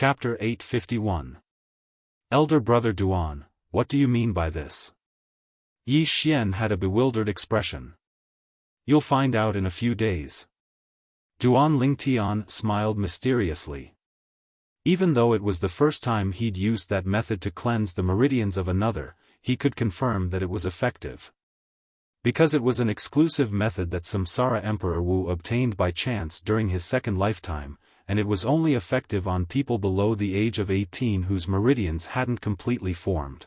Chapter 851. Elder Brother Duan, what do you mean by this? Yi Xian had a bewildered expression. You'll find out in a few days. Duan Lingtian smiled mysteriously. Even though it was the first time he'd used that method to cleanse the meridians of another, he could confirm that it was effective. Because it was an exclusive method that Samsara Emperor Wu obtained by chance during his second lifetime, and it was only effective on people below the age of 18 whose meridians hadn't completely formed.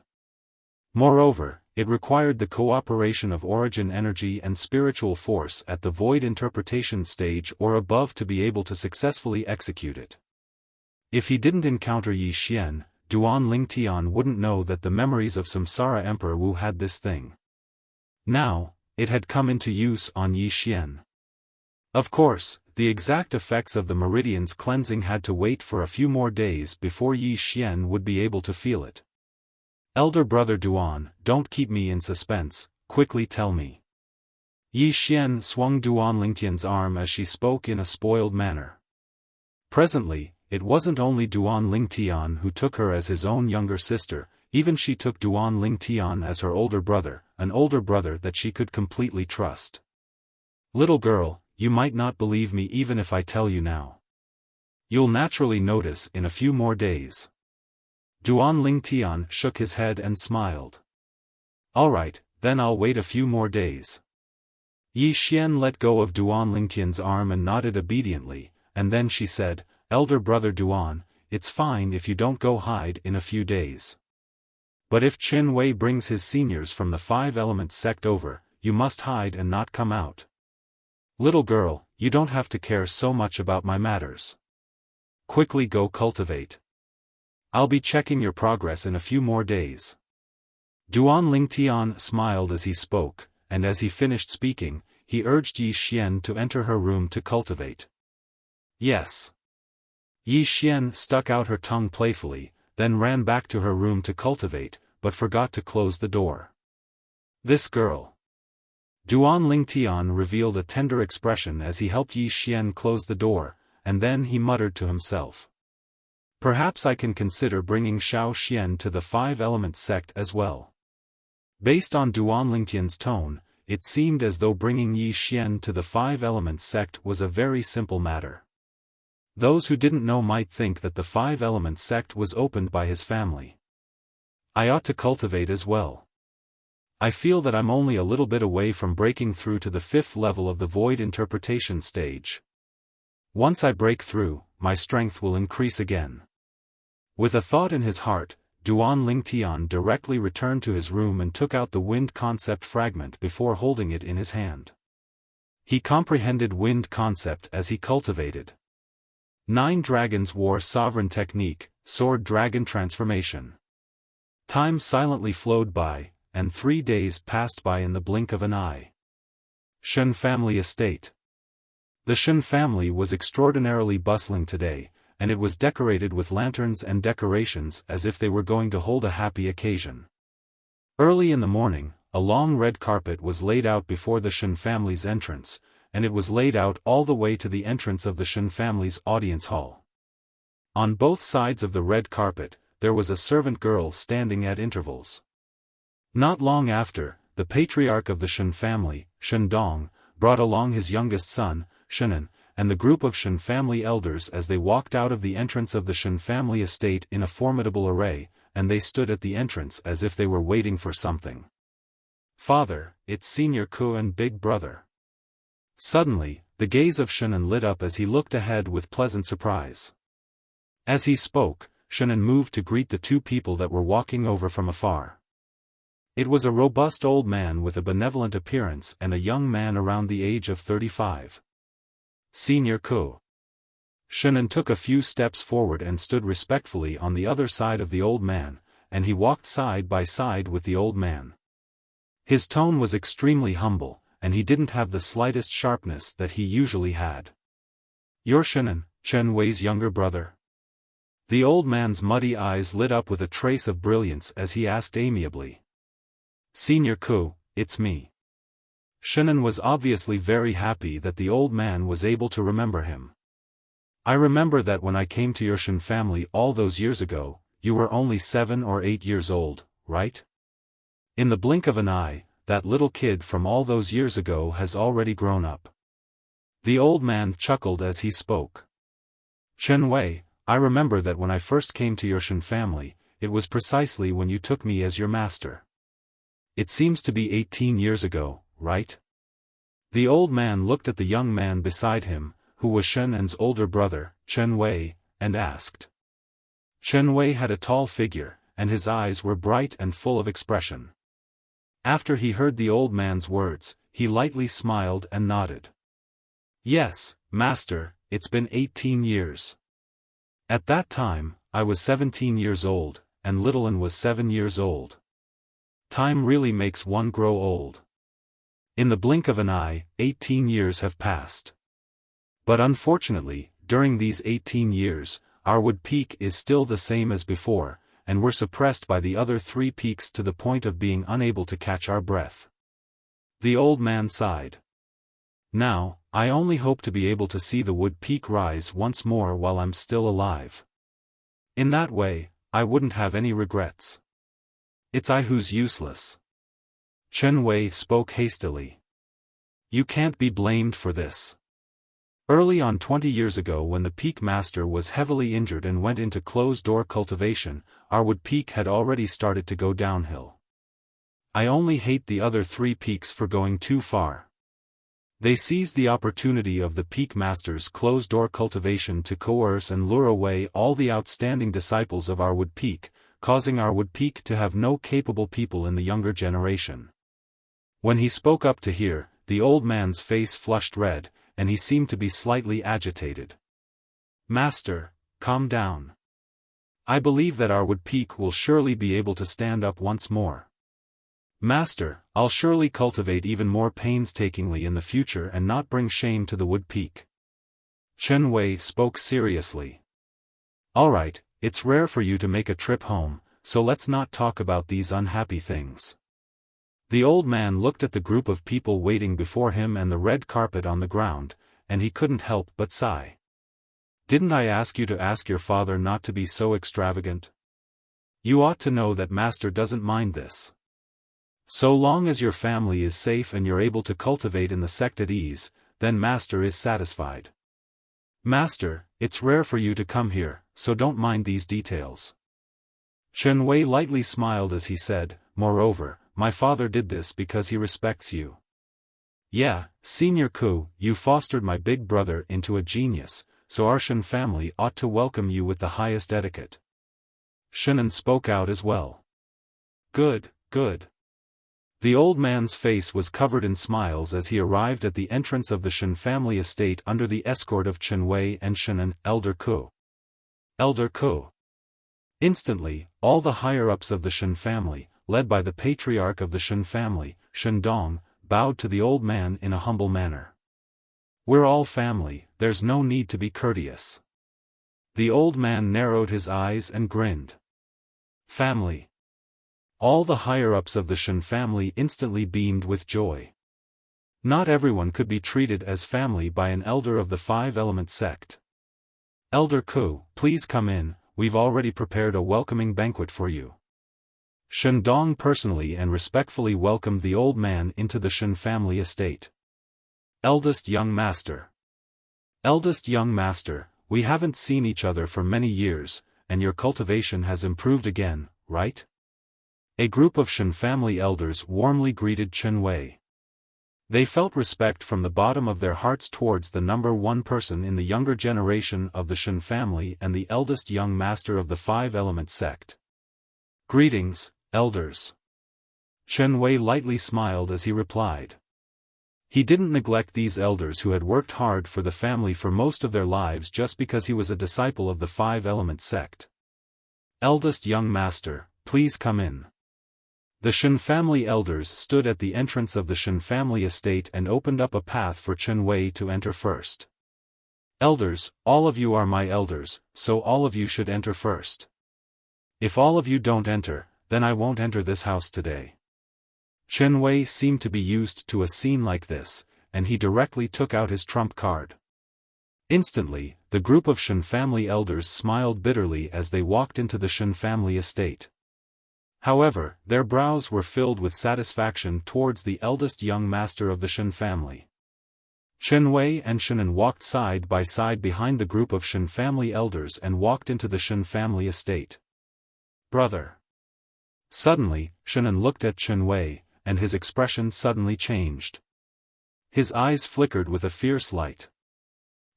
Moreover, it required the cooperation of origin energy and spiritual force at the void interpretation stage or above to be able to successfully execute it. If he didn't encounter Yi Xian, Duan Lingtian wouldn't know that the memories of Samsara Emperor Wu had this thing. Now, it had come into use on Yi Xian. Of course, the exact effects of the meridian's cleansing had to wait for a few more days before Yi Xian would be able to feel it. Elder Brother Duan, don't keep me in suspense, quickly tell me. Yi Xian swung Duan Lingtian's arm as she spoke in a spoiled manner. Presently, it wasn't only Duan Lingtian who took her as his own younger sister, even she took Duan Lingtian as her older brother, an older brother that she could completely trust. Little girl, you might not believe me even if I tell you now. You'll naturally notice in a few more days. Duan Lingtian shook his head and smiled. Alright, then I'll wait a few more days. Yi Xian let go of Duan Lingtian's arm and nodded obediently, and then she said, Elder Brother Duan, it's fine if you don't go hide in a few days. But if Qin Wei brings his seniors from the Five Elements sect over, you must hide and not come out. Little girl, you don't have to care so much about my matters. Quickly go cultivate. I'll be checking your progress in a few more days. Duan Lingtian smiled as he spoke, and as he finished speaking, he urged Yi Xian to enter her room to cultivate. Yes. Yi Xian stuck out her tongue playfully, then ran back to her room to cultivate, but forgot to close the door. This girl. Duan Lingtian revealed a tender expression as he helped Yi Xian close the door, and then he muttered to himself. Perhaps I can consider bringing Xiao Xian to the Five Elements sect as well. Based on Duan Lingtian's tone, it seemed as though bringing Yi Xian to the Five Elements sect was a very simple matter. Those who didn't know might think that the Five Elements sect was opened by his family. I ought to cultivate as well. I feel that I'm only a little bit away from breaking through to the 5th level of the void interpretation stage. Once I break through, my strength will increase again. With a thought in his heart, Duan Lingtian directly returned to his room and took out the wind concept fragment before holding it in his hand. He comprehended wind concept as he cultivated. 9 dragons wore sovereign technique, sword dragon transformation. Time silently flowed by, and 3 days passed by in the blink of an eye. Shen family estate. The Shen family was extraordinarily bustling today, and it was decorated with lanterns and decorations as if they were going to hold a happy occasion. Early in the morning, a long red carpet was laid out before the Shen family's entrance, and it was laid out all the way to the entrance of the Shen family's audience hall. On both sides of the red carpet, there was a servant girl standing at intervals. Not long after, the patriarch of the Shen family, Shen Dong, brought along his youngest son, Shenan, and the group of Shen family elders as they walked out of the entrance of the Shen family estate in a formidable array, and they stood at the entrance as if they were waiting for something. Father, it's Senior Ku and Big Brother. Suddenly, the gaze of Shenan lit up as he looked ahead with pleasant surprise. As he spoke, Shenan moved to greet the 2 people that were walking over from afar. It was a robust old man with a benevolent appearance and a young man around the age of 35. Senior Ku. Shenan took a few steps forward and stood respectfully on the other side of the old man, and he walked side by side with the old man. His tone was extremely humble, and he didn't have the slightest sharpness that he usually had. You're Shenan, Chen Wei's younger brother? The old man's muddy eyes lit up with a trace of brilliance as he asked amiably. Senior Ku, it's me. Shenan was obviously very happy that the old man was able to remember him. I remember that when I came to your Shen family all those years ago, you were only 7 or 8 years old, right? In the blink of an eye, that little kid from all those years ago has already grown up. The old man chuckled as he spoke. Chen Wei, I remember that when I first came to your Shen family, it was precisely when you took me as your master. It seems to be 18 years ago, right? The old man looked at the young man beside him, who was Shen An's older brother, Chen Wei, and asked. Chen Wei had a tall figure, and his eyes were bright and full of expression. After he heard the old man's words, he lightly smiled and nodded. Yes, master, it's been 18 years. At that time, I was 17 years old, and little An was 7 years old. Time really makes one grow old. In the blink of an eye, 18 years have passed. But unfortunately, during these 18 years, our wood peak is still the same as before, and we're suppressed by the other 3 peaks to the point of being unable to catch our breath. The old man sighed. Now, I only hope to be able to see the wood peak rise once more while I'm still alive. In that way, I wouldn't have any regrets. It's I who's useless. Chen Wei spoke hastily. You can't be blamed for this. Early on 20 years ago when the peak master was heavily injured and went into closed-door cultivation, our wood peak had already started to go downhill. I only hate the other 3 peaks for going too far. They seized the opportunity of the peak master's closed-door cultivation to coerce and lure away all the outstanding disciples of our wood peak, causing our wood peak to have no capable people in the younger generation. When he spoke up to hear, the old man's face flushed red, and he seemed to be slightly agitated. Master, calm down. I believe that our wood peak will surely be able to stand up once more. Master, I'll surely cultivate even more painstakingly in the future and not bring shame to the wood peak. Chen Wei spoke seriously. All right, it's rare for you to make a trip home, so let's not talk about these unhappy things. The old man looked at the group of people waiting before him and the red carpet on the ground, and he couldn't help but sigh. Didn't I ask you to ask your father not to be so extravagant? You ought to know that Master doesn't mind this. So long as your family is safe and you're able to cultivate in the sect at ease, then Master is satisfied. Master, it's rare for you to come here, so don't mind these details. Chen Wei lightly smiled as he said, moreover, my father did this because he respects you. Yeah, Senior Ku, you fostered my big brother into a genius, so our Shen family ought to welcome you with the highest etiquette. Shen An spoke out as well. Good, good. The old man's face was covered in smiles as he arrived at the entrance of the Shen family estate under the escort of Chen Wei and Shen An, Elder Ku. Elder Ku. Instantly, all the higher-ups of the Shen family, led by the patriarch of the Shen family, Shen Dong, bowed to the old man in a humble manner. We're all family, there's no need to be courteous. The old man narrowed his eyes and grinned. Family. All the higher-ups of the Shen family instantly beamed with joy. Not everyone could be treated as family by an elder of the 5-element sect. Elder Ku, please come in, we've already prepared a welcoming banquet for you. Shen Dong personally and respectfully welcomed the old man into the Shen family estate. Eldest young master. Eldest young master, we haven't seen each other for many years, and your cultivation has improved again, right? A group of Shen family elders warmly greeted Chen Wei. They felt respect from the bottom of their hearts towards the number 1 person in the younger generation of the Shen family and the eldest young master of the 5-element sect. Greetings, elders. Chen Wei lightly smiled as he replied. He didn't neglect these elders who had worked hard for the family for most of their lives just because he was a disciple of the 5-element sect. Eldest young master, please come in. The Shen family elders stood at the entrance of the Shen family estate and opened up a path for Chen Wei to enter first. Elders, all of you are my elders, so all of you should enter first. If all of you don't enter, then I won't enter this house today. Chen Wei seemed to be used to a scene like this, and he directly took out his trump card. Instantly, The group of Shen family elders smiled bitterly as they walked into the Shen family estate. However, their brows were filled with satisfaction towards the eldest young master of the Shen family. Chen Wei and Shenan walked side by side behind the group of Shen family elders and walked into the Shen family estate. Brother. Suddenly, Shenan looked at Chen Wei, and his expression suddenly changed. His eyes flickered with a fierce light.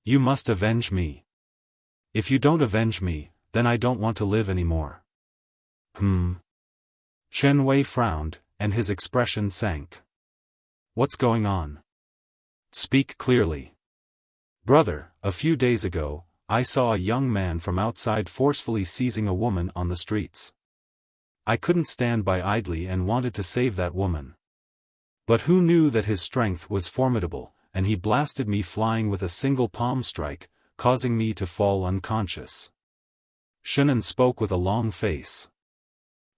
You must avenge me. If you don't avenge me, then I don't want to live anymore. Chen Wei frowned, and his expression sank. What's going on? Speak clearly. Brother, a few days ago, I saw a young man from outside forcefully seizing a woman on the streets. I couldn't stand by idly and wanted to save that woman. But who knew that his strength was formidable, and he blasted me flying with a single palm strike, causing me to fall unconscious. Shenan spoke with a long face.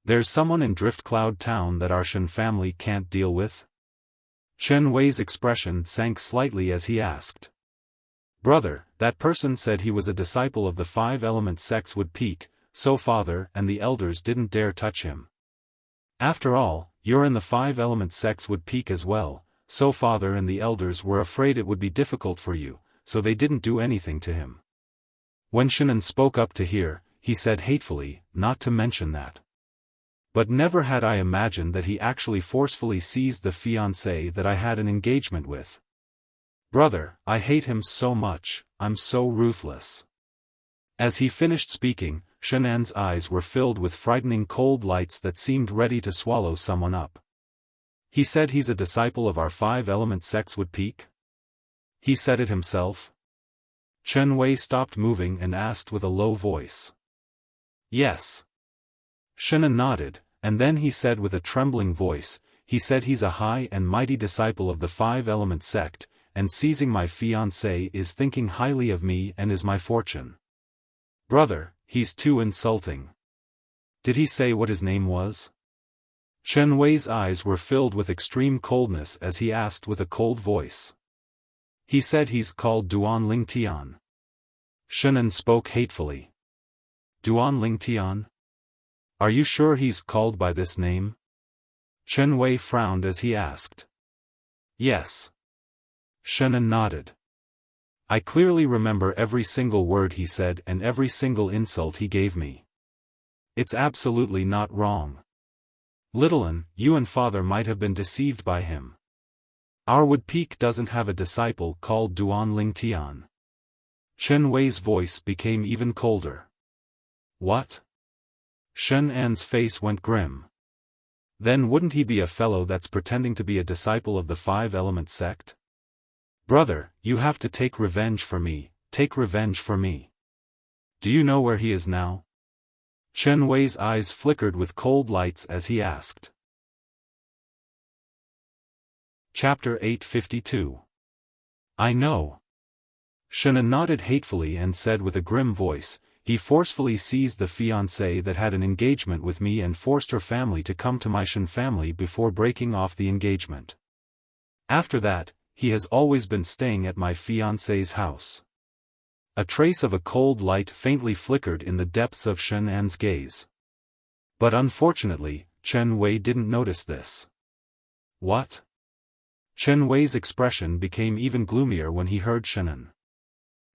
There's someone in Drift Cloud Town that our Shen family can't deal with? Chen Wei's expression sank slightly as he asked. Brother, that person said he was a disciple of the five-element sects would peak, so father and the elders didn't dare touch him. After all, you're in the five-element sects would peak as well, so father and the elders were afraid it would be difficult for you, so they didn't do anything to him. When Shenan spoke up to hear, he said hatefully, not to mention that. But never had I imagined that he actually forcefully seized the fiancée that I had an engagement with. Brother, I hate him so much, I'm so ruthless. As he finished speaking, Shenan's eyes were filled with frightening cold lights that seemed ready to swallow someone up. He said he's a disciple of our five-element sects would peak? He said it himself? Chen Wei stopped moving and asked with a low voice. Yes. Shenan nodded, and then he said with a trembling voice, he said he's a high and mighty disciple of the five-element sect, and seizing my fiancée is thinking highly of me and is my fortune. Brother, he's too insulting. Did he say what his name was? Chen Wei's eyes were filled with extreme coldness as he asked with a cold voice. He said he's called Duan Lingtian. Shenan spoke hatefully. Duan Lingtian? Are you sure he's called by this name? Chen Wei frowned as he asked. Yes. Shenan nodded. I clearly remember every single word he said and every single insult he gave me. It's absolutely not wrong. Little Un, you and father might have been deceived by him. Our Wood Peak doesn't have a disciple called Duan Lingtian. Chen Wei's voice became even colder. What? Shen An's face went grim. Then wouldn't he be a fellow that's pretending to be a disciple of the five-element sect? Brother, you have to take revenge for me, take revenge for me. Do you know where he is now? Chen Wei's eyes flickered with cold lights as he asked. Chapter 852. I know. Shenan nodded hatefully and said with a grim voice, he forcefully seized the fiancée that had an engagement with me and forced her family to come to my Shen family before breaking off the engagement. After that, he has always been staying at my fiancée's house. A trace of a cold light faintly flickered in the depths of Shen An's gaze. But unfortunately, Chen Wei didn't notice this. What? Chen Wei's expression became even gloomier when he heard Shenan.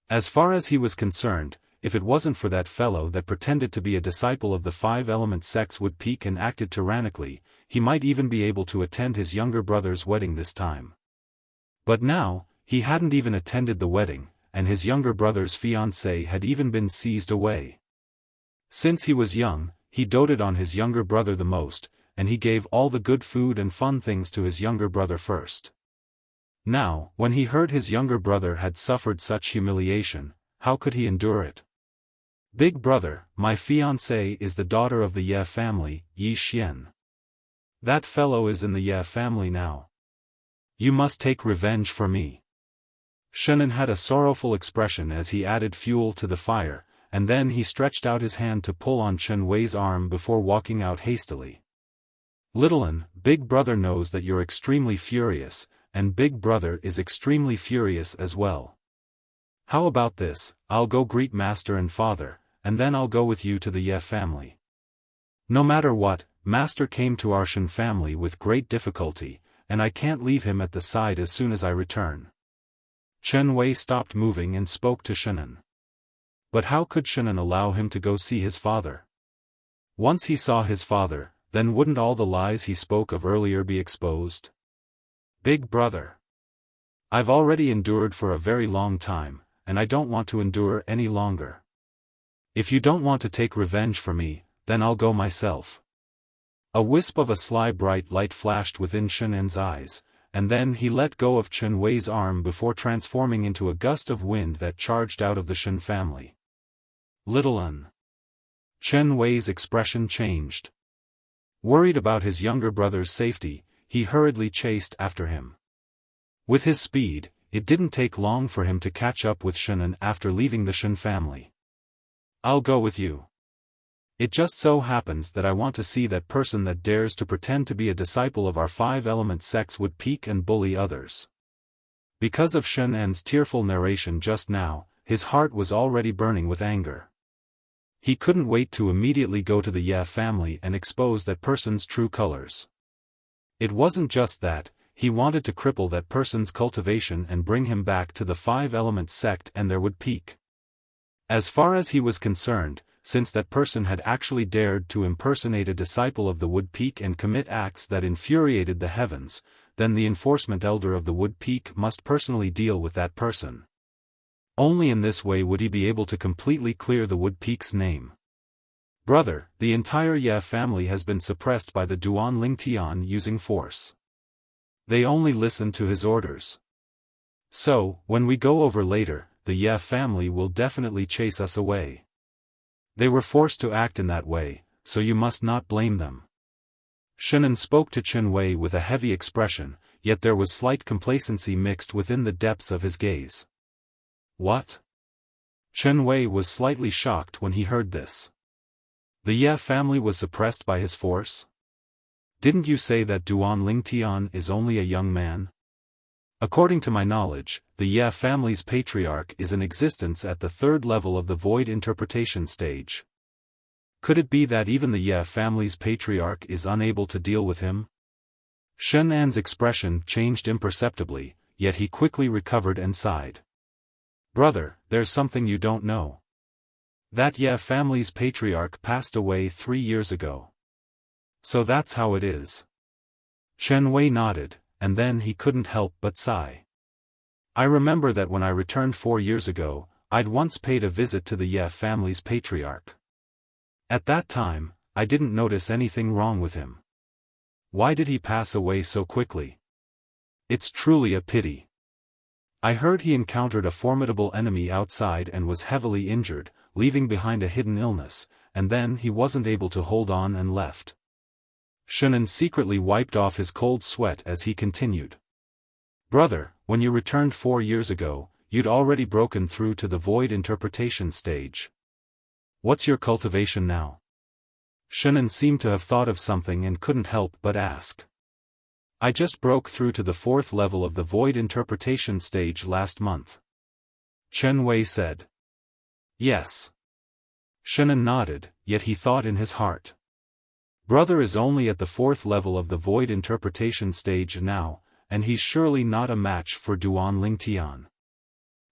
As far as he was concerned, if it wasn't for that fellow that pretended to be a disciple of the five-element sects would peak and acted tyrannically, he might even be able to attend his younger brother's wedding this time. But now, he hadn't even attended the wedding, and his younger brother's fiancée had even been seized away. Since he was young, he doted on his younger brother the most, and he gave all the good food and fun things to his younger brother first. Now, when he heard his younger brother had suffered such humiliation, how could he endure it? Big brother, my fiancée is the daughter of the Ye family, Yi Xian. That fellow is in the Ye family now. You must take revenge for me. Shenan had a sorrowful expression as he added fuel to the fire, and then he stretched out his hand to pull on Chen Wei's arm before walking out hastily. Little Un, Big Brother knows that you're extremely furious, and Big Brother is extremely furious as well. How about this? I'll go greet master and father, and then I'll go with you to the Ye family. No matter what, master came to our Shen family with great difficulty, and I can't leave him at the side as soon as I return. Chen Wei stopped moving and spoke to Shenan. But how could Shenan allow him to go see his father? Once he saw his father, then wouldn't all the lies he spoke of earlier be exposed? Big brother. I've already endured for a very long time, and I don't want to endure any longer. If you don't want to take revenge for me, then I'll go myself. A wisp of a sly bright light flashed within Shenan's eyes, and then he let go of Chen Wei's arm before transforming into a gust of wind that charged out of the Shen family. Little Un. Chen Wei's expression changed. Worried about his younger brother's safety, he hurriedly chased after him. With his speed, it didn't take long for him to catch up with Shenan after leaving the Shen family. I'll go with you. It just so happens that I want to see that person that dares to pretend to be a disciple of our five-element sects would peek and bully others. Because of Shenan's tearful narration just now, his heart was already burning with anger. He couldn't wait to immediately go to the Ye family and expose that person's true colors. It wasn't just that, he wanted to cripple that person's cultivation and bring him back to the five-element sect and there would peak. As far as he was concerned, since that person had actually dared to impersonate a disciple of the Wood Peak and commit acts that infuriated the heavens, then the enforcement elder of the Wood Peak must personally deal with that person. Only in this way would he be able to completely clear the Wood Peak's name. Brother, the entire Ye family has been suppressed by the Duan Lingtian using force. They only listen to his orders. So, when we go over later, the Ye family will definitely chase us away. They were forced to act in that way, so you must not blame them. Shenan spoke to Chen Wei with a heavy expression, yet there was slight complacency mixed within the depths of his gaze. What? Chen Wei was slightly shocked when he heard this. The Ye family was suppressed by his force? Didn't you say that Duan Lingtian is only a young man? According to my knowledge, the Ye family's patriarch is in existence at the third level of the void interpretation stage. Could it be that even the Ye family's patriarch is unable to deal with him? Shenan's expression changed imperceptibly, yet he quickly recovered and sighed. Brother, there's something you don't know. That Ye family's patriarch passed away 3 years ago. So that's how it is. Chen Wei nodded, and then he couldn't help but sigh. I remember that when I returned 4 years ago, I'd once paid a visit to the Ye family's patriarch. At that time, I didn't notice anything wrong with him. Why did he pass away so quickly? It's truly a pity. I heard he encountered a formidable enemy outside and was heavily injured, leaving behind a hidden illness, and then he wasn't able to hold on and left. Shenan secretly wiped off his cold sweat as he continued. Brother, when you returned 4 years ago, you'd already broken through to the void interpretation stage. What's your cultivation now? Shenan seemed to have thought of something and couldn't help but ask. I just broke through to the 4th level of the void interpretation stage last month. Chen Wei said. Yes. Shenan nodded, yet he thought in his heart. Brother is only at the 4th level of the void interpretation stage now, and he's surely not a match for Duan Lingtian.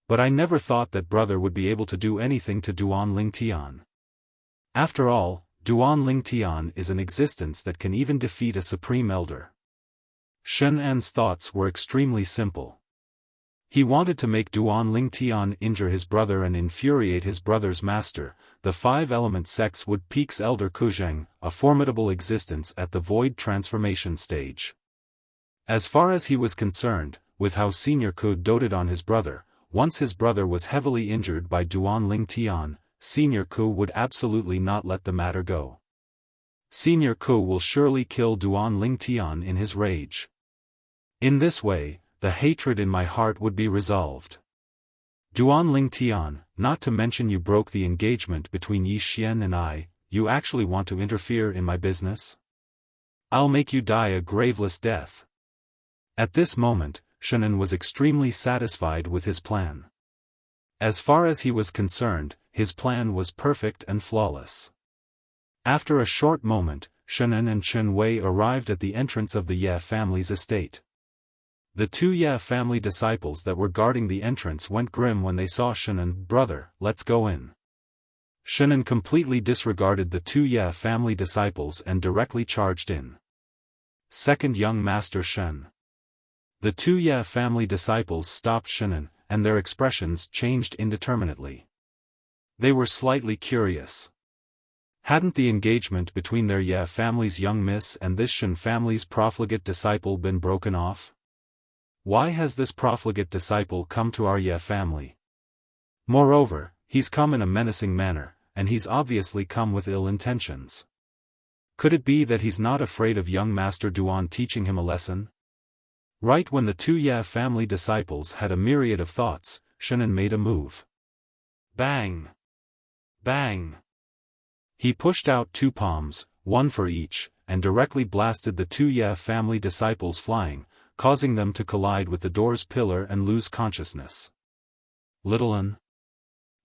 But I never thought that brother would be able to do anything to Duan Lingtian. After all, Duan Lingtian is an existence that can even defeat a supreme elder. Shenan's thoughts were extremely simple. He wanted to make Duan Lingtian injure his brother and infuriate his brother's master, the five-element sect's Wood Peak's elder Kuzheng, a formidable existence at the void transformation stage. As far as he was concerned, with how Senior Ku doted on his brother, once his brother was heavily injured by Duan Lingtian, Senior Ku would absolutely not let the matter go. Senior Ku will surely kill Duan Lingtian in his rage. In this way, the hatred in my heart would be resolved. Duan Lingtian, not to mention you broke the engagement between Yi Xian and I, you actually want to interfere in my business? I'll make you die a graveless death. At this moment, Shenan was extremely satisfied with his plan. As far as he was concerned, his plan was perfect and flawless. After a short moment, Shannon and Chen Wei arrived at the entrance of the Ye family's estate. The two Ye family disciples that were guarding the entrance went grim when they saw Shannon. "Brother, let's go in." Shannon completely disregarded the two Ye family disciples and directly charged in. Second young master Shen. The two Ye family disciples stopped Shannon, and their expressions changed indeterminately. They were slightly curious. Hadn't the engagement between their Ye family's young miss and this Shen family's profligate disciple been broken off? Why has this profligate disciple come to our Ye family? Moreover, he's come in a menacing manner, and he's obviously come with ill intentions. Could it be that he's not afraid of young Master Duan teaching him a lesson? Right when the two Ye family disciples had a myriad of thoughts, Shannon made a move. Bang! Bang! He pushed out two palms, one for each, and directly blasted the two Ye family disciples flying, causing them to collide with the door's pillar and lose consciousness. Little Un.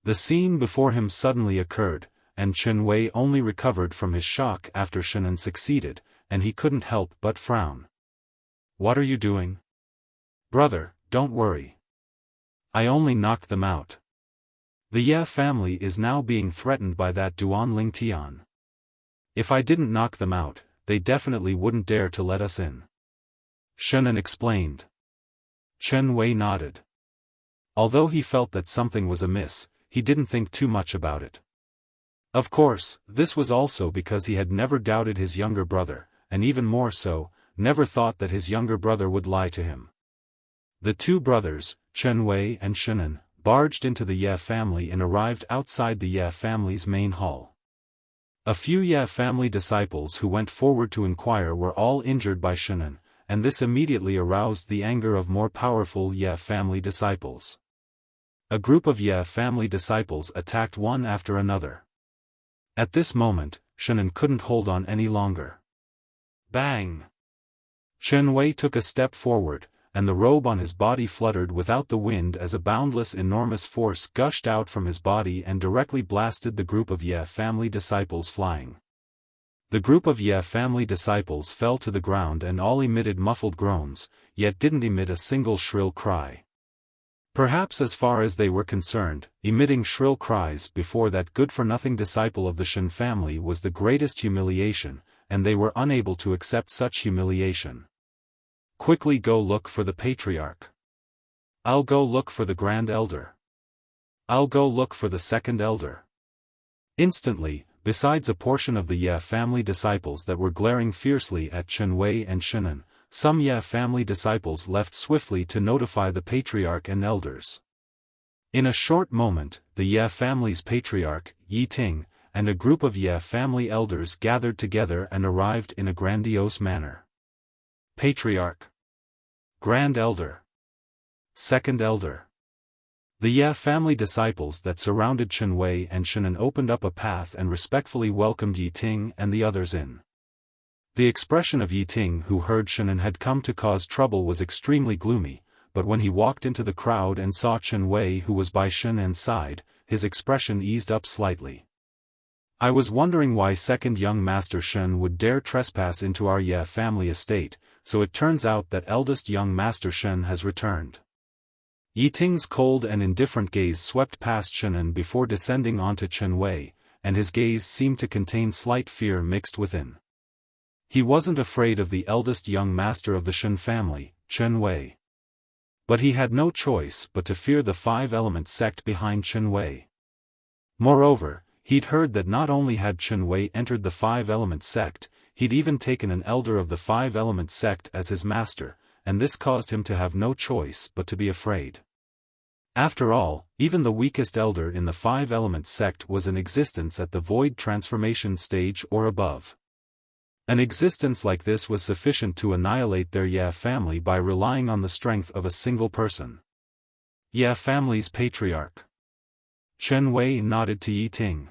The scene before him suddenly occurred, and Chen Wei only recovered from his shock after Shannon succeeded, and he couldn't help but frown. "What are you doing?" "Brother, don't worry. I only knocked them out. The Ye family is now being threatened by that Duan Ling Tian. If I didn't knock them out, they definitely wouldn't dare to let us in," Shannon explained. Chen Wei nodded. Although he felt that something was amiss, he didn't think too much about it. Of course, this was also because he had never doubted his younger brother, and even more so, never thought that his younger brother would lie to him. The two brothers, Chen Wei and Shannon, barged into the Ye family and arrived outside the Ye family's main hall. A few Ye family disciples who went forward to inquire were all injured by Shannon, and this immediately aroused the anger of more powerful Ye family disciples. A group of Ye family disciples attacked one after another. At this moment, Shannon couldn't hold on any longer. Bang! Chen Wei took a step forward, and the robe on his body fluttered without the wind as a boundless enormous force gushed out from his body and directly blasted the group of Ye family disciples flying. The group of Ye family disciples fell to the ground and all emitted muffled groans, yet didn't emit a single shrill cry. Perhaps as far as they were concerned, emitting shrill cries before that good-for-nothing disciple of the Shen family was the greatest humiliation, and they were unable to accept such humiliation. "Quickly go look for the patriarch. I'll go look for the grand elder. I'll go look for the second elder." Instantly, besides a portion of the Ye family disciples that were glaring fiercely at Chen Wei and Shannon, some Ye family disciples left swiftly to notify the patriarch and elders. In a short moment, the Ye family's patriarch, Yi Ting, and a group of Ye family elders gathered together and arrived in a grandiose manner. Patriarch. Grand Elder. Second Elder. The Ye family disciples that surrounded Chen Wei and Shannon opened up a path and respectfully welcomed Yi Ting and the others in. The expression of Yi Ting, who heard Shannon had come to cause trouble, was extremely gloomy, but when he walked into the crowd and saw Chen Wei, who was by Shannon's side, his expression eased up slightly. "I was wondering why second young master Shen would dare trespass into our Ye family estate, so it turns out that eldest young master Shen has returned." Yi Ting's cold and indifferent gaze swept past Shannon before descending onto Chen Wei, and his gaze seemed to contain slight fear mixed within. He wasn't afraid of the eldest young master of the Shen family, Chen Wei. But he had no choice but to fear the five-element sect behind Chen Wei. Moreover, he'd heard that not only had Chen Wei entered the five-element sect, he'd even taken an elder of the five-element sect as his master, and this caused him to have no choice but to be afraid. After all, even the weakest elder in the five-element sect was in existence at the void transformation stage or above. An existence like this was sufficient to annihilate their Ye family by relying on the strength of a single person. Ye family's patriarch. Chen Wei nodded to Yi Ting.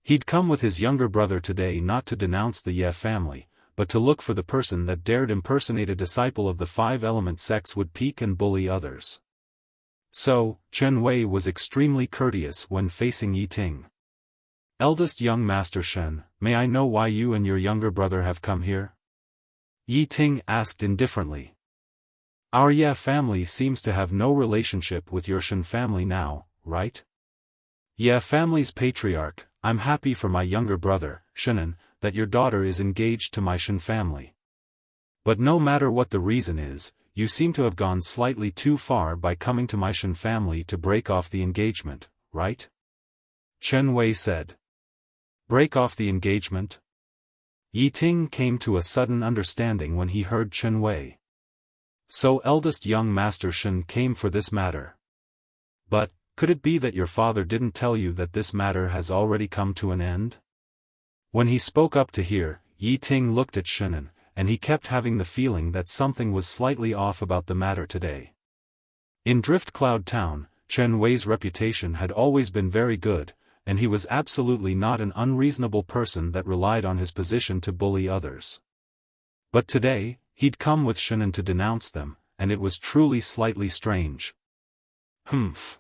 He'd come with his younger brother today not to denounce the Ye family, but to look for the person that dared impersonate a disciple of the five-element sects would pique and bully others. So, Chen Wei was extremely courteous when facing Yi Ting. Eldest young Master Shen, may I know why you and your younger brother have come here? Yi Ting asked indifferently. Our Ye family seems to have no relationship with your Shen family now, right? Ye family's patriarch, I'm happy for my younger brother, Shenan, that your daughter is engaged to my Shen family. But no matter what the reason is, you seem to have gone slightly too far by coming to my Shen family to break off the engagement, right? Chen Wei said. Break off the engagement? Yi Ting came to a sudden understanding when he heard Chen Wei. So eldest young Master Shen came for this matter. But, could it be that your father didn't tell you that this matter has already come to an end? When he spoke up to hear, Yi Ting looked at Shenan, and he kept having the feeling that something was slightly off about the matter today. In Drift Cloud Town, Chen Wei's reputation had always been very good, and he was absolutely not an unreasonable person that relied on his position to bully others. But today, he'd come with Shenan to denounce them, and it was truly slightly strange. Humph.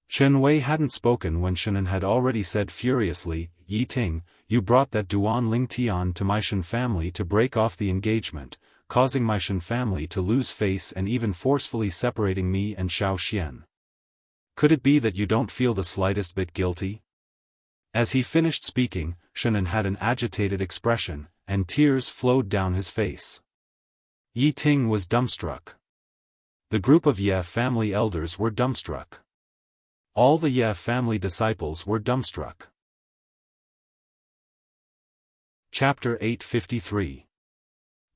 Chen Wei hadn't spoken when Shenan had already said furiously, Yi Ting, you brought that Duan Ling Tian to my Shen family to break off the engagement, causing my Shen family to lose face and even forcefully separating me and Xiao Xian. Could it be that you don't feel the slightest bit guilty? As he finished speaking, Shenan had an agitated expression, and tears flowed down his face. Yi Ting was dumbstruck. The group of Ye family elders were dumbstruck. All the Ye family disciples were dumbstruck. Chapter 853.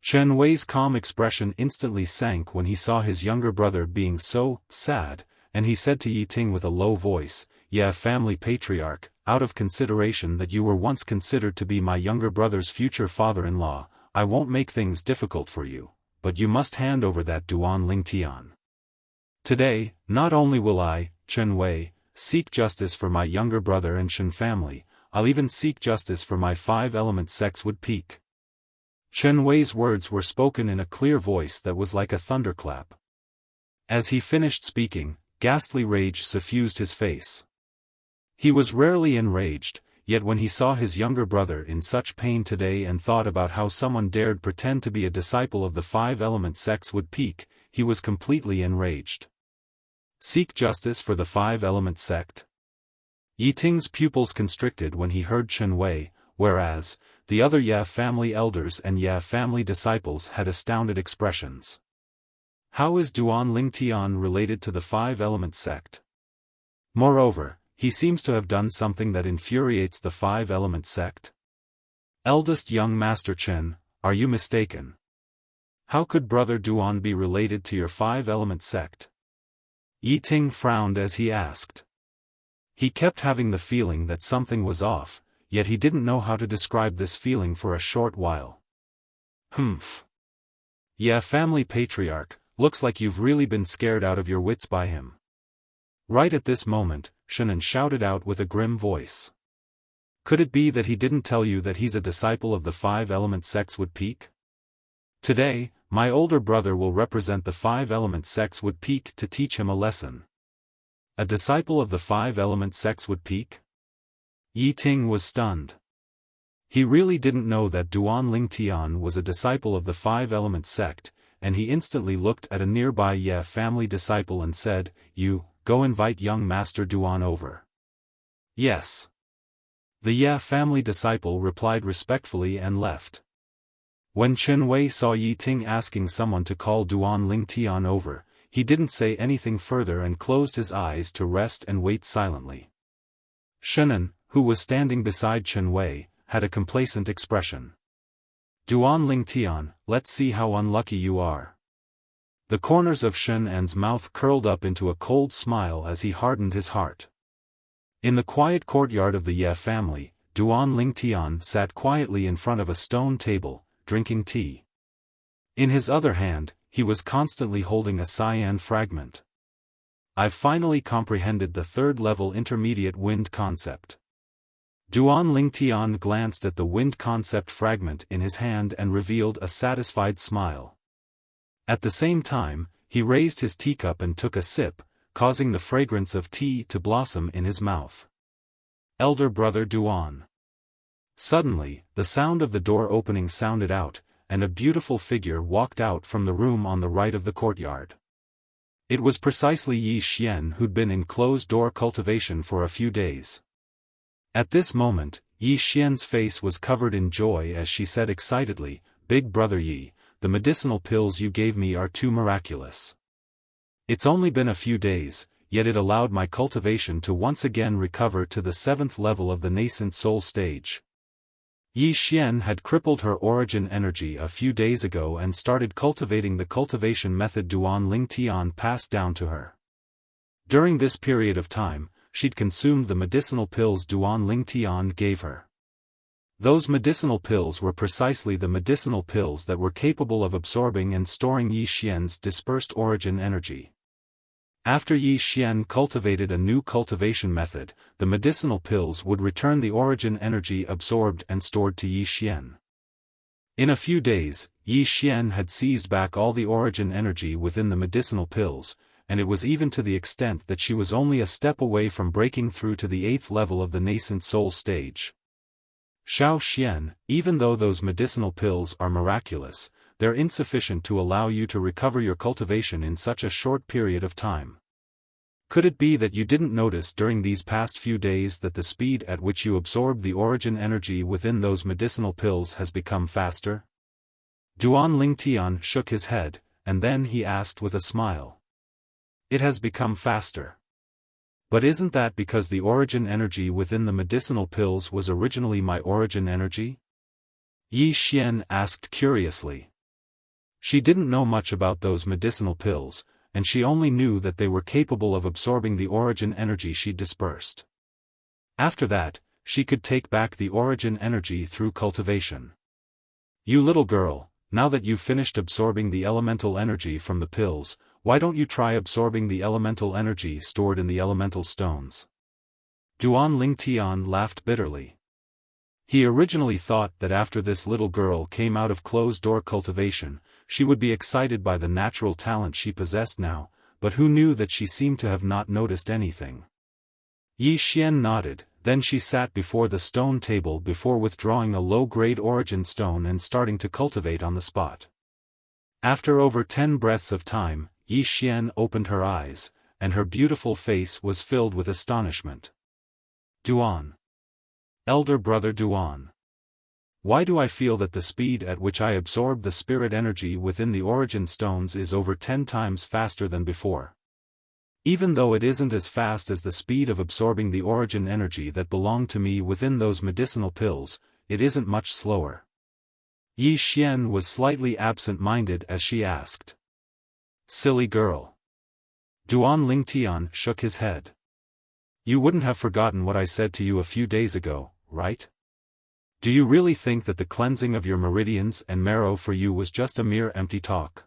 Chen Wei's calm expression instantly sank when he saw his younger brother being so sad, and he said to Yi Ting with a low voice, Ye family patriarch, out of consideration that you were once considered to be my younger brother's future father-in-law, I won't make things difficult for you, but you must hand over that Duan Ling Tian. Today, not only will I, Chen Wei, seek justice for my younger brother and Shen family, I'll even seek justice for my five-element Sexwood Peak. Chen Wei's words were spoken in a clear voice that was like a thunderclap. As he finished speaking, ghastly rage suffused his face. He was rarely enraged, yet when he saw his younger brother in such pain today and thought about how someone dared pretend to be a disciple of the five-element Sexwood Peak, he was completely enraged. Seek justice for the five-element sect? Yi Ting's pupils constricted when he heard Chen Wei, whereas, the other Ye family elders and Ye family disciples had astounded expressions. How is Duan Ling Tian related to the five-element sect? Moreover, he seems to have done something that infuriates the five-element sect. Eldest young Master Chen, are you mistaken? How could Brother Duan be related to your five-element sect? Yi Ting frowned as he asked. He kept having the feeling that something was off, yet he didn't know how to describe this feeling for a short while. Humph. Yeah, family patriarch, looks like you've really been scared out of your wits by him. Right at this moment, Shenan shouted out with a grim voice. Could it be that he didn't tell you that he's a disciple of the five-element Sexwood Peak? Today, my older brother will represent the five-element Sexwood Peak to teach him a lesson. A disciple of the five-element Sexwood Peak? Yi Ting was stunned. He really didn't know that Duan Ling Tian was a disciple of the five-element sect, and he instantly looked at a nearby Ye family disciple and said, You, go invite young Master Duan over. Yes. The Ye family disciple replied respectfully and left. When Chen Wei saw Yi Ting asking someone to call Duan Ling Tian over, he didn't say anything further and closed his eyes to rest and wait silently. Shenan, who was standing beside Chen Wei, had a complacent expression. Duan Ling Tian, let's see how unlucky you are. The corners of Shenan's mouth curled up into a cold smile as he hardened his heart. In the quiet courtyard of the Ye family, Duan Ling Tian sat quietly in front of a stone table, drinking tea. In his other hand, he was constantly holding a cyan fragment. I've finally comprehended the third-level intermediate wind concept. Duan Ling Tian glanced at the wind concept fragment in his hand and revealed a satisfied smile. At the same time, he raised his teacup and took a sip, causing the fragrance of tea to blossom in his mouth. Elder brother Duan. Suddenly, the sound of the door opening sounded out, and a beautiful figure walked out from the room on the right of the courtyard. It was precisely Yi Xian who'd been in closed-door cultivation for a few days. At this moment, Yi Xian's face was covered in joy as she said excitedly, "Big brother Yi, the medicinal pills you gave me are too miraculous. It's only been a few days, yet it allowed my cultivation to once again recover to the 7th level of the nascent soul stage." Yi Xian had crippled her origin energy a few days ago and started cultivating the cultivation method Duan Ling Tian passed down to her. During this period of time, she'd consumed the medicinal pills Duan Ling Tian gave her. Those medicinal pills were precisely the medicinal pills that were capable of absorbing and storing Yi Xian's dispersed origin energy. After Yi Xian cultivated a new cultivation method, the medicinal pills would return the origin energy absorbed and stored to Yi Xian. In a few days, Yi Xian had seized back all the origin energy within the medicinal pills, and it was even to the extent that she was only a step away from breaking through to the 8th level of the nascent soul stage. Xiao Xian, even though those medicinal pills are miraculous, they're insufficient to allow you to recover your cultivation in such a short period of time. Could it be that you didn't notice during these past few days that the speed at which you absorb the origin energy within those medicinal pills has become faster? Duan Ling Tian shook his head, and then he asked with a smile. It has become faster. But isn't that because the origin energy within the medicinal pills was originally my origin energy? Yi Xian asked curiously. She didn't know much about those medicinal pills, and she only knew that they were capable of absorbing the origin energy she dispersed. After that, she could take back the origin energy through cultivation. You little girl, now that you've finished absorbing the elemental energy from the pills, why don't you try absorbing the elemental energy stored in the elemental stones? Duan Ling Tian laughed bitterly. He originally thought that after this little girl came out of closed-door cultivation, she would be excited by the natural talent she possessed now, but who knew that she seemed to have not noticed anything. Yi Xian nodded, then she sat before the stone table before withdrawing a low-grade origin stone and starting to cultivate on the spot. After over 10 breaths of time, Yi Xian opened her eyes, and her beautiful face was filled with astonishment. Duan. Elder brother Duan. Why do I feel that the speed at which I absorb the spirit energy within the origin stones is over 10 times faster than before? Even though it isn't as fast as the speed of absorbing the origin energy that belonged to me within those medicinal pills, it isn't much slower. Yi Xian was slightly absent-minded as she asked. Silly girl. Duan Ling Tian shook his head. You wouldn't have forgotten what I said to you a few days ago, right? Do you really think that the cleansing of your meridians and marrow for you was just a mere empty talk?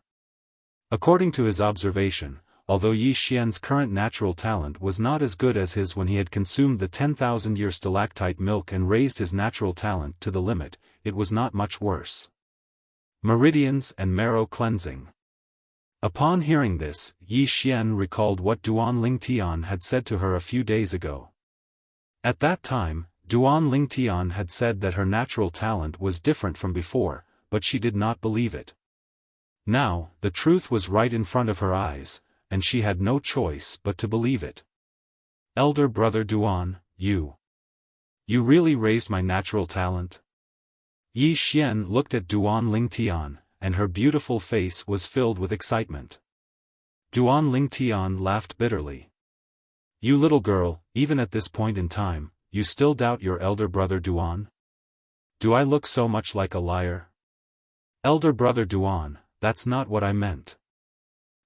According to his observation, although Yi Xian's current natural talent was not as good as his when he had consumed the 10,000-year stalactite milk and raised his natural talent to the limit, it was not much worse. Meridians and marrow cleansing. Upon hearing this, Yi Xian recalled what Duan Ling Tian had said to her a few days ago. At that time, Duan Ling Tian had said that her natural talent was different from before, but she did not believe it. Now, the truth was right in front of her eyes, and she had no choice but to believe it. Elder brother Duan, you really raised my natural talent? Yi Xian looked at Duan Ling Tian, and her beautiful face was filled with excitement. Duan Ling Tian laughed bitterly. You little girl, even at this point in time, you still doubt your elder brother Duan? Do I look so much like a liar? Elder brother Duan, that's not what I meant.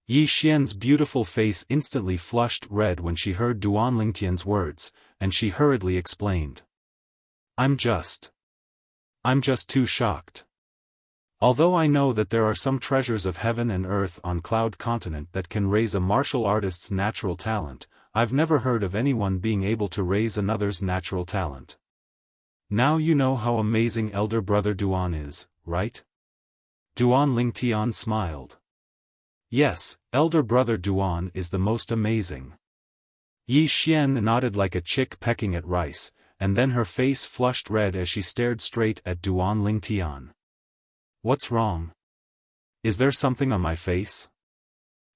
Yi Xian's beautiful face instantly flushed red when she heard Duan Ling Tian's words, and she hurriedly explained. I'm just too shocked. Although I know that there are some treasures of heaven and earth on Cloud Continent that can raise a martial artist's natural talent, I've never heard of anyone being able to raise another's natural talent. Now you know how amazing elder brother Duan is, right? Duan Ling Tian smiled. Yes, elder brother Duan is the most amazing. Yi Xian nodded like a chick pecking at rice, and then her face flushed red as she stared straight at Duan Lingtian. What's wrong? Is there something on my face?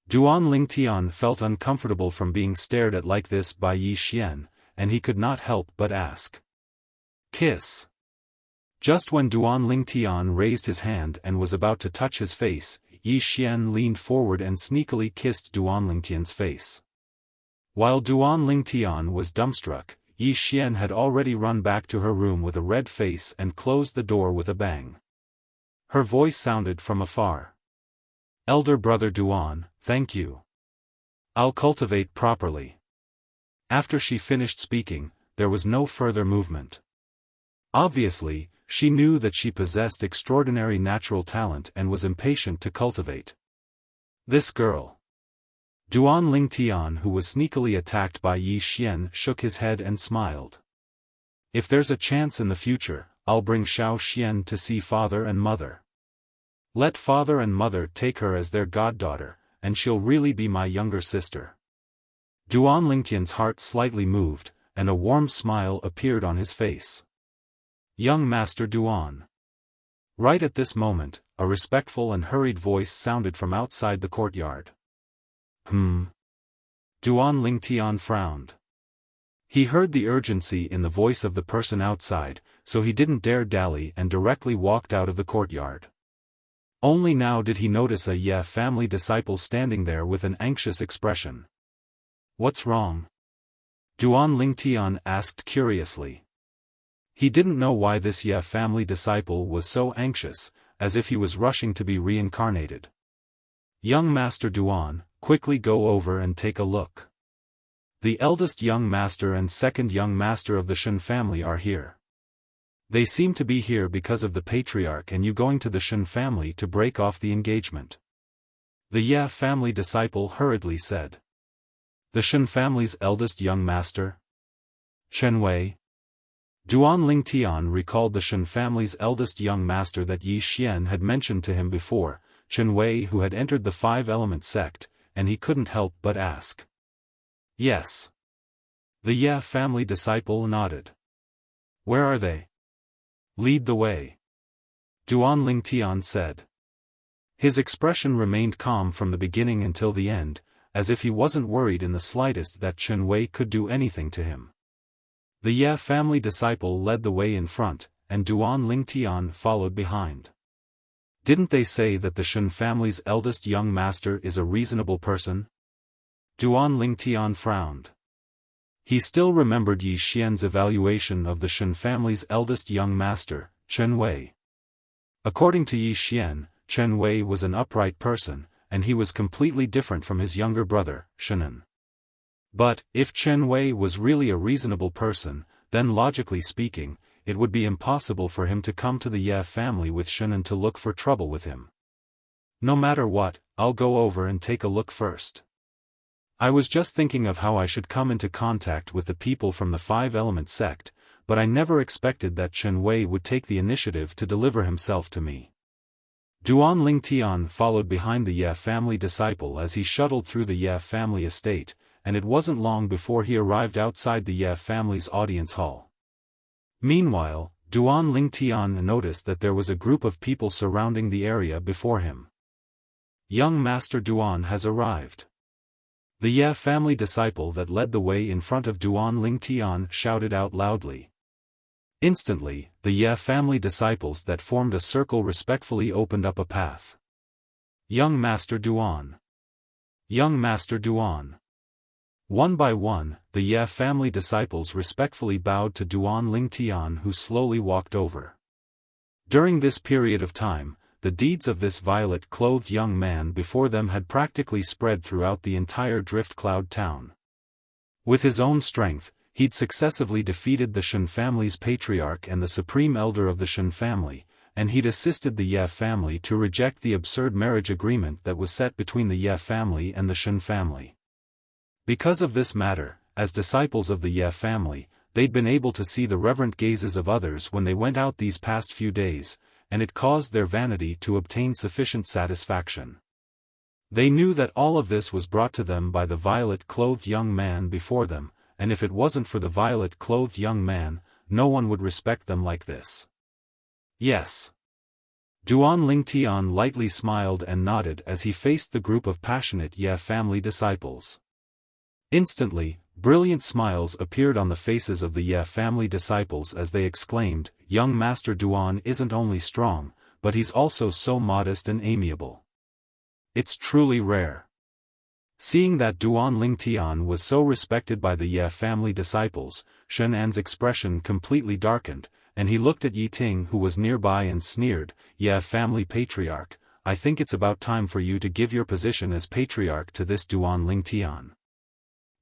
Duan Lingtian felt uncomfortable from being stared at like this by Yi Xian, and he could not help but ask. Kiss. Just when Duan Lingtian raised his hand and was about to touch his face, Yi Xian leaned forward and sneakily kissed Duan Lingtian's face. While Duan Lingtian was dumbstruck, Yi Xian had already run back to her room with a red face and closed the door with a bang. Her voice sounded from afar. Elder brother Duan, thank you. I'll cultivate properly. After she finished speaking, there was no further movement. Obviously, she knew that she possessed extraordinary natural talent and was impatient to cultivate. This girl. Duan Lingtian, who was sneakily attacked by Yi Xian, shook his head and smiled. If there's a chance in the future, I'll bring Xiao Xian to see father and mother. Let father and mother take her as their goddaughter, and she'll really be my younger sister. Duan Lingtian's heart slightly moved, and a warm smile appeared on his face. Young Master Duan. Right at this moment, a respectful and hurried voice sounded from outside the courtyard. Duan Lingtian frowned. He heard the urgency in the voice of the person outside, so he didn't dare dally and directly walked out of the courtyard. Only now did he notice a Ye family disciple standing there with an anxious expression. What's wrong? Duan Lingtian asked curiously. He didn't know why this Ye family disciple was so anxious, as if he was rushing to be reincarnated. Young Master Duan, quickly go over and take a look. The eldest young master and second young master of the Shen family are here. They seem to be here because of the patriarch and you going to the Shen family to break off the engagement. The Ye family disciple hurriedly said. The Shen family's eldest young master? Chen Wei? Duan Lingtian recalled the Shen family's eldest young master that Yi Xian had mentioned to him before, Chen Wei, who had entered the five-element sect, and he couldn't help but ask. Yes. The Ye family disciple nodded. Where are they? Lead the way. Duan Lingtian said. His expression remained calm from the beginning until the end, as if he wasn't worried in the slightest that Chen Wei could do anything to him. The Ye family disciple led the way in front, and Duan Lingtian followed behind. Didn't they say that the Shen family's eldest young master is a reasonable person? Duan Lingtian frowned. He still remembered Yi Xian's evaluation of the Shen family's eldest young master, Chen Wei. According to Yi Xian, Chen Wei was an upright person, and he was completely different from his younger brother, Shenan. But, if Chen Wei was really a reasonable person, then logically speaking, it would be impossible for him to come to the Ye family with Shenan to look for trouble with him. No matter what, I'll go over and take a look first. I was just thinking of how I should come into contact with the people from the five-element sect, but I never expected that Chen Wei would take the initiative to deliver himself to me. Duan Lingtian followed behind the Ye family disciple as he shuttled through the Ye family estate, and it wasn't long before he arrived outside the Ye family's audience hall. Meanwhile, Duan Lingtian noticed that there was a group of people surrounding the area before him. Young Master Duan has arrived. The Ye family disciple that led the way in front of Duan Lingtian shouted out loudly. Instantly, the Ye family disciples that formed a circle respectfully opened up a path. Young Master Duan. Young Master Duan. One by one, the Ye family disciples respectfully bowed to Duan Lingtian, who slowly walked over. During this period of time, the deeds of this violet-clothed young man before them had practically spread throughout the entire Drift Cloud town. With his own strength, he'd successively defeated the Shen family's patriarch and the supreme elder of the Shen family, and he'd assisted the Ye family to reject the absurd marriage agreement that was set between the Ye family and the Shen family. Because of this matter, as disciples of the Ye family, they'd been able to see the reverent gazes of others when they went out these past few days, and it caused their vanity to obtain sufficient satisfaction. They knew that all of this was brought to them by the violet-clothed young man before them, and if it wasn't for the violet-clothed young man, no one would respect them like this. Yes. Duan Lingtian lightly smiled and nodded as he faced the group of passionate Ye family disciples. Instantly, brilliant smiles appeared on the faces of the Ye family disciples as they exclaimed, "Young Master Duan isn't only strong, but he's also so modest and amiable. It's truly rare." Seeing that Duan Lingtian was so respected by the Ye family disciples, Shen An's expression completely darkened, and he looked at Yi Ting who was nearby and sneered, "Ye family patriarch, I think it's about time for you to give your position as patriarch to this Duan Lingtian.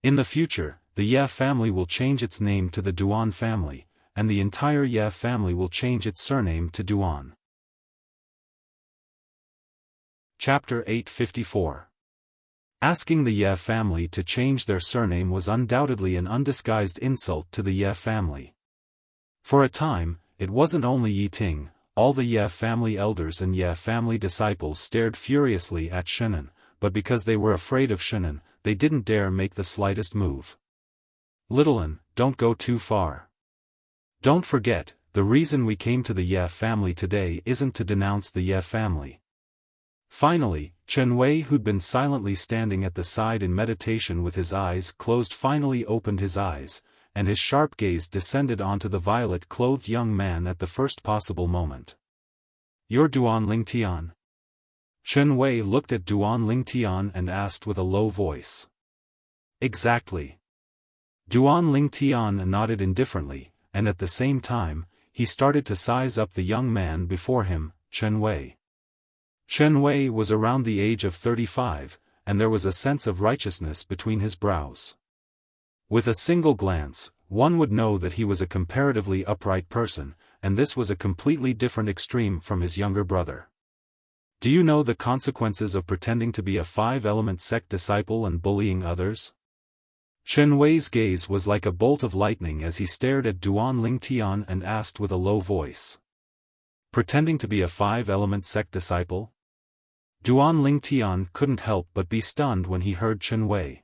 In the future, the Ye family will change its name to the Duan family, and the entire Ye family will change its surname to Duan." Chapter 854. Asking the Ye family to change their surname was undoubtedly an undisguised insult to the Ye family. For a time, it wasn't only Yi Ting, all the Ye family elders and Ye family disciples stared furiously at Shenan, but because they were afraid of Shenan, they didn't dare make the slightest move. "Little one, don't go too far. Don't forget, the reason we came to the Ye family today isn't to denounce the Ye family." Finally, Chen Wei, who'd been silently standing at the side in meditation with his eyes closed, finally opened his eyes, and his sharp gaze descended onto the violet-clothed young man at the first possible moment. "You're Duan Lingtian?" Chen Wei looked at Duan Lingtian and asked with a low voice. "Exactly." Duan Lingtian nodded indifferently, and at the same time, he started to size up the young man before him, Chen Wei. Chen Wei was around the age of 35, and there was a sense of righteousness between his brows. With a single glance, one would know that he was a comparatively upright person, and this was a completely different extreme from his younger brother. "Do you know the consequences of pretending to be a five-element sect disciple and bullying others?" Chen Wei's gaze was like a bolt of lightning as he stared at Duan Lingtian and asked with a low voice. "Pretending to be a five-element sect disciple?" Duan Lingtian couldn't help but be stunned when he heard Chen Wei.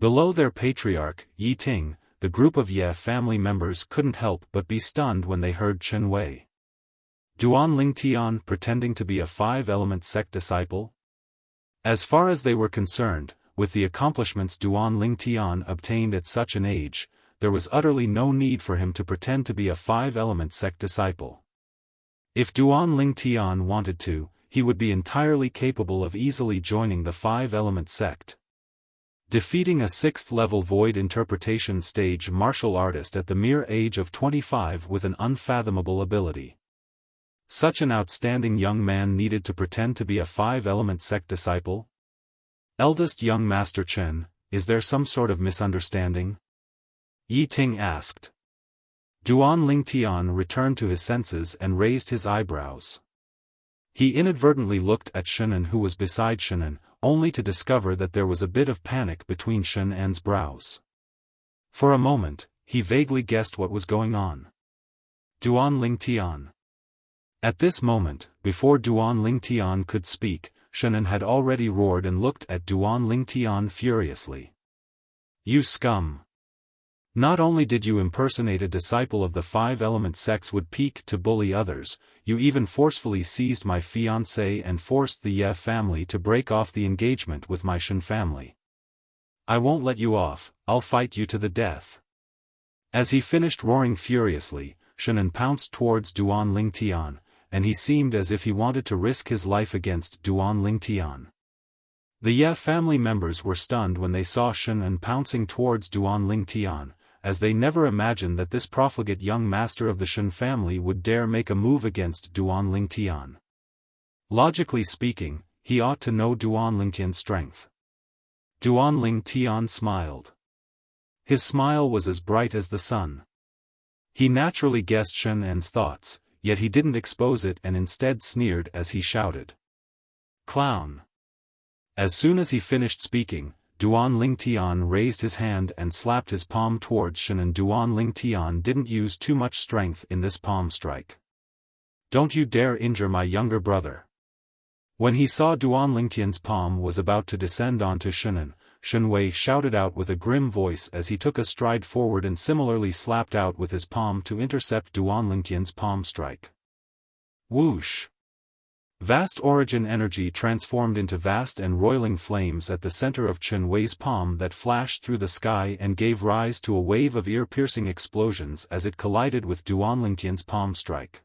Below their patriarch, Yi Ting, the group of Ye family members couldn't help but be stunned when they heard Chen Wei. Duan Lingtian pretending to be a five-element sect disciple? As far as they were concerned, with the accomplishments Duan Lingtian obtained at such an age, there was utterly no need for him to pretend to be a five-element sect disciple. If Duan Lingtian wanted to, he would be entirely capable of easily joining the five-element sect. Defeating a sixth-level void interpretation stage martial artist at the mere age of 25 with an unfathomable ability. Such an outstanding young man needed to pretend to be a five-element sect disciple? Eldest young Master Chen, is there some sort of misunderstanding? Yi Ting asked. Duan Lingtian returned to his senses and raised his eyebrows. He inadvertently looked at Shenan, who was beside Shenan, only to discover that there was a bit of panic between Shenan's brows. For a moment, he vaguely guessed what was going on. Duan Lingtian. At this moment, before Duan Lingtian could speak, Shenan had already roared and looked at Duan Lingtian furiously. "You scum! Not only did you impersonate a disciple of the five-element sects would peak to bully others, you even forcefully seized my fiancée and forced the Ye family to break off the engagement with my Shen family. I won't let you off, I'll fight you to the death." As he finished roaring furiously, Shenan pounced towards Duan Lingtian, and he seemed as if he wanted to risk his life against Duan Lingtian. The Ye family members were stunned when they saw Shenan pouncing towards Duan Lingtian, as they never imagined that this profligate young master of the Shen family would dare make a move against Duan Lingtian. Logically speaking, he ought to know Duan Lingtian's strength. Duan Lingtian smiled. His smile was as bright as the sun. He naturally guessed Shenan's thoughts, yet he didn't expose it and instead sneered as he shouted. "Clown!" As soon as he finished speaking, Duan Lingtian raised his hand and slapped his palm towards Shenan. Duan Lingtian didn't use too much strength in this palm strike. "Don't you dare injure my younger brother." When he saw Duan Lingtian's palm was about to descend onto Shen Wei shouted out with a grim voice as he took a stride forward and similarly slapped out with his palm to intercept Duan Lingtian's palm strike. Whoosh! Vast origin energy transformed into vast and roiling flames at the center of Chen Wei's palm that flashed through the sky and gave rise to a wave of ear-piercing explosions as it collided with Duan Lingtian's palm strike.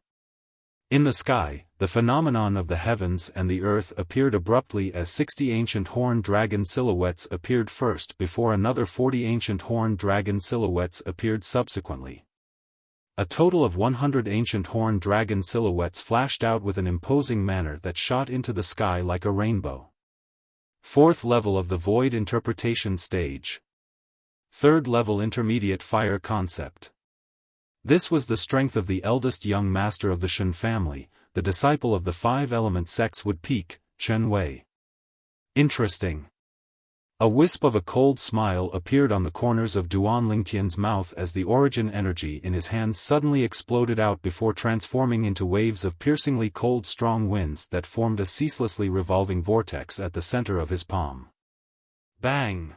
In the sky, the phenomenon of the heavens and the earth appeared abruptly as 60 ancient horned dragon silhouettes appeared first before another 40 ancient horned dragon silhouettes appeared subsequently. A total of 100 ancient horned dragon silhouettes flashed out with an imposing manner that shot into the sky like a rainbow. Fourth level of the Void Interpretation Stage. Third level Intermediate Fire Concept. This was the strength of the eldest young master of the Shen family, the disciple of the five-element sects would peak, Chen Wei. Interesting. A wisp of a cold smile appeared on the corners of Duan Lingtian's mouth as the origin energy in his hands suddenly exploded out before transforming into waves of piercingly cold strong winds that formed a ceaselessly revolving vortex at the center of his palm. Bang!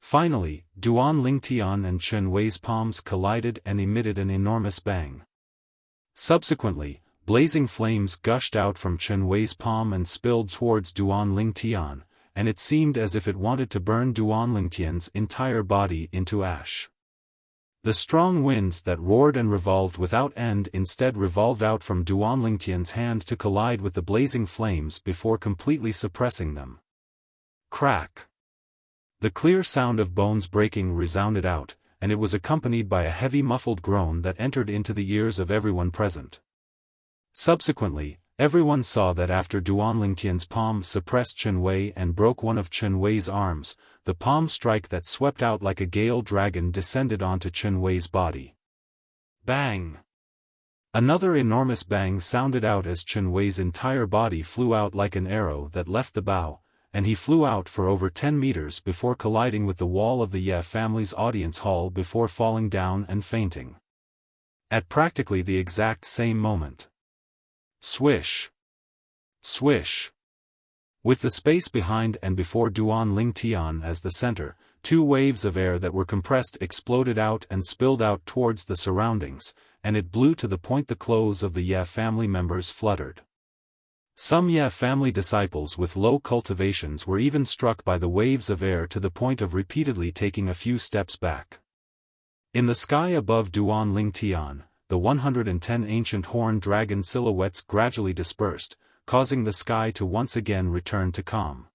Finally, Duan Lingtian and Chen Wei's palms collided and emitted an enormous bang. Subsequently, blazing flames gushed out from Chen Wei's palm and spilled towards Duan Lingtian, and it seemed as if it wanted to burn Duan Lingtian's entire body into ash. The strong winds that roared and revolved without end instead revolved out from Duan Lingtian's hand to collide with the blazing flames before completely suppressing them. Crack! The clear sound of bones breaking resounded out, and it was accompanied by a heavy muffled groan that entered into the ears of everyone present. Subsequently, everyone saw that after Duan Lingtian's palm suppressed Chen Wei and broke one of Chen Wei's arms, the palm strike that swept out like a gale dragon descended onto Chen Wei's body. Bang! Another enormous bang sounded out as Chen Wei's entire body flew out like an arrow that left the bow, and he flew out for over 10 meters before colliding with the wall of the Ye family's audience hall before falling down and fainting. At practically the exact same moment. Swish! Swish! With the space behind and before Duan Lingtian as the center, two waves of air that were compressed exploded out and spilled out towards the surroundings, and it blew to the point the clothes of the Ye family members fluttered. Some Ye family disciples with low cultivations were even struck by the waves of air to the point of repeatedly taking a few steps back. In the sky above Duan Lingtian, the 110 ancient horned dragon silhouettes gradually dispersed, causing the sky to once again return to calm.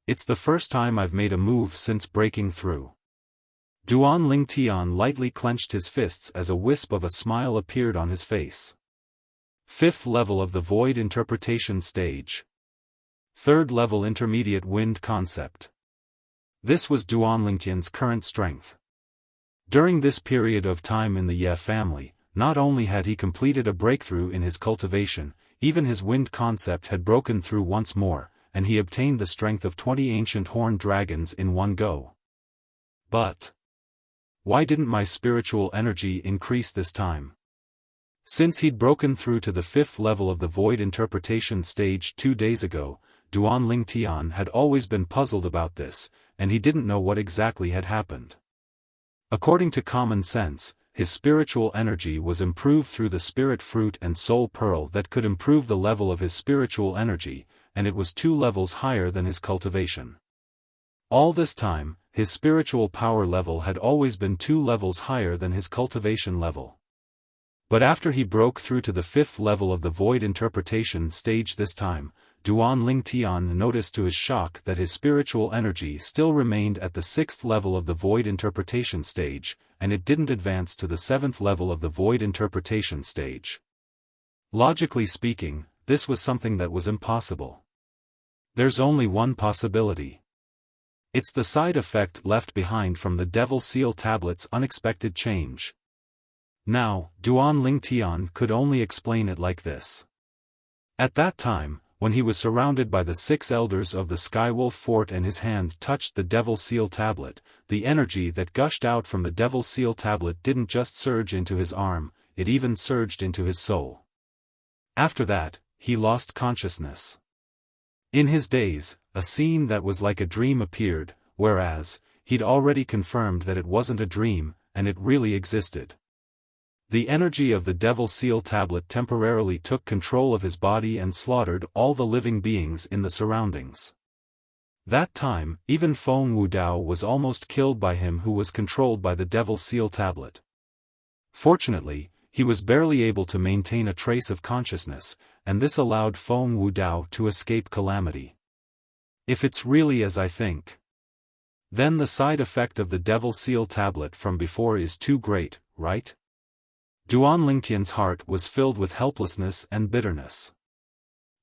It's the first time I've made a move since breaking through. Duan Lingtian lightly clenched his fists as a wisp of a smile appeared on his face. Fifth level of the Void Interpretation Stage. Third level Intermediate Wind Concept. This was Duan Lingtian's current strength. During this period of time in the Ye family, not only had he completed a breakthrough in his cultivation, even his wind concept had broken through once more, and he obtained the strength of 20 ancient horned dragons in one go. But why didn't my spiritual energy increase this time? Since he'd broken through to the fifth level of the Void Interpretation Stage 2 days ago, Duan Lingtian had always been puzzled about this, and he didn't know what exactly had happened. According to common sense, his spiritual energy was improved through the spirit fruit and soul pearl that could improve the level of his spiritual energy, and it was 2 levels higher than his cultivation. All this time, his spiritual power level had always been 2 levels higher than his cultivation level. But after he broke through to the 5th level of the Void Interpretation Stage this time, Duan Lingtian noticed to his shock that his spiritual energy still remained at the 6th level of the Void Interpretation Stage, and it didn't advance to the 7th level of the Void Interpretation Stage. Logically speaking, this was something that was impossible. There's only one possibility. It's the side effect left behind from the Devil Seal Tablet's unexpected change. Now, Duan Lingtian could only explain it like this. At that time, when he was surrounded by the 6 elders of the Skywolf Fort and his hand touched the Devil Seal Tablet, the energy that gushed out from the Devil Seal Tablet didn't just surge into his arm, it even surged into his soul. After that, he lost consciousness. In his days, a scene that was like a dream appeared, whereas, he'd already confirmed that it wasn't a dream, and it really existed. The energy of the Devil Seal tablet temporarily took control of his body and slaughtered all the living beings in the surroundings. That time, even Feng Wudao was almost killed by him who was controlled by the Devil Seal tablet. Fortunately, he was barely able to maintain a trace of consciousness, and this allowed Feng Wudao to escape calamity. If it's really as I think, then the side effect of the Devil Seal tablet from before is too great, right? Duan Lingtian's heart was filled with helplessness and bitterness.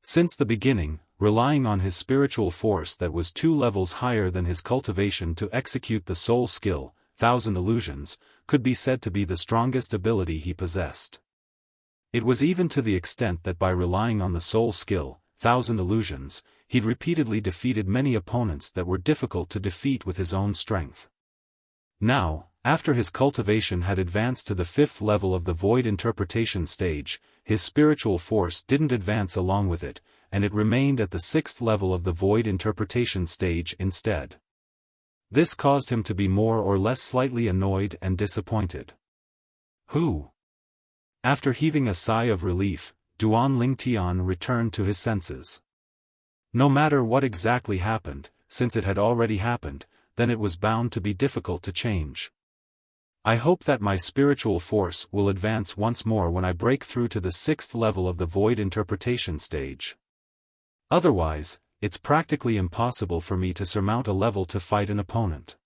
Since the beginning, relying on his spiritual force that was 2 levels higher than his cultivation to execute the soul skill, 1,000 illusions, could be said to be the strongest ability he possessed. It was even to the extent that by relying on the soul skill, 1,000 illusions, he'd repeatedly defeated many opponents that were difficult to defeat with his own strength. Now, after his cultivation had advanced to the 5th level of the void interpretation stage, his spiritual force didn't advance along with it, and it remained at the 6th level of the void interpretation stage instead. This caused him to be more or less slightly annoyed and disappointed. Who? After heaving a sigh of relief, Duan Lingtian returned to his senses. No matter what exactly happened, since it had already happened, then it was bound to be difficult to change. I hope that my spiritual force will advance once more when I break through to the 6th level of the void interpretation stage. Otherwise, it's practically impossible for me to surmount a level to fight an opponent.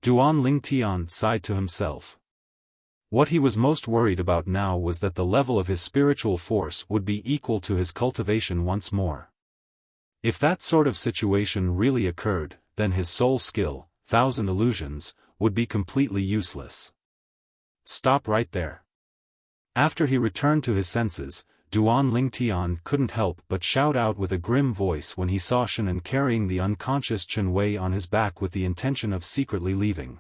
Duan Lingtian sighed to himself. What he was most worried about now was that the level of his spiritual force would be equal to his cultivation once more. If that sort of situation really occurred, then his soul skill, 1,000 illusions, would be completely useless. Stop right there. After he returned to his senses, Duan Lingtian couldn't help but shout out with a grim voice when he saw Shannon carrying the unconscious Chen Wei on his back with the intention of secretly leaving.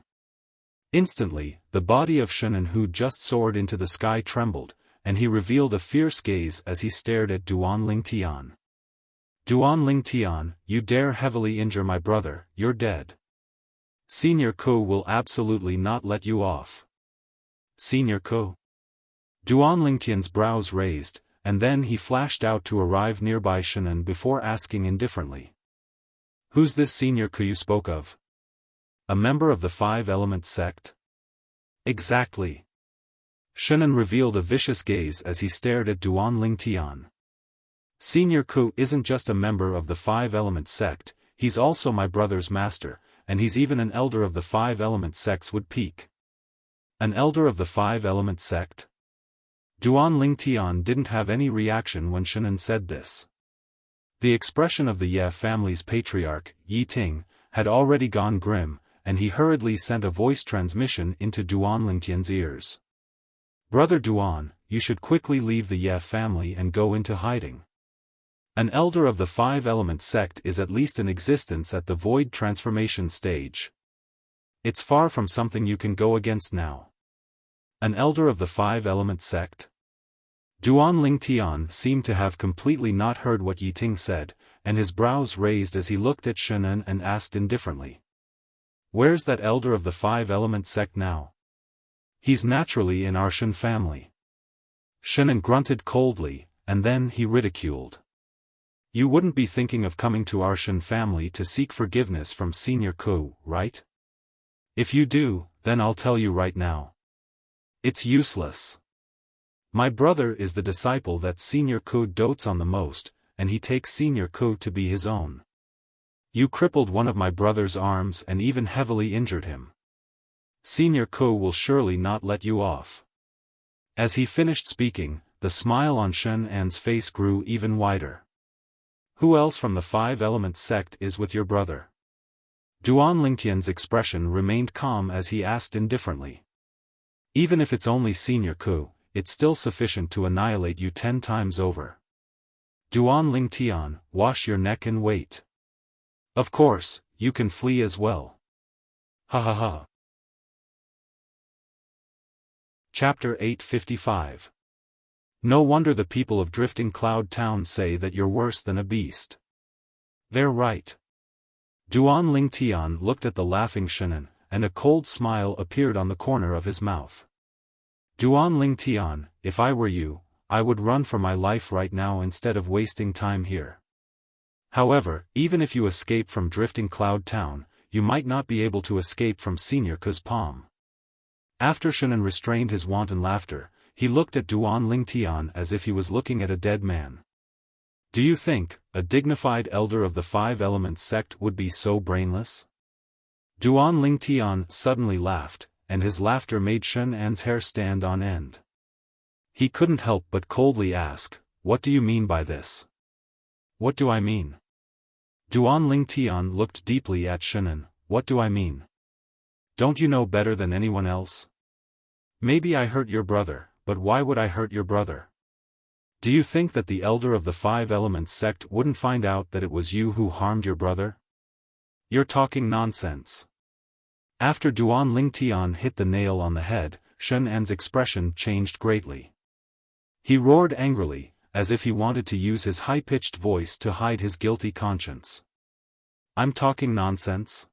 Instantly, the body of Shannon who'd just soared into the sky trembled, and he revealed a fierce gaze as he stared at Duan Lingtian. Duan Lingtian, you dare heavily injure my brother, you're dead. Senior Ku will absolutely not let you off. Senior Ku? Duan Lingtian's brows raised, and then he flashed out to arrive nearby Shannon before asking indifferently. Who's this Senior Ku you spoke of? A member of the 5-element sect? Exactly. Shannon revealed a vicious gaze as he stared at Duan Lingtian. Senior Ku isn't just a member of the 5-element sect, he's also my brother's master, and he's even an elder of the 5-element sects would peak. An elder of the 5-element sect? Duan Lingtian didn't have any reaction when Shannon said this. The expression of the Ye family's patriarch, Yi Ting, had already gone grim, and he hurriedly sent a voice transmission into Duan Lingtian's ears. Brother Duan, you should quickly leave the Ye family and go into hiding. An elder of the 5-element sect is at least in existence at the void transformation stage. It's far from something you can go against now. An elder of the 5-element sect? Duan Lingtian seemed to have completely not heard what Yi Ting said, and his brows raised as he looked at Shannon and asked indifferently. Where's that elder of the 5-element sect now? He's naturally in our Shan family. Shannon grunted coldly, and then he ridiculed. You wouldn't be thinking of coming to our Shan family to seek forgiveness from Senior Ku, right? If you do, then I'll tell you right now. It's useless. My brother is the disciple that Senior Ku dotes on the most, and he takes Senior Ku to be his own. You crippled one of my brother's arms and even heavily injured him. Senior Ku will surely not let you off. As he finished speaking, the smile on Shen An's face grew even wider. Who else from the 5-element sect is with your brother? Duan Lingtian's expression remained calm as he asked indifferently. Even if it's only Senior Ku, it's still sufficient to annihilate you 10 times over. Duan Lingtian, wash your neck and wait. Of course, you can flee as well. Ha ha ha. Chapter 855. No wonder the people of Drifting Cloud Town say that you're worse than a beast. They're right. Duan Ling Tian looked at the laughing Shannon, and a cold smile appeared on the corner of his mouth. Duan Ling Tian, if I were you, I would run for my life right now instead of wasting time here. However, even if you escape from Drifting Cloud Town, you might not be able to escape from Senior Ke's palm. After Shannon restrained his wanton laughter, he looked at Duan Ling Tian as if he was looking at a dead man. Do you think a dignified elder of the Five Elements sect would be so brainless? Duan Ling Tian suddenly laughed, and his laughter made Shen An's hair stand on end. He couldn't help but coldly ask, "What do you mean by this?" "What do I mean?" Duan Ling Tian looked deeply at Shannon. "What do I mean? Don't you know better than anyone else? Maybe I hurt your brother, but why would I hurt your brother? Do you think that the elder of the Five Elements sect wouldn't find out that it was you who harmed your brother? You're talking nonsense." After Duan Ling Tian hit the nail on the head, Shen An's expression changed greatly. He roared angrily, as if he wanted to use his high-pitched voice to hide his guilty conscience. "I'm talking nonsense?"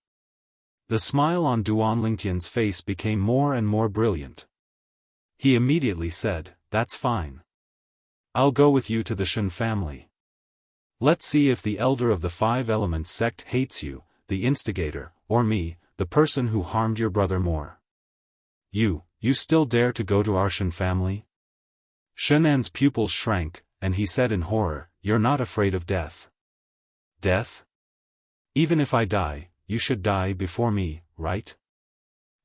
The smile on Duan Ling Tian's face became more and more brilliant. He immediately said, "That's fine. I'll go with you to the Shen family. Let's see if the elder of the Five Elements sect hates you, the instigator, or me, the person who harmed your brother more. You still dare to go to our Shen family?" Shen An's pupils shrank, and he said in horror, "You're not afraid of death?" "Death? Even if I die, you should die before me, right?"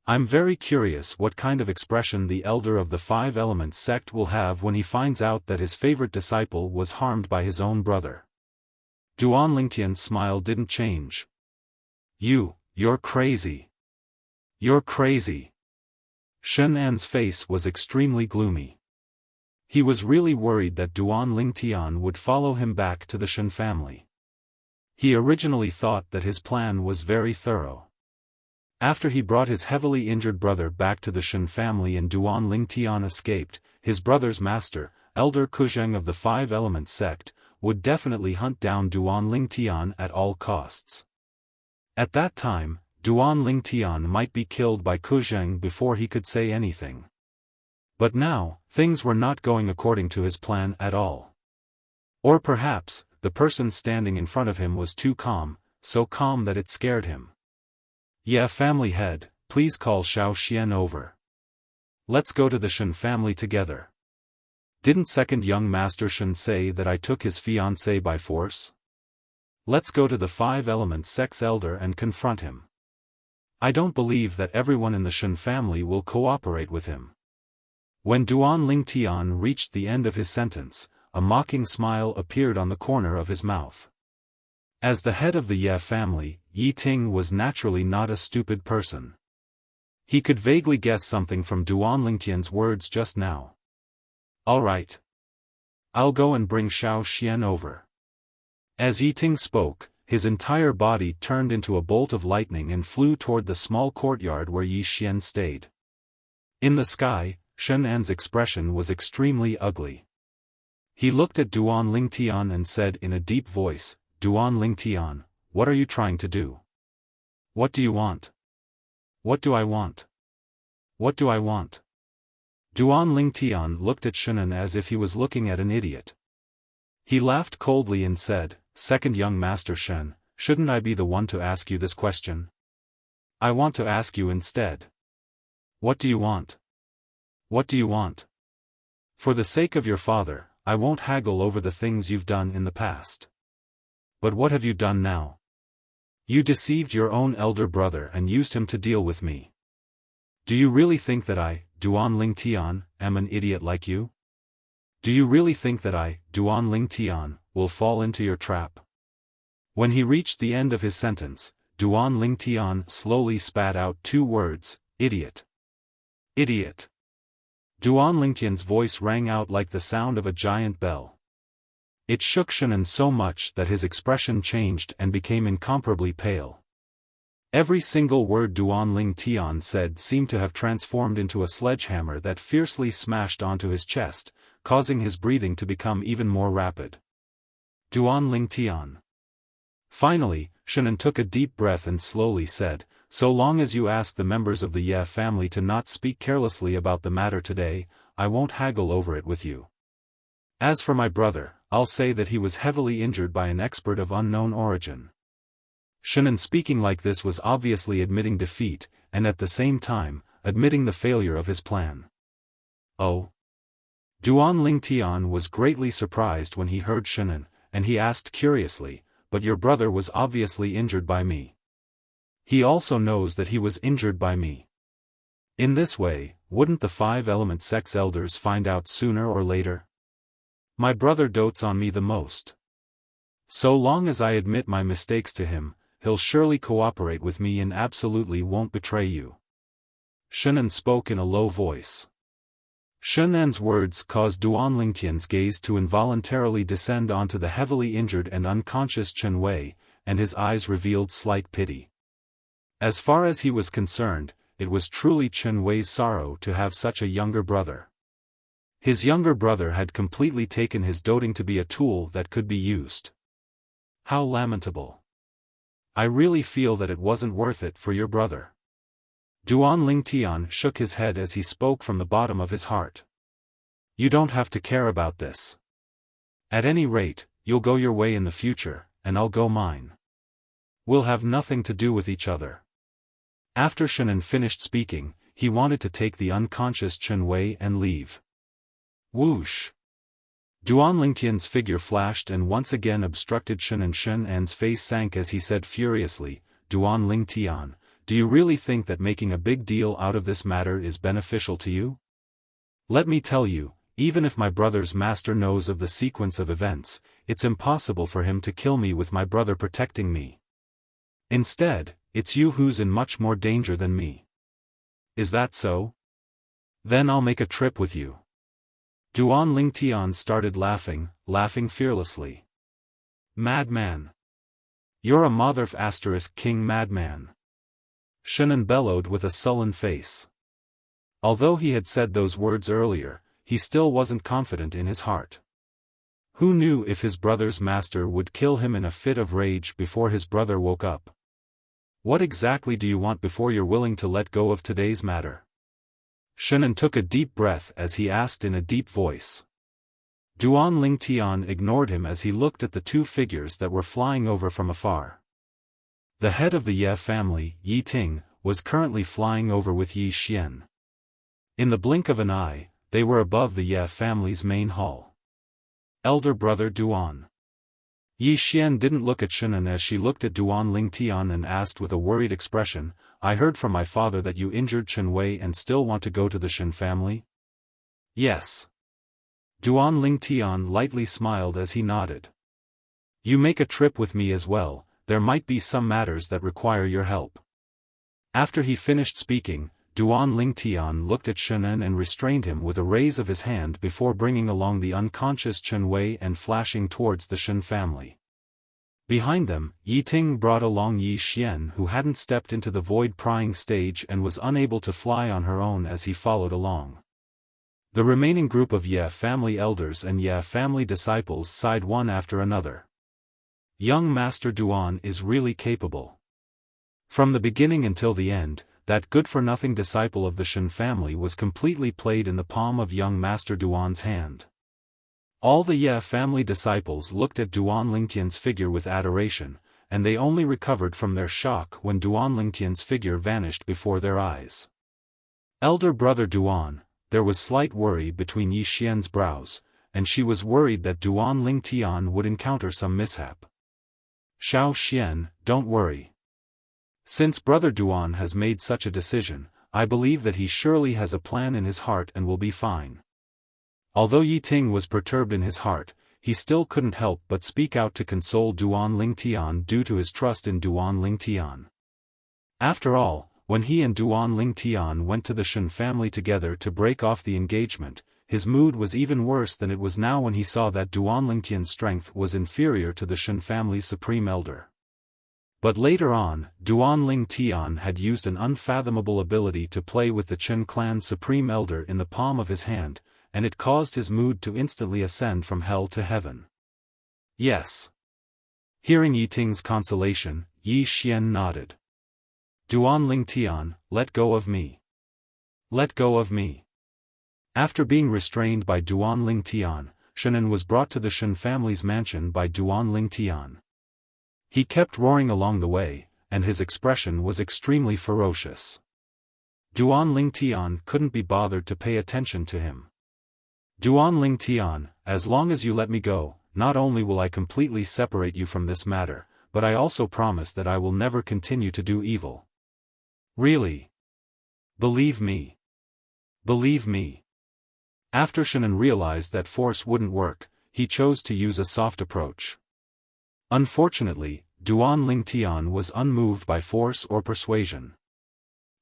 I'm very curious what kind of expression the elder of the Five Elements sect will have when he finds out that his favorite disciple was harmed by his own brother. Duan Ling Tian's smile didn't change. You're crazy. You're crazy." Shen An's face was extremely gloomy. He was really worried that Duan Ling Tian would follow him back to the Shen family. He originally thought that his plan was very thorough. After he brought his heavily injured brother back to the Shen family and Duan Ling Tian escaped, his brother's master, Elder Kuzheng of the Five Elements sect, would definitely hunt down Duan Ling Tian at all costs. At that time, Duan Ling Tian might be killed by Kuzheng before he could say anything. But now, things were not going according to his plan at all. Or perhaps, the person standing in front of him was too calm, so calm that it scared him. "Yeah, family head, please call Xiao Xian over. Let's go to the Shen family together. Didn't second young master Shen say that I took his fiancée by force? Let's go to the Five Elements sect's elder and confront him. I don't believe that everyone in the Shen family will cooperate with him." When Duan Ling Tian reached the end of his sentence, a mocking smile appeared on the corner of his mouth. As the head of the Ye family, Yi Ting was naturally not a stupid person. He could vaguely guess something from Duan Ling Tian's words just now. "All right. I'll go and bring Xiao Xian over." As Yi Ting spoke, his entire body turned into a bolt of lightning and flew toward the small courtyard where Yi Xian stayed. In the sky, Shen An's expression was extremely ugly. He looked at Duan Ling Tian and said in a deep voice, "Duan Ling Tian, what are you trying to do? What do you want? What do I want? What do I want?" Duan Ling Tian looked at Shen An as if he was looking at an idiot. He laughed coldly and said, "Second young master Shen, shouldn't I be the one to ask you this question? I want to ask you instead. What do you want? What do you want? For the sake of your father, I won't haggle over the things you've done in the past. But what have you done now? You deceived your own elder brother and used him to deal with me. Do you really think that I, Duan Ling Tian, am an idiot like you? Do you really think that I, Duan Ling Tian, will fall into your trap?" When he reached the end of his sentence, Duan Ling Tian slowly spat out two words, "Idiot. Idiot." Duan Ling Tian's voice rang out like the sound of a giant bell. It shook Shen An so much that his expression changed and became incomparably pale. Every single word Duan Ling Tian said seemed to have transformed into a sledgehammer that fiercely smashed onto his chest, causing his breathing to become even more rapid. Duan Ling Tian. Finally, Shannon took a deep breath and slowly said, "So long as you ask the members of the Ye family to not speak carelessly about the matter today, I won't haggle over it with you. As for my brother, I'll say that he was heavily injured by an expert of unknown origin." Shannon speaking like this was obviously admitting defeat, and at the same time, admitting the failure of his plan. Oh. Duan Lingtian was greatly surprised when he heard Shannon, and he asked curiously, "But your brother was obviously injured by me. He also knows that he was injured by me. In this way, wouldn't the five-element sex elders find out sooner or later? My brother dotes on me the most. So long as I admit my mistakes to him, he'll surely cooperate with me and absolutely won't betray you." Shannon spoke in a low voice. Shannon's words caused Duan Lingtian's gaze to involuntarily descend onto the heavily injured and unconscious Chen Wei, and his eyes revealed slight pity. As far as he was concerned, it was truly Chen Wei's sorrow to have such a younger brother. His younger brother had completely taken his doting to be a tool that could be used. How lamentable. I really feel that it wasn't worth it for your brother. Duan Lingtian shook his head as he spoke from the bottom of his heart. You don't have to care about this. At any rate, you'll go your way in the future, and I'll go mine. We'll have nothing to do with each other. After Shannon finished speaking, he wanted to take the unconscious Chen Wei and leave. Whoosh! Duan Lingtian's figure flashed and once again obstructed Shannon's face sank as he said furiously, "Duan Lingtian, do you really think that making a big deal out of this matter is beneficial to you? Let me tell you, even if my brother's master knows of the sequence of events, it's impossible for him to kill me with my brother protecting me. Instead, it's you who's in much more danger than me. Is that so? Then I'll make a trip with you." Duan Lingtian started laughing fearlessly. "Madman! You're a king madman!" Shannon bellowed with a sullen face. Although he had said those words earlier, he still wasn't confident in his heart. Who knew if his brother's master would kill him in a fit of rage before his brother woke up? What exactly do you want before you're willing to let go of today's matter? Shannon took a deep breath as he asked in a deep voice. Duan Lingtian ignored him as he looked at the two figures that were flying over from afar. The head of the Ye family, Yi Ting, was currently flying over with Yi Xian. In the blink of an eye, they were above the Ye family's main hall. Elder brother Duan. Yi Xian didn't look at Shannon as she looked at Duan Lingtian and asked with a worried expression, "I heard from my father that you injured Chen Wei and still want to go to the Shen family?" "Yes." Duan Lingtian lightly smiled as he nodded. "You make a trip with me as well, there might be some matters that require your help." After he finished speaking, Duan Lingtian looked at Shannon and restrained him with a raise of his hand before bringing along the unconscious Chen Wei and flashing towards the Shen family. Behind them, Yi Ting brought along Yi Xian who hadn't stepped into the void prying stage and was unable to fly on her own as he followed along. The remaining group of Ye family elders and Ye family disciples sighed one after another. Young Master Duan is really capable. From the beginning until the end, that good-for-nothing disciple of the Shen family was completely played in the palm of young Master Duan's hand. All the Ye family disciples looked at Duan Lingtian's figure with adoration, and they only recovered from their shock when Duan Lingtian's figure vanished before their eyes. Elder brother Duan, there was slight worry between Yi Xian's brows, and she was worried that Duan Lingtian would encounter some mishap. "Xiao Xian, don't worry. Since brother Duan has made such a decision, I believe that he surely has a plan in his heart and will be fine." Although Yi Ting was perturbed in his heart, he still couldn't help but speak out to console Duan Lingtian due to his trust in Duan Lingtian. After all, when he and Duan Lingtian went to the Shen family together to break off the engagement, his mood was even worse than it was now when he saw that Duan Lingtian's strength was inferior to the Shen family's supreme elder. But later on, Duan Lingtian had used an unfathomable ability to play with the Chen clan's supreme elder in the palm of his hand, and it caused his mood to instantly ascend from hell to heaven. Yes. Hearing Yiting's consolation, Yi Xian nodded. Duan Ling Tian, let go of me. Let go of me. After being restrained by Duan Ling Tian, Shannon was brought to the Shen family's mansion by Duan Ling Tian. He kept roaring along the way, and his expression was extremely ferocious. Duan Ling Tian couldn't be bothered to pay attention to him. Duan Ling Tian, as long as you let me go, not only will I completely separate you from this matter, but I also promise that I will never continue to do evil. Really? Believe me. Believe me. After Shannon realized that force wouldn't work, he chose to use a soft approach. Unfortunately, Duan Ling Tian was unmoved by force or persuasion.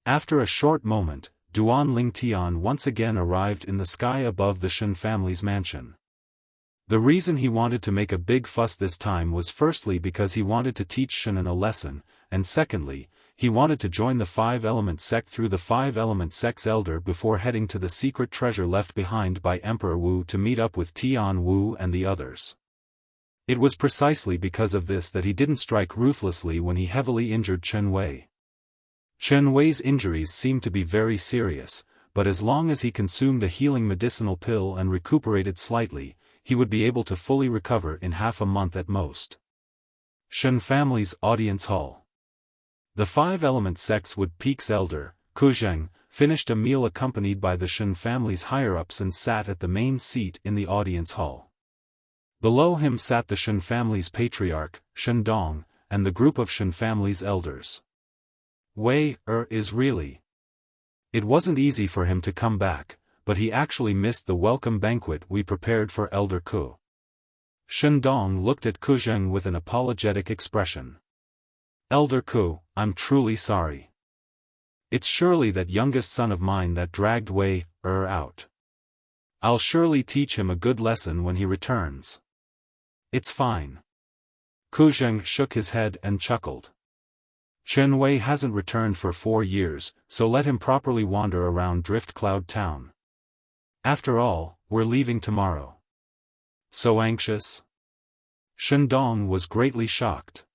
After a short moment, Duan Ling Tian once again arrived in the sky above the Shen family's mansion. The reason he wanted to make a big fuss this time was firstly because he wanted to teach Shannon a lesson, and secondly, he wanted to join the Five-Element sect through the Five-Element sect's elder before heading to the secret treasure left behind by Emperor Wu to meet up with Tian Wu and the others. It was precisely because of this that he didn't strike ruthlessly when he heavily injured Chen Wei. Chen Wei's injuries seemed to be very serious, but as long as he consumed a healing medicinal pill and recuperated slightly, he would be able to fully recover in half a month at most. Shen family's audience hall. The Five-Element sect's Wood Peak's elder, Kuzheng, finished a meal accompanied by the Shen family's higher-ups and sat at the main seat in the audience hall. Below him sat the Shen family's patriarch, Shen Dong, and the group of Shen family's elders. Wei is really. It wasn't easy for him to come back, but he actually missed the welcome banquet we prepared for Elder Ku. Shen Dong looked at Kuzheng with an apologetic expression. Elder Ku, I'm truly sorry. It's surely that youngest son of mine that dragged Wei out. I'll surely teach him a good lesson when he returns. It's fine. Kuzheng shook his head and chuckled. Chen Wei hasn't returned for 4 years, so let him properly wander around Drift Cloud Town. After all, we're leaving tomorrow. So anxious? Shen Dong was greatly shocked.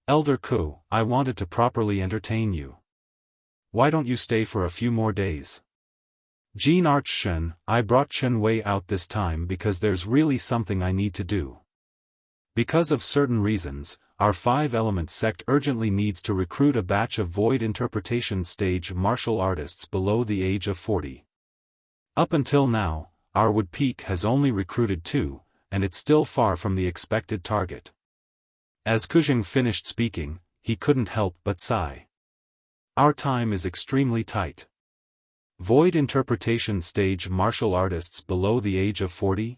Elder Ku, I wanted to properly entertain you. Why don't you stay for a few more days? Jean Arch Shen, I brought Chen Wei out this time because there's really something I need to do. Because of certain reasons, our Five-Element sect urgently needs to recruit a batch of Void Interpretation stage martial artists below the age of 40. Up until now, our Wood Peak has only recruited 2, and it's still far from the expected target. As Kuzheng finished speaking, he couldn't help but sigh. Our time is extremely tight. Void Interpretation stage martial artists below the age of 40?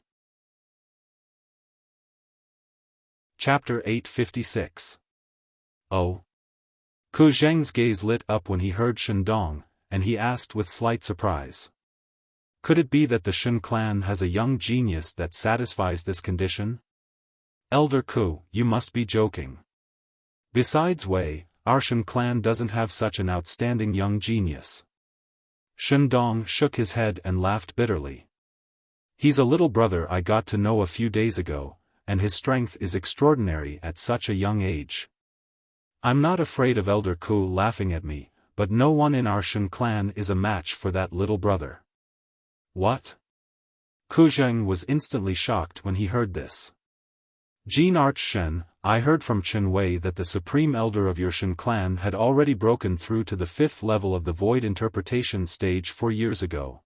Chapter 856. Oh. Kuzheng's gaze lit up when he heard Shen Dong, and he asked with slight surprise. Could it be that the Shen clan has a young genius that satisfies this condition? Elder Ku, you must be joking. Besides Wei, our Shen clan doesn't have such an outstanding young genius. Shen Dong shook his head and laughed bitterly. He's a little brother I got to know a few days ago, and his strength is extraordinary at such a young age. I'm not afraid of Elder Ku laughing at me, but no one in our Shen clan is a match for that little brother. What? Kuzheng was instantly shocked when he heard this. Jean Arch Shen, I heard from Chen Wei that the supreme elder of your Shen clan had already broken through to the 5th level of the Void Interpretation stage 4 years ago.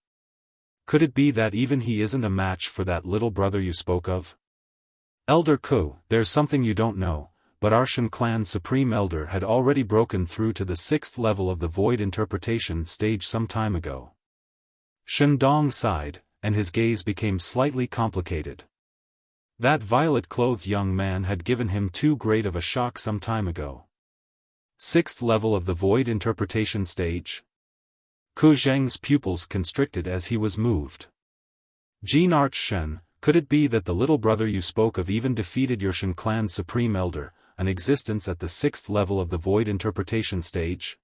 Could it be that even he isn't a match for that little brother you spoke of? Elder Ku, there's something you don't know, but our Shen clan's supreme elder had already broken through to the 6th level of the Void Interpretation stage some time ago. Shen Dong sighed, and his gaze became slightly complicated. That violet-clothed young man had given him too great of a shock some time ago. 6th level of the Void Interpretation stage? Kuzheng's pupils constricted as he was moved. Jean Arch Shen, could it be that the little brother you spoke of even defeated your Shen clan's supreme elder, an existence at the 6th level of the Void Interpretation stage?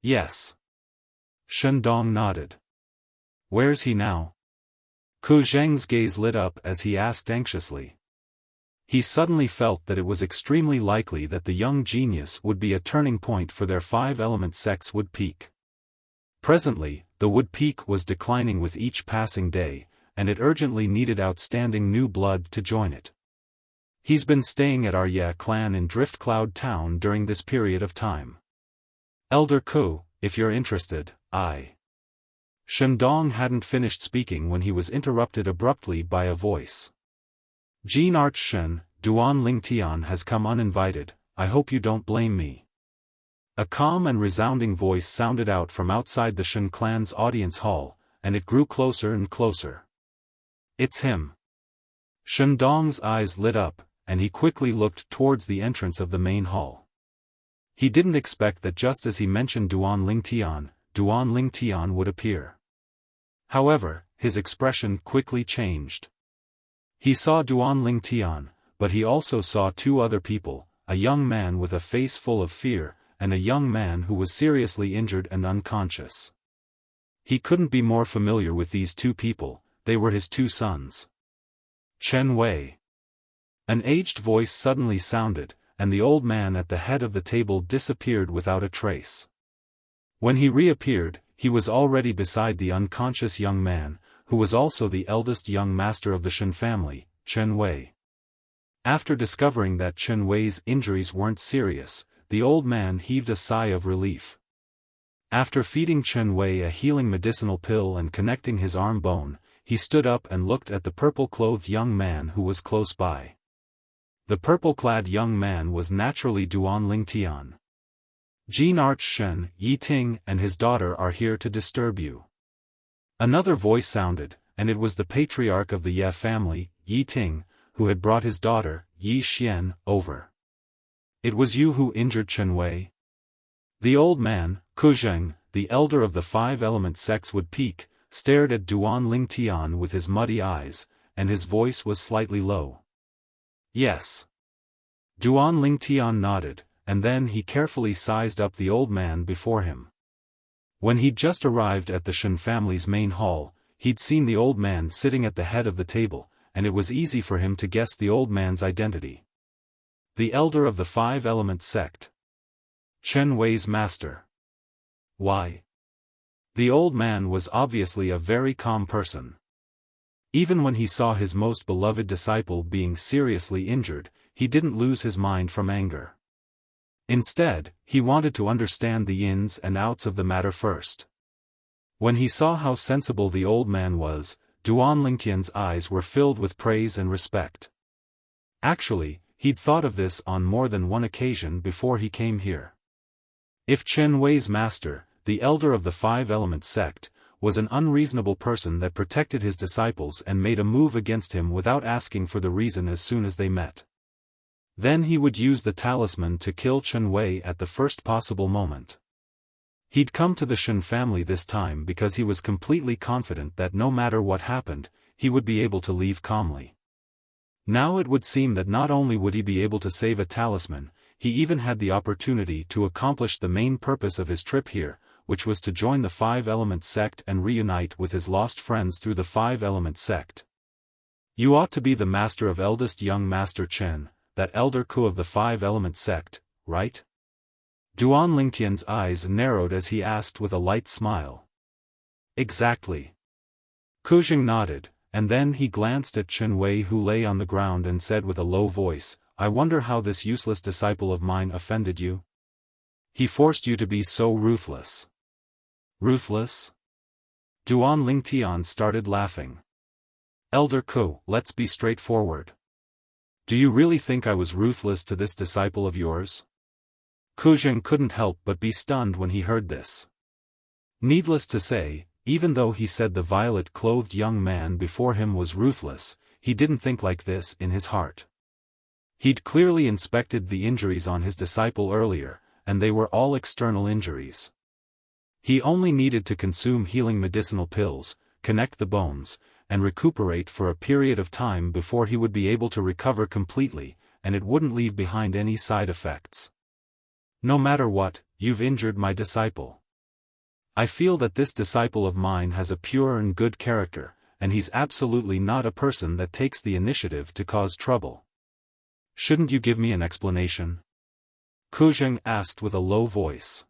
Yes. Shen Dong nodded. Where's he now? Kuzheng's gaze lit up as he asked anxiously. He suddenly felt that it was extremely likely that the young genius would be a turning point for their five-element sect's wood peak. Presently, the wood peak was declining with each passing day, and it urgently needed outstanding new blood to join it. He's been staying at our clan in Driftcloud Town during this period of time. Elder Ku, if you're interested, Shandong hadn't finished speaking when he was interrupted abruptly by a voice. Jean Arch Shen, Duan Lingtian has come uninvited, I hope you don't blame me. A calm and resounding voice sounded out from outside the Shen clan's audience hall, and it grew closer and closer. It's him. Shandong's eyes lit up, and he quickly looked towards the entrance of the main hall. He didn't expect that just as he mentioned Duan Lingtian would appear. However, his expression quickly changed. He saw Duan Lingtian, but he also saw two other people, a young man with a face full of fear, and a young man who was seriously injured and unconscious. He couldn't be more familiar with these two people, they were his two sons. Chen Wei. An aged voice suddenly sounded, and the old man at the head of the table disappeared without a trace. When he reappeared, he was already beside the unconscious young man, who was also the eldest young master of the Shen family, Chen Wei. After discovering that Chen Wei's injuries weren't serious, the old man heaved a sigh of relief. After feeding Chen Wei a healing medicinal pill and connecting his arm bone, he stood up and looked at the purple-clothed young man who was close by. The purple-clad young man was naturally Duan Lingtian. Jean Arch Shen, Yi Ting and his daughter are here to disturb you. Another voice sounded, and it was the patriarch of the Ye family, Yi Ting, who had brought his daughter, Yi Xian, over. It was you who injured Chen Wei? The old man, Kuzheng, the elder of the five-element sects would peak, stared at Duan Lingtian with his muddy eyes, and his voice was slightly low. Yes. Duan Lingtian nodded, and then he carefully sized up the old man before him. When he'd just arrived at the Shen family's main hall, he'd seen the old man sitting at the head of the table, and it was easy for him to guess the old man's identity. The elder of the five-element sect. Chen Wei's master. Why? The old man was obviously a very calm person. Even when he saw his most beloved disciple being seriously injured, he didn't lose his mind from anger. Instead, he wanted to understand the ins and outs of the matter first. When he saw how sensible the old man was, Duan Lingtian's eyes were filled with praise and respect. Actually, he'd thought of this on more than one occasion before he came here. If Chen Wei's master, the elder of the five-element sect, was an unreasonable person that protected his disciples and made a move against him without asking for the reason as soon as they met, then he would use the talisman to kill Chen Wei at the first possible moment. He'd come to the Shen family this time because he was completely confident that no matter what happened, he would be able to leave calmly. Now it would seem that not only would he be able to save a talisman, he even had the opportunity to accomplish the main purpose of his trip here, which was to join the five-element sect and reunite with his lost friends through the five-element sect. You ought to be the master of eldest young Master Chen, that elder Ku of the five-element sect, right? Duan Lingtian's eyes narrowed as he asked with a light smile. Exactly. Kuzheng nodded, and then he glanced at Chen Wei who lay on the ground and said with a low voice, I wonder how this useless disciple of mine offended you? He forced you to be so ruthless. Ruthless? Duan Lingtian started laughing. Elder Ku, let's be straightforward. Do you really think I was ruthless to this disciple of yours? Kuzheng couldn't help but be stunned when he heard this. Needless to say, even though he said the violet-clothed young man before him was ruthless, he didn't think like this in his heart. He'd clearly inspected the injuries on his disciple earlier, and they were all external injuries. He only needed to consume healing medicinal pills, connect the bones, and recuperate for a period of time before he would be able to recover completely, and it wouldn't leave behind any side effects. No matter what, you've injured my disciple. I feel that this disciple of mine has a pure and good character, and he's absolutely not a person that takes the initiative to cause trouble. Shouldn't you give me an explanation? Kuzheng asked with a low voice.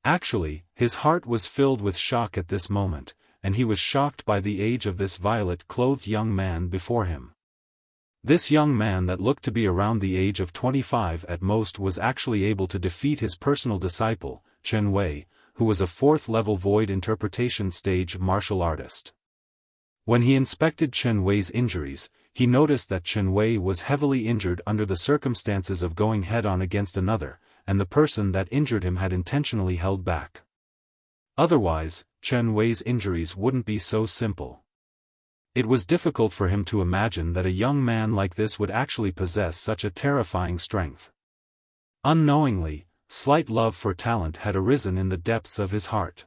Actually, his heart was filled with shock at this moment, and he was shocked by the age of this violet-clothed young man before him. This young man that looked to be around the age of 25 at most was actually able to defeat his personal disciple, Chen Wei, who was a 4th-level void interpretation stage martial artist. When he inspected Chen Wei's injuries, he noticed that Chen Wei was heavily injured under the circumstances of going head-on against another, and the person that injured him had intentionally held back. Otherwise, Chen Wei's injuries wouldn't be so simple. It was difficult for him to imagine that a young man like this would actually possess such a terrifying strength. Unknowingly, slight love for talent had arisen in the depths of his heart.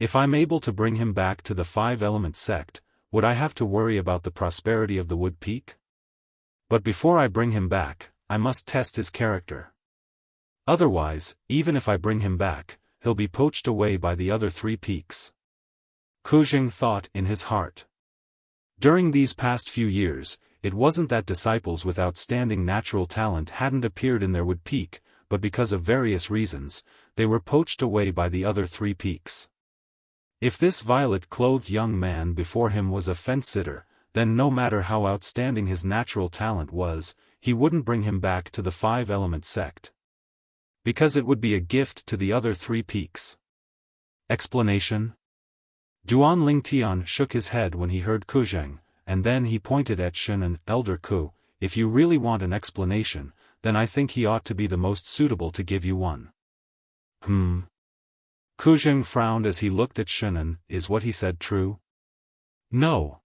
If I'm able to bring him back to the 5-element sect, would I have to worry about the prosperity of the Wood Peak? But before I bring him back, I must test his character. Otherwise, even if I bring him back, he'll be poached away by the other 3 peaks. Kuzheng thought in his heart. During these past few years, it wasn't that disciples with outstanding natural talent hadn't appeared in their Wood Peak, but because of various reasons, they were poached away by the other 3 peaks. If this violet-clothed young man before him was a fence-sitter, then no matter how outstanding his natural talent was, he wouldn't bring him back to the 5-element sect. Because it would be a gift to the other 3 peaks. Explanation? Duan Lingtian shook his head when he heard Kuzheng, and then he pointed at Shen and Elder Ku. If you really want an explanation, then I think he ought to be the most suitable to give you one. Kuzheng frowned as he looked at Shen. Is what he said true? No.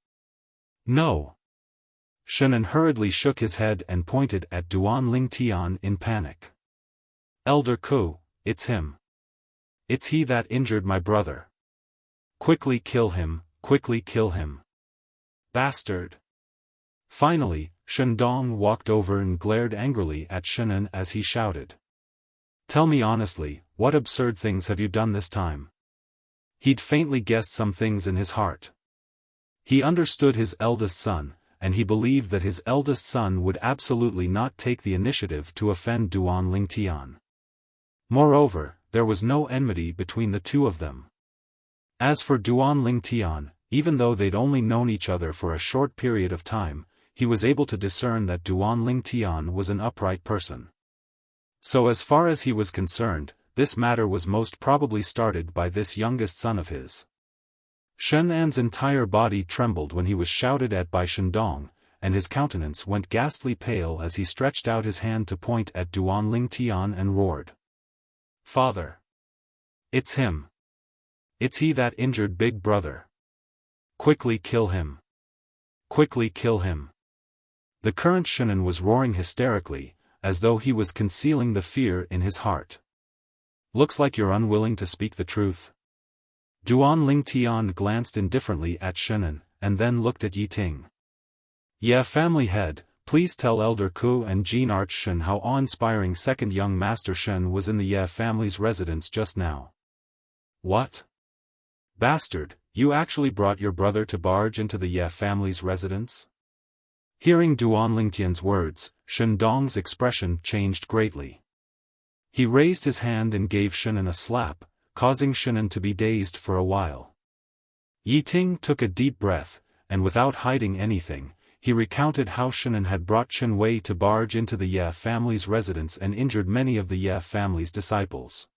No. Shen hurriedly shook his head and pointed at Duan Lingtian in panic. Elder Ku, it's him. It's he that injured my brother. Quickly kill him, quickly kill him. Bastard. Finally, Shendong walked over and glared angrily at Shen as he shouted. Tell me honestly, what absurd things have you done this time? He'd faintly guessed some things in his heart. He understood his eldest son, and he believed that his eldest son would absolutely not take the initiative to offend Duan Lingtian. Moreover, there was no enmity between the two of them. As for Duan Lingtian, even though they'd only known each other for a short period of time, he was able to discern that Duan Lingtian was an upright person. So as far as he was concerned, this matter was most probably started by this youngest son of his. Shen An's entire body trembled when he was shouted at by Shendong, and his countenance went ghastly pale as he stretched out his hand to point at Duan Lingtian and roared. Father! It's him! It's he that injured Big Brother! Quickly kill him! Quickly kill him! The current Shen was roaring hysterically, as though he was concealing the fear in his heart. Looks like you're unwilling to speak the truth. Duan Lingtian glanced indifferently at Shen, and then looked at Yi Ting. Yeah, family head, please tell Elder Ku and Jean Arch Shen how awe-inspiring second young Master Shen was in the Ye family's residence just now. What? Bastard, you actually brought your brother to barge into the Ye family's residence? Hearing Duan Lingtian's words, Shendong's expression changed greatly. He raised his hand and gave Shen a slap, causing Shen to be dazed for a while. Yi Ting took a deep breath, and without hiding anything, he recounted how Shen had brought Chen Wei to barge into the Ye family's residence and injured many of the Ye family's disciples.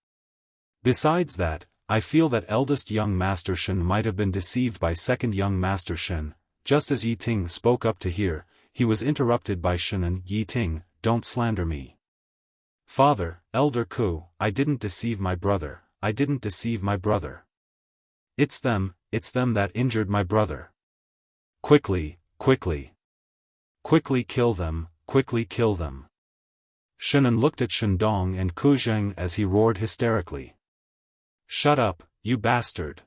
Besides that, I feel that eldest young Master Shen might have been deceived by second young Master Shen. Just as Yi Ting spoke up to hear, he was interrupted by Shen. Yi Ting, don't slander me. Father, Elder Ku, I didn't deceive my brother, I didn't deceive my brother. It's them that injured my brother. Quickly, quickly. Quickly kill them, quickly kill them. Shen looked at Shendong and Kuzheng as he roared hysterically. Shut up, you bastard.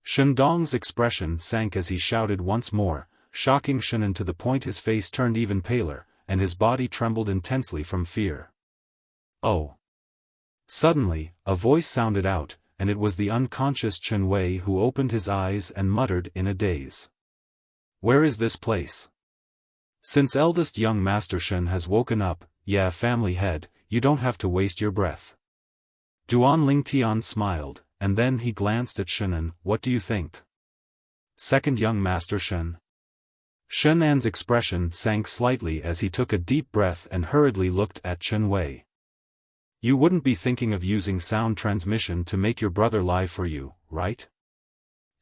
Shendong's expression sank as he shouted once more, shocking Shen to the point his face turned even paler, and his body trembled intensely from fear. Oh! Suddenly, a voice sounded out, and it was the unconscious Chen Wei who opened his eyes and muttered in a daze. Where is this place? Since eldest young Master Shen has woken up, yeah, family head, you don't have to waste your breath. Duan Lingtian smiled, and then he glanced at Shenan. What do you think? Second young Master Shen. Shenan's expression sank slightly as he took a deep breath and hurriedly looked at Chen Wei. You wouldn't be thinking of using sound transmission to make your brother lie for you, right?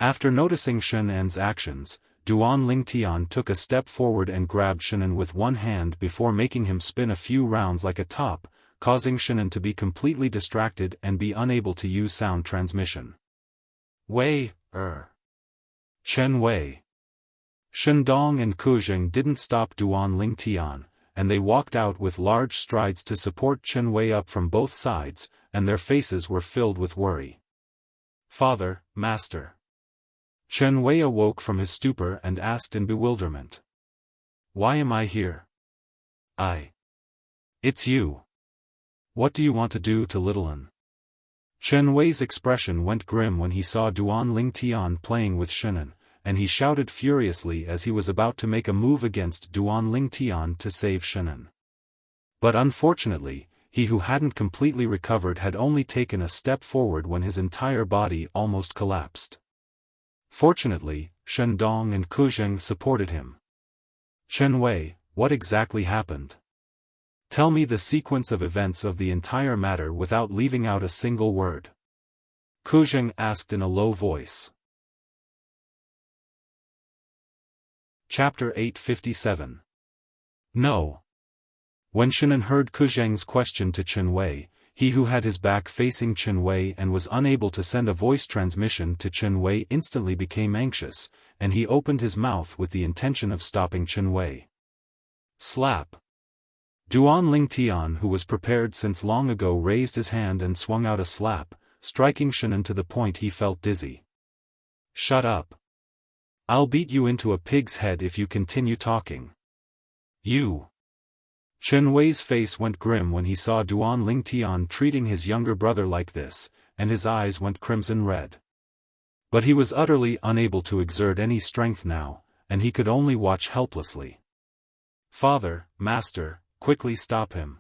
After noticing Shenan's actions, Duan Lingtian took a step forward and grabbed Shenan with one hand before making him spin a few rounds like a top, causing Shenan to be completely distracted and be unable to use sound transmission. Wei, Chen Wei. Shendong and Kuzheng didn't stop Duan Lingtian, and they walked out with large strides to support Chen Wei up from both sides, and their faces were filled with worry. Father, Master. Chen Wei awoke from his stupor and asked in bewilderment. Why am I here? It's you. What do you want to do to little Un? Chen Wei's expression went grim when he saw Duan Lingtian playing with Shenan, and he shouted furiously as he was about to make a move against Duan Lingtian to save Shenan. But unfortunately, he who hadn't completely recovered had only taken a step forward when his entire body almost collapsed. Fortunately, Shendong and Kuzheng supported him. Chen Wei, what exactly happened? Tell me the sequence of events of the entire matter without leaving out a single word. Kuzheng asked in a low voice. Chapter 857. No. When Shenan heard Kuzheng's question to Chen Wei, he who had his back facing Chen Wei and was unable to send a voice transmission to Chen Wei instantly became anxious, and he opened his mouth with the intention of stopping Chen Wei. Slap. Duan Lingtian, who was prepared since long ago, raised his hand and swung out a slap, striking Shenan to the point he felt dizzy. Shut up. I'll beat you into a pig's head if you continue talking. You. Chen Wei's face went grim when he saw Duan Lingtian treating his younger brother like this, and his eyes went crimson red. But he was utterly unable to exert any strength now, and he could only watch helplessly. Father, Master, quickly stop him.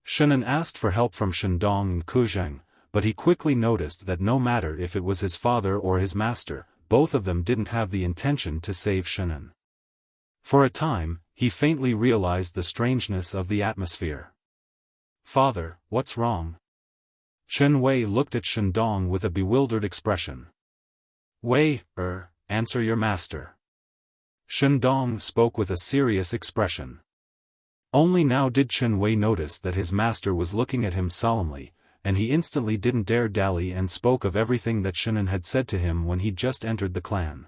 Shenan asked for help from Shendong and Kuzheng, but he quickly noticed that no matter if it was his father or his master, both of them didn't have the intention to save Shenan. For a time, he faintly realized the strangeness of the atmosphere. Father, what's wrong? Chen Wei looked at Shendong with a bewildered expression. Wei, answer your master. Shendong spoke with a serious expression. Only now did Chen Wei notice that his master was looking at him solemnly, and he instantly didn't dare dally and spoke of everything that Shenan had said to him when he'd just entered the clan.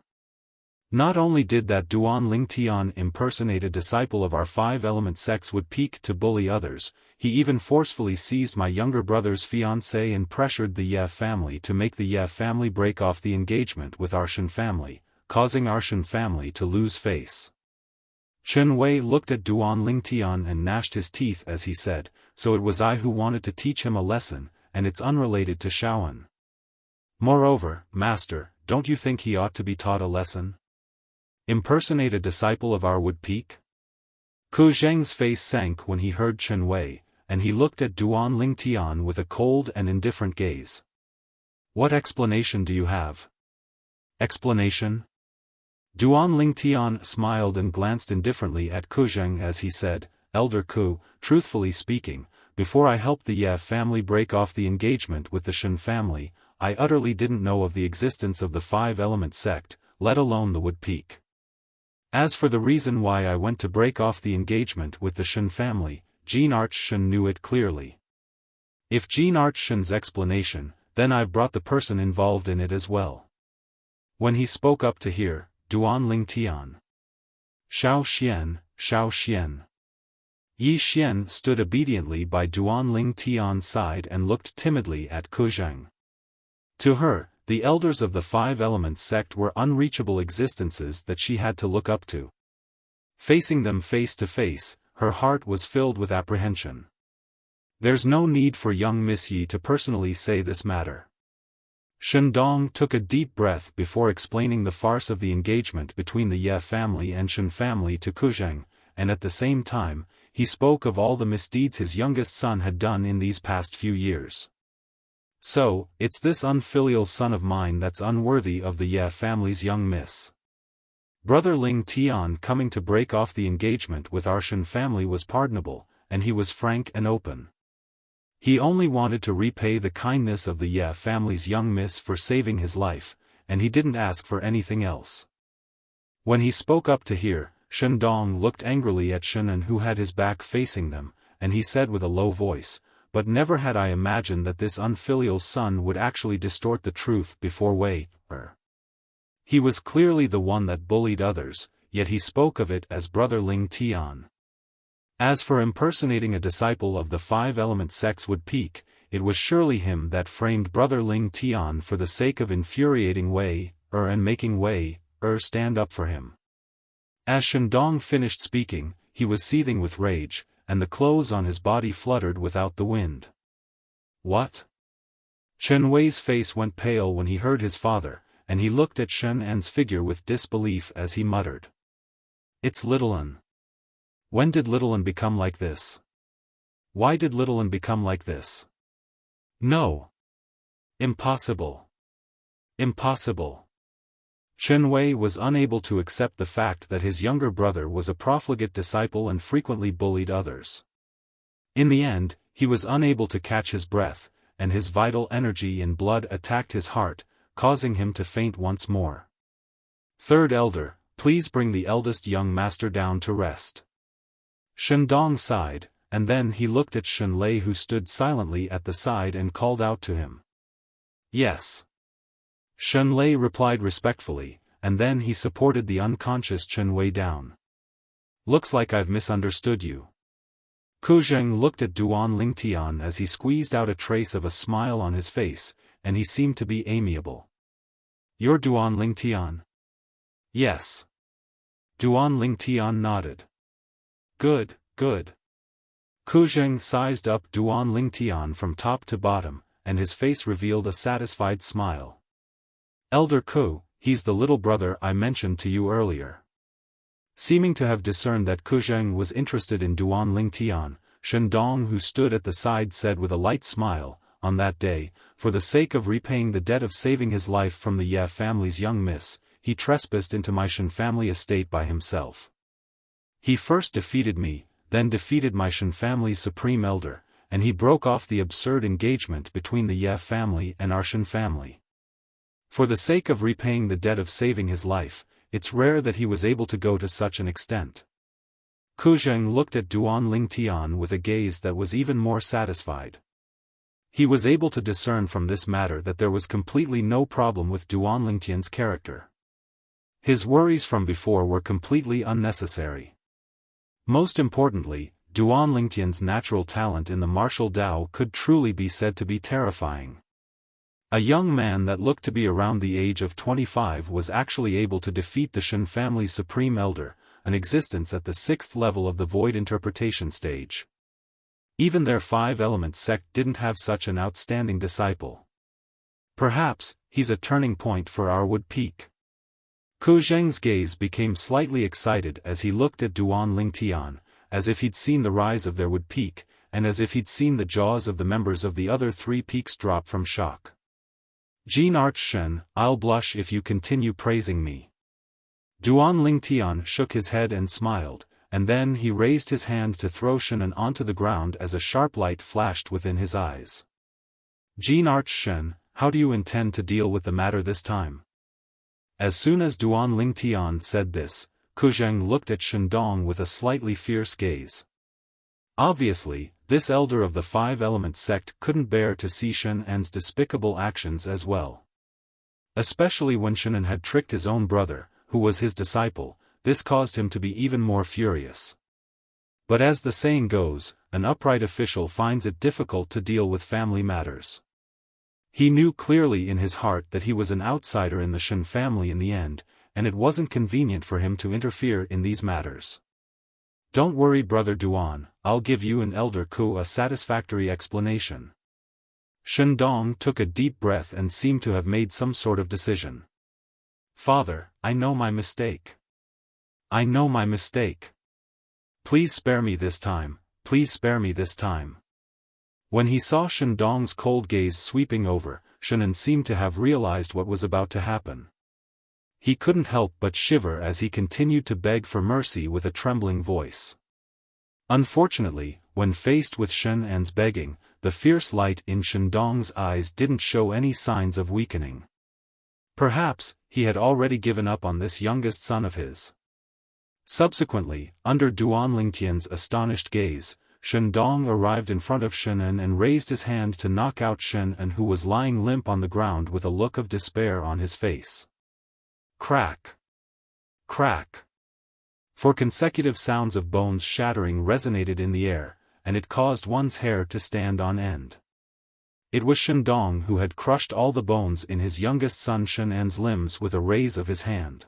Not only did that Duan Lingtian impersonate a disciple of our five-element sects would peak to bully others, he even forcefully seized my younger brother's fiancée and pressured the Ye family to make the Ye family break off the engagement with our Shen family, causing our Shen family to lose face. Chen Wei looked at Duan Lingtian and gnashed his teeth as he said, so it was I who wanted to teach him a lesson, and it's unrelated to Xiaofan. Moreover, Master, don't you think he ought to be taught a lesson? Impersonate a disciple of our would peak? Ku Zheng's face sank when he heard Chen Wei, and he looked at Duan Lingtian with a cold and indifferent gaze. What explanation do you have? Explanation? Duan Lingtian smiled and glanced indifferently at Ku Zheng as he said, Elder Ku, truthfully speaking, before I helped the Ye family break off the engagement with the Shen family, I utterly didn't know of the existence of the five-element sect, let alone the wood peak. As for the reason why I went to break off the engagement with the Shen family, Jean Arch Shen knew it clearly. If Jean Arch Shen's explanation, then I've brought the person involved in it as well. When he spoke up to hear, Duan Lingtian. Xiao Xian. Yi Xian stood obediently by Duan Lingtian's side and looked timidly at Ku Zheng. To her, the elders of the five-element sect were unreachable existences that she had to look up to. Facing them face to face, her heart was filled with apprehension. There's no need for young Miss Yi to personally say this matter. Shendong took a deep breath before explaining the farce of the engagement between the Ye family and Shen family to Ku Zheng, and at the same time, he spoke of all the misdeeds his youngest son had done in these past few years. So, it's this unfilial son of mine that's unworthy of the Ye family's young miss. Brother Ling Tian coming to break off the engagement with our Shen family was pardonable, and he was frank and open. He only wanted to repay the kindness of the Ye family's young miss for saving his life, and he didn't ask for anything else. When he spoke up to hear, Shen Dong looked angrily at Shen, who had his back facing them, and he said with a low voice, "But never had I imagined that this unfilial son would actually distort the truth before Wei. He was clearly the one that bullied others, yet he spoke of it as Brother Ling Tian. As for impersonating a disciple of the five-element sect's would peak, it was surely him that framed Brother Ling Tian for the sake of infuriating Wei, and making Wei, stand up for him." As Shen Dong finished speaking, he was seething with rage, and the clothes on his body fluttered without the wind. "What?" Chen Wei's face went pale when he heard his father, and he looked at Shen An's figure with disbelief as he muttered. "It's Little An. When did Little An become like this? Why did Little An become like this? No. Impossible. Impossible." Chen Wei was unable to accept the fact that his younger brother was a profligate disciple and frequently bullied others. In the end, he was unable to catch his breath, and his vital energy and blood attacked his heart, causing him to faint once more. "Third elder, please bring the eldest young master down to rest." Shen Dong sighed, and then he looked at Shen Lei, who stood silently at the side, and called out to him. "Yes." Shen Lei replied respectfully, and then he supported the unconscious Chen Wei down. "Looks like I've misunderstood you." Ku Zheng looked at Duan Lingtian as he squeezed out a trace of a smile on his face, and he seemed to be amiable. "You're Duan Lingtian?" "Yes." Duan Lingtian nodded. "Good, good." Ku Zheng sized up Duan Lingtian from top to bottom, and his face revealed a satisfied smile. "Elder Ku, he's the little brother I mentioned to you earlier." Seeming to have discerned that Ku Zheng was interested in Duan Lingtian, Shen Dong, who stood at the side, said with a light smile, "On that day, for the sake of repaying the debt of saving his life from the Ye family's young miss, he trespassed into my Shen family estate by himself. He first defeated me, then defeated my Shen family's supreme elder, and he broke off the absurd engagement between the Ye family and our Shen family. For the sake of repaying the debt of saving his life, it's rare that he was able to go to such an extent." Ku Zheng looked at Duan Lingtian with a gaze that was even more satisfied. He was able to discern from this matter that there was completely no problem with Duan Lingtian's character. His worries from before were completely unnecessary. Most importantly, Duan Lingtian's natural talent in the martial Dao could truly be said to be terrifying. A young man that looked to be around the age of 25 was actually able to defeat the Shen family's supreme elder, an existence at the 6th level of the void interpretation stage. Even their five-element sect didn't have such an outstanding disciple. Perhaps, he's a turning point for our would peak. Ku Zheng's gaze became slightly excited as he looked at Duan Lingtian, as if he'd seen the rise of their would peak, and as if he'd seen the jaws of the members of the other three peaks drop from shock. "Jean Arch Shen, I'll blush if you continue praising me." Duan Lingtian shook his head and smiled, and then he raised his hand to throw Shen An onto the ground as a sharp light flashed within his eyes. "Jean Arch Shen, how do you intend to deal with the matter this time?" As soon as Duan Lingtian said this, Ku Zheng looked at Shen Dong with a slightly fierce gaze. Obviously, this elder of the five-element sect couldn't bear to see Shen An's despicable actions as well. Especially when Shen An had tricked his own brother, who was his disciple, this caused him to be even more furious. But as the saying goes, an upright official finds it difficult to deal with family matters. He knew clearly in his heart that he was an outsider in the Shen family in the end, and it wasn't convenient for him to interfere in these matters. "Don't worry, Brother Duan, I'll give you and Elder Ku a satisfactory explanation." Shen Dong took a deep breath and seemed to have made some sort of decision. "Father, I know my mistake. I know my mistake." Please spare me this time, please spare me this time. When he saw Shandong's cold gaze sweeping over, Shannon seemed to have realized what was about to happen. He couldn't help but shiver as he continued to beg for mercy with a trembling voice. Unfortunately, when faced with Shannon's begging, the fierce light in Shandong's eyes didn't show any signs of weakening. Perhaps, he had already given up on this youngest son of his. Subsequently, under Duan Lingtian's astonished gaze, Shandong arrived in front of Shannon and raised his hand to knock out Shannon, who was lying limp on the ground with a look of despair on his face. Crack! Crack! Four consecutive sounds of bones shattering resonated in the air, and it caused one's hair to stand on end. It was Shandong who had crushed all the bones in his youngest son Shannon's limbs with a raise of his hand.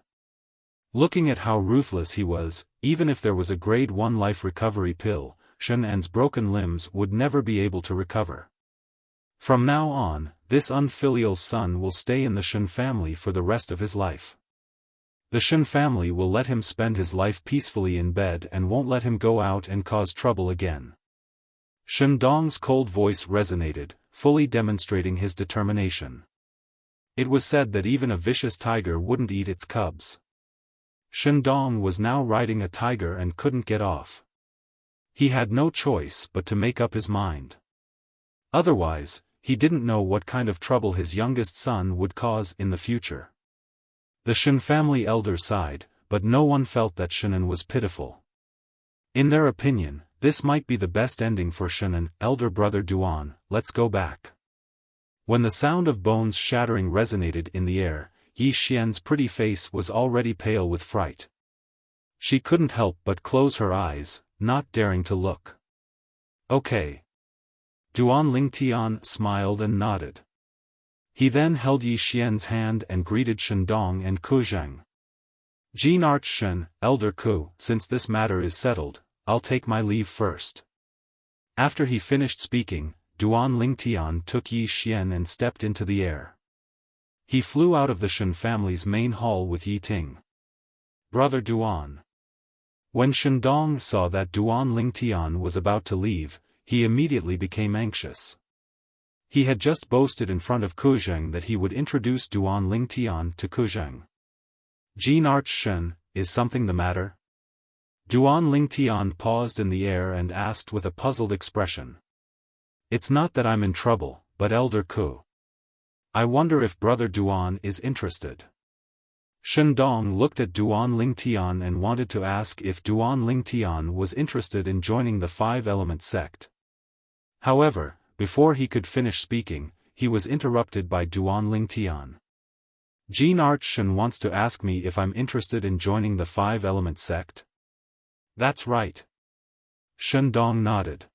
Looking at how ruthless he was, even if there was a grade 1 life recovery pill, Shannon's broken limbs would never be able to recover. From now on, this unfilial son will stay in the Shan family for the rest of his life. The Shan family will let him spend his life peacefully in bed and won't let him go out and cause trouble again. Shandong's cold voice resonated, fully demonstrating his determination. It was said that even a vicious tiger wouldn't eat its cubs. Shandong was now riding a tiger and couldn't get off. He had no choice but to make up his mind. Otherwise, he didn't know what kind of trouble his youngest son would cause in the future. The Shan family elders sighed, but no one felt that Shannon was pitiful. In their opinion, this might be the best ending for Shannon. Elder brother Duan, let's go back. When the sound of bones shattering resonated in the air, Yi Xian's pretty face was already pale with fright. She couldn't help but close her eyes, not daring to look. Okay. Duan Lingtian smiled and nodded. He then held Yi Xian's hand and greeted Shandong and Kuzheng. Jin Arch Shen, Elder Ku, since this matter is settled, I'll take my leave first. After he finished speaking, Duan Lingtian took Yi Xian and stepped into the air. He flew out of the Shan family's main hall with Yi Ting. Brother Duan. When Shandong saw that Duan Lingtian was about to leave, he immediately became anxious. He had just boasted in front of Kuzheng that he would introduce Duan Lingtian to Kuzheng. Jin Arch Shen, is something the matter? Duan Lingtian paused in the air and asked with a puzzled expression. It's not that I'm in trouble, but Elder Ku. I wonder if Brother Duan is interested. Shandong looked at Duan Lingtian and wanted to ask if Duan Lingtian was interested in joining the Five-Element sect. However, before he could finish speaking, he was interrupted by Duan Lingtian. Jin Arch Shen wants to ask me if I'm interested in joining the Five-Element sect. That's right. Shandong nodded.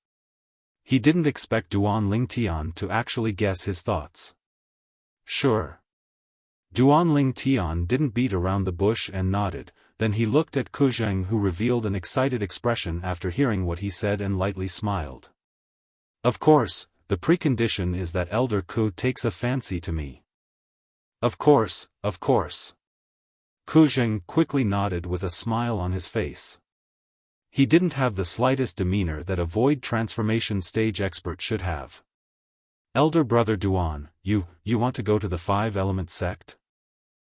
He didn't expect Duan Lingtian to actually guess his thoughts. Sure. Duan Lingtian didn't beat around the bush and nodded, then he looked at Kuzheng, who revealed an excited expression after hearing what he said and lightly smiled. Of course, the precondition is that Elder Ku takes a fancy to me. Of course, of course. Kuzheng quickly nodded with a smile on his face. He didn't have the slightest demeanor that a void transformation stage expert should have. Elder brother Duan, you want to go to the Five-Element sect?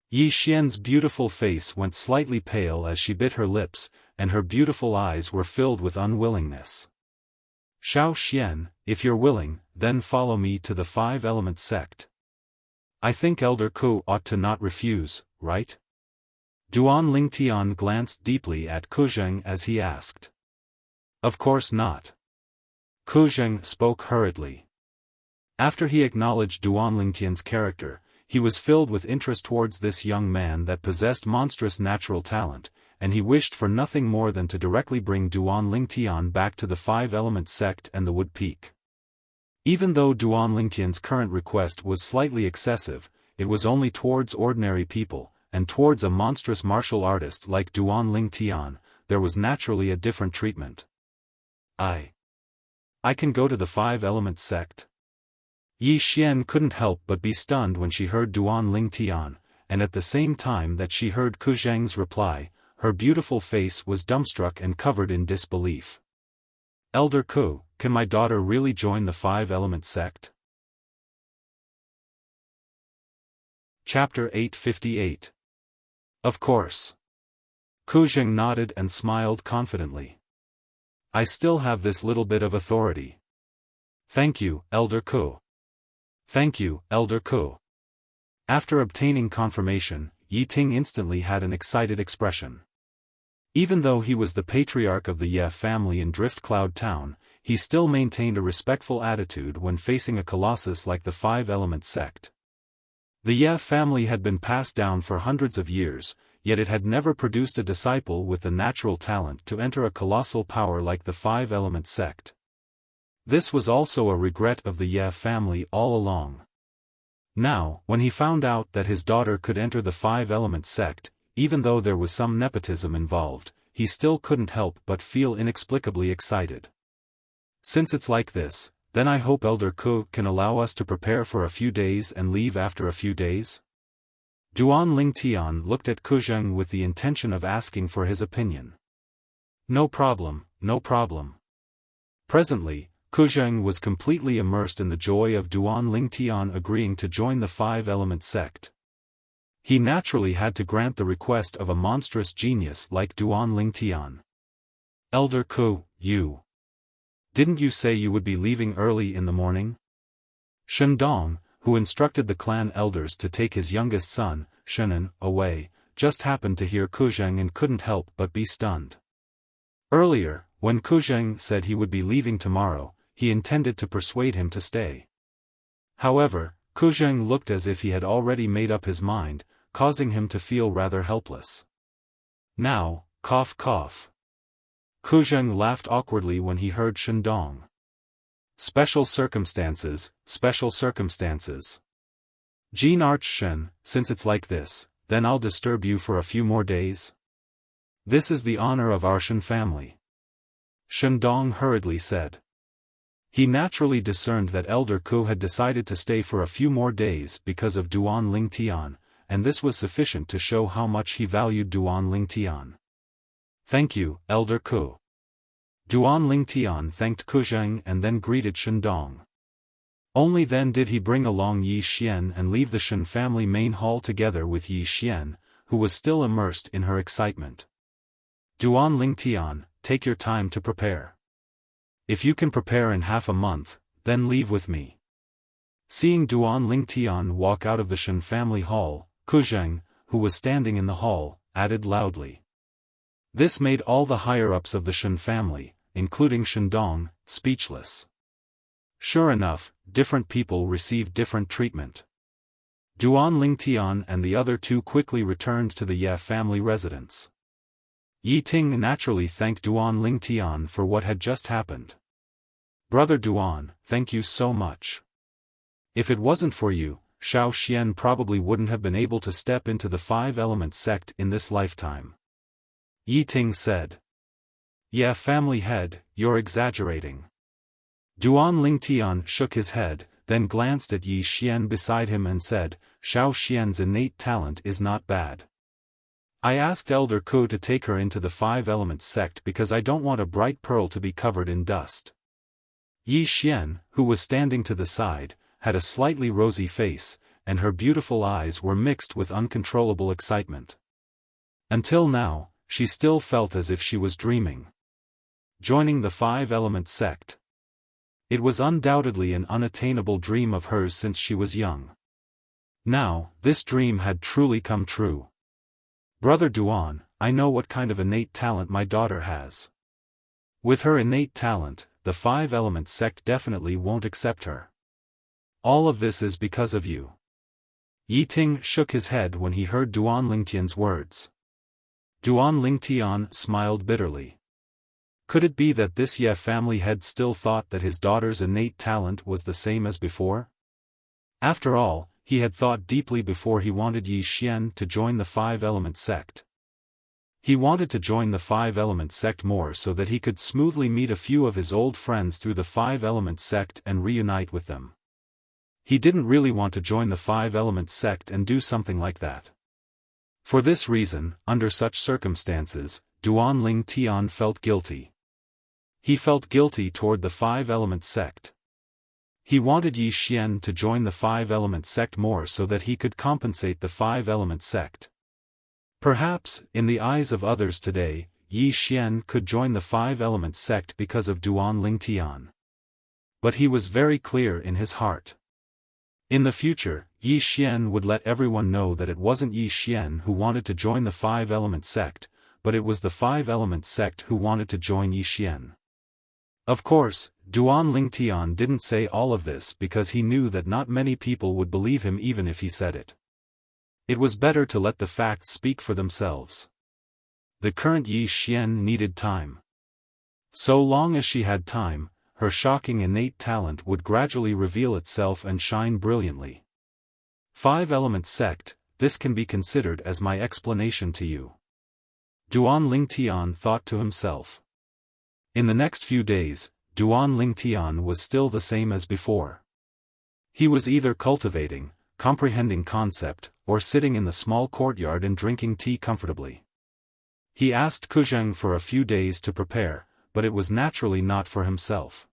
Yi Xian's beautiful face went slightly pale as she bit her lips, and her beautiful eyes were filled with unwillingness. Xiao Xian, if you're willing, then follow me to the Five-Element sect. I think Elder Ku ought to not refuse, right? Duan Lingtian glanced deeply at Kuzheng as he asked. Of course not. Kuzheng spoke hurriedly. After he acknowledged Duan Lingtian's character, he was filled with interest towards this young man that possessed monstrous natural talent, and he wished for nothing more than to directly bring Duan Lingtian back to the Five-Element sect and the Wood Peak. Even though Duan Lingtian's current request was slightly excessive, it was only towards ordinary people, and towards a monstrous martial artist like Duan Lingtian, there was naturally a different treatment. I can go to the Five-Element sect? Yi Xian couldn't help but be stunned when she heard Duan Lingtian, and at the same time that she heard Kuzheng's reply, her beautiful face was dumbstruck and covered in disbelief. Elder Ku, can my daughter really join the Five-Element sect? Chapter 858. Of course. Kuzheng nodded and smiled confidently. I still have this little bit of authority. Thank you, Elder Ku. Thank you, Elder Ku. After obtaining confirmation, Yi Ting instantly had an excited expression. Even though he was the patriarch of the Ye family in Drift Cloud Town, he still maintained a respectful attitude when facing a colossus like the Five-Element sect. The Ye family had been passed down for hundreds of years, yet it had never produced a disciple with the natural talent to enter a colossal power like the Five-Element sect. This was also a regret of the Ye family all along. Now, when he found out that his daughter could enter the Five-Element sect, even though there was some nepotism involved, he still couldn't help but feel inexplicably excited. Since it's like this, then I hope Elder Ku can allow us to prepare for a few days and leave after a few days? Duan Lingtian looked at Kuzheng with the intention of asking for his opinion. No problem, no problem. Presently, Kuzheng was completely immersed in the joy of Duan Lingtian agreeing to join the Five-Element sect. He naturally had to grant the request of a monstrous genius like Duan Lingtian. Elder Ku, didn't you say you would be leaving early in the morning? Shendong, who instructed the clan elders to take his youngest son, Shenan, away, just happened to hear Kuzheng and couldn't help but be stunned. Earlier, when Kuzheng said he would be leaving tomorrow, he intended to persuade him to stay. However, Kuzheng looked as if he had already made up his mind, causing him to feel rather helpless. Now, cough cough. Kuzheng laughed awkwardly when he heard Shendong. Special circumstances, special circumstances. Jean Arch Shen, since it's like this, then I'll disturb you for a few more days. This is the honor of our Shen family. Shendong hurriedly said. He naturally discerned that Elder Ku had decided to stay for a few more days because of Duan Lingtian, and this was sufficient to show how much he valued Duan Lingtian. Thank you, Elder Ku. Duan Lingtian thanked Kuzheng and then greeted Shendong. Only then did he bring along Yi Xian and leave the Shen family main hall together with Yi Xian, who was still immersed in her excitement. Duan Lingtian, take your time to prepare. If you can prepare in half a month, then leave with me. Seeing Duan Lingtian walk out of the Shen family hall, Kuzheng, who was standing in the hall, added loudly. This made all the higher-ups of the Shen family, including Shendong, speechless. Sure enough, different people received different treatment. Duan Lingtian and the other two quickly returned to the Ye family residence. Yi Ting naturally thanked Duan Lingtian for what had just happened. Brother Duan, thank you so much. If it wasn't for you, Xiao Xian probably wouldn't have been able to step into the Five-Element sect in this lifetime. Yi Ting said. Yeah, family head, you're exaggerating. Duan Lingtian shook his head, then glanced at Yi Xian beside him and said, Xiao Xian's innate talent is not bad. I asked Elder Ku to take her into the Five-Element sect because I don't want a bright pearl to be covered in dust. Yi Xian, who was standing to the side, had a slightly rosy face, and her beautiful eyes were mixed with uncontrollable excitement. Until now, she still felt as if she was dreaming. Joining the Five-Element sect. It was undoubtedly an unattainable dream of hers since she was young. Now, this dream had truly come true. Brother Duan, I know what kind of innate talent my daughter has. With her innate talent, the Five-Element sect definitely won't accept her. All of this is because of you. Yi Ting shook his head when he heard Duan Lingtian's words. Duan Lingtian smiled bitterly. Could it be that this Ye family head still thought that his daughter's innate talent was the same as before? After all, he had thought deeply before he wanted Yi Xian to join the Five-Element sect. He wanted to join the Five-Element sect more so that he could smoothly meet a few of his old friends through the Five-Element sect and reunite with them. He didn't really want to join the Five-Element sect and do something like that. For this reason, under such circumstances, Duan Ling Tian felt guilty. He felt guilty toward the Five-Element sect. He wanted Yi Xian to join the Five-Element sect more so that he could compensate the Five-Element sect. Perhaps, in the eyes of others today, Yi Xian could join the Five-Element sect because of Duan Ling Tian. But he was very clear in his heart. In the future, Yi Xian would let everyone know that it wasn't Yi Xian who wanted to join the Five-Element sect, but it was the Five-Element sect who wanted to join Yi Xian. Of course, Duan Ling Tian didn't say all of this because he knew that not many people would believe him even if he said it. It was better to let the facts speak for themselves. The current Yi Xian needed time. So long as she had time, her shocking innate talent would gradually reveal itself and shine brilliantly. Five-Element sect, this can be considered as my explanation to you. Duan Ling Tian thought to himself. In the next few days, Duan Ling Tian was still the same as before. He was either cultivating, comprehending concept, or sitting in the small courtyard and drinking tea comfortably. He asked Kuzheng for a few days to prepare, but it was naturally not for himself.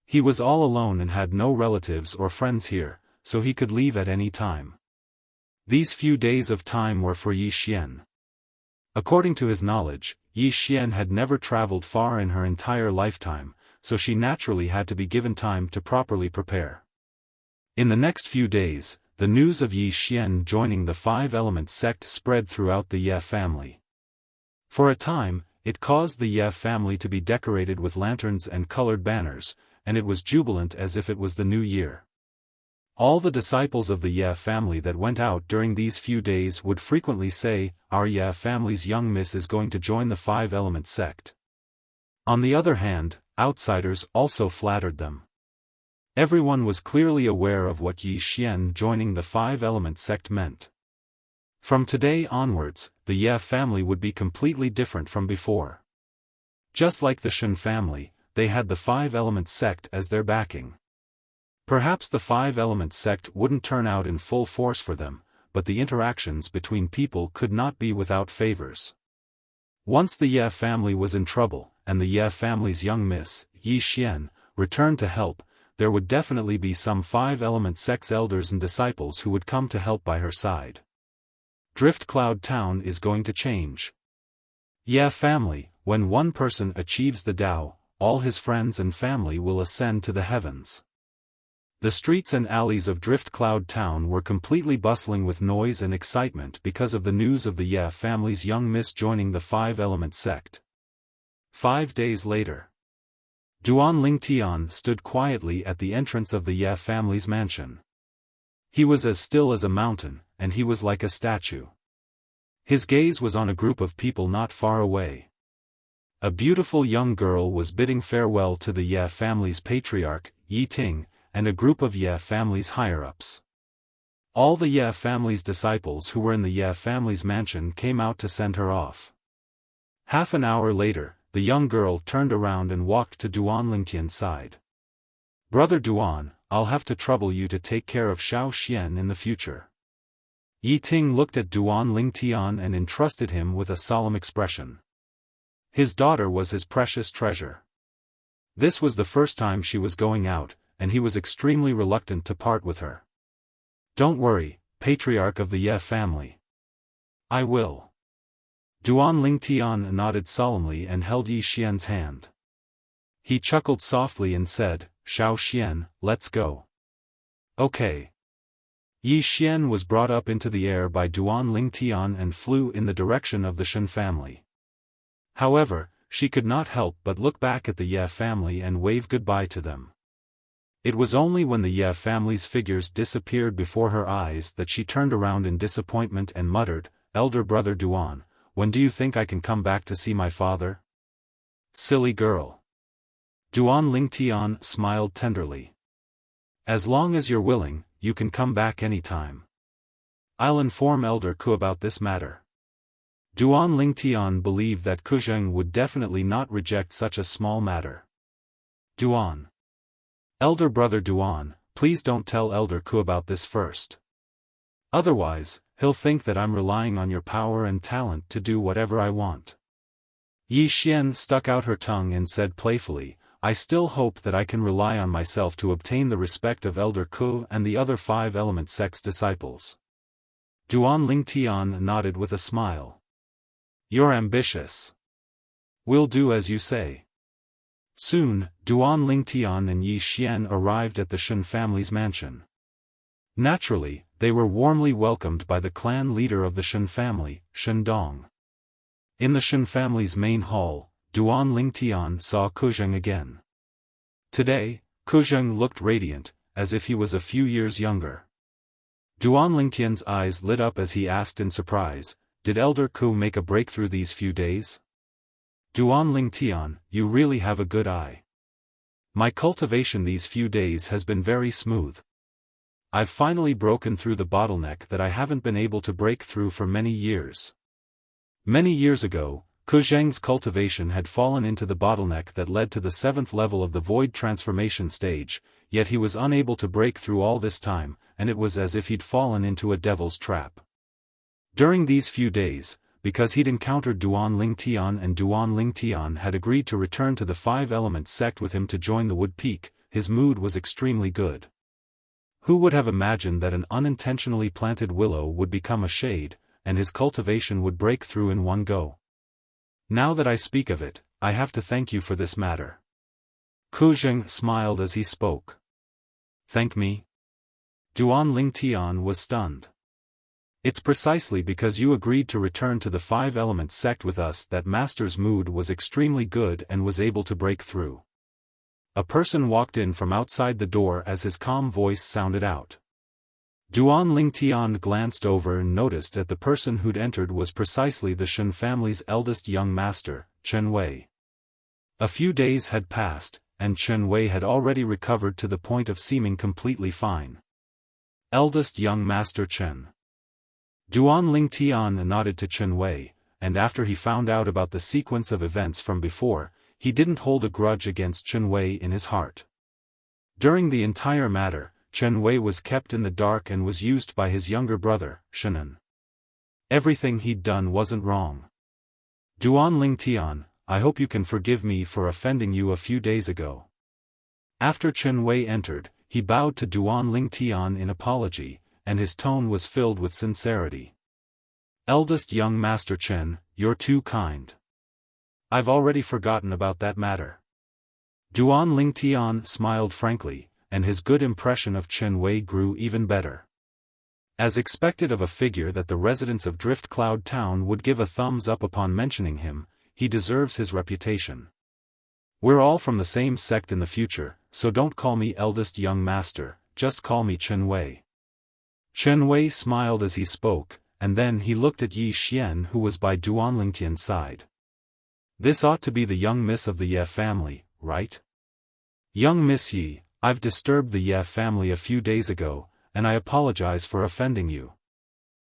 He was all alone and had no relatives or friends here, so he could leave at any time. These few days of time were for Yi Xian. According to his knowledge, Yi Xian had never traveled far in her entire lifetime, so she naturally had to be given time to properly prepare. In the next few days, the news of Yi Xian joining the Five-Element sect spread throughout the Ye family. For a time, it caused the Ye family to be decorated with lanterns and colored banners, and it was jubilant as if it was the new year. All the disciples of the Ye family that went out during these few days would frequently say, "Our Ye family's young miss is going to join the Five-Element sect." On the other hand, outsiders also flattered them. Everyone was clearly aware of what Yi Xian joining the Five-Element sect meant. From today onwards, the Ye family would be completely different from before. Just like the Shen family, they had the Five-Element sect as their backing. Perhaps the Five-Element sect wouldn't turn out in full force for them, but the interactions between people could not be without favors. Once the Ye family was in trouble, and the Ye family's young miss, Yi Xian, returned to help, there would definitely be some Five-Element sect's elders and disciples who would come to help by her side. Drift Cloud Town is going to change. Ye family, when one person achieves the Tao, all his friends and family will ascend to the heavens. The streets and alleys of Drift Cloud Town were completely bustling with noise and excitement because of the news of the Ye family's young miss joining the Five-Element sect. 5 days later, Duan Ling Tian stood quietly at the entrance of the Ye family's mansion. He was as still as a mountain, and he was like a statue. His gaze was on a group of people not far away. A beautiful young girl was bidding farewell to the Ye family's patriarch, Yi Ting, and a group of Ye family's higher-ups. All the Ye family's disciples who were in the Ye family's mansion came out to send her off. Half an hour later, the young girl turned around and walked to Duan Ling Tian's side. "Brother Duan, I'll have to trouble you to take care of Xiao Xian in the future." Yi Ting looked at Duan Ling Tian and entrusted him with a solemn expression. His daughter was his precious treasure. This was the first time she was going out, and he was extremely reluctant to part with her. "Don't worry, patriarch of the Ye family. I will." Duan Ling Tian nodded solemnly and held Yi Xian's hand. He chuckled softly and said, "Xiao Xian, let's go." "Okay." Yi Xian was brought up into the air by Duan Ling Tian and flew in the direction of the Shen family. However, she could not help but look back at the Ye family and wave goodbye to them. It was only when the Ye family's figures disappeared before her eyes that she turned around in disappointment and muttered, "Elder brother Duan, when do you think I can come back to see my father?" "Silly girl." Duan Ling Tian smiled tenderly. "As long as you're willing, you can come back any time. I'll inform Elder Ku about this matter." Duan Ling Tian believed that Kuzheng would definitely not reject such a small matter. "Duan. Elder brother Duan, please don't tell Elder Ku about this first." Otherwise, he'll think that I'm relying on your power and talent to do whatever I want. Yi Xian stuck out her tongue and said playfully, I still hope that I can rely on myself to obtain the respect of Elder Ku and the other 5-element sect's disciples. Duan Lingtian nodded with a smile. You're ambitious. We'll do as you say. Soon, Duan Lingtian and Yi Xian arrived at the Shen family's mansion. Naturally, they were warmly welcomed by the clan leader of the Shen family, Shen Dong. In the Shen family's main hall, Duan Lingtian saw Kuzheng again. Today, Kuzheng looked radiant, as if he was a few years younger. Duan Lingtian's eyes lit up as he asked in surprise, Did Elder Ku make a breakthrough these few days? Duan Lingtian, you really have a good eye. My cultivation these few days has been very smooth. I've finally broken through the bottleneck that I haven't been able to break through for many years. Many years ago, Kuzheng's cultivation had fallen into the bottleneck that led to the 7th level of the void transformation stage, yet he was unable to break through all this time, and it was as if he'd fallen into a devil's trap. During these few days, because he'd encountered Duan Lingtian and Duan Lingtian had agreed to return to the 5-element sect with him to join the Wood Peak, his mood was extremely good. Who would have imagined that an unintentionally planted willow would become a shade, and his cultivation would break through in one go? Now that I speak of it, I have to thank you for this matter. Kuzheng smiled as he spoke. Thank me? Duan Lingtian was stunned. It's precisely because you agreed to return to the 5-element sect with us that Master's mood was extremely good and was able to break through. A person walked in from outside the door as his calm voice sounded out. Duan Lingtian glanced over and noticed that the person who'd entered was precisely the Shen family's eldest young master, Chen Wei. A few days had passed, and Chen Wei had already recovered to the point of seeming completely fine. Eldest young master Chen. Duan Lingtian nodded to Chen Wei, and after he found out about the sequence of events from before, he didn't hold a grudge against Chen Wei in his heart. During the entire matter, Chen Wei was kept in the dark and was used by his younger brother, Shenan. Everything he'd done wasn't wrong. Duan Lingtian, I hope you can forgive me for offending you a few days ago. After Chen Wei entered, he bowed to Duan Lingtian in apology, and his tone was filled with sincerity. Eldest young Master Chen, you're too kind. I've already forgotten about that matter. Duan Lingtian smiled frankly, and his good impression of Chen Wei grew even better. As expected of a figure that the residents of Drift Cloud Town would give a thumbs up upon mentioning him, he deserves his reputation. We're all from the same sect in the future, so don't call me eldest young master, just call me Chen Wei. Chen Wei smiled as he spoke, and then he looked at Yi Xian who was by Duan Lingtian's side. This ought to be the young miss of the Ye family, right? Young Miss Yi, I've disturbed the Ye family a few days ago, and I apologize for offending you.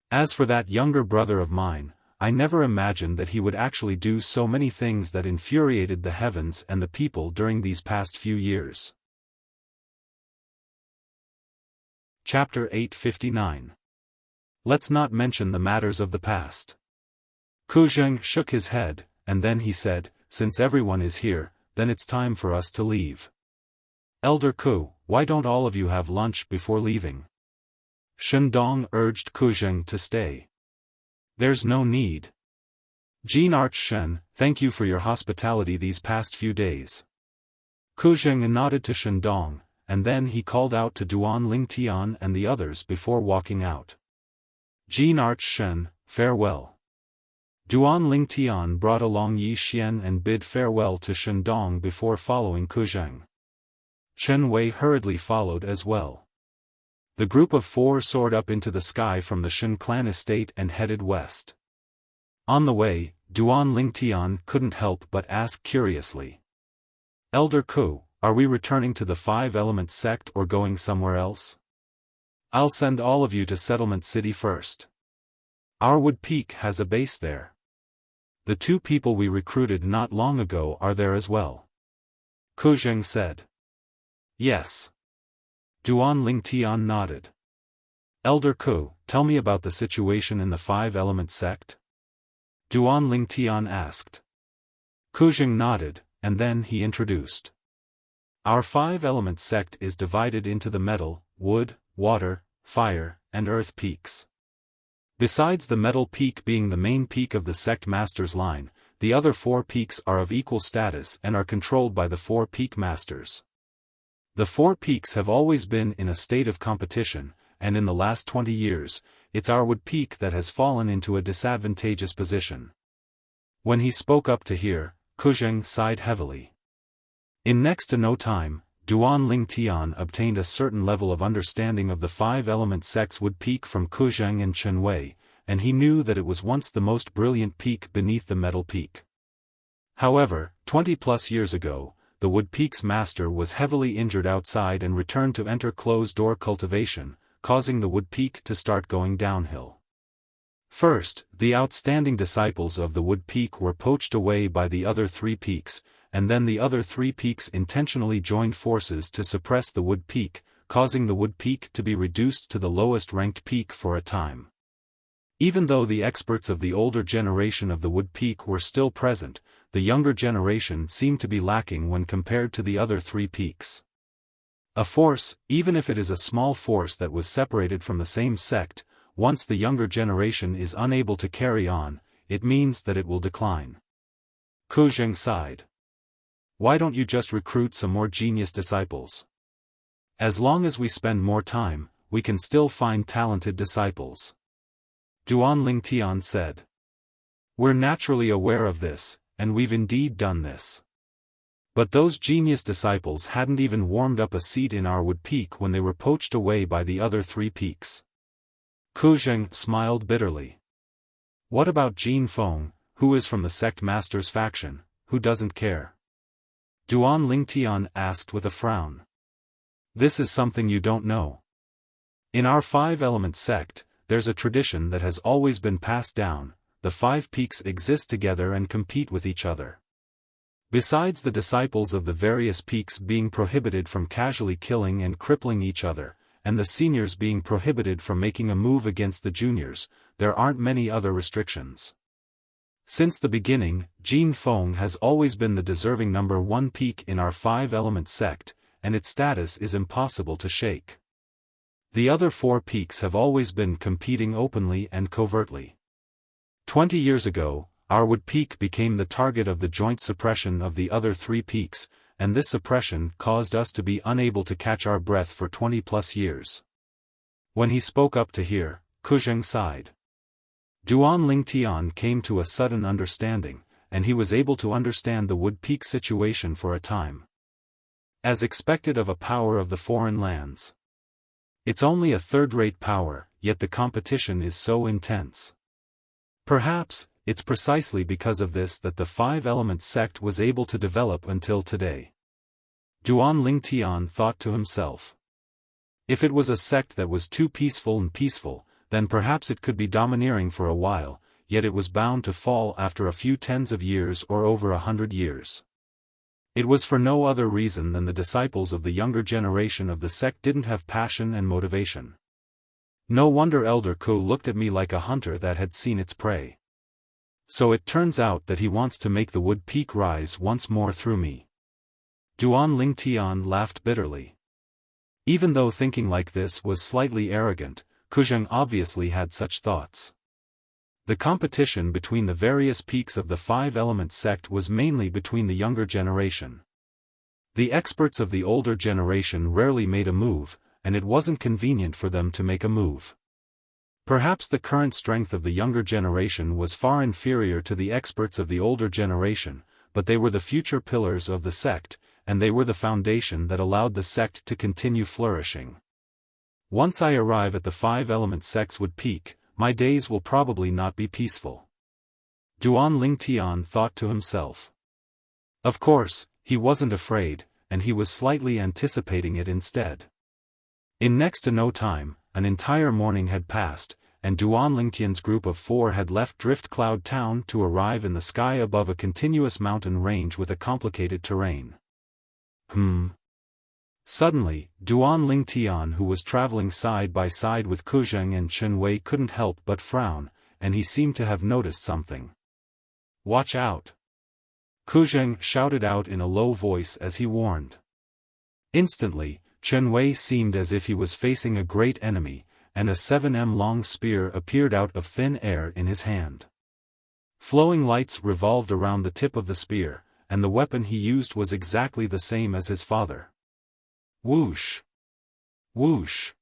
As for that younger brother of mine, I never imagined that he would actually do so many things that infuriated the heavens and the people during these past few years. Chapter 859. Let's not mention the matters of the past. Kuzheng shook his head, and then he said, Since everyone is here, then it's time for us to leave. Elder Ku, why don't all of you have lunch before leaving? Shendong urged Kuzheng to stay. There's no need. Jean Arch Shen, thank you for your hospitality these past few days. Kuzheng nodded to Shendong, and then he called out to Duan Lingtian and the others before walking out. Jean Arch Shen, farewell. Duan Lingtian brought along Yi Xian and bid farewell to Shendong before following Kuzheng. Chen Wei hurriedly followed as well. The group of 4 soared up into the sky from the Shen clan estate and headed west. On the way, Duan Lingtian couldn't help but ask curiously. Elder Ku, are we returning to the 5-element sect or going somewhere else? I'll send all of you to Settlement City first. Our Wood Peak has a base there. The 2 people we recruited not long ago are there as well. Kuzheng said. Yes. Duan Lingtian nodded. Elder Ko, tell me about the situation in the five-element sect? Duan Lingtian asked. Kujing nodded, and then he introduced. Our five-element sect is divided into the metal, wood, water, fire, and earth peaks. Besides the metal peak being the main peak of the sect master's line, the other four peaks are of equal status and are controlled by the four peak masters. The four peaks have always been in a state of competition, and in the last 20 years, it's our wood peak that has fallen into a disadvantageous position. When he spoke up to hear, Kujing sighed heavily. In next to no time, Duan Lingtian obtained a certain level of understanding of the five-element sect's wood peak from Kujing and Chen Wei, and he knew that it was once the most brilliant peak beneath the metal peak. However, 20+ years ago, the wood peak's master was heavily injured outside and returned to enter closed-door cultivation, causing the wood peak to start going downhill. First, the outstanding disciples of the wood peak were poached away by the other three peaks, and then the other three peaks intentionally joined forces to suppress the wood peak, causing the wood peak to be reduced to the lowest-ranked peak for a time. Even though the experts of the older generation of the wood peak were still present, the younger generation seemed to be lacking when compared to the other three peaks. A force, even if it is a small force that was separated from the same sect, once the younger generation is unable to carry on, it means that it will decline. Kujing sighed. Why don't you just recruit some more genius disciples? As long as we spend more time, we can still find talented disciples. Duan Lingtian said. We're naturally aware of this, and we've indeed done this. But those genius disciples hadn't even warmed up a seat in our wood peak when they were poached away by the other three peaks. Kujing smiled bitterly. What about Jin Feng, who is from the sect master's faction, who doesn't care? Duan Lingtian asked with a frown. This is something you don't know. In our five-element sect, there's a tradition that has always been passed down. The five peaks exist together and compete with each other. Besides the disciples of the various peaks being prohibited from casually killing and crippling each other, and the seniors being prohibited from making a move against the juniors, there aren't many other restrictions. Since the beginning, Jin Feng has always been the deserving number one peak in our five-element sect, and its status is impossible to shake. The other four peaks have always been competing openly and covertly. 20 years ago, our wood peak became the target of the joint suppression of the other three peaks, and this suppression caused us to be unable to catch our breath for 20+ years. When he spoke up to hear, Kujing sighed. Duan Lingtian came to a sudden understanding, and he was able to understand the wood peak situation for a time. As expected of a power of the foreign lands. It's only a third-rate power, yet the competition is so intense. Perhaps, it's precisely because of this that the five-element sect was able to develop until today. Duan Lingtian thought to himself. If it was a sect that was too peaceful, then perhaps it could be domineering for a while, yet it was bound to fall after a few tens of years or over 100 years. It was for no other reason than the disciples of the younger generation of the sect didn't have passion and motivation. No wonder Elder Ko looked at me like a hunter that had seen its prey. So it turns out that he wants to make the wood peak rise once more through me. Duan Lingtian laughed bitterly. Even though thinking like this was slightly arrogant, Kujing obviously had such thoughts. The competition between the various peaks of the five-element sect was mainly between the younger generation. The experts of the older generation rarely made a move, and it wasn't convenient for them to make a move. Perhaps the current strength of the younger generation was far inferior to the experts of the older generation, but they were the future pillars of the sect, and they were the foundation that allowed the sect to continue flourishing. Once I arrive at the five-element sect's wood peak, my days will probably not be peaceful. Duan Lingtian thought to himself. Of course, he wasn't afraid, and he was slightly anticipating it instead. In next to no time, an entire morning had passed, and Duan Lingtian's group of 4 had left Drift Cloud Town to arrive in the sky above a continuous mountain range with a complicated terrain. Suddenly, Duan Lingtian, who was traveling side by side with Kuzheng and Chen Wei, couldn't help but frown, and he seemed to have noticed something. "Watch out!" Kuzheng shouted out in a low voice as he warned. Instantly, Chen Wei seemed as if he was facing a great enemy, and a 7 m-long spear appeared out of thin air in his hand. Flowing lights revolved around the tip of the spear, and the weapon he used was exactly the same as his father. Whoosh! Whoosh!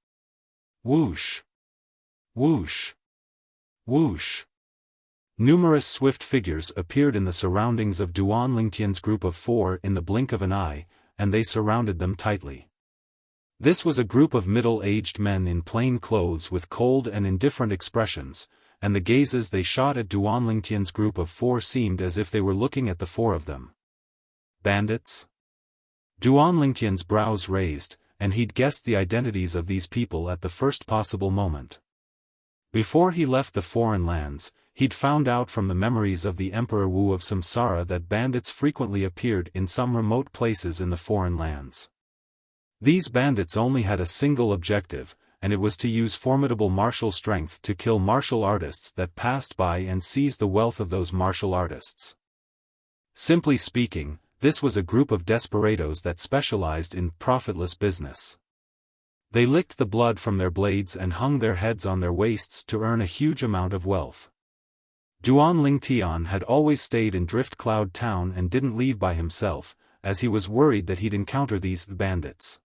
Whoosh! Whoosh! Whoosh! Numerous swift figures appeared in the surroundings of Duan Lingtian's group of 4 in the blink of an eye, and they surrounded them tightly. This was a group of middle-aged men in plain clothes with cold and indifferent expressions, and the gazes they shot at Duan Lingtian's group of 4 seemed as if they were looking at the 4 of them. Bandits? Duan Lingtian's brows raised, and he'd guessed the identities of these people at the first possible moment. Before he left the foreign lands, he'd found out from the memories of the Emperor Wu of Samsara that bandits frequently appeared in some remote places in the foreign lands. These bandits only had a single objective, and it was to use formidable martial strength to kill martial artists that passed by and seize the wealth of those martial artists. Simply speaking, this was a group of desperados that specialized in profitless business. They licked the blood from their blades and hung their heads on their waists to earn a huge amount of wealth. Duan Lingtian had always stayed in Drift Cloud Town and didn't leave by himself, as he was worried that he'd encounter these bandits.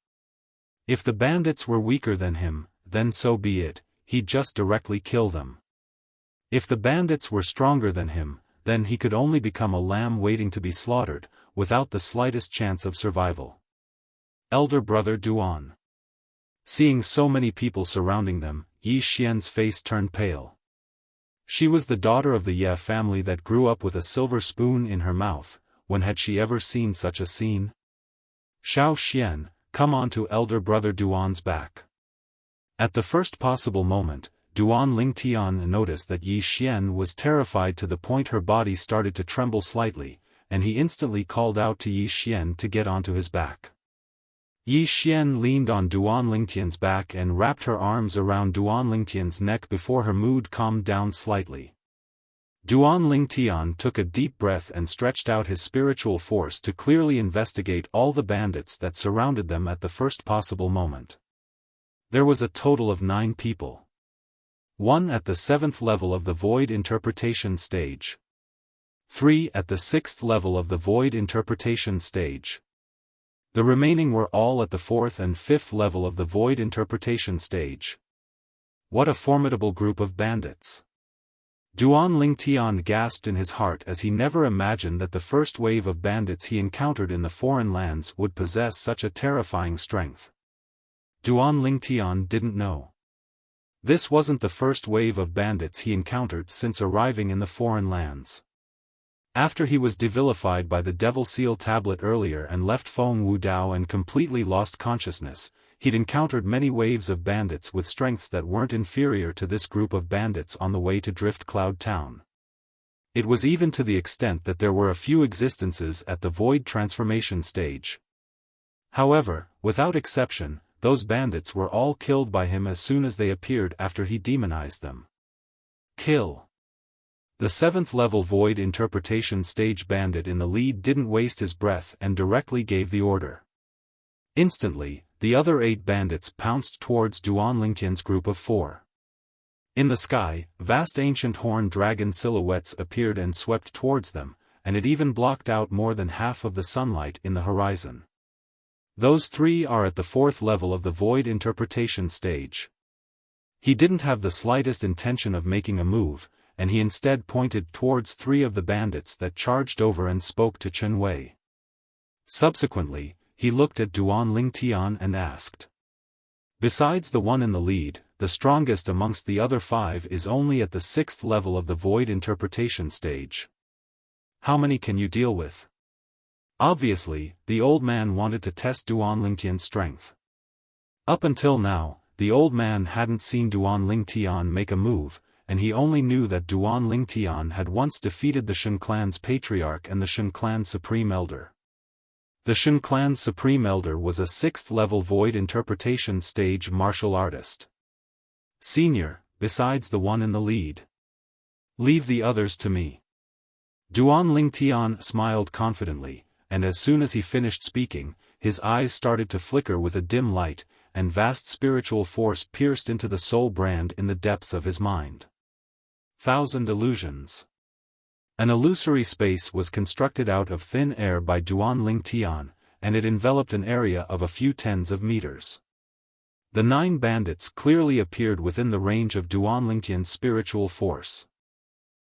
If the bandits were weaker than him, then so be it, he'd just directly kill them. If the bandits were stronger than him, then he could only become a lamb waiting to be slaughtered, without the slightest chance of survival. Elder brother Duan. Seeing so many people surrounding them, Yi Xian's face turned pale. She was the daughter of the Ye family that grew up with a silver spoon in her mouth. When had she ever seen such a scene? Xiao Xian, come on to elder brother Duan's back. At the first possible moment, Duan Lingtian noticed that Yi Xian was terrified to the point her body started to tremble slightly, and he instantly called out to Yi Xian to get onto his back. Yi Xian leaned on Duan Lingtian's back and wrapped her arms around Duan Lingtian's neck before her mood calmed down slightly. Duan Lingtian took a deep breath and stretched out his spiritual force to clearly investigate all the bandits that surrounded them at the first possible moment. There was a total of 9 people. 1 at the 7th level of the Void Interpretation stage. 3 at the 6th level of the Void Interpretation stage. The remaining were all at the 4th and 5th level of the Void Interpretation stage. What a formidable group of bandits! Duan Lingtian gasped in his heart as he never imagined that the first wave of bandits he encountered in the foreign lands would possess such a terrifying strength. Duan Lingtian didn't know. This wasn't the first wave of bandits he encountered since arriving in the foreign lands. After he was devilified by the Devil Seal tablet earlier and left Feng Wudao and completely lost consciousness, he'd encountered many waves of bandits with strengths that weren't inferior to this group of bandits on the way to Drift Cloud Town. It was even to the extent that there were a few existences at the Void Transformation stage. However, without exception, those bandits were all killed by him as soon as they appeared after he demonized them. Kill. The 7th level Void Interpretation stage bandit in the lead didn't waste his breath and directly gave the order. Instantly, the other 8 bandits pounced towards Duan Lingtian's group of 4. In the sky, vast ancient horn dragon silhouettes appeared and swept towards them, and it even blocked out more than half of the sunlight in the horizon. Those 3 are at the 4th level of the Void Interpretation stage. He didn't have the slightest intention of making a move, and he instead pointed towards 3 of the bandits that charged over and spoke to Chen Wei. Subsequently, he looked at Duan Lingtian and asked. Besides the one in the lead, the strongest amongst the other 5 is only at the 6th level of the Void Interpretation stage. How many can you deal with? Obviously, the old man wanted to test Duan Lingtian's strength. Up until now, the old man hadn't seen Duan Lingtian make a move, and he only knew that Duan Lingtian had once defeated the Shen clan's patriarch and the Shen clan's supreme elder. The Shen clan's supreme elder was a 6th level void interpretation stage martial artist. Senior, besides the one in the lead. Leave the others to me. Duan Lingtian smiled confidently, and as soon as he finished speaking, his eyes started to flicker with a dim light, and vast spiritual force pierced into the soul brand in the depths of his mind. 1,000 illusions. An illusory space was constructed out of thin air by Duan Lingtian, and it enveloped an area of a few tens of meters. The 9 bandits clearly appeared within the range of Duan Lingtian's spiritual force.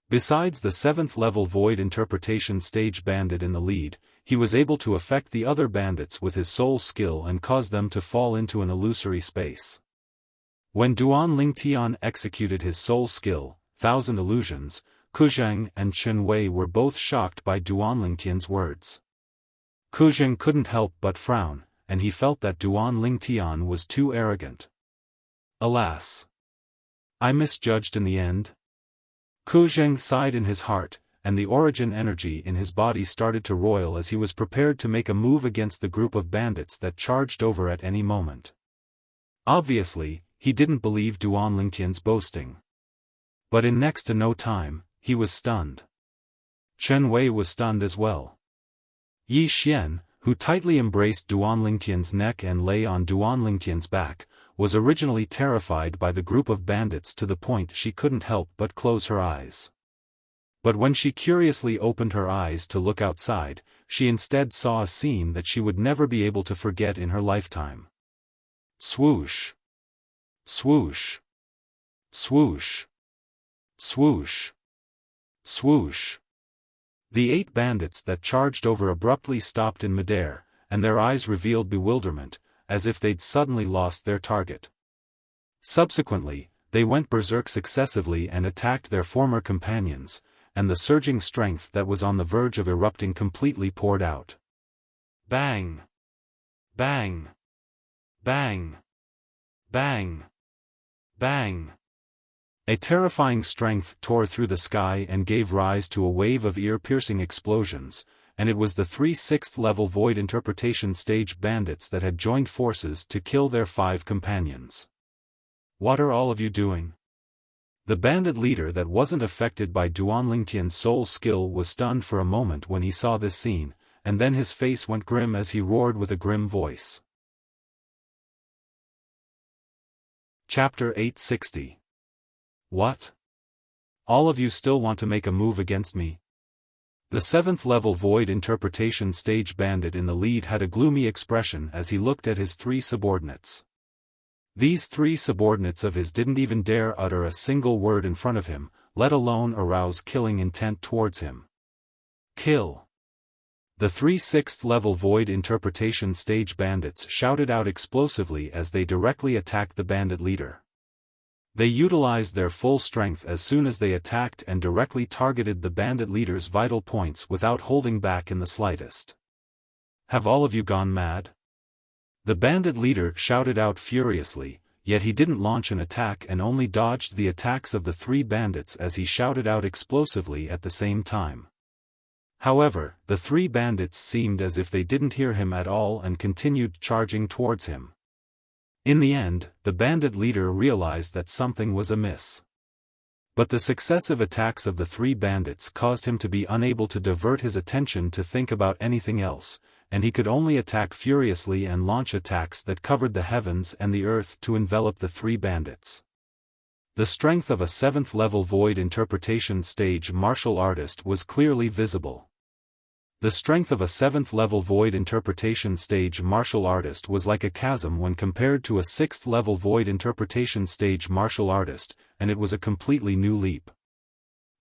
Besides the 7th level void interpretation stage bandit in the lead, he was able to affect the other bandits with his soul skill and cause them to fall into an illusory space. When Duan Lingtian executed his soul skill, 1,000 illusions, Kuzheng and Chen Wei were both shocked by Duan Lingtian's words. Kuzheng couldn't help but frown, and he felt that Duan Lingtian was too arrogant. Alas! I misjudged in the end? Kuzheng sighed in his heart, and the origin energy in his body started to roil as he was prepared to make a move against the group of bandits that charged over at any moment. Obviously, he didn't believe Duan Lingtian's boasting. But in next to no time, he was stunned. Chen Wei was stunned as well. Yi Xian, who tightly embraced Duan Lingtian's neck and lay on Duan Lingtian's back, was originally terrified by the group of bandits to the point she couldn't help but close her eyes. But when she curiously opened her eyes to look outside, she instead saw a scene that she would never be able to forget in her lifetime. Swoosh! Swoosh! Swoosh! Swoosh! Swoosh! The 8 bandits that charged over abruptly stopped in midair, and their eyes revealed bewilderment, as if they'd suddenly lost their target. Subsequently, they went berserk successively and attacked their former companions, and the surging strength that was on the verge of erupting completely poured out. Bang! Bang! Bang! Bang! Bang! A terrifying strength tore through the sky and gave rise to a wave of ear-piercing explosions, and it was the 3 6th level void interpretation stage bandits that had joined forces to kill their 5 companions. What are all of you doing? The bandit leader that wasn't affected by Duan Lingtian's soul skill was stunned for a moment when he saw this scene, and then his face went grim as he roared with a grim voice. Chapter 860. What? All of you still want to make a move against me? The 7th level void interpretation stage bandit in the lead had a gloomy expression as he looked at his 3 subordinates. These 3 subordinates of his didn't even dare utter a single word in front of him, let alone arouse killing intent towards him. Kill! The 3 6th level void interpretation stage bandits shouted out explosively as they directly attacked the bandit leader. They utilized their full strength as soon as they attacked and directly targeted the bandit leader's vital points without holding back in the slightest. Have all of you gone mad? The bandit leader shouted out furiously, yet he didn't launch an attack and only dodged the attacks of the 3 bandits as he shouted out explosively at the same time. However, the 3 bandits seemed as if they didn't hear him at all and continued charging towards him. In the end, the bandit leader realized that something was amiss. But the successive attacks of the 3 bandits caused him to be unable to divert his attention to think about anything else, and he could only attack furiously and launch attacks that covered the heavens and the earth to envelop the 3 bandits. The strength of a 7th level void interpretation stage martial artist was clearly visible. The strength of a 7th level void interpretation stage martial artist was like a chasm when compared to a 6th level void interpretation stage martial artist, and it was a completely new leap.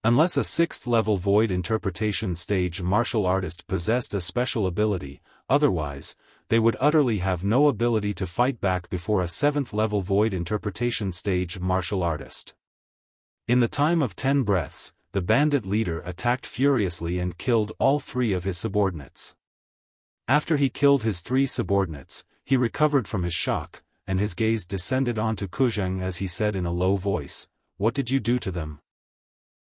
Unless a 6th level void interpretation stage martial artist possessed a special ability, otherwise, they would utterly have no ability to fight back before a 7th level void interpretation stage martial artist. In the time of 10 breaths, the bandit leader attacked furiously and killed all 3 of his subordinates. After he killed his 3 subordinates, he recovered from his shock, and his gaze descended onto Kuzheng as he said in a low voice, "What did you do to them?"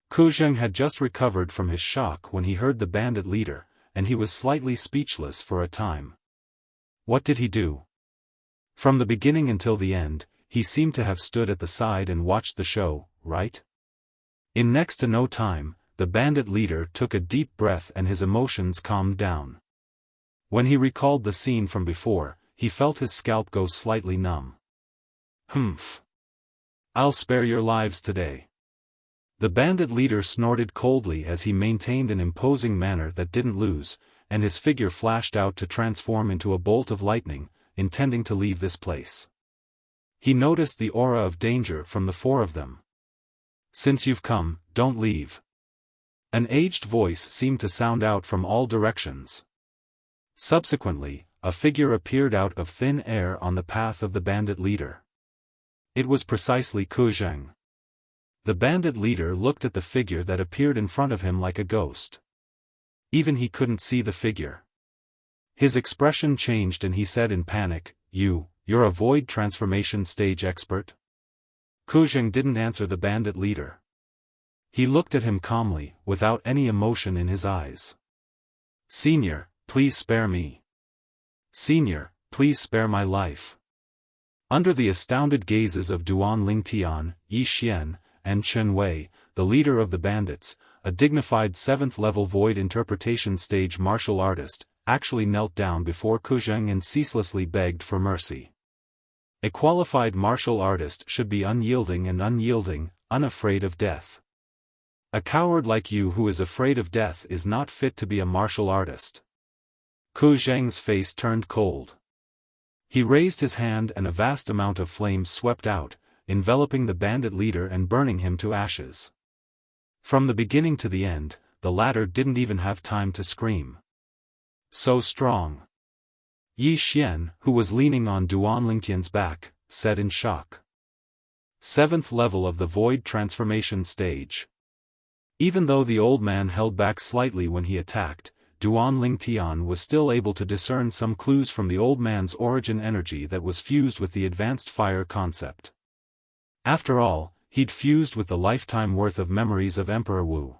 Kuzheng had just recovered from his shock when he heard the bandit leader, and he was slightly speechless for a time. What did he do? From the beginning until the end, he seemed to have stood at the side and watched the show, right? In next to no time, the bandit leader took a deep breath and his emotions calmed down. When he recalled the scene from before, he felt his scalp go slightly numb. Humph. I'll spare your lives today. The bandit leader snorted coldly as he maintained an imposing manner that didn't lose, and his figure flashed out to transform into a bolt of lightning, intending to leave this place. He noticed the aura of danger from the four of them. Since you've come, don't leave. An aged voice seemed to sound out from all directions. Subsequently, a figure appeared out of thin air on the path of the bandit leader. It was precisely Ku Zheng. The bandit leader looked at the figure that appeared in front of him like a ghost. Even he couldn't see the figure. His expression changed and he said in panic, You're a void transformation stage expert? Ku Zheng didn't answer the bandit leader. He looked at him calmly, without any emotion in his eyes. Senior, please spare me. Senior, please spare my life. Under the astounded gazes of Duan Lingtian, Yi Xian, and Chen Wei, the leader of the bandits, a dignified 7th-level void interpretation stage martial artist, actually knelt down before Ku Zheng and ceaselessly begged for mercy. A qualified martial artist should be unyielding and unafraid of death. A coward like you who is afraid of death is not fit to be a martial artist. Ku Zheng's face turned cold. He raised his hand and a vast amount of flames swept out, enveloping the bandit leader and burning him to ashes. From the beginning to the end, the latter didn't even have time to scream. So strong. Yi Xian, who was leaning on Duan Lingtian's back, said in shock. 7th level of the void transformation stage. Even though the old man held back slightly when he attacked, Duan Lingtian was still able to discern some clues from the old man's origin energy that was fused with the advanced fire concept. After all, he'd fused with the lifetime worth of memories of Emperor Wu.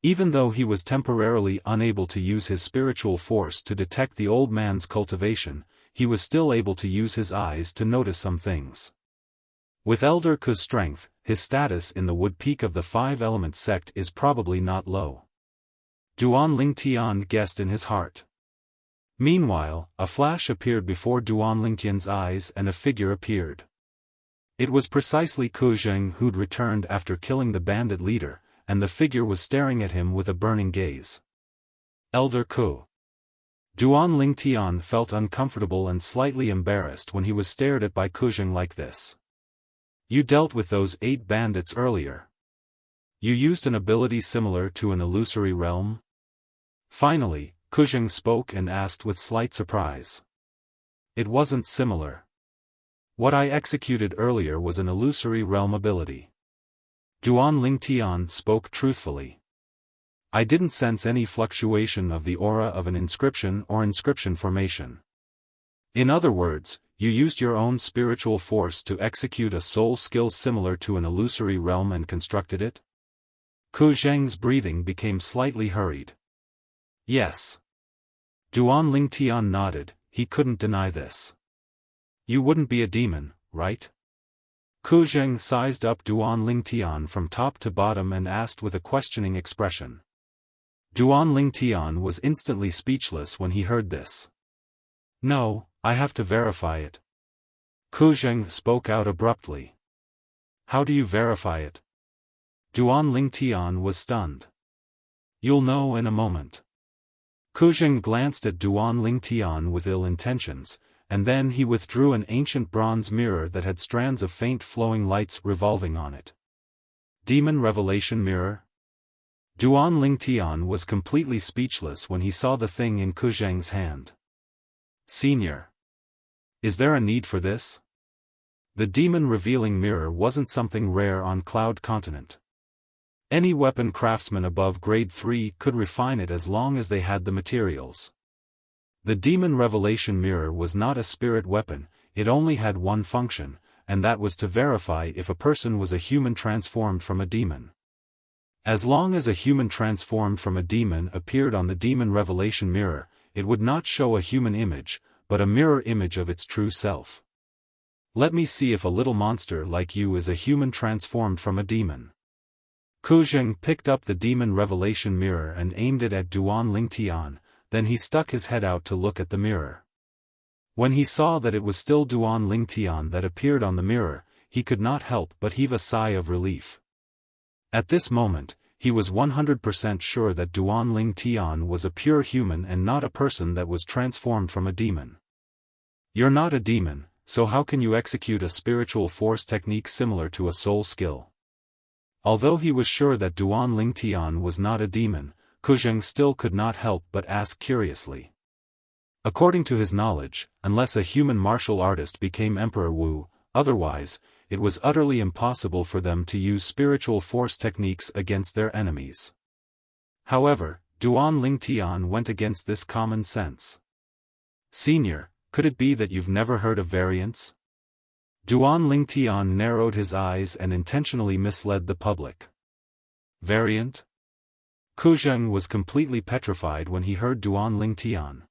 Even though he was temporarily unable to use his spiritual force to detect the old man's cultivation, he was still able to use his eyes to notice some things. With Elder Ku's strength, his status in the Wood Peak of the Five Elements sect is probably not low. Duan Lingtian guessed in his heart. Meanwhile, a flash appeared before Duan Lingtian's eyes and a figure appeared. It was precisely Ku Zheng who'd returned after killing the bandit leader, and the figure was staring at him with a burning gaze. Elder Ku. Duan Lingtian felt uncomfortable and slightly embarrassed when he was stared at by Ku Zheng like this. You dealt with those 8 bandits earlier. You used an ability similar to an illusory realm? Finally, Ku Zheng spoke and asked with slight surprise. It wasn't similar. What I executed earlier was an illusory realm ability. Duan Lingtian spoke truthfully. I didn't sense any fluctuation of the aura of an inscription or inscription formation. In other words, you used your own spiritual force to execute a soul skill similar to an illusory realm and constructed it? Ku Zheng's breathing became slightly hurried. Yes. Duan Lingtian nodded, he couldn't deny this. You wouldn't be a demon, right? Ku Zheng sized up Duan Lingtian from top to bottom and asked with a questioning expression. Duan Lingtian was instantly speechless when he heard this. No, I have to verify it. Ku Zheng spoke out abruptly. How do you verify it? Duan Lingtian was stunned. You'll know in a moment. Ku Zheng glanced at Duan Lingtian with ill intentions, and then he withdrew an ancient bronze mirror that had strands of faint flowing lights revolving on it. Demon Revelation Mirror? Duan Lingtian was completely speechless when he saw the thing in Ku Zheng's hand. Senior. Is there a need for this? The demon revealing mirror wasn't something rare on Cloud Continent. Any weapon craftsman above grade 3 could refine it as long as they had the materials. The demon revelation mirror was not a spirit weapon, it only had one function, and that was to verify if a person was a human transformed from a demon. As long as a human transformed from a demon appeared on the demon revelation mirror, it would not show a human image, but a mirror image of its true self. Let me see if a little monster like you is a human transformed from a demon. Ku Zheng picked up the demon revelation mirror and aimed it at Duan Lingtian, then he stuck his head out to look at the mirror. When he saw that it was still Duan Lingtian that appeared on the mirror, he could not help but heave a sigh of relief. At this moment, he was 100% sure that Duan Lingtian was a pure human and not a person that was transformed from a demon. You're not a demon, so how can you execute a spiritual force technique similar to a soul skill? Although he was sure that Duan Lingtian was not a demon, Ku Zheng still could not help but ask curiously. According to his knowledge, unless a human martial artist became Emperor Wu, otherwise, it was utterly impossible for them to use spiritual force techniques against their enemies. However, Duan Lingtian went against this common sense. Senior, could it be that you've never heard of variance? Duan Lingtian narrowed his eyes and intentionally misled the public. Variant? Ku Zheng was completely petrified when he heard Duan Lingtian.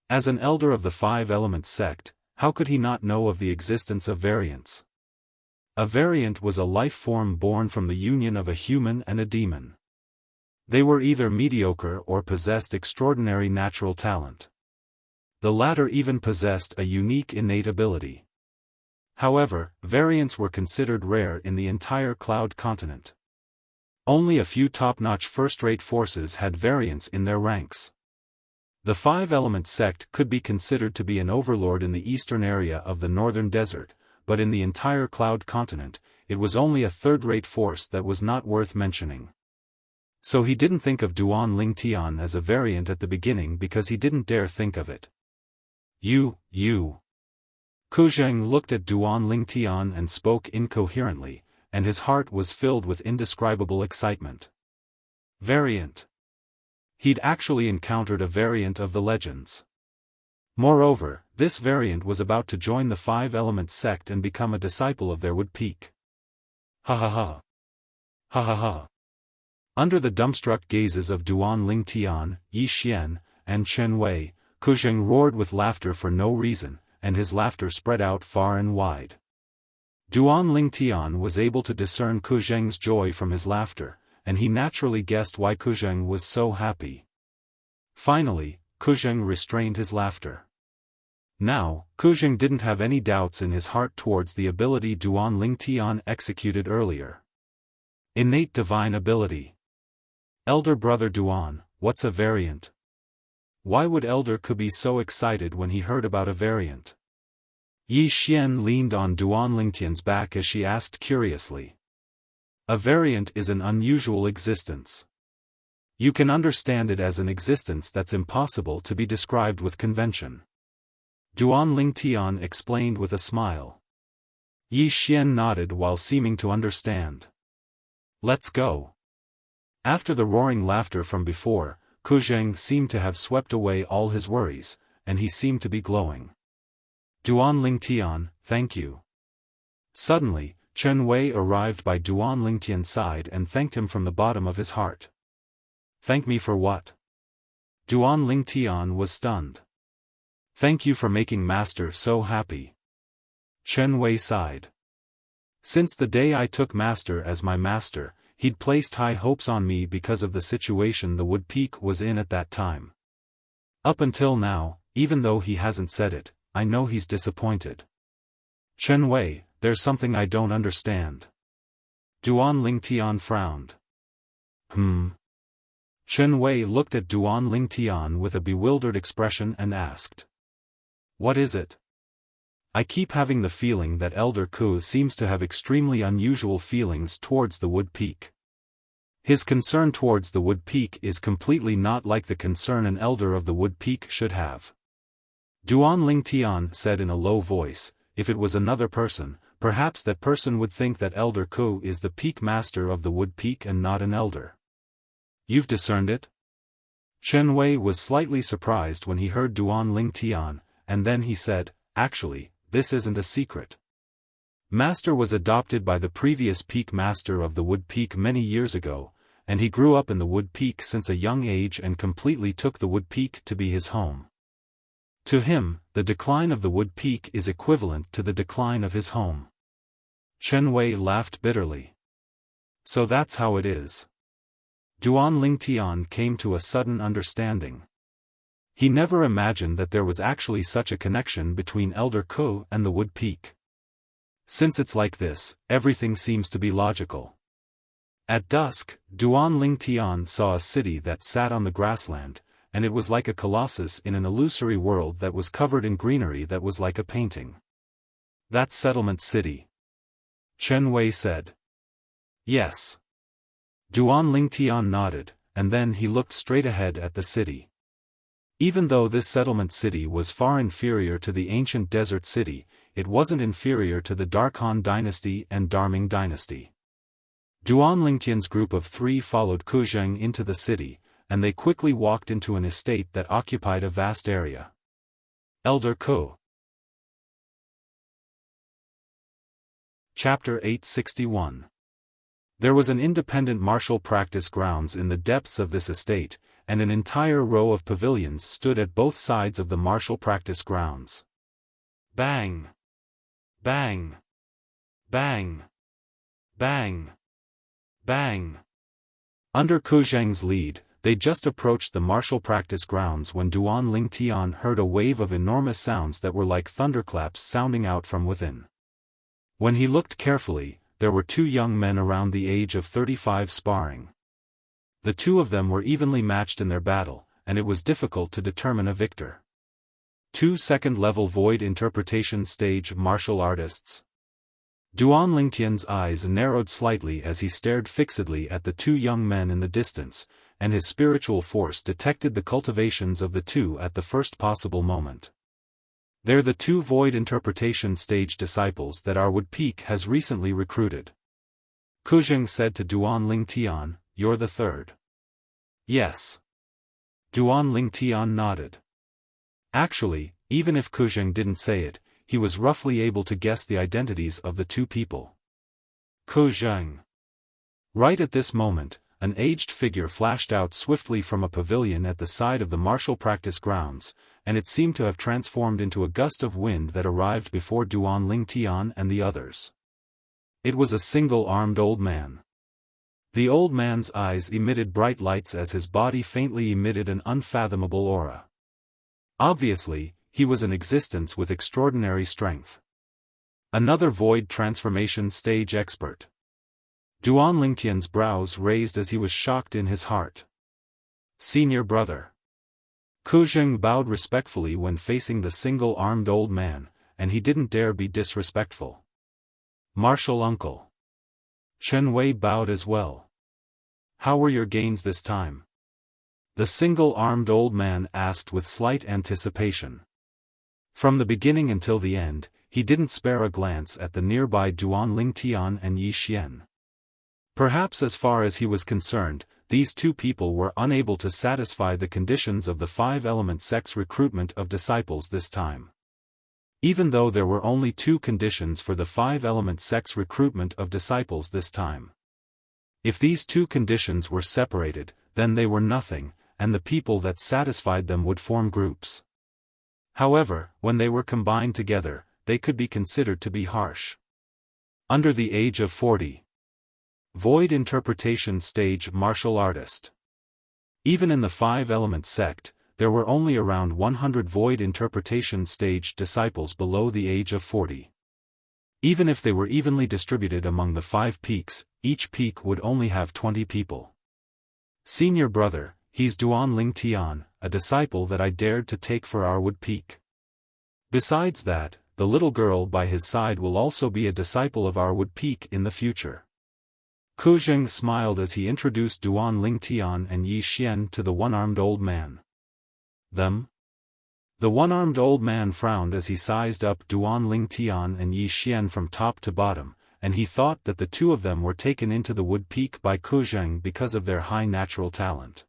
As an elder of the Five Elements sect, how could he not know of the existence of variance? A variant was a life form born from the union of a human and a demon. They were either mediocre or possessed extraordinary natural talent. The latter even possessed a unique innate ability. However, variants were considered rare in the entire Cloud continent. Only a few top-notch first-rate forces had variants in their ranks. The Five Elements sect could be considered to be an overlord in the eastern area of the northern desert, but in the entire Cloud continent, it was only a third-rate force that was not worth mentioning. So he didn't think of Duan Lingtian as a variant at the beginning because he didn't dare think of it. You. Ku Zheng looked at Duan Lingtian and spoke incoherently, and his heart was filled with indescribable excitement. Variant. He'd actually encountered a variant of the legends. Moreover, this variant was about to join the Five Elements sect and become a disciple of their Wood Peak. Ha ha ha. Ha ha ha. Under the dumbstruck gazes of Duan Lingtian, Yi Xian, and Chen Wei, Ku Zheng roared with laughter for no reason, and his laughter spread out far and wide. Duan Lingtian was able to discern Ku Zheng's joy from his laughter, and he naturally guessed why Ku Zheng was so happy. Finally, Ku Zheng restrained his laughter. Now, Ku Zheng didn't have any doubts in his heart towards the ability Duan Lingtian executed earlier. Innate divine ability. Elder brother Duan, what's a variant? Why would Elder Ku be so excited when he heard about a variant? Yi Xian leaned on Duan Lingtian's back as she asked curiously. A variant is an unusual existence. You can understand it as an existence that's impossible to be described with convention. Duan Lingtian explained with a smile. Yi Xian nodded while seeming to understand. Let's go. After the roaring laughter from before, Ku Zheng seemed to have swept away all his worries, and he seemed to be glowing. Duan Lingtian, thank you. Suddenly, Chen Wei arrived by Duan Lingtian's side and thanked him from the bottom of his heart. Thank me for what? Duan Lingtian was stunned. Thank you for making Master so happy. Chen Wei sighed. Since the day I took Master as my master, he'd placed high hopes on me because of the situation the Wood Peak was in at that time. Up until now, even though he hasn't said it, I know he's disappointed. Chen Wei, there's something I don't understand. Duan Lingtian frowned. Chen Wei looked at Duan Lingtian with a bewildered expression and asked. What is it? I keep having the feeling that Elder Ku seems to have extremely unusual feelings towards the Wood Peak. His concern towards the Wood Peak is completely not like the concern an elder of the Wood Peak should have. Duan Lingtian said in a low voice, if it was another person, perhaps that person would think that Elder Ku is the Peak Master of the Wood Peak and not an elder. You've discerned it? Chen Wei was slightly surprised when he heard Duan Lingtian, and then he said, actually, this isn't a secret. Master was adopted by the previous Peak Master of the Wood Peak many years ago, and he grew up in the Wood Peak since a young age and completely took the Wood Peak to be his home. To him, the decline of the Wood Peak is equivalent to the decline of his home. Chen Wei laughed bitterly. So that's how it is. Duan Lingtian came to a sudden understanding. He never imagined that there was actually such a connection between Elder Ko and the Wood Peak. Since it's like this, everything seems to be logical. At dusk, Duan Lingtian saw a city that sat on the grassland, and it was like a colossus in an illusory world that was covered in greenery that was like a painting. That's Settlement City. Chen Wei said. Yes. Duan Lingtian nodded, and then he looked straight ahead at the city. Even though this settlement city was far inferior to the ancient desert city, it wasn't inferior to the Darkhan dynasty and Darming dynasty. Duan Lingtian's group of 3 followed Kuzheng into the city, and they quickly walked into an estate that occupied a vast area. Elder Ko. Chapter 861. There was an independent martial practice grounds in the depths of this estate, and an entire row of pavilions stood at both sides of the martial practice grounds. Bang! Bang! Bang! Bang! Bang! Under Kuzheng's lead, they just approached the martial practice grounds when Duan Lingtian heard a wave of enormous sounds that were like thunderclaps sounding out from within. When he looked carefully, there were 2 young men around the age of 35 sparring. The 2 of them were evenly matched in their battle, and it was difficult to determine a victor. 2 second-level void interpretation stage martial artists. Duan Lingtian's eyes narrowed slightly as he stared fixedly at the 2 young men in the distance, and his spiritual force detected the cultivations of the 2 at the first possible moment. They're the 2 void interpretation stage disciples that our Wood Peak has recently recruited. Kuzheng said to Duan Lingtian, "You're the 3rd." Yes. Duan Lingtian nodded. Actually, even if Kuzheng didn't say it, he was roughly able to guess the identities of the 2 people. Kuzheng. Right at this moment, an aged figure flashed out swiftly from a pavilion at the side of the martial practice grounds, and it seemed to have transformed into a gust of wind that arrived before Duan Lingtian and the others. It was a single-armed old man. The old man's eyes emitted bright lights as his body faintly emitted an unfathomable aura. Obviously, he was an existence with extraordinary strength. Another void transformation stage expert. Duan Lingtian's brows raised as he was shocked in his heart. Senior brother. Kuzheng bowed respectfully when facing the single-armed old man, and he didn't dare be disrespectful. Martial uncle. Chen Wei bowed as well. How were your gains this time? The single-armed old man asked with slight anticipation. From the beginning until the end, he didn't spare a glance at the nearby Duan Lingtian and Yi Xian. Perhaps as far as he was concerned, these 2 people were unable to satisfy the conditions of the 5-element sex recruitment of disciples this time. Even though there were only 2 conditions for the 5-element sex recruitment of disciples this time. If these 2 conditions were separated, then they were nothing, and the people that satisfied them would form groups. However, when they were combined together, they could be considered to be harsh. Under the age of 40. Void interpretation stage martial artist. Even in the 5-element sect, there were only around 100 void interpretation stage disciples below the age of 40. Even if they were evenly distributed among the 5 peaks, each peak would only have 20 people. Senior brother, he's Duan Lingtian, a disciple that I dared to take for our Wood Peak. Besides that, the little girl by his side will also be a disciple of our Wood Peak in the future. Kuzheng smiled as he introduced Duan Lingtian and Yi Xian to the one-armed old man. Them? The one-armed old man frowned as he sized up Duan Lingtian and Yi Xian from top to bottom, and he thought that the 2 of them were taken into the Wood Peak by Kuzheng because of their high natural talent.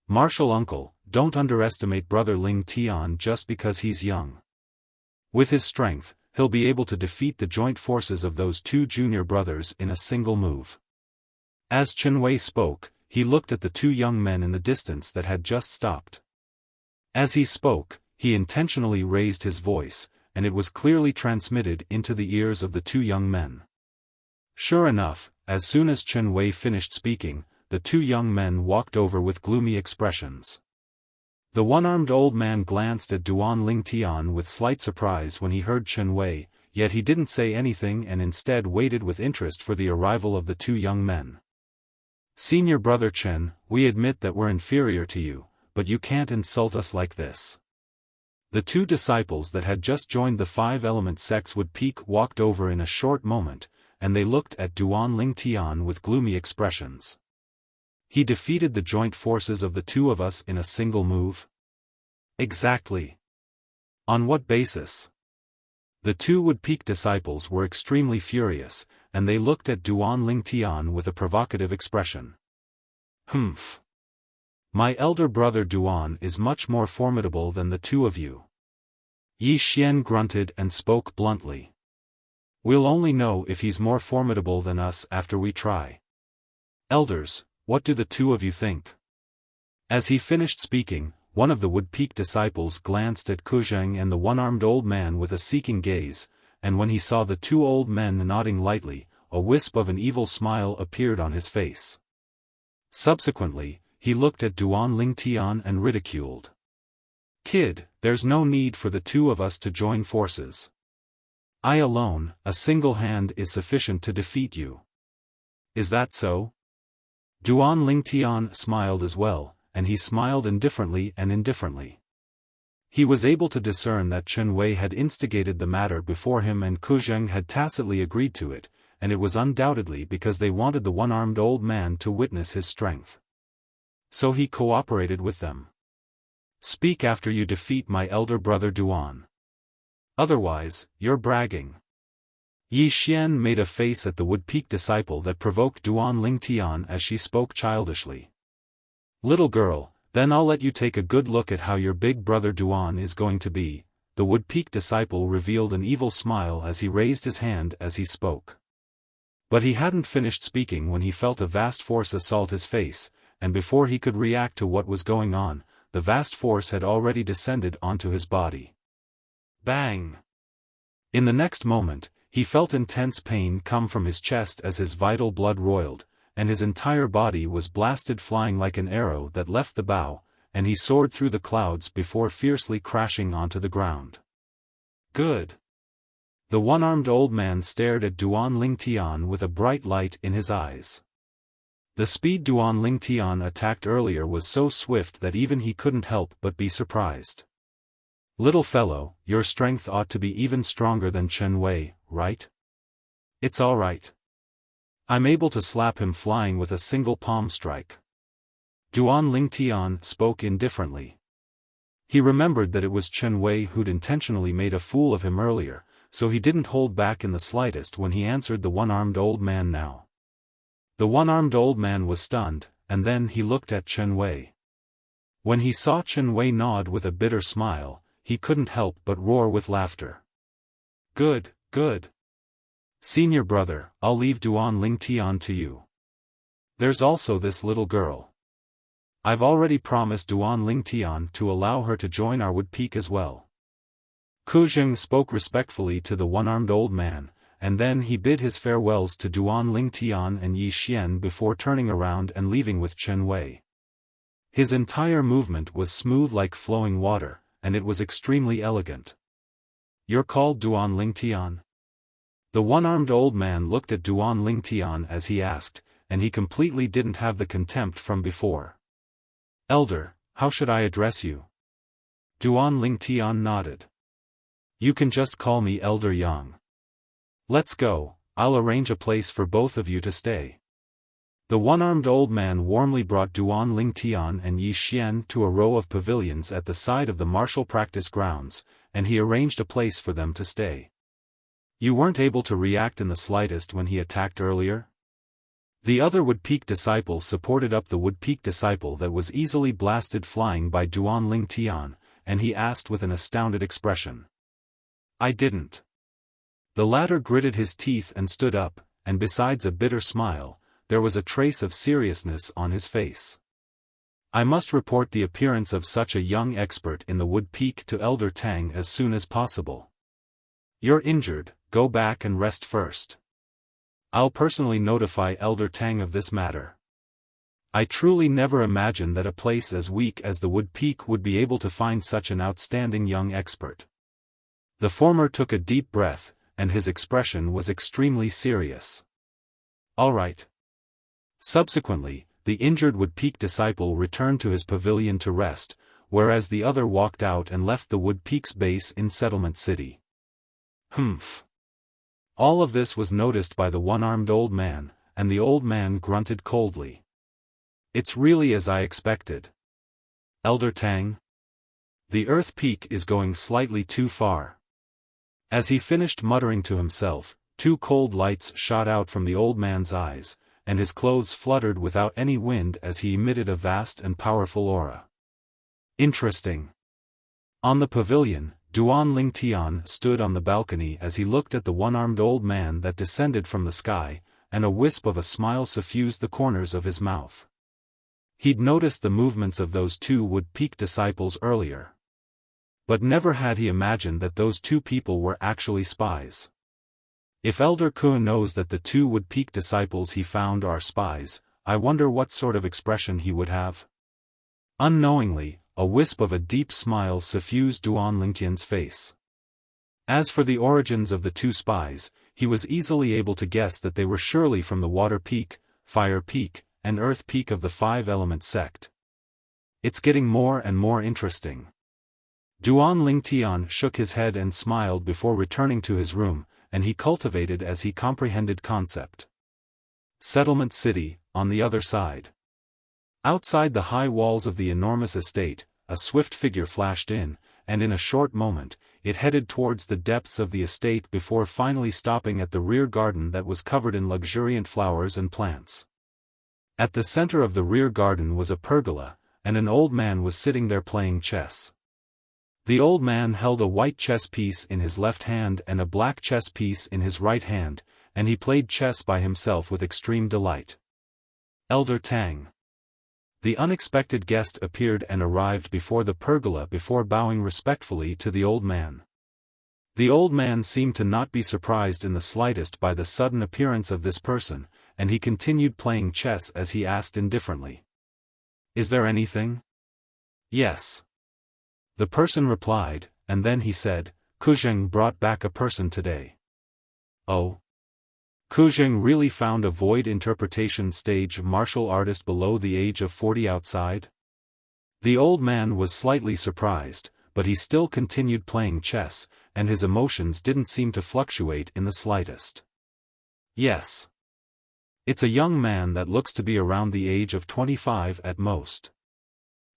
Martial uncle, don't underestimate brother Lingtian just because he's young. With his strength, he'll be able to defeat the joint forces of those 2 junior brothers in a single move. As Chen Wei spoke, he looked at the two young men in the distance that had just stopped. As he spoke, he intentionally raised his voice, and it was clearly transmitted into the ears of the two young men. Sure enough, as soon as Chen Wei finished speaking, the two young men walked over with gloomy expressions. The one-armed old man glanced at Duan Lingtian with slight surprise when he heard Chen Wei, yet he didn't say anything and instead waited with interest for the arrival of the two young men. "Senior brother Chen, we admit that we're inferior to you, but you can't insult us like this." The two disciples that had just joined the five-element sect's would peak walked over in a short moment, and they looked at Duan Lingtian with gloomy expressions. "He defeated the joint forces of the two of us in a single move?" "Exactly. On what basis?" The two would peak disciples were extremely furious, and they looked at Duan Lingtian with a provocative expression. "Humph. My elder brother Duan is much more formidable than the two of you." Yi Xian grunted and spoke bluntly. "We'll only know if he's more formidable than us after we try. Elders, what do the two of you think?" As he finished speaking, one of the would peak disciples glanced at Kuzheng and the one-armed old man with a seeking gaze, and when he saw the two old men nodding lightly, a wisp of an evil smile appeared on his face. Subsequently, he looked at Duan Lingtian and ridiculed. "Kid, there's no need for the two of us to join forces. I alone, a single hand is sufficient to defeat you. Is that so?" Duan Lingtian smiled as well, and he smiled indifferently. He was able to discern that Chen Wei had instigated the matter before him and Kuzheng had tacitly agreed to it, and it was undoubtedly because they wanted the one-armed old man to witness his strength. So he cooperated with them. "Speak after you defeat my elder brother Duan. Otherwise, you're bragging." Yi Xian made a face at the would peak disciple that provoked Duan Lingtian as she spoke childishly. "Little girl, then I'll let you take a good look at how your big brother Duan is going to be." The would peak disciple revealed an evil smile as he raised his hand as he spoke. But he hadn't finished speaking when he felt a vast force assault his face, and before he could react to what was going on, the vast force had already descended onto his body. Bang! In the next moment, he felt intense pain come from his chest as his vital blood roiled, and his entire body was blasted flying like an arrow that left the bow, and he soared through the clouds before fiercely crashing onto the ground. "Good." The one-armed old man stared at Duan Lingtian with a bright light in his eyes. The speed Duan Lingtian attacked earlier was so swift that even he couldn't help but be surprised. "Little fellow, your strength ought to be even stronger than Chen Wei, right?" "It's all right. I'm able to slap him flying with a single palm strike." Duan Lingtian spoke indifferently. He remembered that it was Chen Wei who'd intentionally made a fool of him earlier, so he didn't hold back in the slightest when he answered the one-armed old man now. The one-armed old man was stunned, and then he looked at Chen Wei. When he saw Chen Wei nod with a bitter smile, he couldn't help but roar with laughter. "Good, good. Senior brother, I'll leave Duan Lingtian to you. There's also this little girl. I've already promised Duan Lingtian to allow her to join our wood peak as well." Kuzheng spoke respectfully to the one-armed old man, and then he bid his farewells to Duan Lingtian and Yi Xian before turning around and leaving with Chen Wei. His entire movement was smooth like flowing water, and it was extremely elegant. "You're called Duan Lingtian?" The one-armed old man looked at Duan Lingtian as he asked, and he completely didn't have the contempt from before. "Elder, how should I address you?" Duan Lingtian nodded. "You can just call me Elder Yang. Let's go, I'll arrange a place for both of you to stay." The one-armed old man warmly brought Duan Lingtian and Yi Xian to a row of pavilions at the side of the martial practice grounds, and he arranged a place for them to stay. "You weren't able to react in the slightest when he attacked earlier?" The other would peak disciple supported up the would peak disciple that was easily blasted flying by Duan Lingtian, and he asked with an astounded expression. "I didn't." The latter gritted his teeth and stood up, and besides a bitter smile, there was a trace of seriousness on his face. I must report the appearance of such a young expert in the Wood Peak to Elder Tang as soon as possible. You're injured, go back and rest first. I'll personally notify Elder Tang of this matter. I truly never imagined that a place as weak as the Wood Peak would be able to find such an outstanding young expert. The former took a deep breath, and his expression was extremely serious. All right. Subsequently, the injured Wood Peak disciple returned to his pavilion to rest, whereas the other walked out and left the Wood Peak's base in Settlement City. Humph. All of this was noticed by the one-armed old man, and the old man grunted coldly. It's really as I expected. Elder Tang? The Earth Peak is going slightly too far. As he finished muttering to himself, two cold lights shot out from the old man's eyes, and his clothes fluttered without any wind as he emitted a vast and powerful aura. Interesting. On the pavilion, Duan Lingtian stood on the balcony as he looked at the one-armed old man that descended from the sky, and a wisp of a smile suffused the corners of his mouth. He'd noticed the movements of those two Wood Peak disciples earlier. But never had he imagined that those two people were actually spies. If Elder Kun knows that the two Wood Peak disciples he found are spies, I wonder what sort of expression he would have. Unknowingly, a wisp of a deep smile suffused Duan Lingtian's face. As for the origins of the two spies, he was easily able to guess that they were surely from the Water Peak, Fire Peak, and Earth Peak of the Five-Element sect. It's getting more and more interesting. Duan Lingtian shook his head and smiled before returning to his room, and he cultivated as he comprehended concept. Settlement City, on the other side. Outside the high walls of the enormous estate, a swift figure flashed in, and in a short moment, it headed towards the depths of the estate before finally stopping at the rear garden that was covered in luxuriant flowers and plants. At the center of the rear garden was a pergola, and an old man was sitting there playing chess. The old man held a white chess piece in his left hand and a black chess piece in his right hand, and he played chess by himself with extreme delight. Elder Tang. The unexpected guest appeared and arrived before the pergola before bowing respectfully to the old man. The old man seemed to not be surprised in the slightest by the sudden appearance of this person, and he continued playing chess as he asked indifferently. Is there anything? Yes. The person replied, and then he said, Kuzheng brought back a person today. Oh. Kuzheng really found a void interpretation stage martial artist below the age of 40 outside? The old man was slightly surprised, but he still continued playing chess, and his emotions didn't seem to fluctuate in the slightest. Yes. It's a young man that looks to be around the age of 25 at most.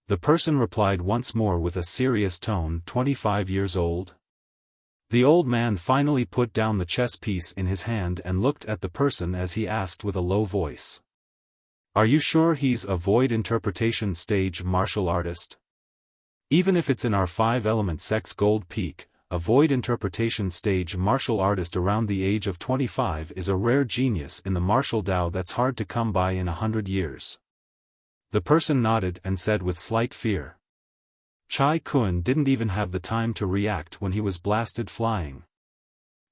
The person replied once more with a serious tone, 25 years old? The old man finally put down the chess piece in his hand and looked at the person as he asked with a low voice. Are you sure he's a void interpretation stage martial artist? Even if it's in our Five-Element sect's Gold Peak, a void interpretation stage martial artist around the age of 25 is a rare genius in the martial Tao that's hard to come by in 100 years. The person nodded and said with slight fear. Chai Kun didn't even have the time to react when he was blasted flying.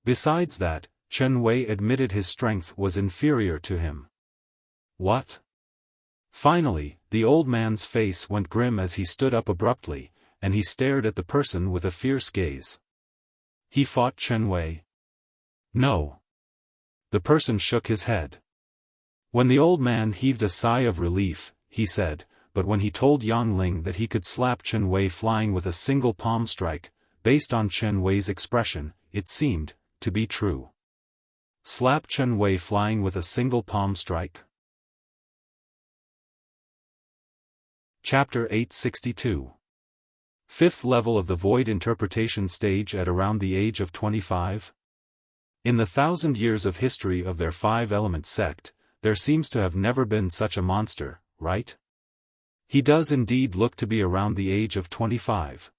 Besides that, Chen Wei admitted his strength was inferior to him. What? Finally, the old man's face went grim as he stood up abruptly, and he stared at the person with a fierce gaze. He fought Chen Wei? No. The person shook his head. When the old man heaved a sigh of relief, he said, but when he told Yang Ling that he could slap Chen Wei flying with a single palm strike, based on Chen Wei's expression, it seemed to be true. Slap Chen Wei flying with a single palm strike? Chapter 862. Fifth level of the Void Interpretation stage at around the age of 25? In the 1,000 years of history of their Five-Element sect, there seems to have never been such a monster, right? He does indeed look to be around the age of 25.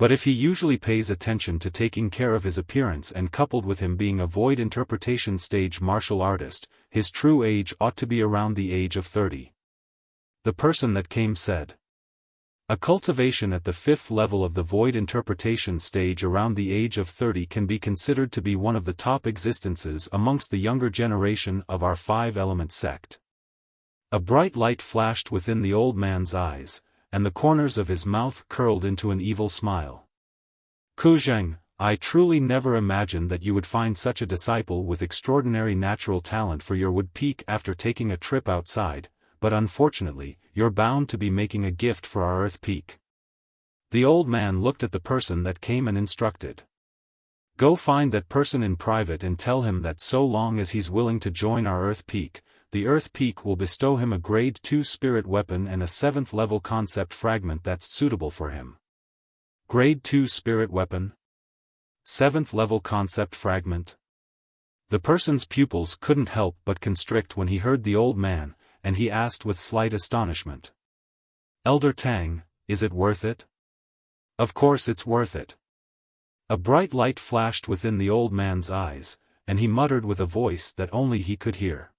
But if he usually pays attention to taking care of his appearance and coupled with him being a void interpretation stage martial artist, his true age ought to be around the age of 30. The person that came said. A cultivation at the 5th level of the void interpretation stage around the age of 30 can be considered to be one of the top existences amongst the younger generation of our 5-element sect. A bright light flashed within the old man's eyes, and the corners of his mouth curled into an evil smile. Kuzheng, I truly never imagined that you would find such a disciple with extraordinary natural talent for your wood peak after taking a trip outside, but unfortunately, you're bound to be making a gift for our earth peak. The old man looked at the person that came and instructed. Go find that person in private and tell him that so long as he's willing to join our earth peak, the earth peak will bestow him a grade 2 spirit weapon and a 7th level concept fragment that's suitable for him. Grade 2 spirit weapon? 7th level concept fragment? The person's pupils couldn't help but constrict when he heard the old man, and he asked with slight astonishment. Elder Tang, is it worth it? Of course it's worth it. A bright light flashed within the old man's eyes, and he muttered with a voice that only he could hear.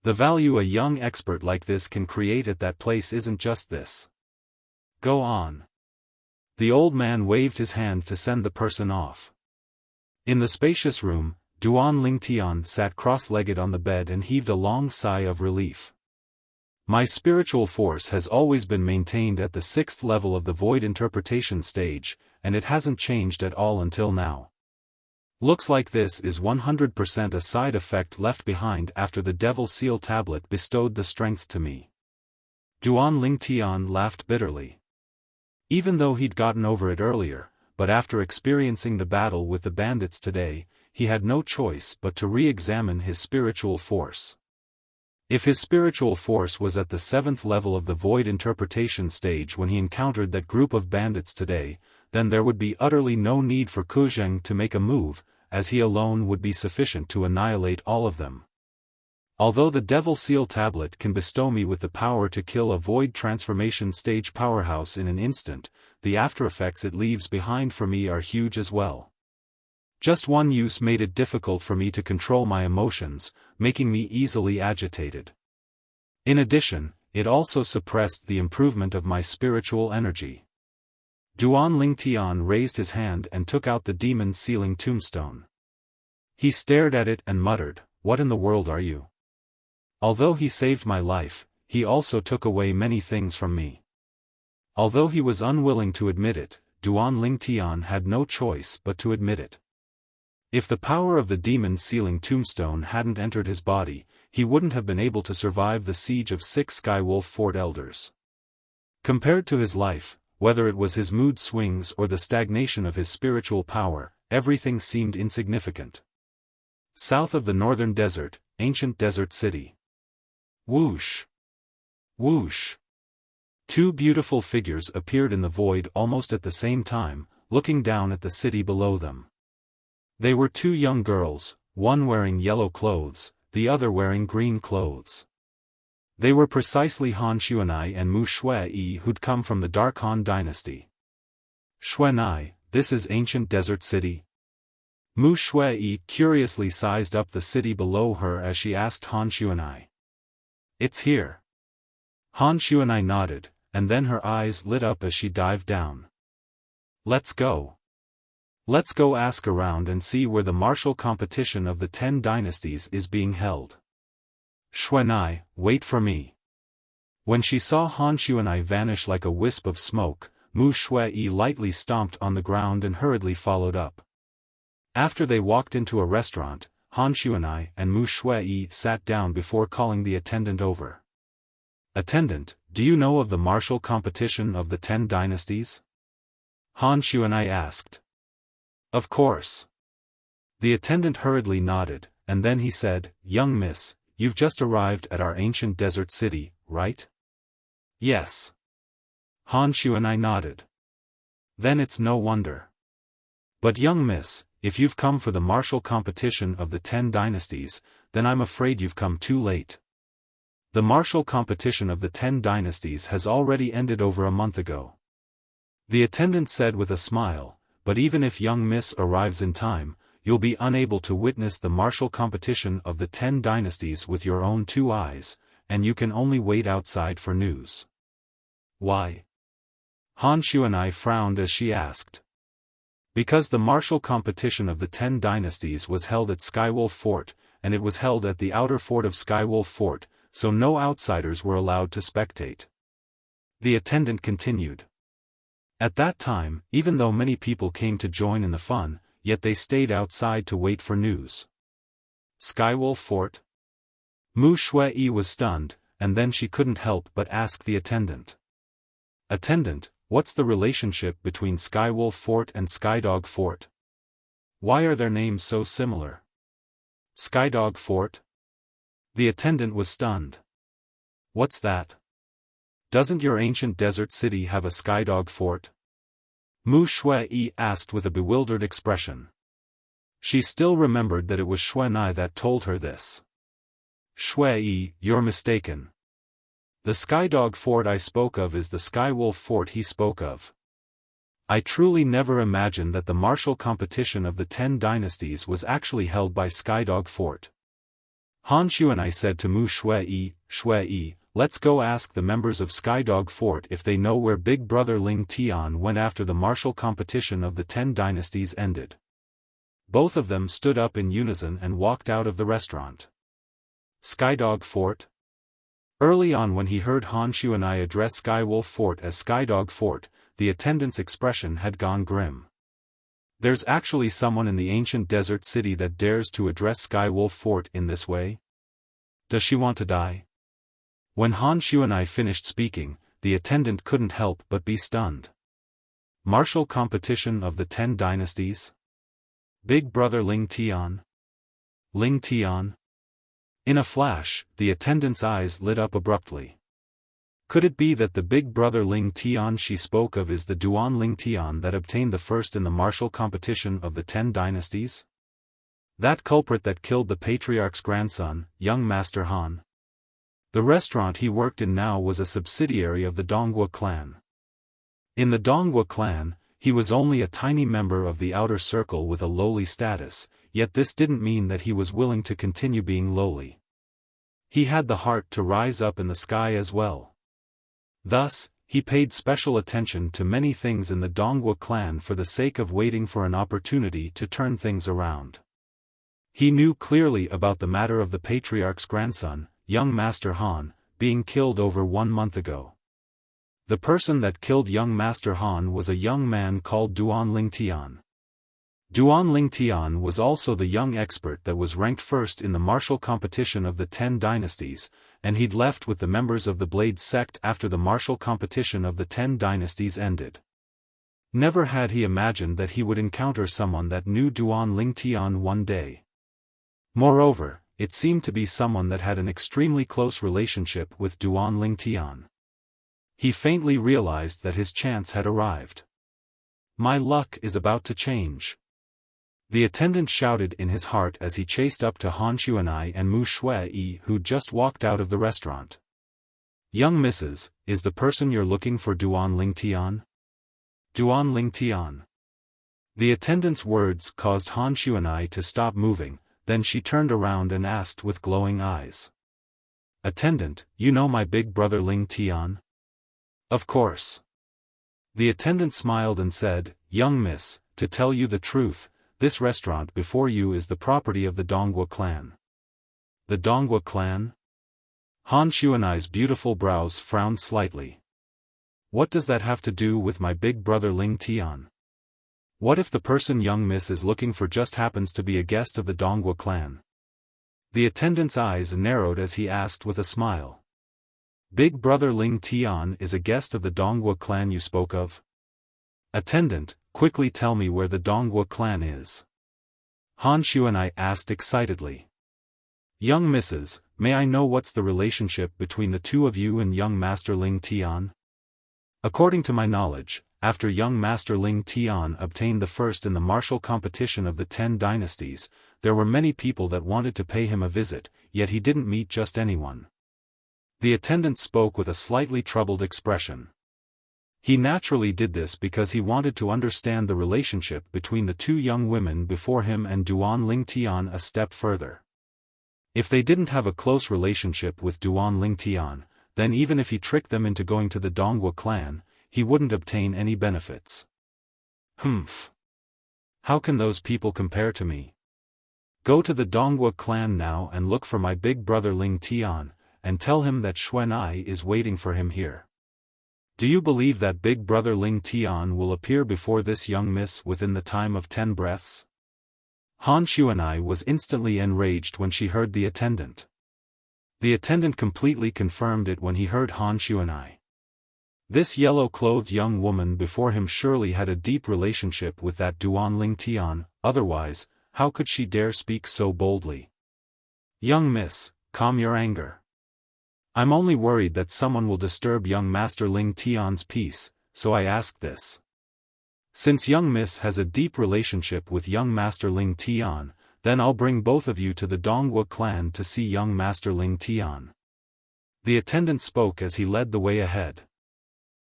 The value a young expert like this can create at that place isn't just this. Go on. The old man waved his hand to send the person off. In the spacious room, Duan Lingtian sat cross-legged on the bed and heaved a long sigh of relief. My spiritual force has always been maintained at the 6th level of the void interpretation stage, and it hasn't changed at all until now. Looks like this is 100% a side effect left behind after the Devil Seal tablet bestowed the strength to me. Duan Lingtian laughed bitterly. Even though he'd gotten over it earlier, but after experiencing the battle with the bandits today, he had no choice but to re-examine his spiritual force. If his spiritual force was at the 7th level of the void interpretation stage when he encountered that group of bandits today, then there would be utterly no need for Kuzheng to make a move, as he alone would be sufficient to annihilate all of them. Although the Devil Seal tablet can bestow me with the power to kill a void transformation stage powerhouse in an instant, the aftereffects it leaves behind for me are huge as well. Just one use made it difficult for me to control my emotions, making me easily agitated. In addition, it also suppressed the improvement of my spiritual energy. Duan Lingtian raised his hand and took out the demon sealing tombstone. He stared at it and muttered, "What in the world are you?" Although he saved my life, he also took away many things from me. Although he was unwilling to admit it, Duan Lingtian had no choice but to admit it. If the power of the demon sealing tombstone hadn't entered his body, he wouldn't have been able to survive the siege of 6 Skywolf Fort elders. Compared to his life, whether it was his mood swings or the stagnation of his spiritual power, everything seemed insignificant. South of the northern desert, ancient desert city. Whoosh! Whoosh! 2 beautiful figures appeared in the void almost at the same time, looking down at the city below them. They were 2 young girls, one wearing yellow clothes, the other wearing green clothes. They were precisely Han Xuanai and Mu Shui who'd come from the Dark Han dynasty. Xuanai, this is ancient desert city? Mu Shui curiously sized up the city below her as she asked Han Xuanai. It's here. Han Xuanai nodded, and then her eyes lit up as she dived down. Let's go. Let's go ask around and see where the martial competition of the 10 dynasties is being held. Xuanai, wait for me. When she saw Han Xuanai vanish like a wisp of smoke, Mu Shui lightly stomped on the ground and hurriedly followed up. After they walked into a restaurant, Han Xuanai and Mu Shui sat down before calling the attendant over. Attendant, do you know of the martial competition of the 10 dynasties? Han Xuanai asked. Of course. The attendant hurriedly nodded, and then he said, Young miss, you've just arrived at our ancient desert city, right? Yes. Han Xuanai nodded. Then it's no wonder. But young miss, if you've come for the martial competition of the 10 dynasties, then I'm afraid you've come too late. The martial competition of the 10 dynasties has already ended over a month ago. The attendant said with a smile, but even if young Miss arrives in time, you'll be unable to witness the martial competition of the 10 dynasties with your own 2 eyes, and you can only wait outside for news. Why? Han Xuanai frowned as she asked. Because the martial competition of the 10 dynasties was held at Skywolf Fort, and it was held at the outer fort of Skywolf Fort, so no outsiders were allowed to spectate. The attendant continued. At that time, even though many people came to join in the fun, yet they stayed outside to wait for news. Skywolf Fort? Mu Shui was stunned, and then she couldn't help but ask the attendant. Attendant, what's the relationship between Skywolf Fort and Skydog Fort? Why are their names so similar? Skydog Fort? The attendant was stunned. What's that? Doesn't your ancient desert city have a Skydog Fort? Mu Shui asked with a bewildered expression. She still remembered that it was Xuanai that told her this. Shui, you're mistaken. The Skydog Fort I spoke of is the Skywolf Fort he spoke of. I truly never imagined that the martial competition of the 10 dynasties was actually held by Skydog Fort. Han Xuanai said to Mu Shui, Shui, let's go ask the members of Skydog Fort if they know where Big Brother Ling Tian went after the martial competition of the 10 dynasties ended. Both of them stood up in unison and walked out of the restaurant. Skydog Fort? Early on when he heard Han Xuanai address Skywolf Fort as Skydog Fort, the attendant's expression had gone grim. There's actually someone in the ancient desert city that dares to address Skywolf Fort in this way? Does she want to die? When Han Xuanai finished speaking, the attendant couldn't help but be stunned. Martial competition of the 10 dynasties? Big Brother Ling Tian? Ling Tian? In a flash, the attendant's eyes lit up abruptly. Could it be that the Big Brother Ling Tian she spoke of is the Duan Ling Tian that obtained the first in the martial competition of the 10 dynasties? That culprit that killed the patriarch's grandson, young Master Han? The restaurant he worked in now was a subsidiary of the Donghua clan. In the Donghua clan, he was only a tiny member of the outer circle with a lowly status, yet this didn't mean that he was willing to continue being lowly. He had the heart to rise up in the sky as well. Thus, he paid special attention to many things in the Donghua clan for the sake of waiting for an opportunity to turn things around. He knew clearly about the matter of the patriarch's grandson, young Master Han, being killed over 1 month ago. The person that killed young Master Han was a young man called Duan Ling Tian. Duan Ling Tian was also the young expert that was ranked first in the martial competition of the 10 dynasties, and he'd left with the members of the Blade sect after the martial competition of the 10 dynasties ended. Never had he imagined that he would encounter someone that knew Duan Ling Tian one day. Moreover, it seemed to be someone that had an extremely close relationship with Duan Ling Tian. He faintly realized that his chance had arrived. My luck is about to change. The attendant shouted in his heart as he chased up to Han Xuanai and Mu Shui who'd just walked out of the restaurant. Young Mrs., is the person you're looking for Duan Ling Tian? Duan Ling Tian. The attendant's words caused Han Xuanai to stop moving, then she turned around and asked with glowing eyes. Attendant, you know my big brother Ling Tian? Of course. The attendant smiled and said, Young miss, to tell you the truth, this restaurant before you is the property of the Donghua clan. The Donghua clan? Han Xuanai's beautiful brows frowned slightly. What does that have to do with my big brother Ling Tian? What if the person young miss is looking for just happens to be a guest of the Donghua clan? The attendant's eyes narrowed as he asked with a smile. Big brother Ling Tian is a guest of the Donghua clan you spoke of? Attendant, quickly tell me where the Donghua clan is. Han Xuanai asked excitedly. Young Mrs., may I know what's the relationship between the two of you and young Master Ling Tian? According to my knowledge, after young Master Ling Tian obtained the first in the martial competition of the 10 dynasties, there were many people that wanted to pay him a visit, yet he didn't meet just anyone. The attendant spoke with a slightly troubled expression. He naturally did this because he wanted to understand the relationship between the two young women before him and Duan Lingtian a step further. If they didn't have a close relationship with Duan Lingtian, then even if he tricked them into going to the Donghua clan, he wouldn't obtain any benefits. Humph. How can those people compare to me? Go to the Donghua clan now and look for my big brother Ling Tian, and tell him that Xuan'ai is waiting for him here. Do you believe that big brother Ling Tian will appear before this young miss within the time of 10 breaths? Han Xuan'ai was instantly enraged when she heard the attendant. The attendant completely confirmed it when he heard Han Xuan'ai. This yellow-clothed young woman before him surely had a deep relationship with that Duan Lingtian, otherwise, how could she dare speak so boldly? Young miss, calm your anger. I'm only worried that someone will disturb young Master Ling Tian's peace, so I ask this. Since young miss has a deep relationship with young Master Ling Tian, then I'll bring both of you to the Donghua clan to see young Master Ling Tian. The attendant spoke as he led the way ahead.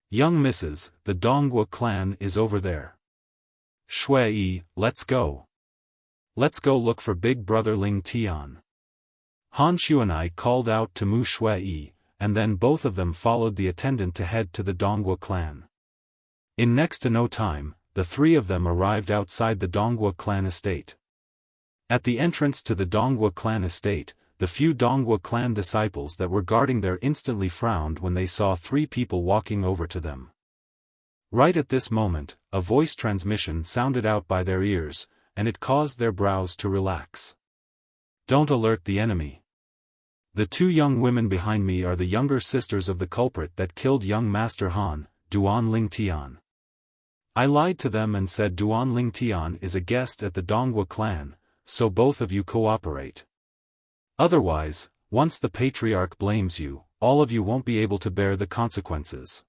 Young misses, the Donghua clan is over there. Shui, let's go. Let's go look for big brother Ling Tian. Han Xuan'ai called out to Mu Shui, and then both of them followed the attendant to head to the Donghua clan. In next to no time, the three of them arrived outside the Donghua clan estate. At the entrance to the Donghua clan estate, the few Donghua clan disciples that were guarding there instantly frowned when they saw three people walking over to them. Right at this moment, a voice transmission sounded out by their ears, and it caused their brows to relax. Don't alert the enemy. The two young women behind me are the younger sisters of the culprit that killed young Master Han, Duan Lingtian. I lied to them and said Duan Lingtian is a guest at the Donghua clan, so both of you cooperate. Otherwise, once the patriarch blames you, all of you won't be able to bear the consequences.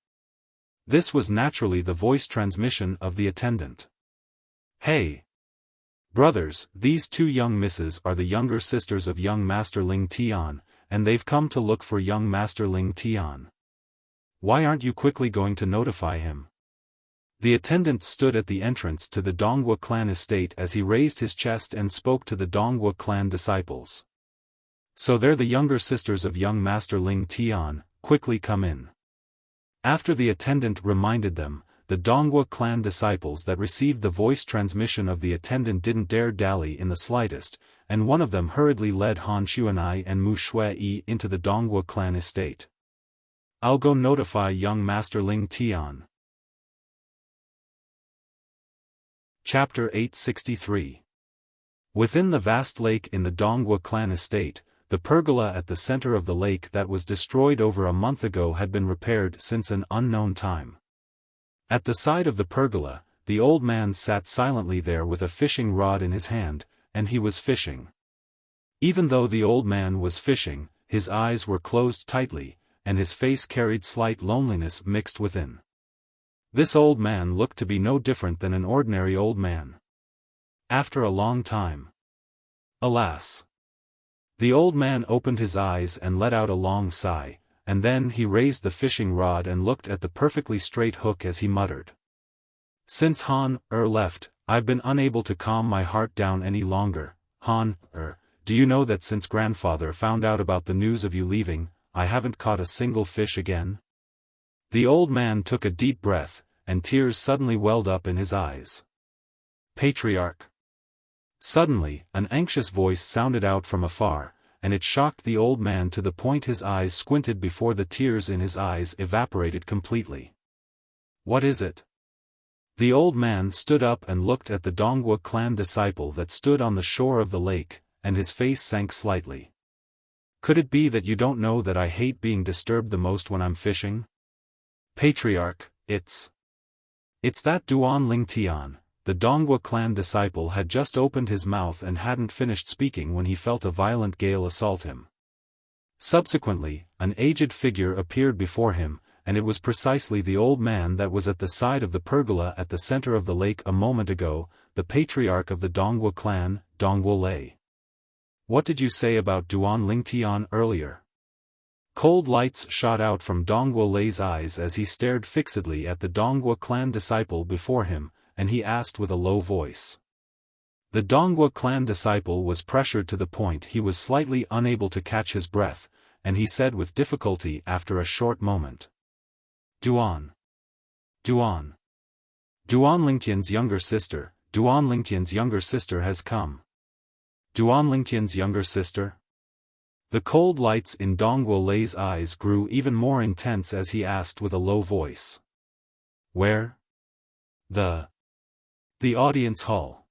This was naturally the voice transmission of the attendant. Hey! Brothers, these two young misses are the younger sisters of young Master Ling Tian, and they've come to look for young Master Ling Tian. Why aren't you quickly going to notify him? The attendant stood at the entrance to the Donghua clan estate as he raised his chest and spoke to the Donghua clan disciples. So they're the younger sisters of young Master Ling Tian, quickly come in. After the attendant reminded them, the Donghua clan disciples that received the voice transmission of the attendant didn't dare dally in the slightest, and one of them hurriedly led Han Xuan'ai and Mu Shui into the Donghua clan estate. I'll go notify young Master Ling Tian. Chapter 863. Within the vast lake in the Donghua clan estate, the pergola at the center of the lake that was destroyed over a month ago had been repaired since an unknown time. At the side of the pergola, the old man sat silently there with a fishing rod in his hand, and he was fishing. Even though the old man was fishing, his eyes were closed tightly, and his face carried slight loneliness mixed within. This old man looked to be no different than an ordinary old man. After a long time. Alas! The old man opened his eyes and let out a long sigh, and then he raised the fishing rod and looked at the perfectly straight hook as he muttered. Since Han left, I've been unable to calm my heart down any longer. Han do you know that since grandfather found out about the news of you leaving, I haven't caught a single fish again? The old man took a deep breath, and tears suddenly welled up in his eyes. Patriarch. Suddenly, an anxious voice sounded out from afar, and it shocked the old man to the point his eyes squinted before the tears in his eyes evaporated completely. What is it? The old man stood up and looked at the Donghua clan disciple that stood on the shore of the lake, and his face sank slightly. Could it be that you don't know that I hate being disturbed the most when I'm fishing? Patriarch, it's that Duan Lingtian. The Donghua clan disciple had just opened his mouth and hadn't finished speaking when he felt a violent gale assault him. Subsequently, an aged figure appeared before him, and it was precisely the old man that was at the side of the pergola at the center of the lake a moment ago, the patriarch of the Donghua clan, Donghua Lei. What did you say about Duan Lingtian earlier? Cold lights shot out from Dongguo Lei's eyes as he stared fixedly at the Dongguo clan disciple before him, and he asked with a low voice. The Dongguo clan disciple was pressured to the point he was slightly unable to catch his breath, and he said with difficulty after a short moment. Duan. Duan. Duan Lingtian's younger sister, Duan Lingtian's younger sister has come. Duan Lingtian's younger sister? The cold lights in Dongguo Lei's eyes grew even more intense as he asked with a low voice. Where? The audience hall.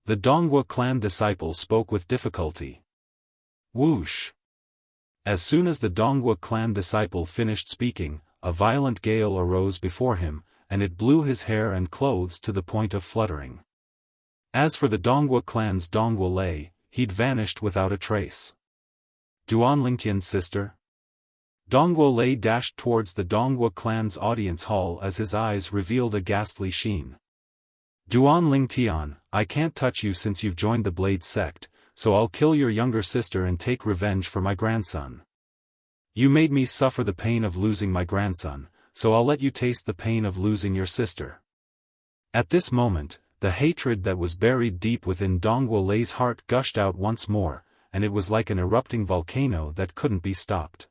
The Dongguo clan disciple spoke with difficulty. Whoosh! As soon as the Dongguo clan disciple finished speaking, a violent gale arose before him, and it blew his hair and clothes to the point of fluttering. As for the Dongguo clan's Dongguo Lei, he'd vanished without a trace. Duan Lingtian's sister? Dongguo Lei dashed towards the Dongguo clan's audience hall as his eyes revealed a ghastly sheen. Duan Lingtian, I can't touch you since you've joined the Blade sect, so I'll kill your younger sister and take revenge for my grandson. You made me suffer the pain of losing my grandson, so I'll let you taste the pain of losing your sister. At this moment, the hatred that was buried deep within Dongguo Lei's heart gushed out once more, and it was like an erupting volcano that couldn't be stopped.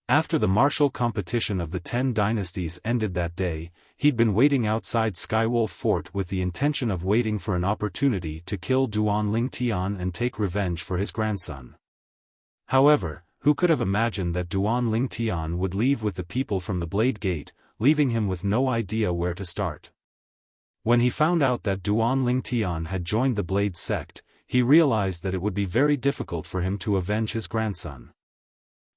After the martial competition of the 10 dynasties ended that day, he'd been waiting outside Skywolf Fort with the intention of waiting for an opportunity to kill Duan Lingtian and take revenge for his grandson. However, who could have imagined that Duan Lingtian would leave with the people from the Blade Gate, leaving him with no idea where to start? When he found out that Duan Lingtian had joined the Blade sect, he realized that it would be very difficult for him to avenge his grandson.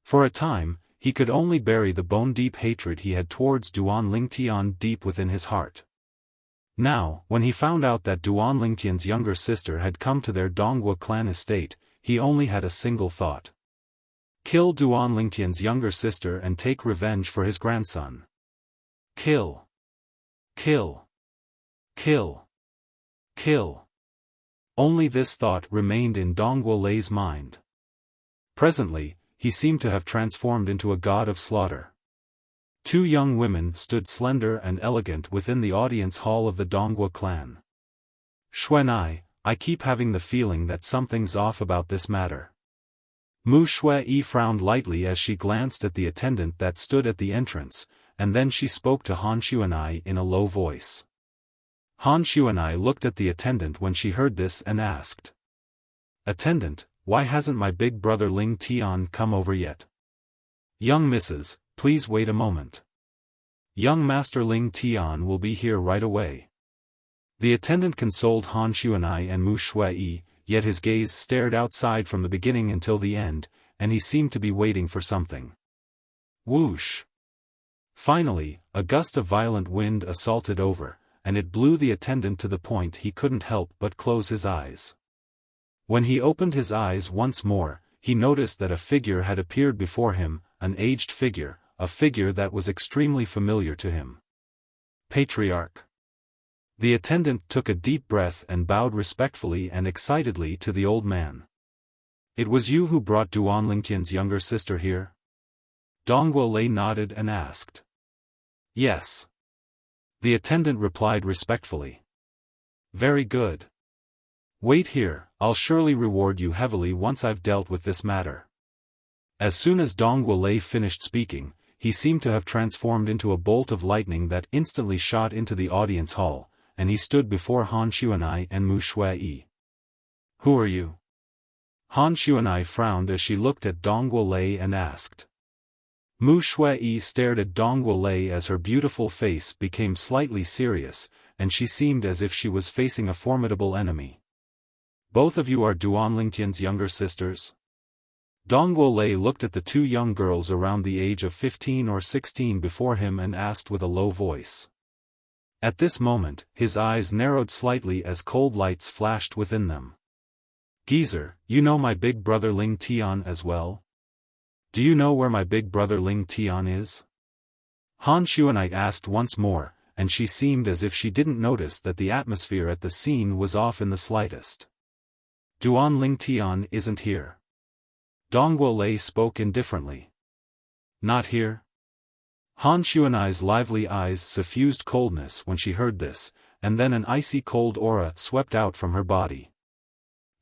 For a time, he could only bury the bone-deep hatred he had towards Duan Lingtian deep within his heart. Now, when he found out that Duan Lingtian's younger sister had come to their Dongguo clan estate, he only had a single thought. Kill Duan Lingtian's younger sister and take revenge for his grandson. Kill. Kill. Kill. Kill. Only this thought remained in Dongguo Lei's mind. Presently, he seemed to have transformed into a god of slaughter. 2 young women stood slender and elegant within the audience hall of the Dongguo clan. Xuanai, I keep having the feeling that something's off about this matter. Mu Shui frowned lightly as she glanced at the attendant that stood at the entrance, and then she spoke to Han Xuanai in a low voice. Han Xuanai looked at the attendant when she heard this and asked. Attendant, why hasn't my big brother Ling Tian come over yet? Young Mrs., please wait a moment. Young Master Ling Tian will be here right away. The attendant consoled Han Xuanai and Mu Shui, yet his gaze stared outside from the beginning until the end, and he seemed to be waiting for something. Whoosh! Finally, a gust of violent wind assaulted over, and it blew the attendant to the point he couldn't help but close his eyes. When he opened his eyes once more, he noticed that a figure had appeared before him, an aged figure, a figure that was extremely familiar to him. Patriarch. The attendant took a deep breath and bowed respectfully and excitedly to the old man. It was you who brought Duan Lingtian's younger sister here? Dongguo Lei nodded and asked. Yes. The attendant replied respectfully. Very good. Wait here, I'll surely reward you heavily once I've dealt with this matter. As soon as Dongguo Lei finished speaking, he seemed to have transformed into a bolt of lightning that instantly shot into the audience hall, and he stood before Han Xuanai and Mu Shui. Who are you? Han Xuanai frowned as she looked at Dongguo Lei and asked. Mu Shui stared at Dongguo Lei as her beautiful face became slightly serious, and she seemed as if she was facing a formidable enemy. Both of you are Duan Lingtian's younger sisters? Dongguo Lei looked at the 2 young girls around the age of 15 or 16 before him and asked with a low voice. At this moment, his eyes narrowed slightly as cold lights flashed within them. Geezer, you know my big brother Ling Tian as well? Do you know where my big brother Ling Tian is? Han Xuanai asked once more, and she seemed as if she didn't notice that the atmosphere at the scene was off in the slightest. Duan Ling Tian isn't here. Dongguo Lei spoke indifferently. Not here? Han Xuanai's lively eyes suffused coldness when she heard this, and then an icy cold aura swept out from her body.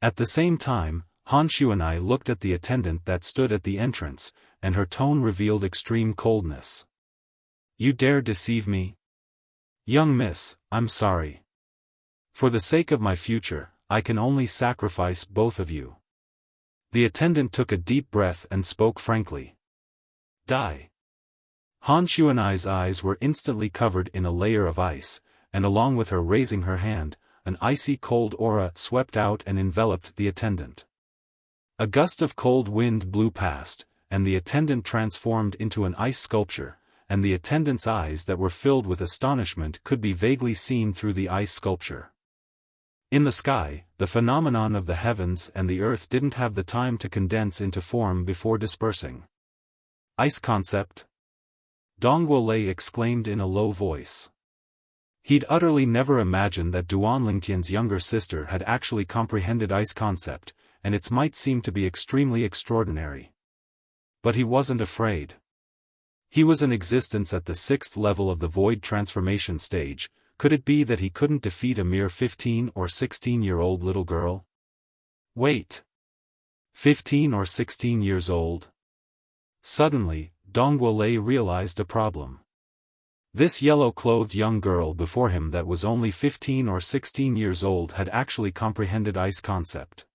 At the same time, Han Xuanai looked at the attendant that stood at the entrance, and her tone revealed extreme coldness. You dare deceive me? Young miss, I'm sorry. For the sake of my future, I can only sacrifice both of you. The attendant took a deep breath and spoke frankly. Die. Han Xuanai's eyes were instantly covered in a layer of ice, and along with her raising her hand, an icy cold aura swept out and enveloped the attendant. A gust of cold wind blew past, and the attendant transformed into an ice sculpture, and the attendant's eyes that were filled with astonishment could be vaguely seen through the ice sculpture. In the sky, the phenomenon of the heavens and the earth didn't have the time to condense into form before dispersing. Ice concept? Dongguo Lei exclaimed in a low voice. He'd utterly never imagined that Duan Lingtian's younger sister had actually comprehended ice concept, and its might seemed to be extremely extraordinary. But he wasn't afraid. He was in existence at the 6th level of the void transformation stage. Could it be that he couldn't defeat a mere 15 or 16-year-old little girl? Wait. 15 or 16 years old? Suddenly, Dongguo Lei realized a problem. This yellow-clothed young girl before him that was only 15 or 16 years old had actually comprehended ice concept.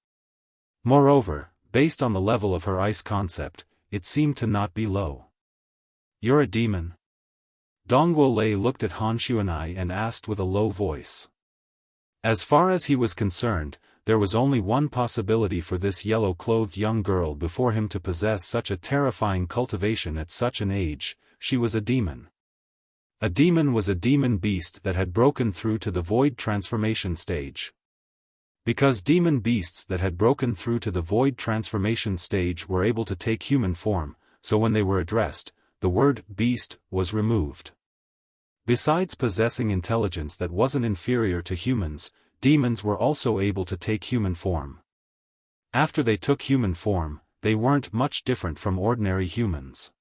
Moreover, based on the level of her ice concept, it seemed to not be low. You're a demon? Dongguo Lei looked at Han Xuanai and asked with a low voice. As far as he was concerned, there was only one possibility for this yellow-clothed young girl before him to possess such a terrifying cultivation at such an age. She was a demon. A demon was a demon beast that had broken through to the void transformation stage. Because demon beasts that had broken through to the void transformation stage were able to take human form, so when they were addressed, the word beast was removed. Besides possessing intelligence that wasn't inferior to humans, demons were also able to take human form. After they took human form, they weren't much different from ordinary humans.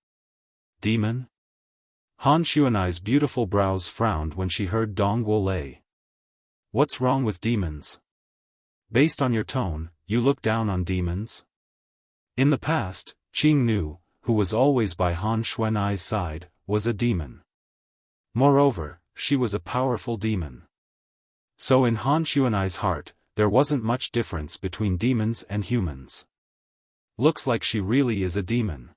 Demon? Han Xuanai's beautiful brows frowned when she heard Dongguo Lei. What's wrong with demons? Based on your tone, you look down on demons? In the past, Qing Nu, who was always by Han Xuanai's side, was a demon. Moreover, she was a powerful demon. So in Han Xuanai's heart, there wasn't much difference between demons and humans. Looks like she really is a demon.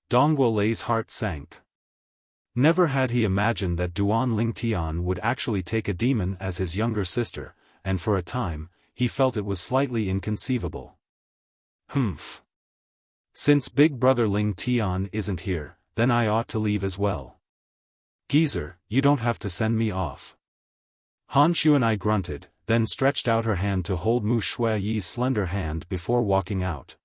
Dongguo Lei's heart sank. Never had he imagined that Duan Lingtian would actually take a demon as his younger sister, and for a time, he felt it was slightly inconceivable. Humph. Since big brother Ling Tian isn't here, then I ought to leave as well. Geezer, you don't have to send me off. Han Xuanai grunted, then stretched out her hand to hold Mu Shuiyi's slender hand before walking out.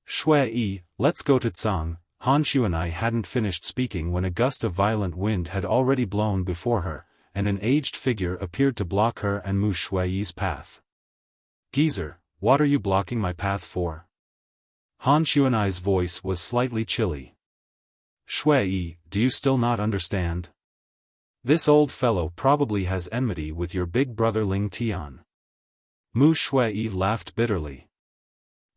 Shuiyi, let's go to Tsang. Han Xuanai hadn't finished speaking when a gust of violent wind had already blown before her, and an aged figure appeared to block her and Mu Shuiyi's path. Geezer, what are you blocking my path for? Han Xuanai's voice was slightly chilly. Shuiyi, do you still not understand? This old fellow probably has enmity with your big brother Ling Tian. Mu Shuiyi laughed bitterly.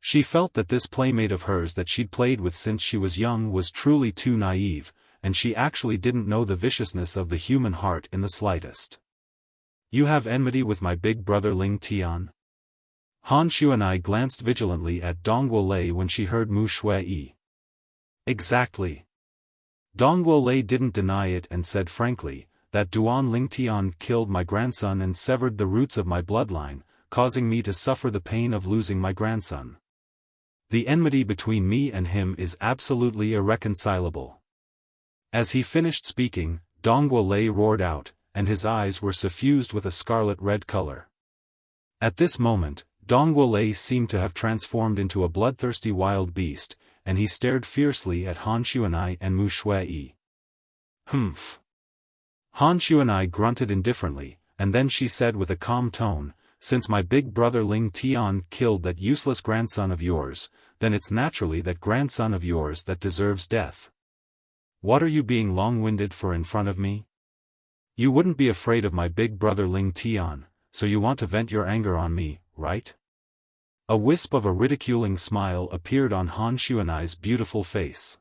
She felt that this playmate of hers that she'd played with since she was young was truly too naive, and she actually didn't know the viciousness of the human heart in the slightest. You have enmity with my big brother Ling Tian? Han Xuanai glanced vigilantly at Dongguo Lei when she heard Mu Shuiyi. Exactly. Dongguo Lei didn't deny it and said frankly, that Duan Lingtian killed my grandson and severed the roots of my bloodline, causing me to suffer the pain of losing my grandson. The enmity between me and him is absolutely irreconcilable. As he finished speaking, Dongguo Lei roared out, and his eyes were suffused with a scarlet-red color. At this moment, Dongguo Lei seemed to have transformed into a bloodthirsty wild beast, and he stared fiercely at Han Xuanai and Mu Shuiyi. Humph. Han Xuanai grunted indifferently, and then she said with a calm tone, since my big brother Ling Tian killed that useless grandson of yours, then it's naturally that grandson of yours that deserves death. What are you being long-winded for in front of me? You wouldn't be afraid of my big brother Ling Tian, so you want to vent your anger on me, right? A wisp of a ridiculing smile appeared on Han Xuanai's beautiful face.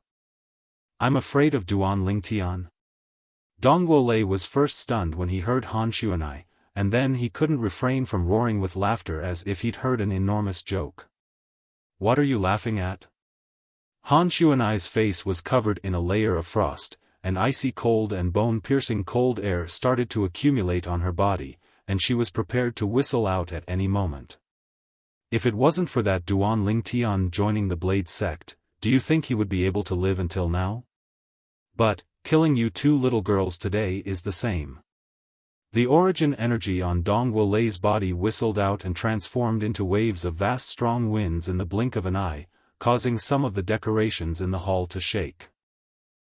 I'm afraid of Duan Ling Tian? Dong Wuolei was first stunned when he heard Han Xuanai, and then he couldn't refrain from roaring with laughter as if he'd heard an enormous joke. What are you laughing at? Han Xuanai's face was covered in a layer of frost, and icy cold and bone-piercing cold air started to accumulate on her body, and she was prepared to whistle out at any moment. If it wasn't for that Duan Ling Tian joining the Blade sect, do you think he would be able to live until now? But, killing you two little girls today is the same. The origin energy on Dong Wuolei's body whistled out and transformed into waves of vast strong winds in the blink of an eye, causing some of the decorations in the hall to shake.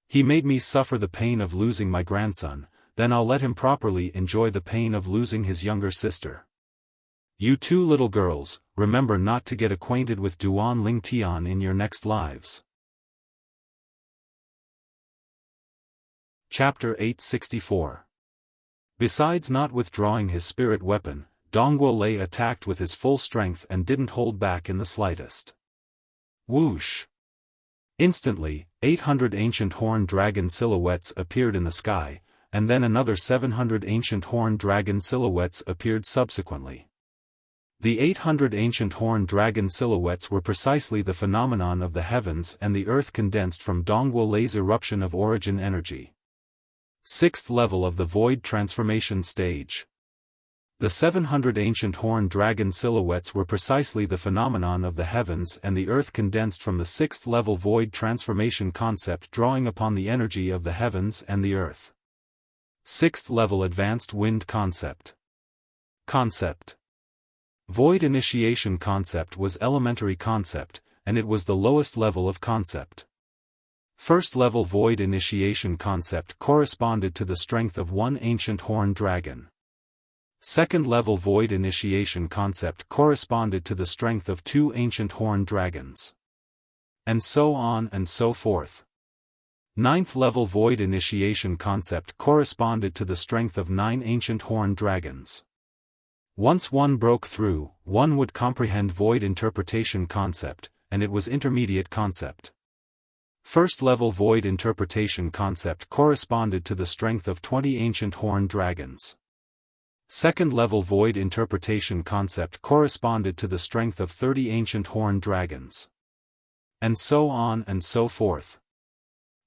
He made me suffer the pain of losing my grandson, then I'll let him properly enjoy the pain of losing his younger sister. You two little girls, remember not to get acquainted with Duan Ling Tian in your next lives. Chapter 864. Besides not withdrawing his spirit weapon, Dong Wuolei attacked with his full strength and didn't hold back in the slightest. Whoosh! Instantly, 800 ancient horned dragon silhouettes appeared in the sky, and then another 700 ancient horned dragon silhouettes appeared subsequently. The 800 ancient horned dragon silhouettes were precisely the phenomenon of the heavens and the earth condensed from Dong Wuolei's eruption of origin energy. 6th level of the Void Transformation Stage. The 700 ancient horned dragon silhouettes were precisely the phenomenon of the heavens and the earth condensed from the 6th level Void Transformation concept drawing upon the energy of the heavens and the earth. 6th level Advanced Wind Concept. Concept. Void Initiation Concept was elementary concept, and it was the lowest level of concept. First level Void Initiation Concept corresponded to the strength of one ancient horned dragon. Second level Void Initiation Concept corresponded to the strength of two ancient horned dragons. And so on and so forth. Ninth level Void Initiation Concept corresponded to the strength of 9 ancient horned dragons. Once one broke through, one would comprehend Void Interpretation Concept, and it was intermediate concept. First level Void Interpretation Concept corresponded to the strength of 20 ancient horned dragons. Second level Void Interpretation Concept corresponded to the strength of 30 ancient horned dragons. And so on and so forth.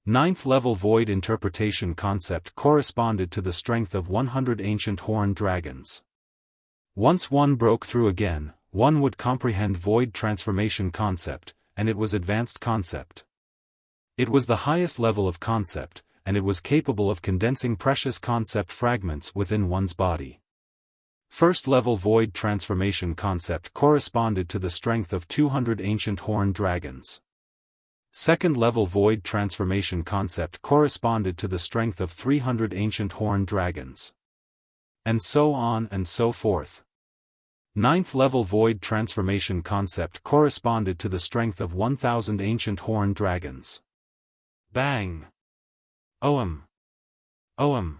Ninth level Void Interpretation Concept corresponded to the strength of 100 ancient horned dragons. Once one broke through again, one would comprehend Void Transformation Concept, and it was advanced concept. It was the highest level of concept, and it was capable of condensing precious concept fragments within one's body. First level Void Transformation Concept corresponded to the strength of 200 ancient horned dragons. Second level Void Transformation Concept corresponded to the strength of 300 ancient horned dragons. And so on and so forth. Ninth level Void Transformation Concept corresponded to the strength of 1,000 ancient horned dragons. Bang! Oam! Oam!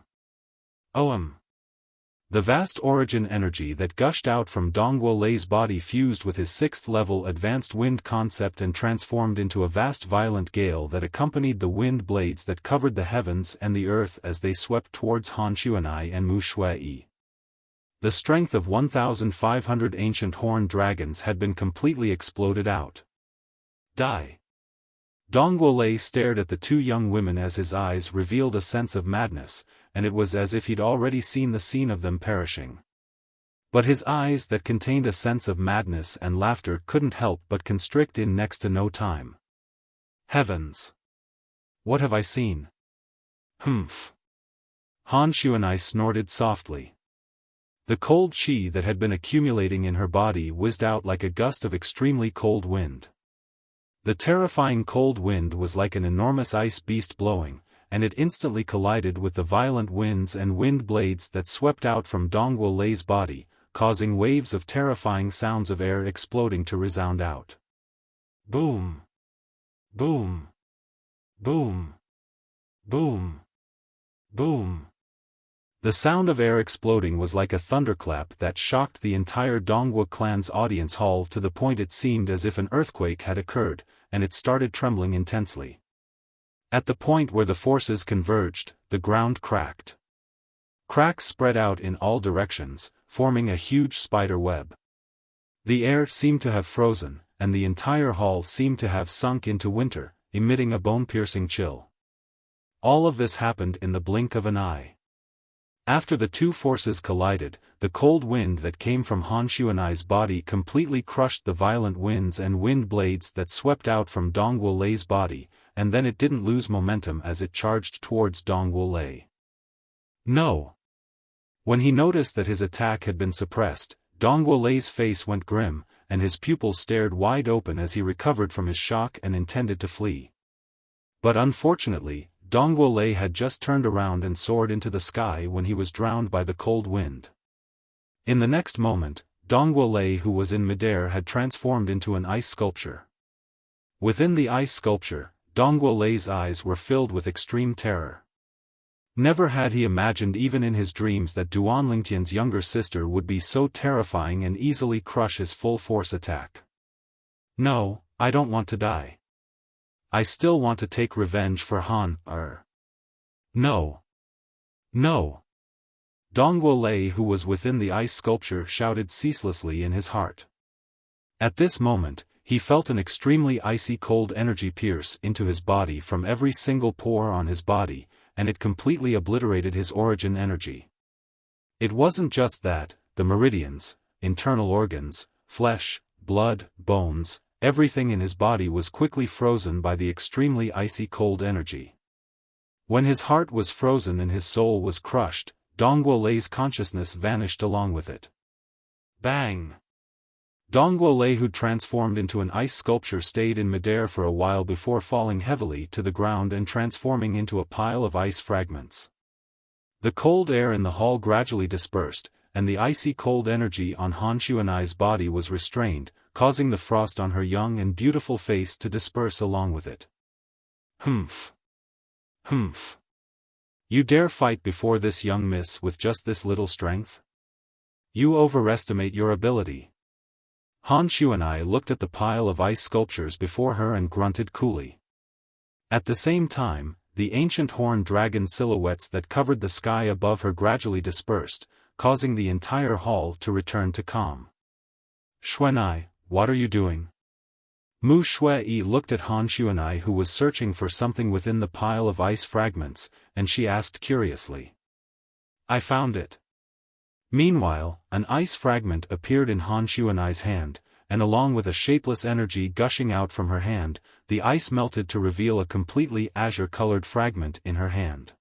Oam! The vast origin energy that gushed out from Dong Wuolei's body fused with his 6th level advanced wind concept and transformed into a vast violent gale that accompanied the wind blades that covered the heavens and the earth as they swept towards Han Xuanai and Mu Shui. The strength of 1,500 ancient horned dragons had been completely exploded out. Die! Dong Wuolei stared at the two young women as his eyes revealed a sense of madness, and it was as if he'd already seen the scene of them perishing. But his eyes that contained a sense of madness and laughter couldn't help but constrict in next to no time. Heavens! What have I seen? Humph! Han Xuanai snorted softly. The cold qi that had been accumulating in her body whizzed out like a gust of extremely cold wind. The terrifying cold wind was like an enormous ice beast blowing, and it instantly collided with the violent winds and wind blades that swept out from Dong Wuolei's body, causing waves of terrifying sounds of air exploding to resound out. Boom! Boom! Boom! Boom! Boom! The sound of air exploding was like a thunderclap that shocked the entire Dongwu clan's audience hall to the point it seemed as if an earthquake had occurred, and it started trembling intensely. At the point where the forces converged, the ground cracked. Cracks spread out in all directions, forming a huge spider web. The air seemed to have frozen, and the entire hall seemed to have sunk into winter, emitting a bone-piercing chill. All of this happened in the blink of an eye. After the two forces collided, the cold wind that came from Han Xuanai's body completely crushed the violent winds and wind blades that swept out from Dongwu Lei's body, and then it didn't lose momentum as it charged towards Dongwu Lei. No! When he noticed that his attack had been suppressed, Dongwu Lei's face went grim, and his pupils stared wide open as he recovered from his shock and intended to flee. But unfortunately, Dongwu Lei had just turned around and soared into the sky when he was drowned by the cold wind. In the next moment, Dongwu Lei, who was in midair, had transformed into an ice sculpture. Within the ice sculpture, Dongwu Lei's eyes were filled with extreme terror. Never had he imagined even in his dreams that Duan Lingtian's younger sister would be so terrifying and easily crush his full-force attack. No, I don't want to die. I still want to take revenge for Han. No. No. Dongwu Lei, who was within the ice sculpture, shouted ceaselessly in his heart. At this moment, he felt an extremely icy cold energy pierce into his body from every single pore on his body, and it completely obliterated his origin energy. It wasn't just that, the meridians, internal organs, flesh, blood, bones, everything in his body was quickly frozen by the extremely icy cold energy. When his heart was frozen and his soul was crushed, Dongwu Lei's consciousness vanished along with it. Bang! Dongwu Lei, who transformed into an ice sculpture, stayed in midair for a while before falling heavily to the ground and transforming into a pile of ice fragments. The cold air in the hall gradually dispersed, and the icy cold energy on Han Xuanai's body was restrained, causing the frost on her young and beautiful face to disperse along with it. Humph. Humph. You dare fight before this young miss with just this little strength? You overestimate your ability. Han Xuanai looked at the pile of ice sculptures before her and grunted coolly. At the same time, the ancient horned dragon silhouettes that covered the sky above her gradually dispersed, causing the entire hall to return to calm. Xuanai, what are you doing? Mu Shui looked at Han Xuanai, who was searching for something within the pile of ice fragments, and she asked curiously. I found it. Meanwhile, an ice fragment appeared in Han Xuanai's hand, and along with a shapeless energy gushing out from her hand, the ice melted to reveal a completely azure-colored fragment in her hand.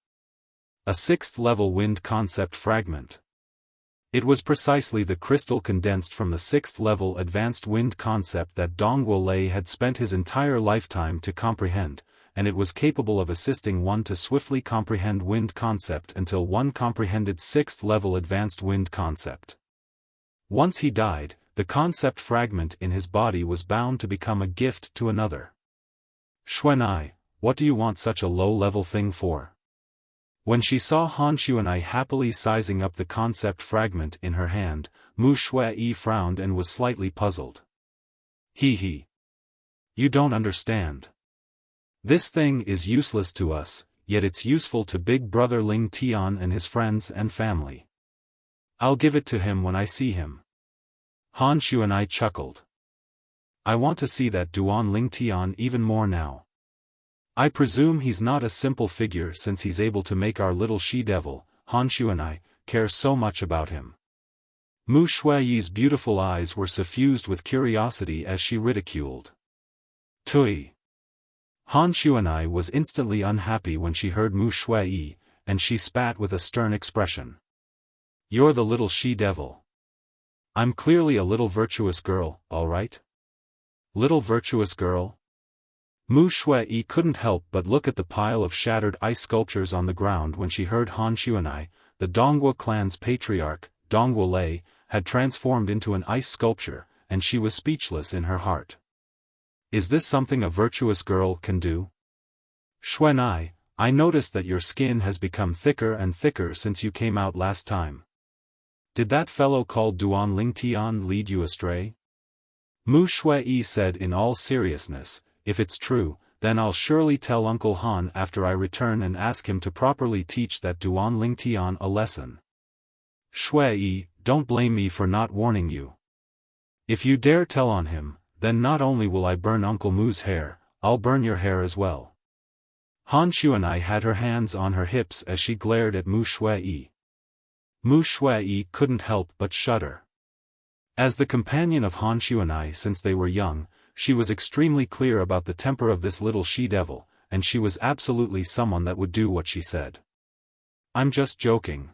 A 6th-level wind concept fragment. It was precisely the crystal condensed from the 6th-level advanced wind concept that Dongwu Lei had spent his entire lifetime to comprehend, and it was capable of assisting one to swiftly comprehend wind concept until one comprehended 6th-level advanced wind concept. Once he died, the concept fragment in his body was bound to become a gift to another. Xuanai, what do you want such a low-level thing for? When she saw Han Xuanai happily sizing up the concept fragment in her hand, Mu Shui frowned and was slightly puzzled. He. You don't understand. This thing is useless to us, yet it's useful to Big Brother Ling Tian and his friends and family. I'll give it to him when I see him. Han Xuanai chuckled. I want to see that Duan Ling Tian even more now. I presume he's not a simple figure since he's able to make our little she-devil, Han Xuanai, care so much about him. Mu Shui's beautiful eyes were suffused with curiosity as she ridiculed. Tui. Han Xuanai was instantly unhappy when she heard Mu Shui, and she spat with a stern expression. You're the little she-devil. I'm clearly a little virtuous girl, all right? Little virtuous girl? Mu Shui couldn't help but look at the pile of shattered ice sculptures on the ground when she heard Han Xuanai, the Dongwu clan's patriarch, Dongwu Lei, had transformed into an ice sculpture, and she was speechless in her heart. Is this something a virtuous girl can do? Xuanai, I noticed that your skin has become thicker and thicker since you came out last time. Did that fellow called Duan Lingtian lead you astray? Mu Shui said in all seriousness, if it's true, then I'll surely tell Uncle Han after I return and ask him to properly teach that Duan Lingtian a lesson. Shui, don't blame me for not warning you. If you dare tell on him, then not only will I burn Uncle Mu's hair, I'll burn your hair as well. Han Xuanai had her hands on her hips as she glared at Mu Shui. Mu Shui couldn't help but shudder. As the companion of Han Xuanai since they were young, she was extremely clear about the temper of this little she-devil, and she was absolutely someone that would do what she said. I'm just joking.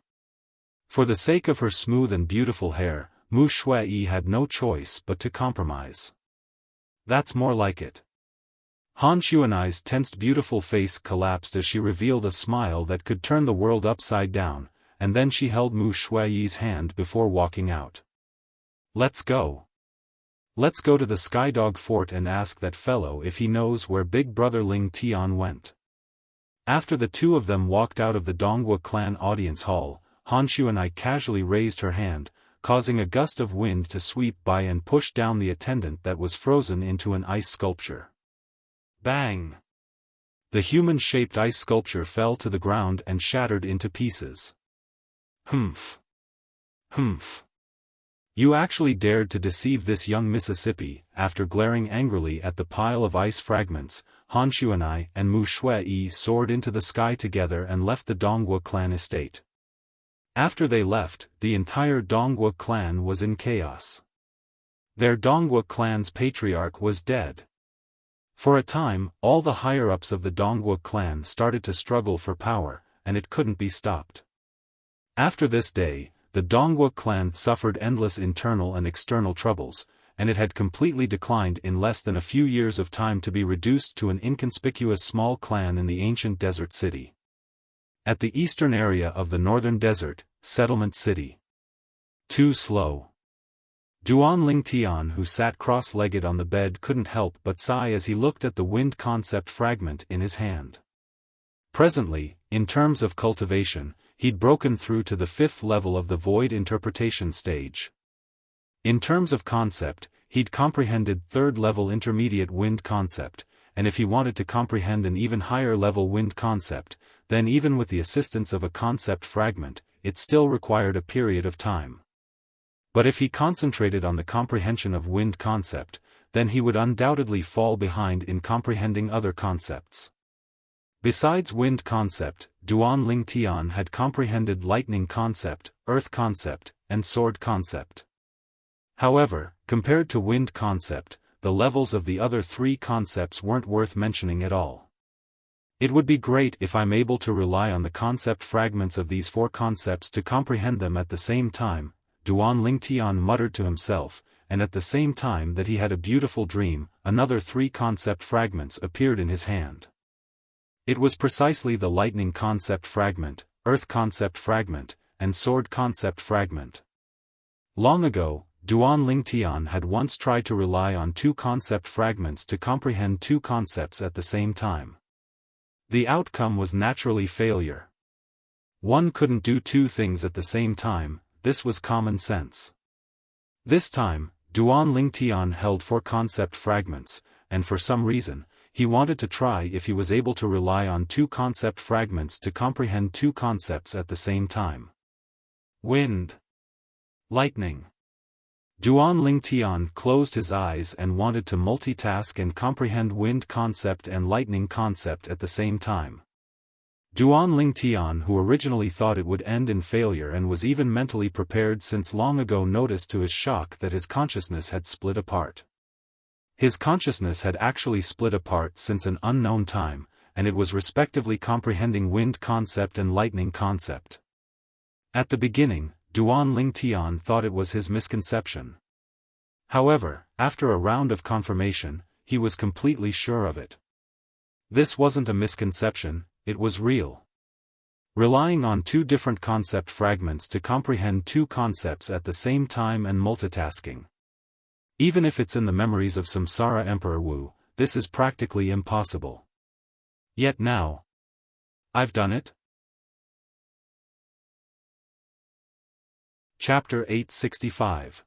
For the sake of her smooth and beautiful hair, Mu Shui had no choice but to compromise. That's more like it. Han Xuanai's tensed beautiful face collapsed as she revealed a smile that could turn the world upside down, and then she held Mu Shui's hand before walking out. Let's go. Let's go to the Skydog Fort and ask that fellow if he knows where Big Brother Ling Tian went. After the two of them walked out of the Donghua clan audience hall, Han Xuanai casually raised her hand, causing a gust of wind to sweep by and push down the attendant that was frozen into an ice sculpture. Bang! The human-shaped ice sculpture fell to the ground and shattered into pieces. Humph. Humph. You actually dared to deceive this young Mississippi. After glaring angrily at the pile of ice fragments, Han Xuanai and Mu Shui soared into the sky together and left the Donghua clan estate. After they left, the entire Donghua clan was in chaos. Their Donghua clan's patriarch was dead. For a time, all the higher-ups of the Donghua clan started to struggle for power, and it couldn't be stopped. After this day, the Donghua clan suffered endless internal and external troubles, and it had completely declined in less than a few years of time to be reduced to an inconspicuous small clan in the ancient desert city. At the eastern area of the northern desert, Settlement City. Too slow. Duan Lingtian, who sat cross-legged on the bed, couldn't help but sigh as he looked at the wind concept fragment in his hand. Presently, in terms of cultivation, he'd broken through to the 5th level of the void interpretation stage. In terms of concept, he'd comprehended 3rd level intermediate wind concept, and if he wanted to comprehend an even higher level wind concept, then even with the assistance of a concept fragment, it still required a period of time. But if he concentrated on the comprehension of wind concept, then he would undoubtedly fall behind in comprehending other concepts. Besides wind concept, Duan Lingtian had comprehended lightning concept, earth concept, and sword concept. However, compared to wind concept, the levels of the other 3 concepts weren't worth mentioning at all. It would be great if I'm able to rely on the concept fragments of these 4 concepts to comprehend them at the same time, Duan Lingtian muttered to himself, and at the same time that he had a beautiful dream, another 3 concept fragments appeared in his hand. It was precisely the lightning concept fragment, earth concept fragment, and sword concept fragment. Long ago, Duan Lingtian had once tried to rely on 2 concept fragments to comprehend 2 concepts at the same time. The outcome was naturally failure. One couldn't do 2 things at the same time. This was common sense. This time, Duan Lingtian held 4 concept fragments, and for some reason, he wanted to try if he was able to rely on 2 concept fragments to comprehend 2 concepts at the same time. Wind. Lightning. Duan Lingtian closed his eyes and wanted to multitask and comprehend wind concept and lightning concept at the same time. Duan Lingtian, who originally thought it would end in failure and was even mentally prepared since long ago, noticed to his shock that his consciousness had split apart. His consciousness had actually split apart since an unknown time, and it was respectively comprehending wind concept and lightning concept. At the beginning, Duan Lingtian thought it was his misconception. However, after a round of confirmation, he was completely sure of it. This wasn't a misconception, it was real. Relying on 2 different concept fragments to comprehend 2 concepts at the same time and multitasking. Even if it's in the memories of Samsara Emperor Wu, this is practically impossible. Yet now, I've done it. Chapter 865.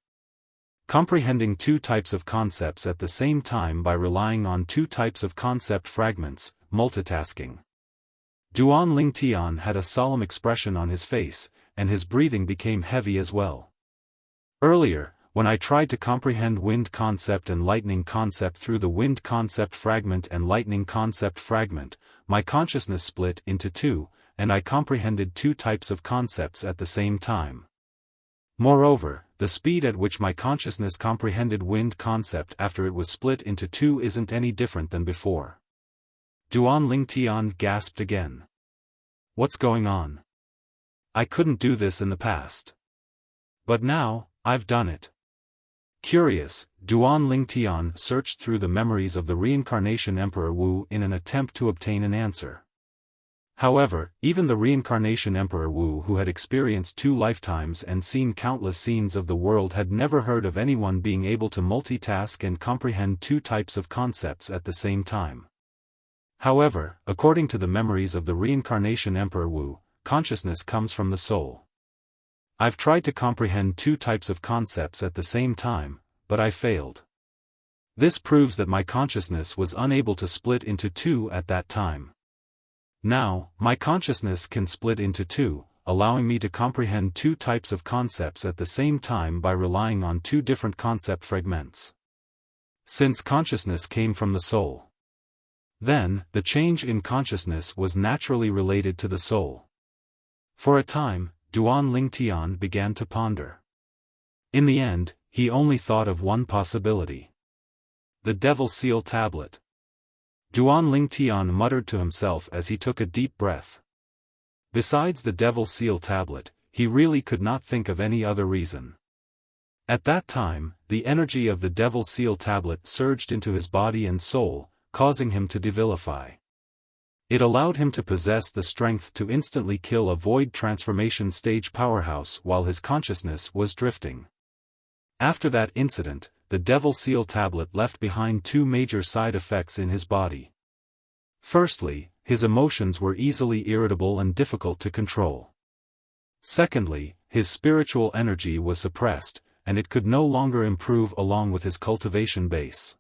Comprehending two types of concepts at the same time by relying on two types of concept fragments, multitasking. Duan Lingtian had a solemn expression on his face, and his breathing became heavy as well. Earlier, when I tried to comprehend wind concept and lightning concept through the wind concept fragment and lightning concept fragment, my consciousness split into two, and I comprehended two types of concepts at the same time. Moreover, the speed at which my consciousness comprehended wind concept after it was split into two isn't any different than before. Duan Lingtian gasped again. What's going on? I couldn't do this in the past. But now, I've done it. Curious, Duan Lingtian searched through the memories of the reincarnation Emperor Wu in an attempt to obtain an answer. However, even the reincarnation Emperor Wu, who had experienced 2 lifetimes and seen countless scenes of the world, had never heard of anyone being able to multitask and comprehend two types of concepts at the same time. However, according to the memories of the reincarnation Emperor Wu, consciousness comes from the soul. I've tried to comprehend two types of concepts at the same time, but I failed. This proves that my consciousness was unable to split into two at that time. Now, my consciousness can split into two, allowing me to comprehend two types of concepts at the same time by relying on two different concept fragments. Since consciousness came from the soul, then, the change in consciousness was naturally related to the soul. For a time, Duan Lingtian began to ponder. In the end, he only thought of one possibility. The Devil Seal Tablet. Duan Lingtian muttered to himself as he took a deep breath. Besides the Devil Seal Tablet, he really could not think of any other reason. At that time, the energy of the Devil Seal Tablet surged into his body and soul, causing him to devilify. It allowed him to possess the strength to instantly kill a void transformation stage powerhouse while his consciousness was drifting. After that incident, the Devil Seal Tablet left behind two major side effects in his body. Firstly, his emotions were easily irritable and difficult to control. Secondly, his spiritual energy was suppressed, and it could no longer improve along with his cultivation base.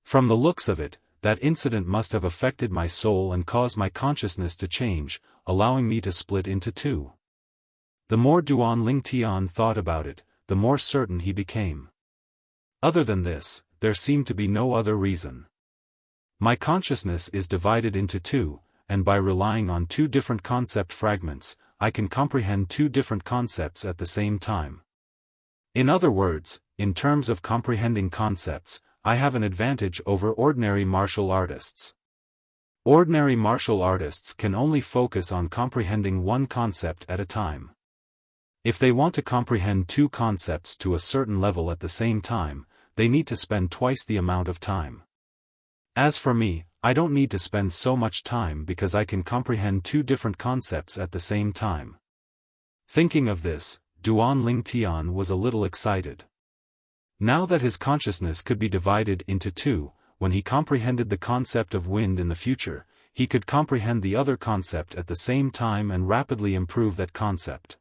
From the looks of it, that incident must have affected my soul and caused my consciousness to change, allowing me to split into two. The more Duan Lingtian thought about it, the more certain he became. Other than this, there seemed to be no other reason. My consciousness is divided into two, and by relying on two different concept fragments, I can comprehend two different concepts at the same time. In other words, in terms of comprehending concepts, I have an advantage over ordinary martial artists. Ordinary martial artists can only focus on comprehending one concept at a time. If they want to comprehend two concepts to a certain level at the same time, they need to spend twice the amount of time. As for me, I don't need to spend so much time because I can comprehend two different concepts at the same time. Thinking of this, Duan Lingtian was a little excited. Now that his consciousness could be divided into two, when he comprehended the concept of wind in the future, he could comprehend the other concept at the same time and rapidly improve that concept.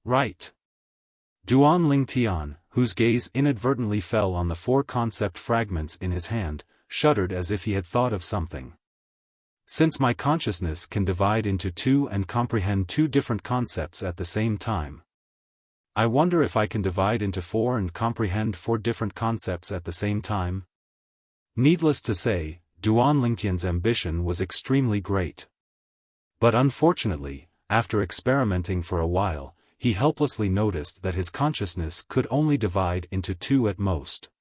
Right. Duan Lingtian, whose gaze inadvertently fell on the 4 concept fragments in his hand, shuddered as if he had thought of something. Since my consciousness can divide into two and comprehend two different concepts at the same time, I wonder if I can divide into 4 and comprehend 4 different concepts at the same time? Needless to say, Duan Lingtian's ambition was extremely great. But unfortunately, after experimenting for a while, he helplessly noticed that his consciousness could only divide into 2 at most.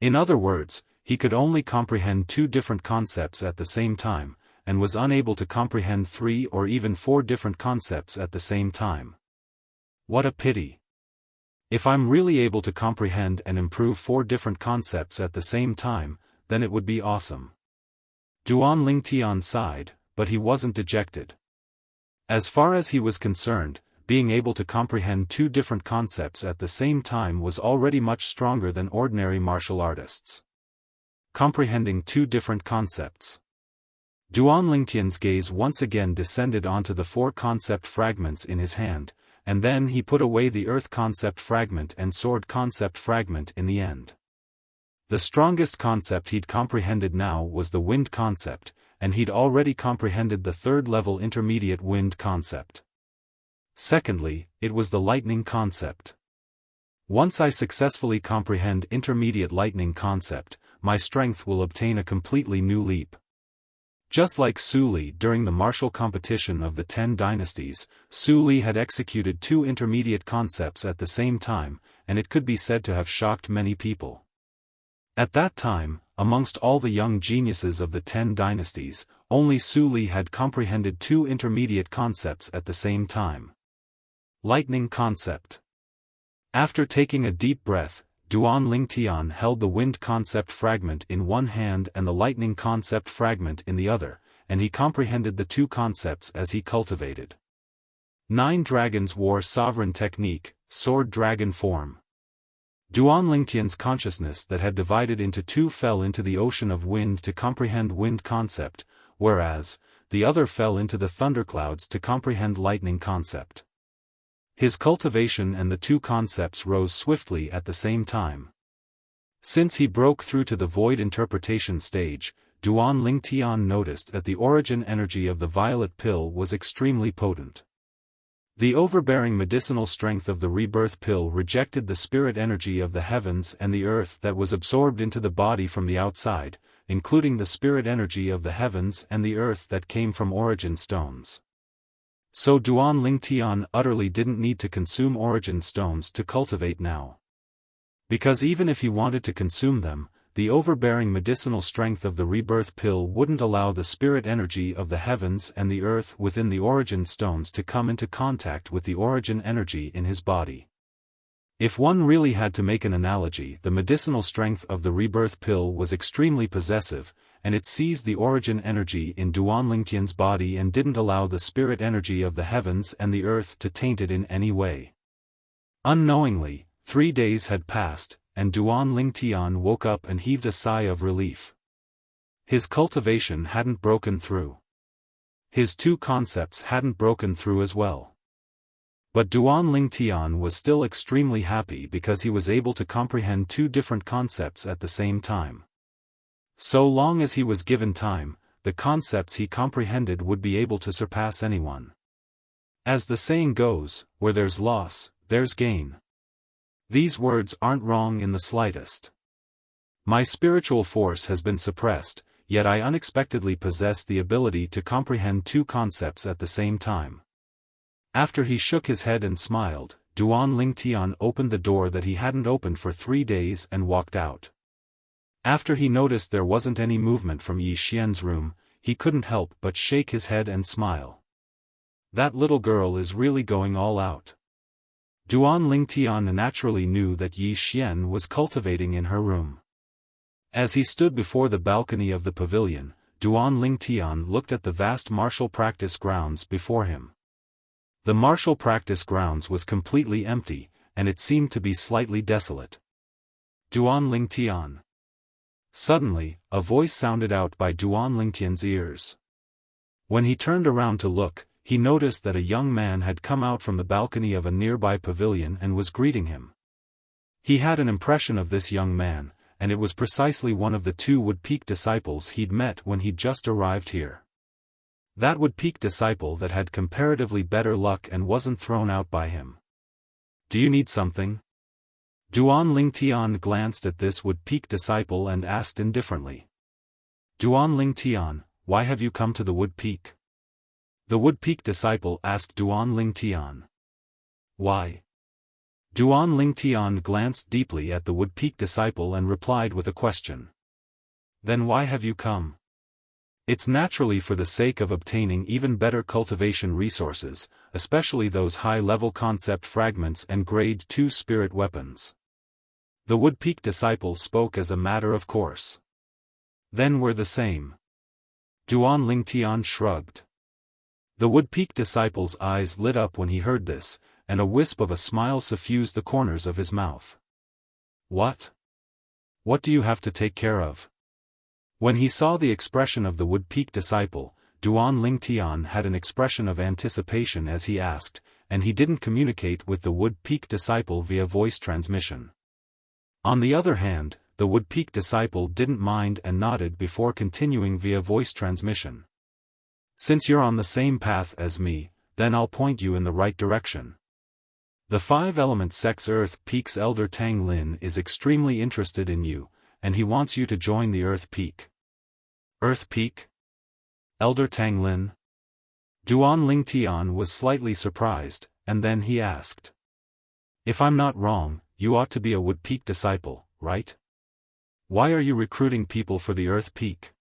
In other words, he could only comprehend 2 different concepts at the same time, and was unable to comprehend 3 or even 4 different concepts at the same time. What a pity. If I'm really able to comprehend and improve 4 different concepts at the same time, then it would be awesome. Duan Lingtian sighed, but he wasn't dejected. As far as he was concerned, being able to comprehend 2 different concepts at the same time was already much stronger than ordinary martial artists. Comprehending 2 different concepts. Duan Lingtian's gaze once again descended onto the 4 concept fragments in his hand, and then he put away the earth concept fragment and sword concept fragment in the end. The strongest concept he'd comprehended now was the wind concept, and he'd already comprehended the 3rd level intermediate wind concept. Secondly, it was the lightning concept. Once I successfully comprehend intermediate lightning concept, my strength will obtain a completely new leap. Just like Su Li during the martial competition of the 10 dynasties, Su Li had executed 2 intermediate concepts at the same time, and it could be said to have shocked many people. At that time, amongst all the young geniuses of the 10 dynasties, only Su Li had comprehended 2 intermediate concepts at the same time. Lightning concept. After taking a deep breath, Duan Lingtian held the wind concept fragment in one hand and the lightning concept fragment in the other, and he comprehended the 2 concepts as he cultivated. 9 dragons wore sovereign technique, sword dragon form. Duan Lingtian's consciousness that had divided into 2 fell into the ocean of wind to comprehend wind concept, whereas, the other fell into the thunderclouds to comprehend lightning concept. His cultivation and the 2 concepts rose swiftly at the same time. Since he broke through to the void interpretation stage, Duan Lingtian noticed that the origin energy of the violet pill was extremely potent. The overbearing medicinal strength of the rebirth pill rejected the spirit energy of the heavens and the earth that was absorbed into the body from the outside, including the spirit energy of the heavens and the earth that came from origin stones. So Duan Lingtian utterly didn't need to consume origin stones to cultivate now. Because even if he wanted to consume them, the overbearing medicinal strength of the rebirth pill wouldn't allow the spirit energy of the heavens and the earth within the origin stones to come into contact with the origin energy in his body. If one really had to make an analogy, the medicinal strength of the rebirth pill was extremely possessive, and it seized the origin energy in Duan Lingtian's body and didn't allow the spirit energy of the heavens and the earth to taint it in any way. Unknowingly, 3 days had passed, and Duan Lingtian woke up and heaved a sigh of relief. His cultivation hadn't broken through. His 2 concepts hadn't broken through as well. But Duan Lingtian was still extremely happy because he was able to comprehend 2 different concepts at the same time. So long as he was given time, the concepts he comprehended would be able to surpass anyone. As the saying goes, where there's loss, there's gain. These words aren't wrong in the slightest. My spiritual force has been suppressed, yet I unexpectedly possess the ability to comprehend 2 concepts at the same time. After he shook his head and smiled, Duan Lingtian opened the door that he hadn't opened for 3 days and walked out. After he noticed there wasn't any movement from Yi Xian's room, he couldn't help but shake his head and smile. That little girl is really going all out. Duan Lingtian naturally knew that Yi Xian was cultivating in her room. As he stood before the balcony of the pavilion, Duan Lingtian looked at the vast martial practice grounds before him. The martial practice grounds was completely empty, and it seemed to be slightly desolate. Duan Lingtian. Suddenly, a voice sounded out by Duan Lingtian's ears. When he turned around to look, he noticed that a young man had come out from the balcony of a nearby pavilion and was greeting him. He had an impression of this young man, and it was precisely one of the 2 Wood-Peak disciples he'd met when he'd just arrived here. That Wood-Peak disciple that had comparatively better luck and wasn't thrown out by him. Do you need something? Duan Lingtian glanced at this Wood-Peak disciple and asked indifferently. Duan Lingtian, why have you come to the Wood-Peak? The Wood-Peak disciple asked Duan Lingtian. Why? Duan Lingtian glanced deeply at the Wood-Peak disciple and replied with a question. Then why have you come? It's naturally for the sake of obtaining even better cultivation resources, especially those high-level concept fragments and grade 2 spirit weapons. The Wood-Peak disciple spoke as a matter of course. Then we're the same. Duan Lingtian shrugged. The Wood-Peak disciple's eyes lit up when he heard this, and a wisp of a smile suffused the corners of his mouth. What? What do you have to take care of? When he saw the expression of the Wood Peak disciple, Duan Lingtian had an expression of anticipation as he asked, and he didn't communicate with the Wood Peak disciple via voice transmission. On the other hand, the Wood Peak disciple didn't mind and nodded before continuing via voice transmission. Since you're on the same path as me, then I'll point you in the right direction. The five-element sex Earth Peak's elder Tang Lin is extremely interested in you, and he wants you to join the Earth Peak. Earth Peak? Elder Tang Lin? Duan Lingtian was slightly surprised, and then he asked. If I'm not wrong, you ought to be a Wood Peak disciple, right? Why are you recruiting people for the Earth Peak?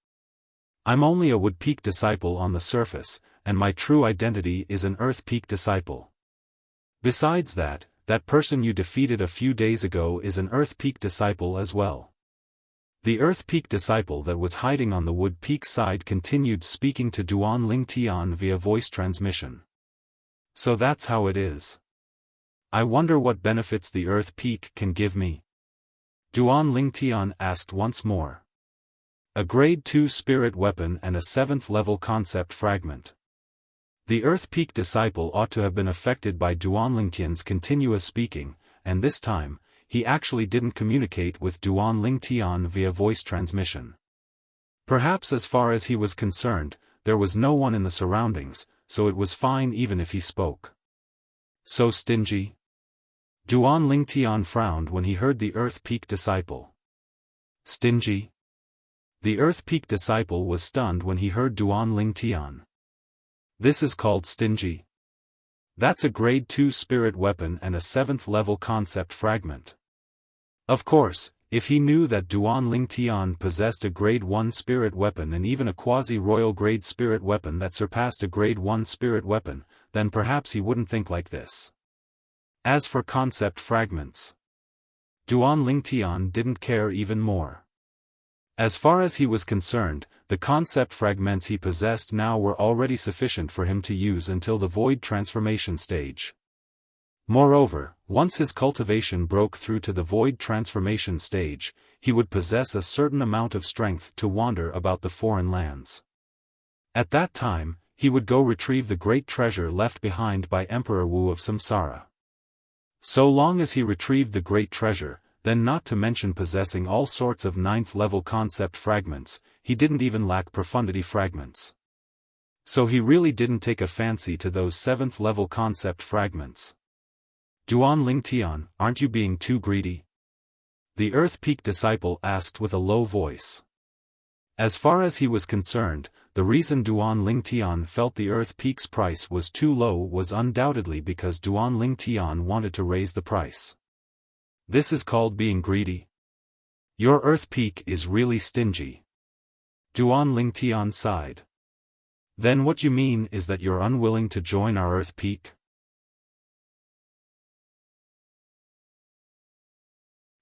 I'm only a Wood Peak disciple on the surface, and my true identity is an Earth Peak disciple. Besides that, that person you defeated a few days ago is an Earth Peak disciple as well. The Earth Peak disciple that was hiding on the Wood Peak side continued speaking to Duan Lingtian via voice transmission. So that's how it is. I wonder what benefits the Earth Peak can give me. Duan Lingtian asked once more. A Grade 2 spirit weapon and a 7th level concept fragment. The Earth Peak disciple ought to have been affected by Duan Lingtian's continuous speaking, and this time, he actually didn't communicate with Duan Lingtian via voice transmission. Perhaps as far as he was concerned, there was no one in the surroundings, so it was fine even if he spoke. So stingy? Duan Lingtian frowned when he heard the Earth Peak disciple. Stingy? The Earth Peak disciple was stunned when he heard Duan Lingtian. This is called stingy. That's a Grade 2 spirit weapon and a 7th level concept fragment. Of course, if he knew that Duan Lingtian possessed a Grade 1 spirit weapon and even a quasi-royal grade spirit weapon that surpassed a Grade 1 spirit weapon, then perhaps he wouldn't think like this. As for concept fragments, Duan Lingtian didn't care even more. As far as he was concerned, the concept fragments he possessed now were already sufficient for him to use until the void transformation stage. Moreover, once his cultivation broke through to the void transformation stage, he would possess a certain amount of strength to wander about the foreign lands. At that time, he would go retrieve the great treasure left behind by Emperor Wu of Samsara. So long as he retrieved the great treasure, then not to mention possessing all sorts of 9th-level concept fragments, he didn't even lack profundity fragments. So he really didn't take a fancy to those 7th-level concept fragments. Duan Lingtian, aren't you being too greedy? The Earth Peak disciple asked with a low voice. As far as he was concerned, the reason Duan Lingtian felt the Earth Peak's price was too low was undoubtedly because Duan Lingtian wanted to raise the price. This is called being greedy? Your Earth Peak is really stingy. Duan Lingtian sighed. Then what you mean is that you're unwilling to join our Earth Peak?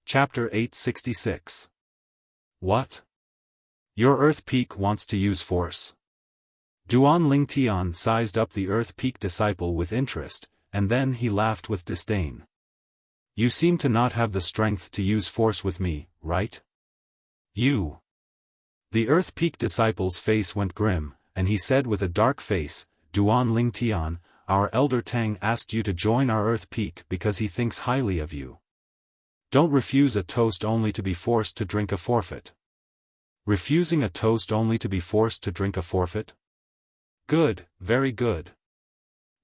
Chapter 866. What? Your Earth Peak wants to use force? Duan Lingtian sized up the Earth Peak disciple with interest, and then he laughed with disdain. You seem to not have the strength to use force with me, right? You. The Earth Peak disciple's face went grim, and he said with a dark face, Duan Lingtian, our elder Tang asked you to join our Earth Peak because he thinks highly of you. Don't refuse a toast only to be forced to drink a forfeit. Refusing a toast only to be forced to drink a forfeit? Good, very good.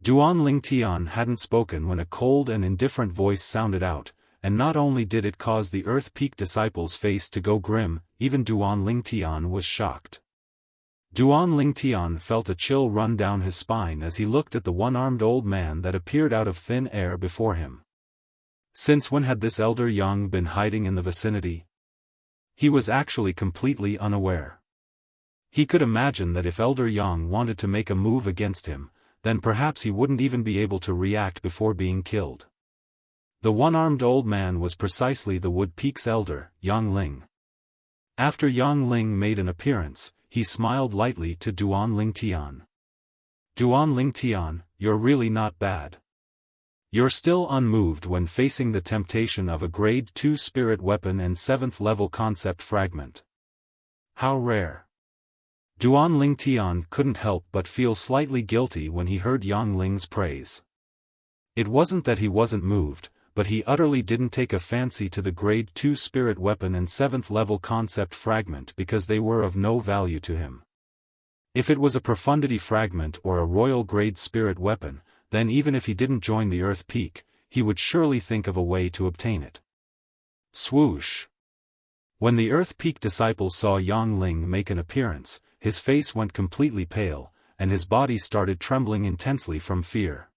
Duan Lingtian hadn't spoken when a cold and indifferent voice sounded out, and not only did it cause the Earth Peak disciple's face to go grim, even Duan Lingtian was shocked. Duan Lingtian felt a chill run down his spine as he looked at the one-armed old man that appeared out of thin air before him. Since when had this elder Yang been hiding in the vicinity? He was actually completely unaware. He could imagine that if Elder Yang wanted to make a move against him, then perhaps he wouldn't even be able to react before being killed. The one-armed old man was precisely the Wood Peak's elder, Yang Ling. After Yang Ling made an appearance, he smiled lightly to Duan Lingtian. Duan Lingtian, you're really not bad. You're still unmoved when facing the temptation of a Grade 2 spirit weapon and 7th-level concept fragment. How rare. Duan Lingtian couldn't help but feel slightly guilty when he heard Yang Ling's praise. It wasn't that he wasn't moved, but he utterly didn't take a fancy to the Grade 2 spirit weapon and 7th level concept fragment because they were of no value to him. If it was a profundity fragment or a royal grade spirit weapon, then even if he didn't join the Earth Peak, he would surely think of a way to obtain it. Swoosh! When the Earth Peak disciple saw Yang Ling make an appearance, his face went completely pale, and his body started trembling intensely from fear.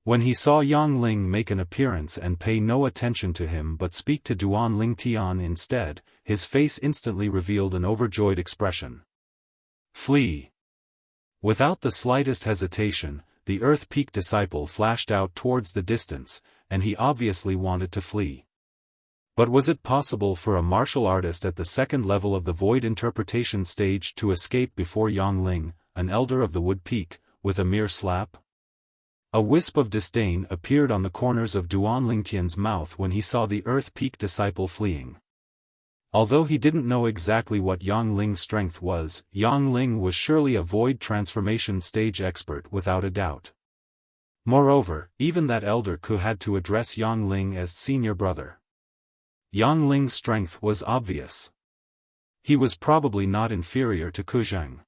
When he saw Yang Ling make an appearance and pay no attention to him but speak to Duan Lingtian instead, his face instantly revealed an overjoyed expression. Flee! Without the slightest hesitation, the Earth Peak disciple flashed out towards the distance, and he obviously wanted to flee. But was it possible for a martial artist at the second level of the Void Interpretation stage to escape before Yang Ling, an elder of the Wood Peak, with a mere slap? A wisp of disdain appeared on the corners of Duan Lingtian's mouth when he saw the Earth Peak disciple fleeing. Although he didn't know exactly what Yang Ling's strength was, Yang Ling was surely a Void Transformation stage expert without a doubt. Moreover, even that elder Ku had to address Yang Ling as senior brother. Yang Ling's strength was obvious. He was probably not inferior to Ku Zheng.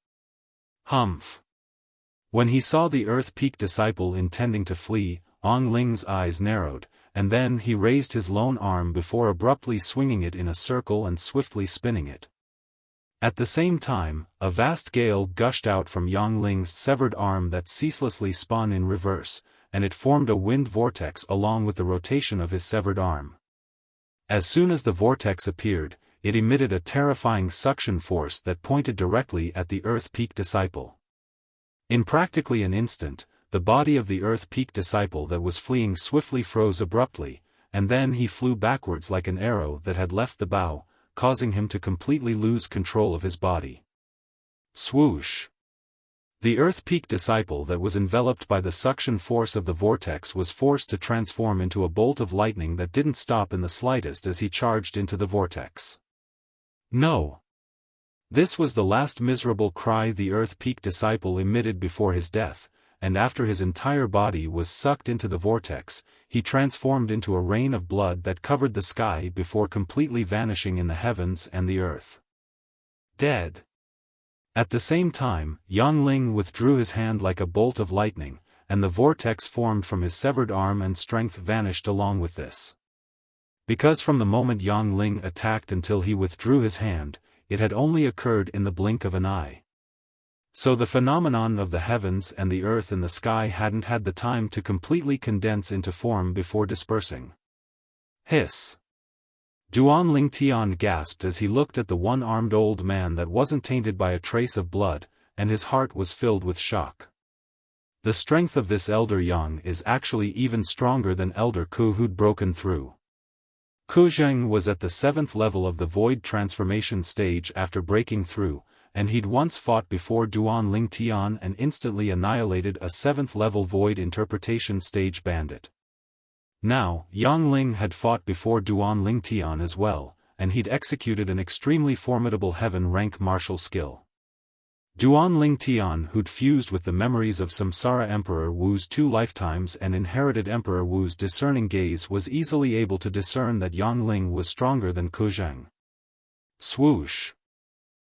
Humph! When he saw the Earth Peak disciple intending to flee, Yang Ling's eyes narrowed, and then he raised his lone arm before abruptly swinging it in a circle and swiftly spinning it. At the same time, a vast gale gushed out from Yang Ling's severed arm that ceaselessly spun in reverse, and it formed a wind vortex along with the rotation of his severed arm. As soon as the vortex appeared, it emitted a terrifying suction force that pointed directly at the Earth Peak disciple. In practically an instant, the body of the Earth Peak disciple that was fleeing swiftly froze abruptly, and then he flew backwards like an arrow that had left the bow, causing him to completely lose control of his body. Swoosh! The Earth Peak disciple that was enveloped by the suction force of the vortex was forced to transform into a bolt of lightning that didn't stop in the slightest as he charged into the vortex. No! This was the last miserable cry the Earth Peak disciple emitted before his death, and after his entire body was sucked into the vortex, he transformed into a rain of blood that covered the sky before completely vanishing in the heavens and the earth. Dead. At the same time, Yang Ling withdrew his hand like a bolt of lightning, and the vortex formed from his severed arm and strength vanished along with this. Because from the moment Yang Ling attacked until he withdrew his hand, it had only occurred in the blink of an eye. So the phenomenon of the heavens and the earth and the sky hadn't had the time to completely condense into form before dispersing. Hiss! Duan Lingtian gasped as he looked at the one-armed old man that wasn't tainted by a trace of blood, and his heart was filled with shock. The strength of this elder Yang is actually even stronger than elder Ku who'd broken through. Ku Zheng was at the 7th level of the Void Transformation stage after breaking through, and he'd once fought before Duan Lingtian and instantly annihilated a 7th level Void Interpretation stage bandit. Now, Yang Ling had fought before Duan Lingtian as well, and he'd executed an extremely formidable heaven rank martial skill. Duan Lingtian, who'd fused with the memories of Samsara Emperor Wu's 2 lifetimes and inherited Emperor Wu's discerning gaze, was easily able to discern that Yang Ling was stronger than Ku Zheng. Swoosh!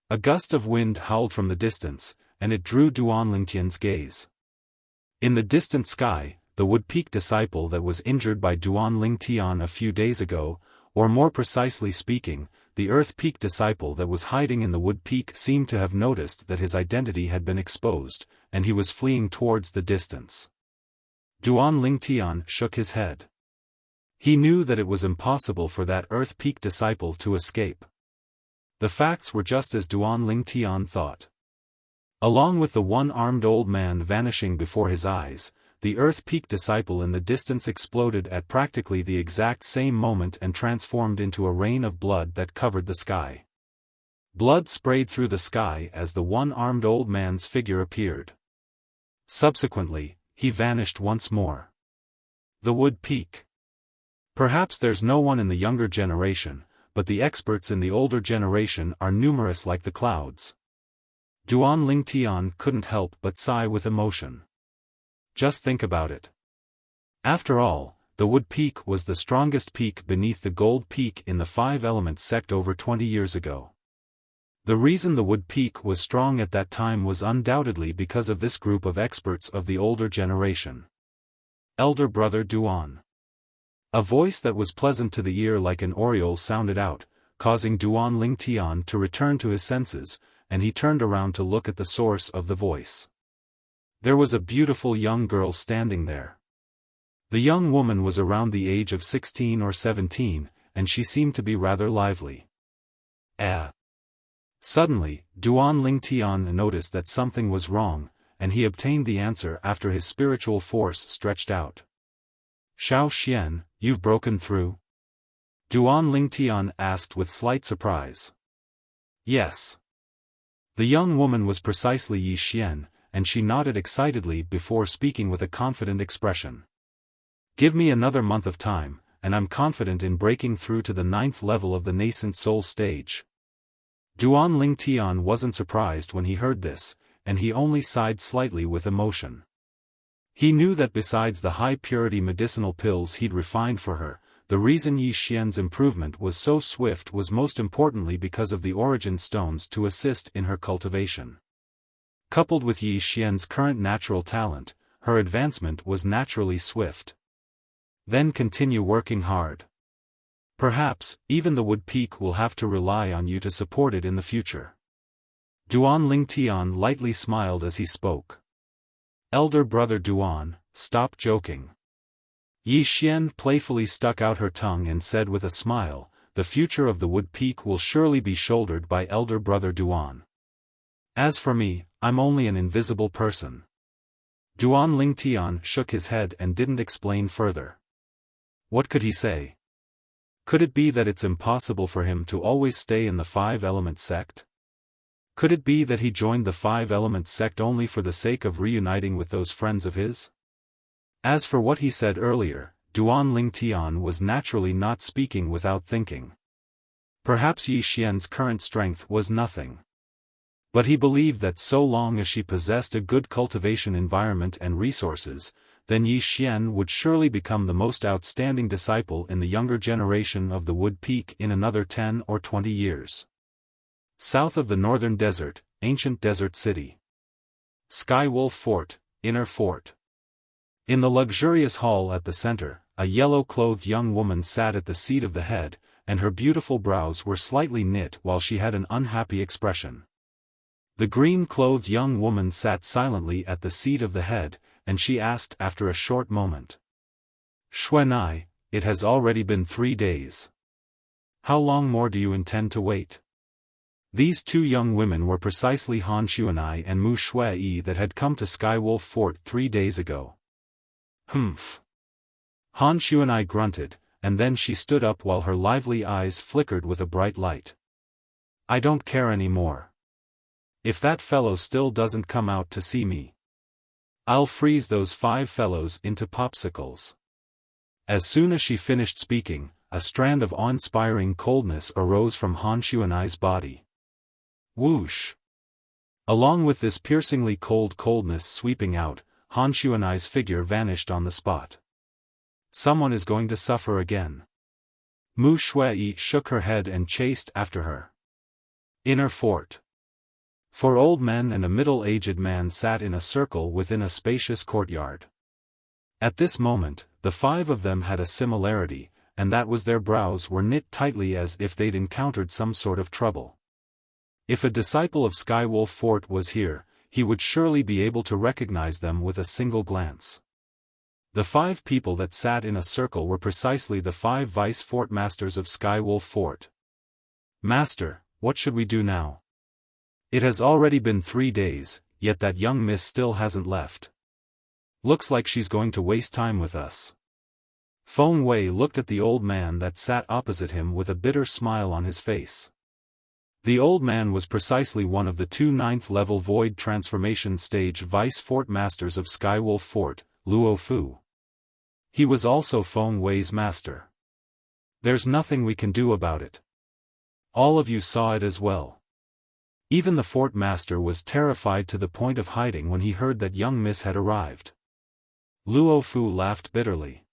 A gust of wind howled from the distance, and it drew Duan Lingtian's gaze. In the distant sky, the Wood Peak disciple that was injured by Duan Lingtian a few days ago, or more precisely speaking, the Earth Peak disciple that was hiding in the Wood Peak seemed to have noticed that his identity had been exposed, and he was fleeing towards the distance. Duan Lingtian shook his head. He knew that it was impossible for that Earth Peak disciple to escape. The facts were just as Duan Lingtian thought. Along with the one-armed old man vanishing before his eyes, the Earth Peak disciple in the distance exploded at practically the exact same moment and transformed into a rain of blood that covered the sky. Blood sprayed through the sky as the one-armed old man's figure appeared. Subsequently, he vanished once more. The Wood Peak. Perhaps there's no one in the younger generation, but the experts in the older generation are numerous like the clouds. Duan Lingtian couldn't help but sigh with emotion. Just think about it. After all, the Wood Peak was the strongest peak beneath the Gold Peak in the Five-Element sect over 20 years ago. The reason the Wood Peak was strong at that time was undoubtedly because of this group of experts of the older generation. Elder Brother Duan. A voice that was pleasant to the ear like an oriole sounded out, causing Duan Lingtian to return to his senses, and he turned around to look at the source of the voice. There was a beautiful young girl standing there. The young woman was around the age of 16 or 17, and she seemed to be rather lively. Suddenly, Duan Lingtian noticed that something was wrong, and he obtained the answer after his spiritual force stretched out. Xiao Xian, you've broken through? Duan Lingtian asked with slight surprise. Yes. The young woman was precisely Yi Xian, and she nodded excitedly before speaking with a confident expression. Give me another month of time, and I'm confident in breaking through to the 9th level of the nascent soul stage. Duan Lingtian wasn't surprised when he heard this, and he only sighed slightly with emotion. He knew that besides the high-purity medicinal pills he'd refined for her, the reason Yi Xian's improvement was so swift was most importantly because of the origin stones to assist in her cultivation. Coupled with Yi Xian's current natural talent, her advancement was naturally swift. Then continue working hard. Perhaps, even the Wood Peak will have to rely on you to support it in the future. Duan Lingtian lightly smiled as he spoke. Elder Brother Duan, stop joking. Yi Xian playfully stuck out her tongue and said with a smile, the future of the Wood Peak will surely be shouldered by Elder Brother Duan. As for me, I'm only an invisible person. Duan Lingtian shook his head and didn't explain further. What could he say? Could it be that it's impossible for him to always stay in the Five-Element sect? Could it be that he joined the Five-Element sect only for the sake of reuniting with those friends of his? As for what he said earlier, Duan Lingtian was naturally not speaking without thinking. Perhaps Yi Xian's current strength was nothing. But he believed that so long as she possessed a good cultivation environment and resources, then Yi Xian would surely become the most outstanding disciple in the younger generation of the Wood Peak in another 10 or 20 years. South of the Northern Desert, Ancient Desert City. Skywolf Fort, Inner Fort. In the luxurious hall at the center, a yellow-clothed young woman sat at the seat of the head, and her beautiful brows were slightly knit while she had an unhappy expression. The green-clothed young woman sat silently at the seat of the head, and she asked after a short moment. Xuanai, it has already been 3 days. How long more do you intend to wait? These two young women were precisely Han Xuanai and Mu Shui that had come to Skywolf Fort 3 days ago. Humph. Han Xuanai grunted, and then she stood up while her lively eyes flickered with a bright light. I don't care anymore. If that fellow still doesn't come out to see me, I'll freeze those 5 fellows into popsicles. As soon as she finished speaking, a strand of awe-inspiring coldness arose from Han Xuanai's body. Whoosh! Along with this piercingly cold coldness sweeping out, Han Xuanai's figure vanished on the spot. Someone is going to suffer again. Mu Shui shook her head and chased after her. Inner Fort. 4 old men and a middle-aged man sat in a circle within a spacious courtyard. At this moment, the 5 of them had a similarity, and that was their brows were knit tightly as if they'd encountered some sort of trouble. If a disciple of Skywolf Fort was here, he would surely be able to recognize them with a single glance. The 5 people that sat in a circle were precisely the 5 vice fort masters of Skywolf Fort. Master, what should we do now? It has already been 3 days, yet that young miss still hasn't left. Looks like she's going to waste time with us. Feng Wei looked at the old man that sat opposite him with a bitter smile on his face. The old man was precisely one of the 2 9th-level Void Transformation Stage Vice Fort Masters of Skywolf Fort, Luo Fu. He was also Feng Wei's master. There's nothing we can do about it. All of you saw it as well. Even the fort master was terrified to the point of hiding when he heard that young miss had arrived. Luo Fu laughed bitterly.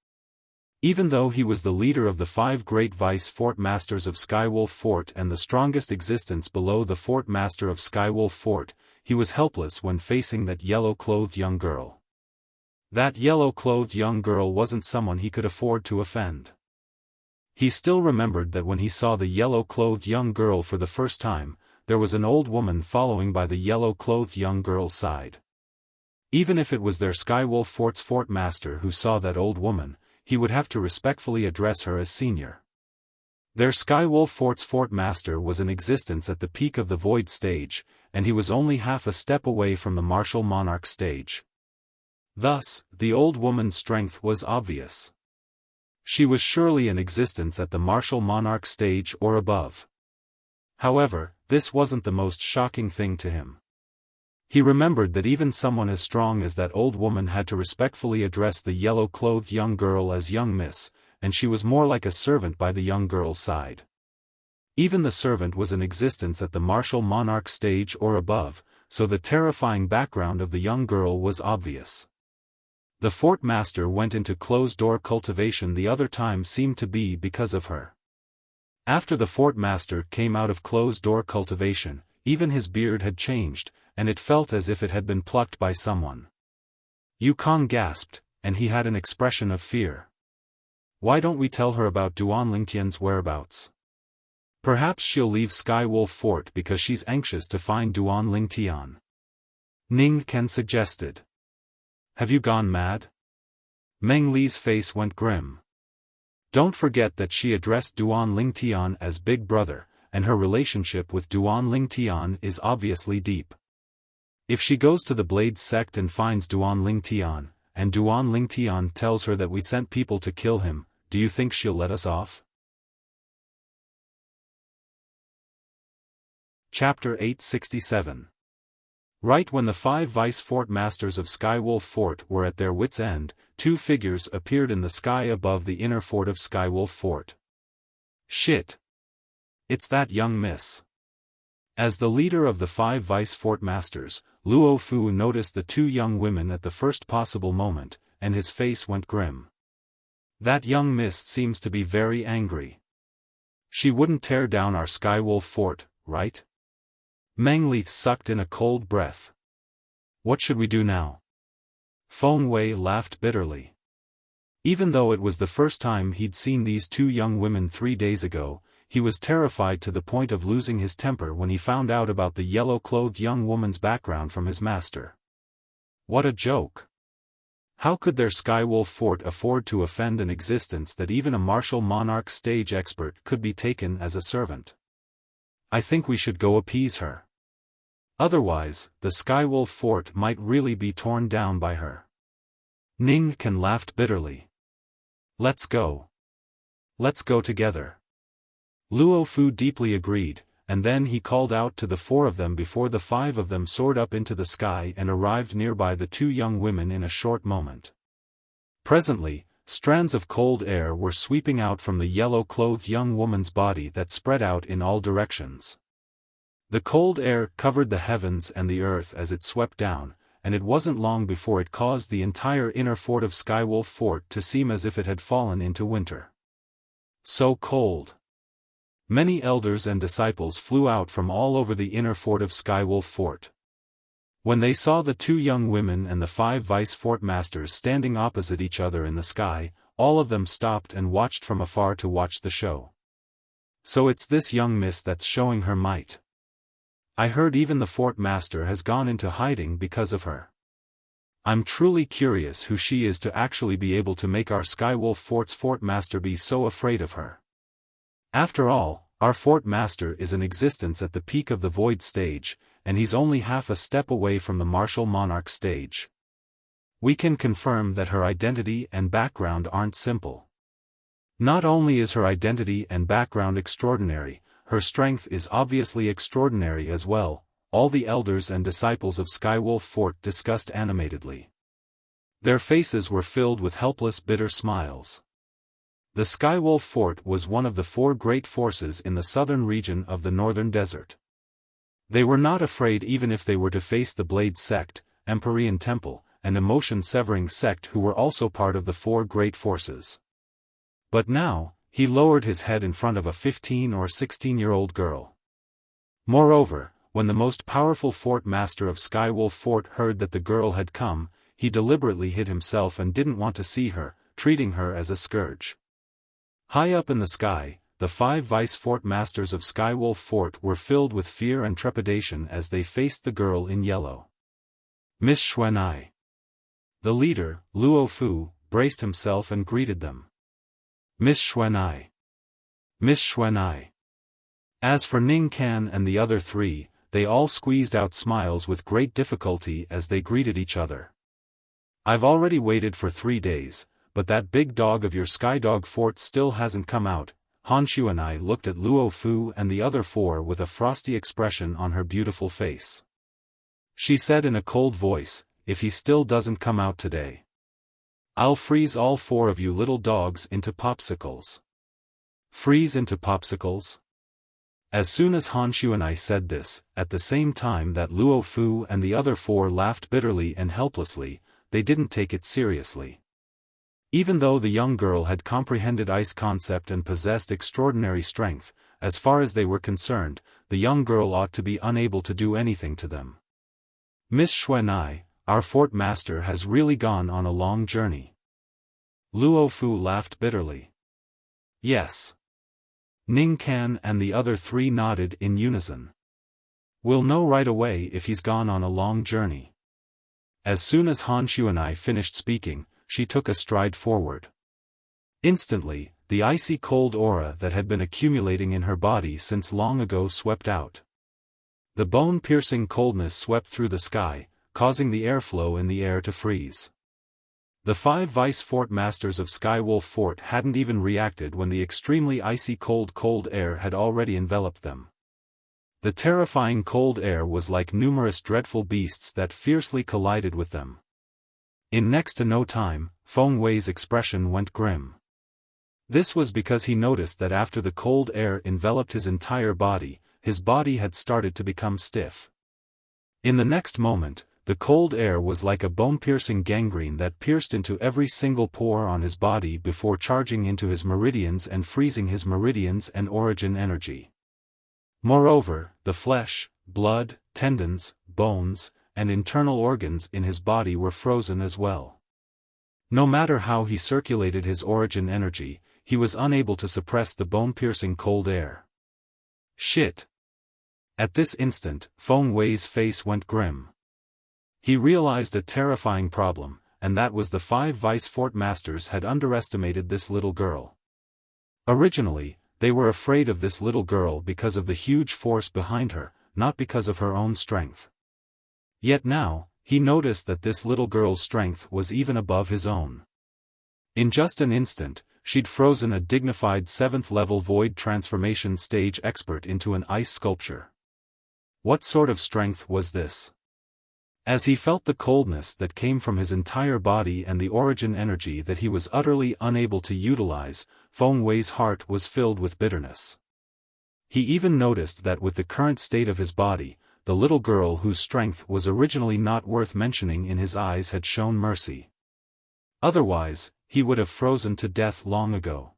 Even though he was the leader of the 5 great vice-fort masters of Skywolf Fort and the strongest existence below the fort master of Skywolf Fort, he was helpless when facing that yellow-clothed young girl. That yellow-clothed young girl wasn't someone he could afford to offend. He still remembered that when he saw the yellow-clothed young girl for the first time, there was an old woman following by the yellow-clothed young girl's side. Even if it was their Skywolf Fort's fort master who saw that old woman, he would have to respectfully address her as senior. Their Skywolf Fort's fort master was in existence at the peak of the Void stage, and he was only half a step away from the Martial Monarch stage. Thus, the old woman's strength was obvious. She was surely in existence at the Martial Monarch stage or above. However, this wasn't the most shocking thing to him. He remembered that even someone as strong as that old woman had to respectfully address the yellow-clothed young girl as young miss, and she was more like a servant by the young girl's side. Even the servant was in existence at the Martial Monarch stage or above, so the terrifying background of the young girl was obvious. The fort master went into closed-door cultivation the other time seemed to be because of her. After the fort master came out of closed-door cultivation, even his beard had changed, and it felt as if it had been plucked by someone. Yukong gasped, and he had an expression of fear. Why don't we tell her about Duan Lingtian's whereabouts? Perhaps she'll leave Skywolf Fort because she's anxious to find Duan Lingtian. Ning Ken suggested. Have you gone mad? Meng Li's face went grim. Don't forget that she addressed Duan Lingtian as Big Brother, and her relationship with Duan Lingtian is obviously deep. If she goes to the Blade sect and finds Duan Lingtian, and Duan Lingtian tells her that we sent people to kill him, do you think she'll let us off? Chapter 867. Right when the 5 vice-fort masters of Skywolf Fort were at their wits' end, 2 figures appeared in the sky above the inner fort of Skywolf Fort. Shit! It's that young miss. As the leader of the 5 vice-fort masters, Luo Fu noticed the 2 young women at the first possible moment, and his face went grim. That young miss seems to be very angry. She wouldn't tear down our Skywolf Fort, right? Meng Li sucked in a cold breath. What should we do now? Feng Wei laughed bitterly. Even though it was the first time he'd seen these 2 young women 3 days ago, he was terrified to the point of losing his temper when he found out about the yellow-clothed young woman's background from his master. What a joke! How could their Skywolf Fort afford to offend an existence that even a Martial Monarch stage expert could be taken as a servant? I think we should go appease her. Otherwise, the Skywolf Fort might really be torn down by her. Ning Ken laughed bitterly. Let's go. Let's go together. Luo Fu deeply agreed, and then he called out to the 4 of them before the 5 of them soared up into the sky and arrived nearby the 2 young women in a short moment. Presently, strands of cold air were sweeping out from the yellow-clothed young woman's body that spread out in all directions. The cold air covered the heavens and the earth as it swept down, and it wasn't long before it caused the entire inner fort of Skywolf Fort to seem as if it had fallen into winter. So cold. Many elders and disciples flew out from all over the inner fort of Skywolf Fort. When they saw the 2 young women and the 5 vice-fort masters standing opposite each other in the sky, all of them stopped and watched from afar to watch the show. So it's this young miss that's showing her might. I heard even the fort master has gone into hiding because of her. I'm truly curious who she is to actually be able to make our Skywolf Fort's fort master be so afraid of her. After all, our fort master is in existence at the peak of the Void stage, and he's only half a step away from the Martial Monarch stage. We can confirm that her identity and background aren't simple. Not only is her identity and background extraordinary, her strength is obviously extraordinary as well, all the elders and disciples of Skywolf Fort discussed animatedly. Their faces were filled with helpless bitter smiles. The Skywolf Fort was one of the four great forces in the southern region of the northern desert. They were not afraid even if they were to face the Blade Sect, Empyrean Temple, and Emotion-Severing Sect, who were also part of the four great forces. But now, he lowered his head in front of a 15 or 16-year-old girl. Moreover, when the most powerful fort master of Skywolf Fort heard that the girl had come, he deliberately hid himself and didn't want to see her, treating her as a scourge. High up in the sky, the 5 vice fort masters of Skywolf Fort were filled with fear and trepidation as they faced the girl in yellow. Miss Xuan'ai. The leader, Luo Fu, braced himself and greeted them. Miss Xuan'ai. Miss Xuan'ai. As for Ning Can and the other 3, they all squeezed out smiles with great difficulty as they greeted each other. I've already waited for 3 days, but that big dog of your Skydog Fort still hasn't come out. Han Xuan'ai looked at Luo Fu and the other 4 with a frosty expression on her beautiful face. She said in a cold voice, if he still doesn't come out today, I'll freeze all 4 of you little dogs into popsicles. Freeze into popsicles? As soon as Han Xuan'ai said this, at the same time that Luo Fu and the other 4 laughed bitterly and helplessly, they didn't take it seriously. Even though the young girl had comprehended ice concept and possessed extraordinary strength, as far as they were concerned, the young girl ought to be unable to do anything to them. Miss Xuan'ai, our fort master has really gone on a long journey. Luo Fu laughed bitterly. Yes. Ning Can and the other 3 nodded in unison. We'll know right away if he's gone on a long journey. As soon as Han Xuan'ai finished speaking, she took a stride forward. Instantly, the icy cold aura that had been accumulating in her body since long ago swept out. The bone-piercing coldness swept through the sky, causing the airflow in the air to freeze. The 5 vice fort masters of Skywolf Fort hadn't even reacted when the extremely icy cold air had already enveloped them. The terrifying cold air was like numerous dreadful beasts that fiercely collided with them. In next to no time, Feng Wei's expression went grim. This was because he noticed that after the cold air enveloped his entire body, his body had started to become stiff. In the next moment, the cold air was like a bone-piercing gangrene that pierced into every single pore on his body before charging into his meridians and freezing his meridians and origin energy. Moreover, the flesh, blood, tendons, bones, and internal organs in his body were frozen as well. No matter how he circulated his origin energy, he was unable to suppress the bone-piercing cold air. Shit! At this instant, Feng Wei's face went grim. He realized a terrifying problem, and that was the 5 vice fort masters had underestimated this little girl. Originally, they were afraid of this little girl because of the huge force behind her, not because of her own strength. Yet now, he noticed that this little girl's strength was even above his own. In just an instant, she'd frozen a dignified 7th-level void transformation stage expert into an ice sculpture. What sort of strength was this? As he felt the coldness that came from his entire body and the origin energy that he was utterly unable to utilize, Feng Wei's heart was filled with bitterness. He even noticed that with the current state of his body, the little girl whose strength was originally not worth mentioning in his eyes had shown mercy. Otherwise, he would have frozen to death long ago.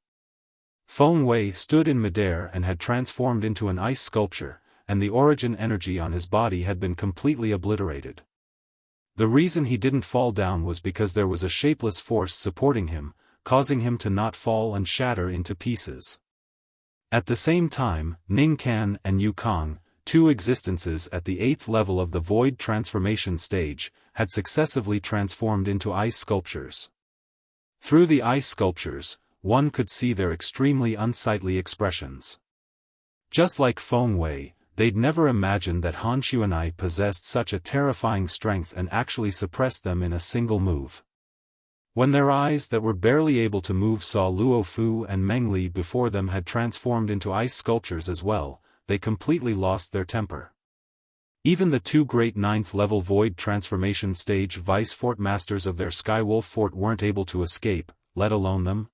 Feng Wei stood in midair and had transformed into an ice sculpture, and the origin energy on his body had been completely obliterated. The reason he didn't fall down was because there was a shapeless force supporting him, causing him to not fall and shatter into pieces. At the same time, Ning Can and Yu Kong, 2 existences at the 8th level of the void transformation stage, had successively transformed into ice sculptures. Through the ice sculptures, one could see their extremely unsightly expressions. Just like Feng Wei, they'd never imagined that Han Xuan'ai possessed such a terrifying strength and actually suppressed them in a single move. When their eyes that were barely able to move saw Luo Fu and Meng Li before them had transformed into ice sculptures as well, they completely lost their temper. Even the 2 great 9th-level void transformation stage vice fort masters of their Skywolf Fort weren't able to escape, let alone them.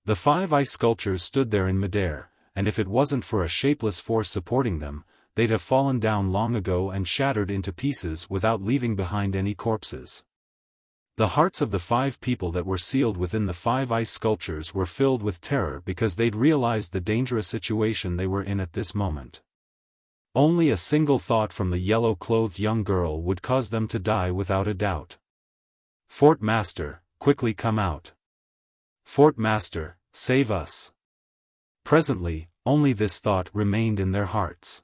The 5 ice sculptures stood there in midair, and if it wasn't for a shapeless force supporting them, they'd have fallen down long ago and shattered into pieces without leaving behind any corpses. The hearts of the 5 people that were sealed within the 5 ice sculptures were filled with terror because they'd realized the dangerous situation they were in at this moment. Only a single thought from the yellow-clothed young girl would cause them to die without a doubt. "Fort Master, quickly come out. Fort Master, save us." Presently, only this thought remained in their hearts.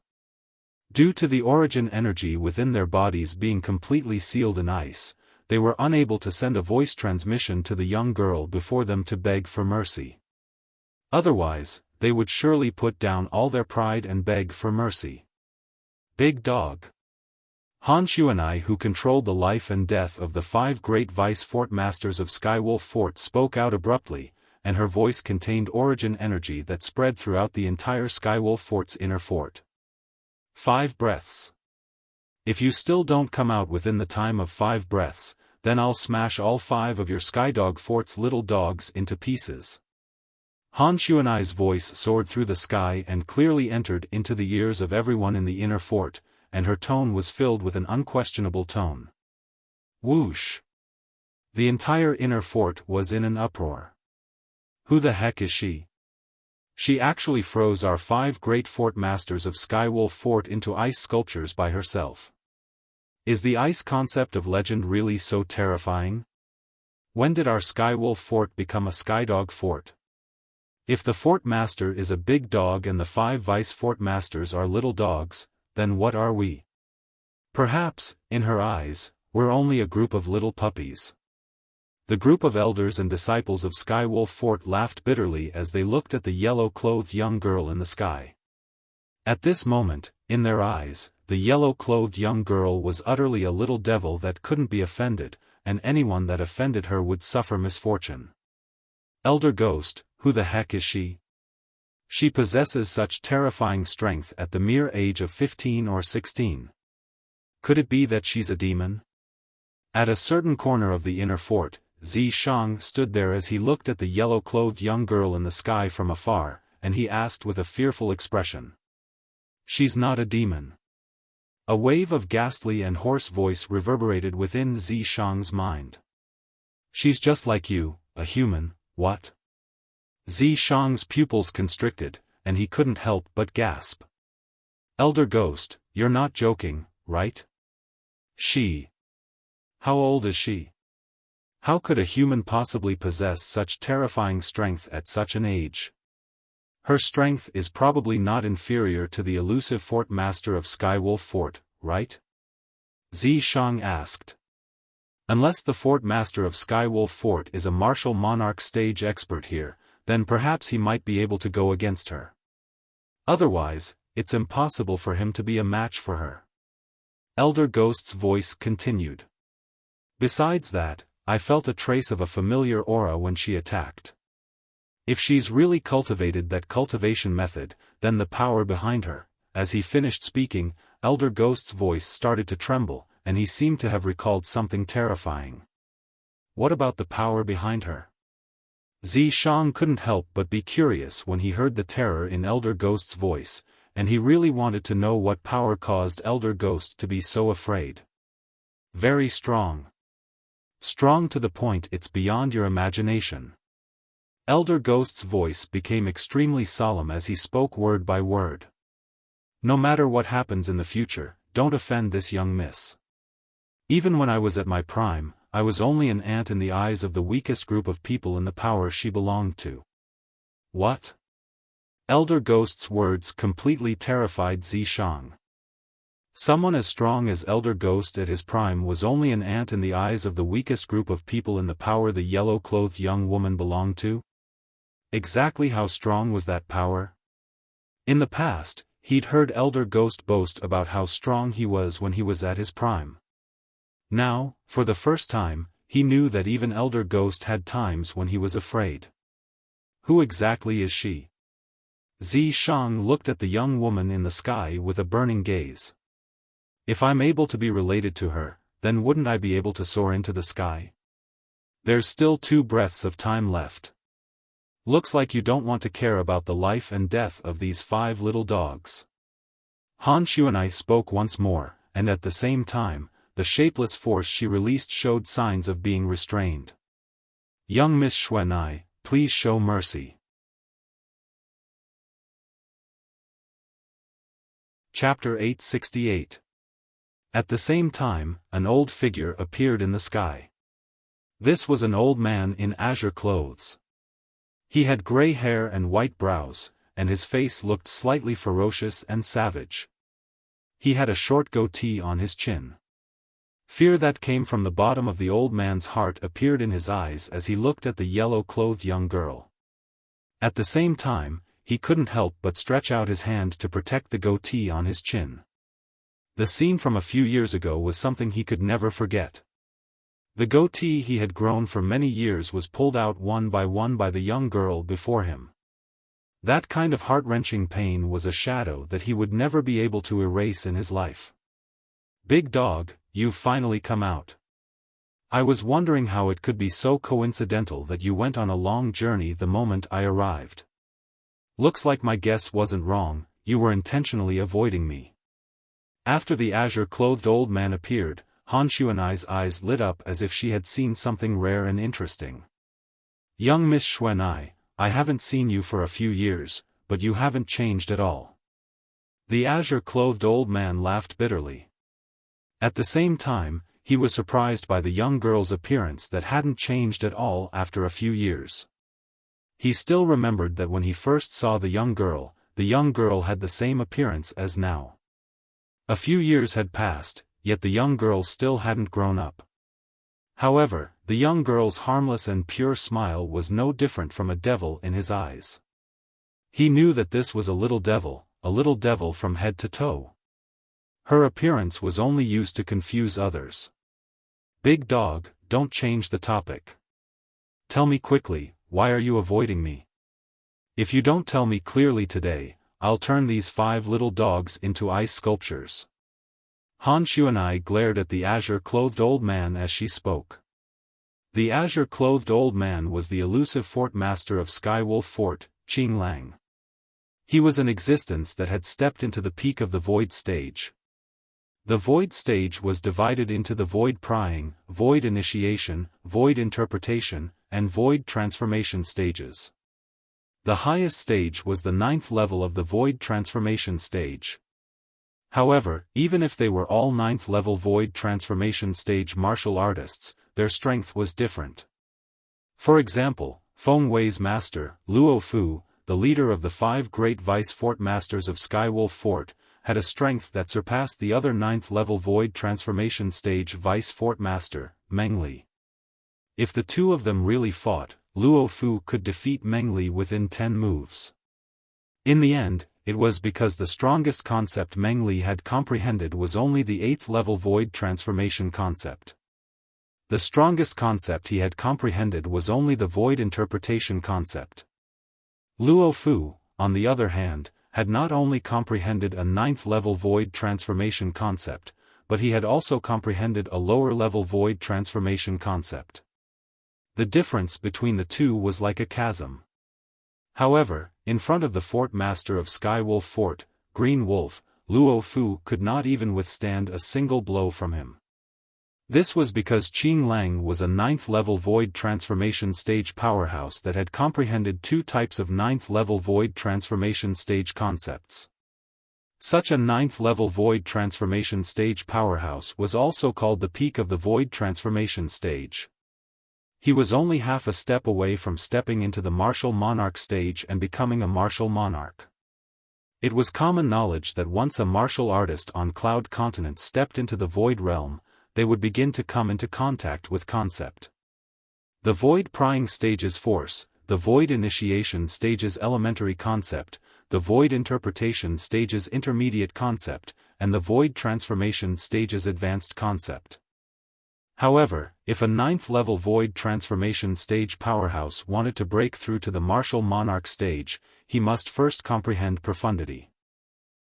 Due to the origin energy within their bodies being completely sealed in ice, they were unable to send a voice transmission to the young girl before them to beg for mercy. Otherwise, they would surely put down all their pride and beg for mercy. Big Dog. Han Xuanai, who controlled the life and death of the 5 great vice fort masters of Skywolf Fort, spoke out abruptly, and her voice contained origin energy that spread throughout the entire Skywolf Fort's inner fort. 5 breaths. If you still don't come out within the time of 5 breaths, then I'll smash all 5 of your Skydog Fort's little dogs into pieces. Han Xuanai's voice soared through the sky and clearly entered into the ears of everyone in the inner fort, and her tone was filled with an unquestionable tone. Whoosh! The entire inner fort was in an uproar. Who the heck is she? She actually froze our 5 great fort masters of Skywolf Fort into ice sculptures by herself. Is the ice concept of legend really so terrifying? When did our Skywolf Fort become a Skydog Fort? If the fort master is a big dog and the 5 vice fort masters are little dogs, then what are we? Perhaps, in her eyes, we're only a group of little puppies. The group of elders and disciples of Skywolf Fort laughed bitterly as they looked at the yellow-clothed young girl in the sky. At this moment, in their eyes, the yellow-clothed young girl was utterly a little devil that couldn't be offended, and anyone that offended her would suffer misfortune. Elder Ghost, who the heck is she? She possesses such terrifying strength at the mere age of 15 or 16. Could it be that she's a demon? At a certain corner of the inner fort, Zi Shang stood there as he looked at the yellow-clothed young girl in the sky from afar, and he asked with a fearful expression. She's not a demon. A wave of ghastly and hoarse voice reverberated within Zi Shang's mind. She's just like you, a human, what? Zi Shang's pupils constricted, and he couldn't help but gasp. Elder Ghost, you're not joking, right? She. How old is she? How could a human possibly possess such terrifying strength at such an age? Her strength is probably not inferior to the elusive fort master of Skywolf Fort, right? Zi Shang asked. Unless the fort master of Skywolf Fort is a martial monarch stage expert here, then perhaps he might be able to go against her. Otherwise, it's impossible for him to be a match for her. Elder Ghost's voice continued. Besides that, I felt a trace of a familiar aura when she attacked. If she's really cultivated that cultivation method, then the power behind her. As he finished speaking, Elder Ghost's voice started to tremble, and he seemed to have recalled something terrifying. What about the power behind her? Zi Shang couldn't help but be curious when he heard the terror in Elder Ghost's voice, and he really wanted to know what power caused Elder Ghost to be so afraid. Very strong. Strong to the point it's beyond your imagination. Elder Ghost's voice became extremely solemn as he spoke word by word. No matter what happens in the future, don't offend this young miss. Even when I was at my prime, I was only an ant in the eyes of the weakest group of people in the power she belonged to. What? Elder Ghost's words completely terrified Zi Shang. Someone as strong as Elder Ghost at his prime was only an ant in the eyes of the weakest group of people in the power the yellow-clothed young woman belonged to? Exactly how strong was that power? In the past, he'd heard Elder Ghost boast about how strong he was when he was at his prime. Now, for the first time, he knew that even Elder Ghost had times when he was afraid. Who exactly is she? Zi Shang looked at the young woman in the sky with a burning gaze. If I'm able to be related to her, then wouldn't I be able to soar into the sky? There's still 2 breaths of time left. Looks like you don't want to care about the life and death of these 5 little dogs. Han Xuanai spoke once more, and at the same time, the shapeless force she released showed signs of being restrained. Young Miss Xuanai, please show mercy. Chapter 868. At the same time, an old figure appeared in the sky. This was an old man in azure clothes. He had gray hair and white brows, and his face looked slightly ferocious and savage. He had a short goatee on his chin. Fear that came from the bottom of the old man's heart appeared in his eyes as he looked at the yellow-clothed young girl. At the same time, he couldn't help but stretch out his hand to protect the goatee on his chin. The scene from a few years ago was something he could never forget. The goatee he had grown for many years was pulled out one by the young girl before him. That kind of heart-wrenching pain was a shadow that he would never be able to erase in his life. Big dog, you've finally come out. I was wondering how it could be so coincidental that you went on a long journey the moment I arrived. Looks like my guess wasn't wrong, you were intentionally avoiding me. After the azure-clothed old man appeared, Han Xuanai's eyes lit up as if she had seen something rare and interesting. Young Miss Xuanai, I haven't seen you for a few years, but you haven't changed at all. The azure-clothed old man laughed bitterly. At the same time, he was surprised by the young girl's appearance that hadn't changed at all after a few years. He still remembered that when he first saw the young girl had the same appearance as now. A few years had passed, yet the young girl still hadn't grown up. However, the young girl's harmless and pure smile was no different from a devil in his eyes. He knew that this was a little devil from head to toe. Her appearance was only used to confuse others. Big dog, don't change the topic. Tell me quickly, why are you avoiding me? If you don't tell me clearly today, I'll turn these 5 little dogs into ice sculptures. Han Xuanai glared at the azure-clothed old man as she spoke. The azure-clothed old man was the elusive fort master of Skywolf Fort, Qing Lang. He was an existence that had stepped into the peak of the void stage. The void stage was divided into the void prying, void initiation, void interpretation, and void transformation stages. The highest stage was the 9th level of the void transformation stage. However, even if they were all 9th level void transformation stage martial artists, their strength was different. For example, Feng Wei's master, Luo Fu, the leader of the 5 great vice fort masters of Skywolf Fort, had a strength that surpassed the other 9th level void transformation stage vice fort master, Meng Li. If the two of them really fought, Luo Fu could defeat Meng Li within 10 moves. In the end, it was because the strongest concept Meng Li had comprehended was only the 8th level void transformation concept. The strongest concept he had comprehended was only the void interpretation concept. Luo Fu, on the other hand, had not only comprehended a 9th level void transformation concept, but he had also comprehended a lower level void transformation concept. The difference between the two was like a chasm. However, in front of the fort master of Skywolf Fort, Green Wolf, Luo Fu could not even withstand a single blow from him. This was because Qing Lang was a 9th level void transformation stage powerhouse that had comprehended 2 types of 9th level void transformation stage concepts. Such a 9th level void transformation stage powerhouse was also called the peak of the void transformation stage. He was only half a step away from stepping into the martial monarch stage and becoming a martial monarch. It was common knowledge that once a martial artist on Cloud Continent stepped into the void realm, they would begin to come into contact with concept. The void prying stage's force, the void initiation stage's elementary concept, the void interpretation stage's intermediate concept, and the void transformation stage's advanced concept. However, if a 9th level void transformation stage powerhouse wanted to break through to the martial monarch stage, he must first comprehend profundity.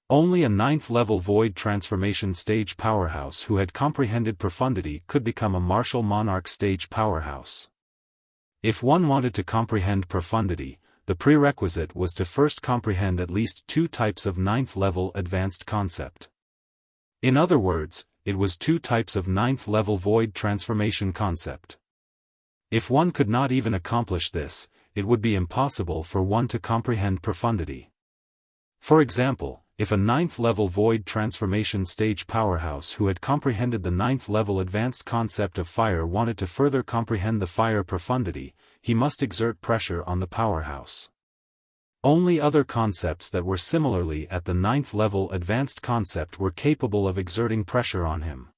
Only a 9th level void transformation stage powerhouse who had comprehended profundity could become a martial monarch stage powerhouse. If one wanted to comprehend profundity, the prerequisite was to first comprehend at least 2 types of 9th-level advanced concept. In other words, it was 2 types of 9th-level void transformation concept. If one could not even accomplish this, it would be impossible for one to comprehend profundity. For example, if a 9th-level void transformation stage powerhouse who had comprehended the 9th-level advanced concept of fire wanted to further comprehend the fire profundity, he must exert pressure on the powerhouse. Only other concepts that were similarly at the 9th-level advanced concept were capable of exerting pressure on him.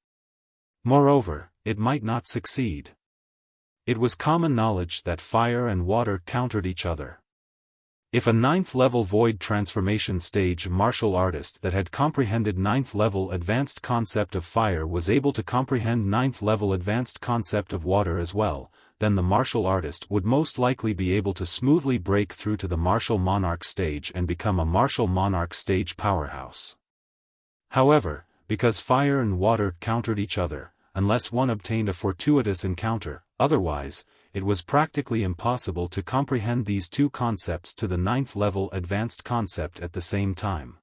Moreover, it might not succeed. It was common knowledge that fire and water countered each other. If a 9th-level void transformation stage martial artist that had comprehended 9th-level advanced concept of fire was able to comprehend 9th-level advanced concept of water as well, then the martial artist would most likely be able to smoothly break through to the martial monarch stage and become a martial monarch stage powerhouse. However, because fire and water countered each other, unless one obtained a fortuitous encounter, otherwise, it was practically impossible to comprehend these 2 concepts to the 9th-level advanced concept at the same time.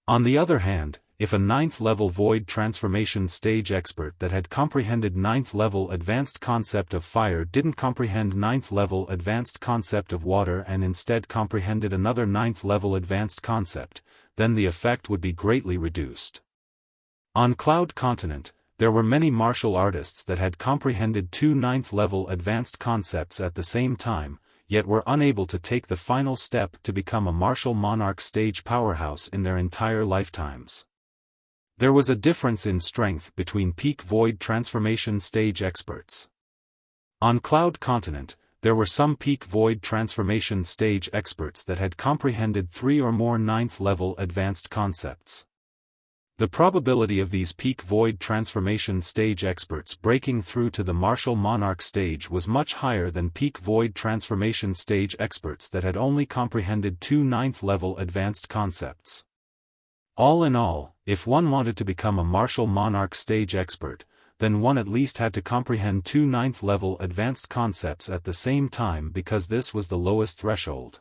On the other hand, if a 9th-level void transformation stage expert that had comprehended 9th-level advanced concept of fire didn't comprehend 9th-level advanced concept of water and instead comprehended another 9th-level advanced concept, then the effect would be greatly reduced. On Cloud Continent, there were many martial artists that had comprehended 2 9th-level advanced concepts at the same time, yet were unable to take the final step to become a martial monarch stage powerhouse in their entire lifetimes. There was a difference in strength between peak void transformation stage experts. On Cloud Continent, there were some peak void transformation stage experts that had comprehended 3 or more 9th-level advanced concepts. The probability of these peak void transformation stage experts breaking through to the martial monarch stage was much higher than peak void transformation stage experts that had only comprehended 2 9th-level advanced concepts. All in all, if one wanted to become a martial monarch stage expert, then one at least had to comprehend 2 9th-level advanced concepts at the same time because this was the lowest threshold.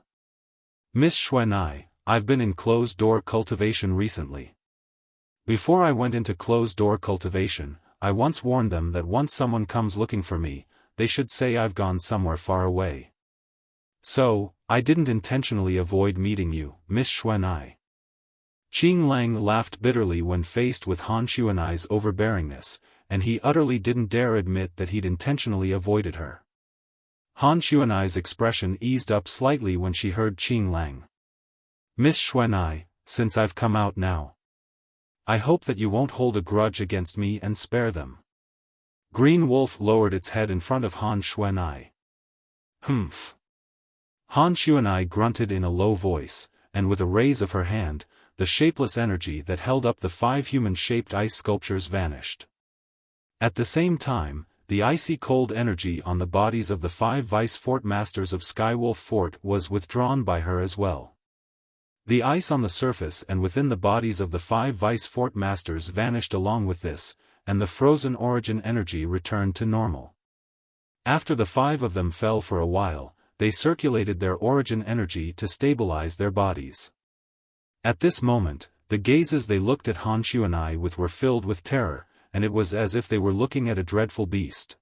Miss Xuan, I've been in closed-door cultivation recently. Before I went into closed-door cultivation, I once warned them that once someone comes looking for me, they should say I've gone somewhere far away. So, I didn't intentionally avoid meeting you, Miss Xuan. Qing Lang laughed bitterly when faced with Han Xuan's overbearingness, and he utterly didn't dare admit that he'd intentionally avoided her. Han Xuan's expression eased up slightly when she heard Qing Lang. Miss Xuan, since I've come out now, I hope that you won't hold a grudge against me and spare them. Green Wolf lowered its head in front of Han Xuan. Humph. Han Xuan grunted in a low voice, and with a raise of her hand, the shapeless energy that held up the 5 human-shaped ice sculptures vanished. At the same time, the icy cold energy on the bodies of the 5 vice fort masters of Skywolf Fort was withdrawn by her as well. The ice on the surface and within the bodies of the 5 vice fort masters vanished along with this, and the frozen origin energy returned to normal. After the 5 of them fell for a while, they circulated their origin energy to stabilize their bodies. At this moment, the gazes they looked at Han Xuan with were filled with terror, and it was as if they were looking at a dreadful beast.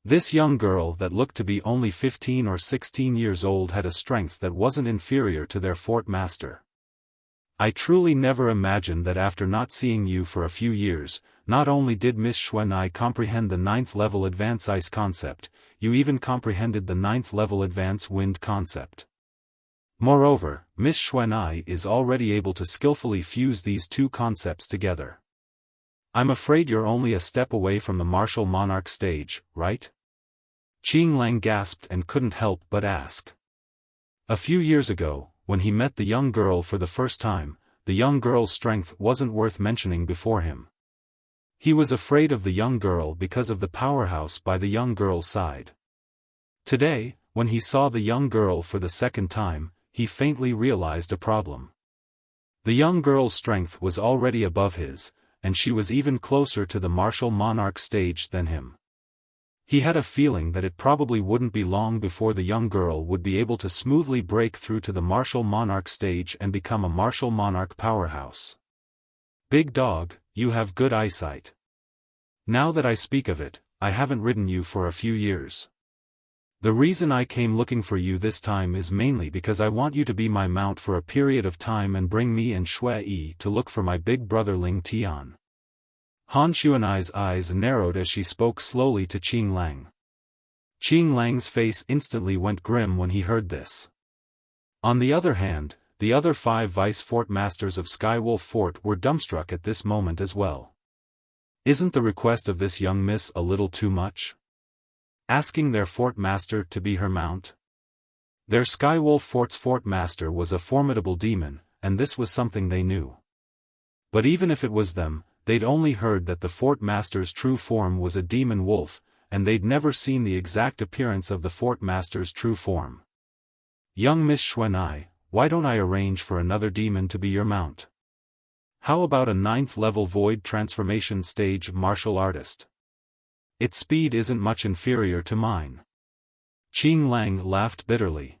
This young girl that looked to be only 15 or 16 years old had a strength that wasn't inferior to their fort master. I truly never imagined that after not seeing you for a few years, not only did Miss Xuan comprehend the 9th-level advance ice concept, you even comprehended the 9th-level advance wind concept. Moreover, Miss Xuan is already able to skillfully fuse these 2 concepts together. I'm afraid you're only a step away from the martial monarch stage, right? Qing Lang gasped and couldn't help but ask. A few years ago, when he met the young girl for the first time, the young girl's strength wasn't worth mentioning before him. He was afraid of the young girl because of the powerhouse by the young girl's side. Today, when he saw the young girl for the second time, he faintly realized a problem. The young girl's strength was already above his, and she was even closer to the martial monarch stage than him. He had a feeling that it probably wouldn't be long before the young girl would be able to smoothly break through to the martial monarch stage and become a martial monarch powerhouse. Big dog, you have good eyesight. Now that I speak of it, I haven't ridden you for a few years. The reason I came looking for you this time is mainly because I want you to be my mount for a period of time and bring me and Shui Yi to look for my big brother Ling Tian. Han Xuanai's eyes narrowed as she spoke slowly to Qing Lang. Qing Lang's face instantly went grim when he heard this. On the other hand, the other 5 vice-fort masters of Skywolf Fort were dumbstruck at this moment as well. Isn't the request of this young miss a little too much? Asking their fort master to be her mount? Their Skywolf Fort's fort master was a formidable demon, and this was something they knew. But even if it was them, they'd only heard that the fort master's true form was a demon wolf, and they'd never seen the exact appearance of the fort master's true form. Young Miss Xuanai, why don't I arrange for another demon to be your mount? How about a 9th level void transformation stage martial artist? Its speed isn't much inferior to mine. Qing Lang laughed bitterly.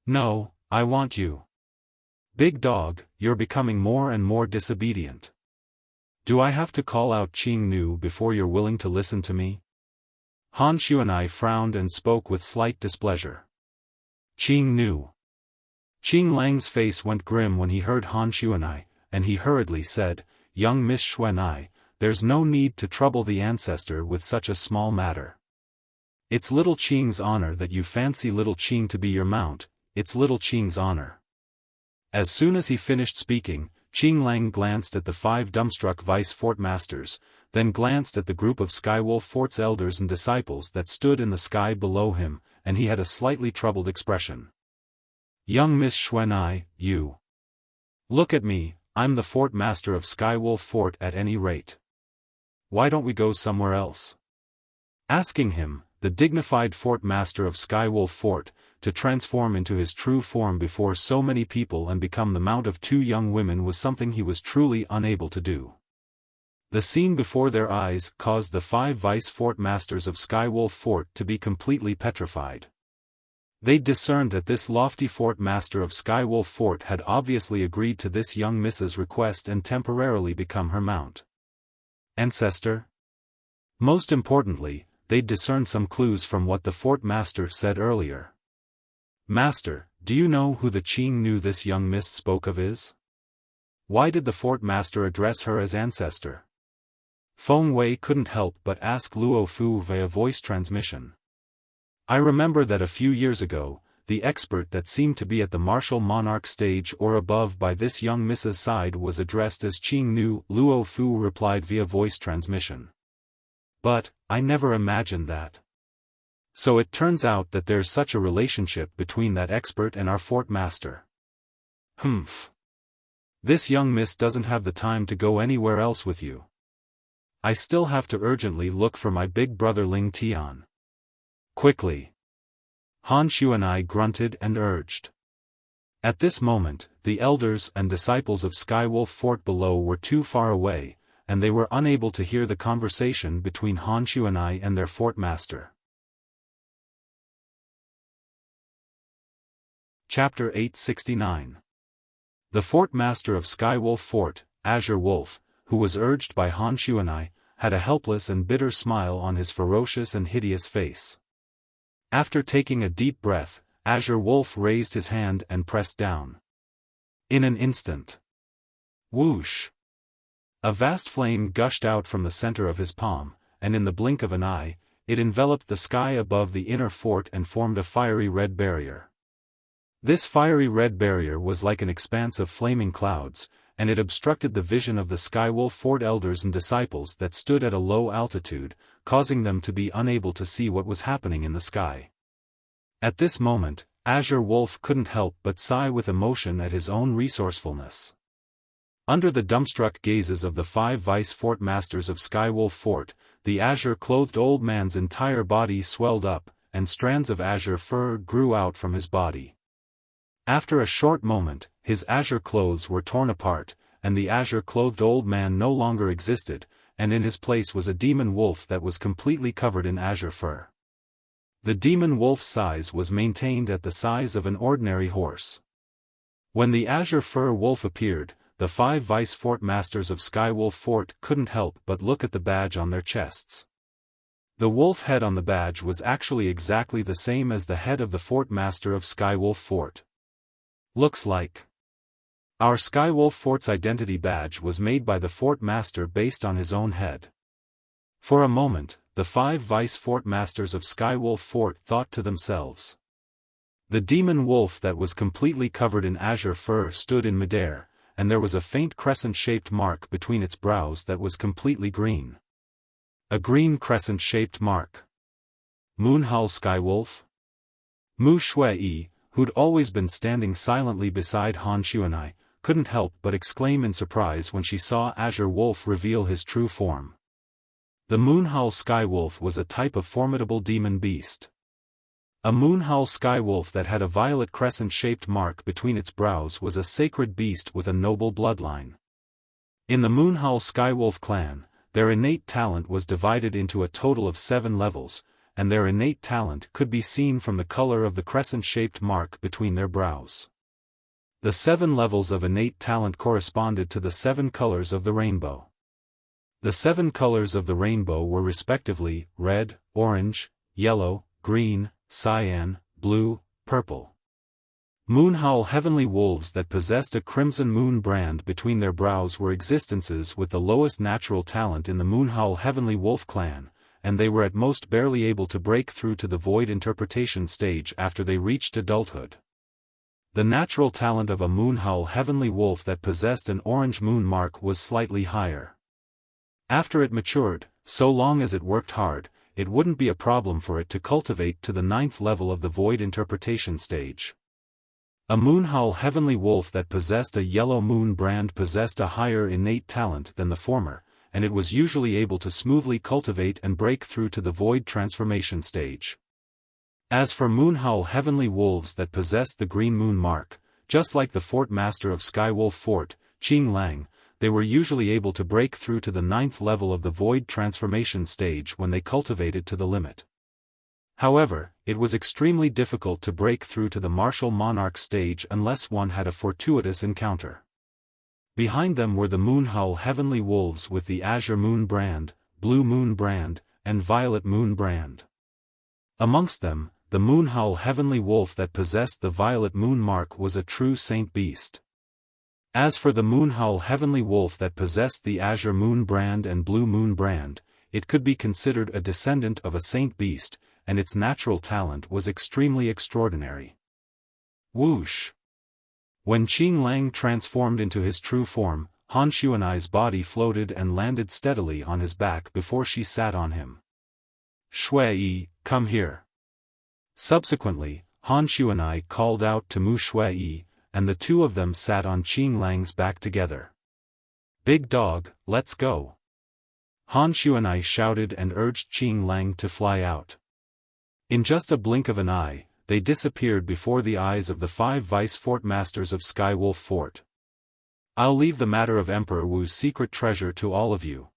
No, I want you. Big dog, you're becoming more and more disobedient. Do I have to call out Qing Nu before you're willing to listen to me? Han Xuanai frowned and spoke with slight displeasure. Qing Nu. Qing Lang's face went grim when he heard Han Xuanai, and he hurriedly said, Young Miss Xuanai, there's no need to trouble the ancestor with such a small matter. It's little Qing's honor that you fancy little Qing to be your mount, it's little Qing's honor. As soon as he finished speaking, Qing Lang glanced at the 5 dumbstruck vice-fort masters, then glanced at the group of Skywolf Fort's elders and disciples that stood in the sky below him, and he had a slightly troubled expression. Young Miss Xuanai, you. Look at me, I'm the fort master of Skywolf Fort at any rate. Why don't we go somewhere else? Asking him, the dignified fort master of Skywolf Fort, to transform into his true form before so many people and become the mount of 2 young women was something he was truly unable to do. The scene before their eyes caused the 5 vice-fort masters of Skywolf Fort to be completely petrified. They discerned that this lofty fort master of Skywolf Fort had obviously agreed to this young miss's request and temporarily become her mount. Ancestor? Most importantly, they'd discerned some clues from what the fort master said earlier. Master, do you know who the Qing Nu this young miss spoke of is? Why did the fort master address her as ancestor? Feng Wei couldn't help but ask Luo Fu via voice transmission. I remember that a few years ago, the expert that seemed to be at the martial monarch stage or above by this young miss's side was addressed as Qing Nu, Luo Fu replied via voice transmission. But, I never imagined that. So it turns out that there's such a relationship between that expert and our fort master. Humph. This young miss doesn't have the time to go anywhere else with you. I still have to urgently look for my big brother Ling Tian. Quickly. Han Xuanai grunted and urged. At this moment, the elders and disciples of Skywolf Fort below were too far away, and they were unable to hear the conversation between Han Xuanai and their fort master. Chapter 869. The fort master of Skywolf Fort, Azure Wolf, who was urged by Han Xuanai, had a helpless and bitter smile on his ferocious and hideous face. After taking a deep breath, Azure Wolf raised his hand and pressed down. In an instant. Whoosh! A vast flame gushed out from the center of his palm, and in the blink of an eye, it enveloped the sky above the inner fort and formed a fiery red barrier. This fiery red barrier was like an expanse of flaming clouds, and it obstructed the vision of the Skywolf Fort elders and disciples that stood at a low altitude, causing them to be unable to see what was happening in the sky. At this moment, Azure Wolf couldn't help but sigh with emotion at his own resourcefulness. Under the dumbstruck gazes of the 5 vice-fort masters of Skywolf Fort, the azure-clothed old man's entire body swelled up, and strands of azure fur grew out from his body. After a short moment, his azure clothes were torn apart, and the azure-clothed old man no longer existed, and in his place was a demon wolf that was completely covered in azure fur. The demon wolf's size was maintained at the size of an ordinary horse. When the azure fur wolf appeared, the 5 vice fort masters of Skywolf Fort couldn't help but look at the badge on their chests. The wolf head on the badge was actually exactly the same as the head of the fort master of Skywolf Fort. Looks like our Skywolf Fort's identity badge was made by the fort master based on his own head. For a moment, the 5 vice fort masters of Skywolf Fort thought to themselves. The demon wolf that was completely covered in azure fur stood in midair, and there was a faint crescent-shaped mark between its brows that was completely green. A green crescent-shaped mark. Moonhull Skywolf? Mu Shui, who'd always been standing silently beside Han Xuanai, couldn't help but exclaim in surprise when she saw Azure Wolf reveal his true form. The Moonhull Skywolf was a type of formidable demon beast. A Moonhull Skywolf that had a violet crescent-shaped mark between its brows was a sacred beast with a noble bloodline. In the Moonhull Skywolf clan, their innate talent was divided into a total of 7 levels, and their innate talent could be seen from the color of the crescent-shaped mark between their brows. The 7 levels of innate talent corresponded to the 7 colors of the rainbow. The 7 colors of the rainbow were respectively red, orange, yellow, green, cyan, blue, purple. Moonhull heavenly wolves that possessed a crimson moon brand between their brows were existences with the lowest natural talent in the Moonhull heavenly wolf clan, and they were at most barely able to break through to the void interpretation stage after they reached adulthood. The natural talent of a Moonhull heavenly wolf that possessed an orange moon mark was slightly higher. After it matured, so long as it worked hard, it wouldn't be a problem for it to cultivate to the 9th level of the void interpretation stage. A Moonhull heavenly wolf that possessed a yellow moon brand possessed a higher innate talent than the former, and it was usually able to smoothly cultivate and break through to the void transformation stage. As for Moonhull heavenly wolves that possessed the green moon mark, just like the fort master of Skywolf Fort, Qing Lang, they were usually able to break through to the 9th level of the void transformation stage when they cultivated to the limit. However, it was extremely difficult to break through to the martial monarch stage unless one had a fortuitous encounter. Behind them were the Moonhull heavenly wolves with the azure moon brand, blue moon brand, and violet moon brand. Amongst them, the Moonhull heavenly wolf that possessed the violet moon mark was a true saint beast. As for the Moonhull heavenly wolf that possessed the azure moon brand and blue moon brand, it could be considered a descendant of a saint beast, and its natural talent was extremely extraordinary. Whoosh! When Qing Lang transformed into his true form, Han Xuanai's body floated and landed steadily on his back before she sat on him. Shui, come here. Subsequently, Han Xuanai called out to Mu Shui, and the two of them sat on Qing Lang's back together. Big dog, let's go. Han Xuanai shouted and urged Qing Lang to fly out. In just a blink of an eye, they disappeared before the eyes of the 5 vice fort masters of Skywolf Fort. I'll leave the matter of Emperor Wu's secret treasure to all of you.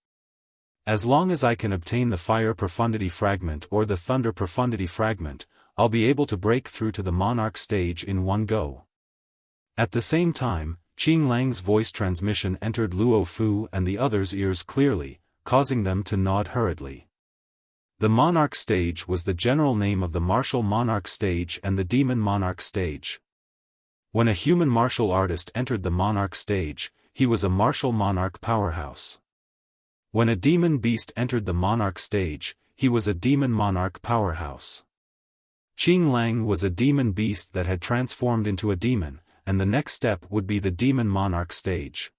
As long as I can obtain the Fire Profundity Fragment or the Thunder Profundity Fragment, I'll be able to break through to the Monarch stage in one go. At the same time, Qing Lang's voice transmission entered Luo Fu and the others' ears clearly, causing them to nod hurriedly. The Monarch stage was the general name of the Martial Monarch stage and the Demon Monarch stage. When a human martial artist entered the Monarch stage, he was a martial monarch powerhouse. When a demon beast entered the Monarch stage, he was a demon monarch powerhouse. Qing Lang was a demon beast that had transformed into a demon, and the next step would be the Demon Monarch stage.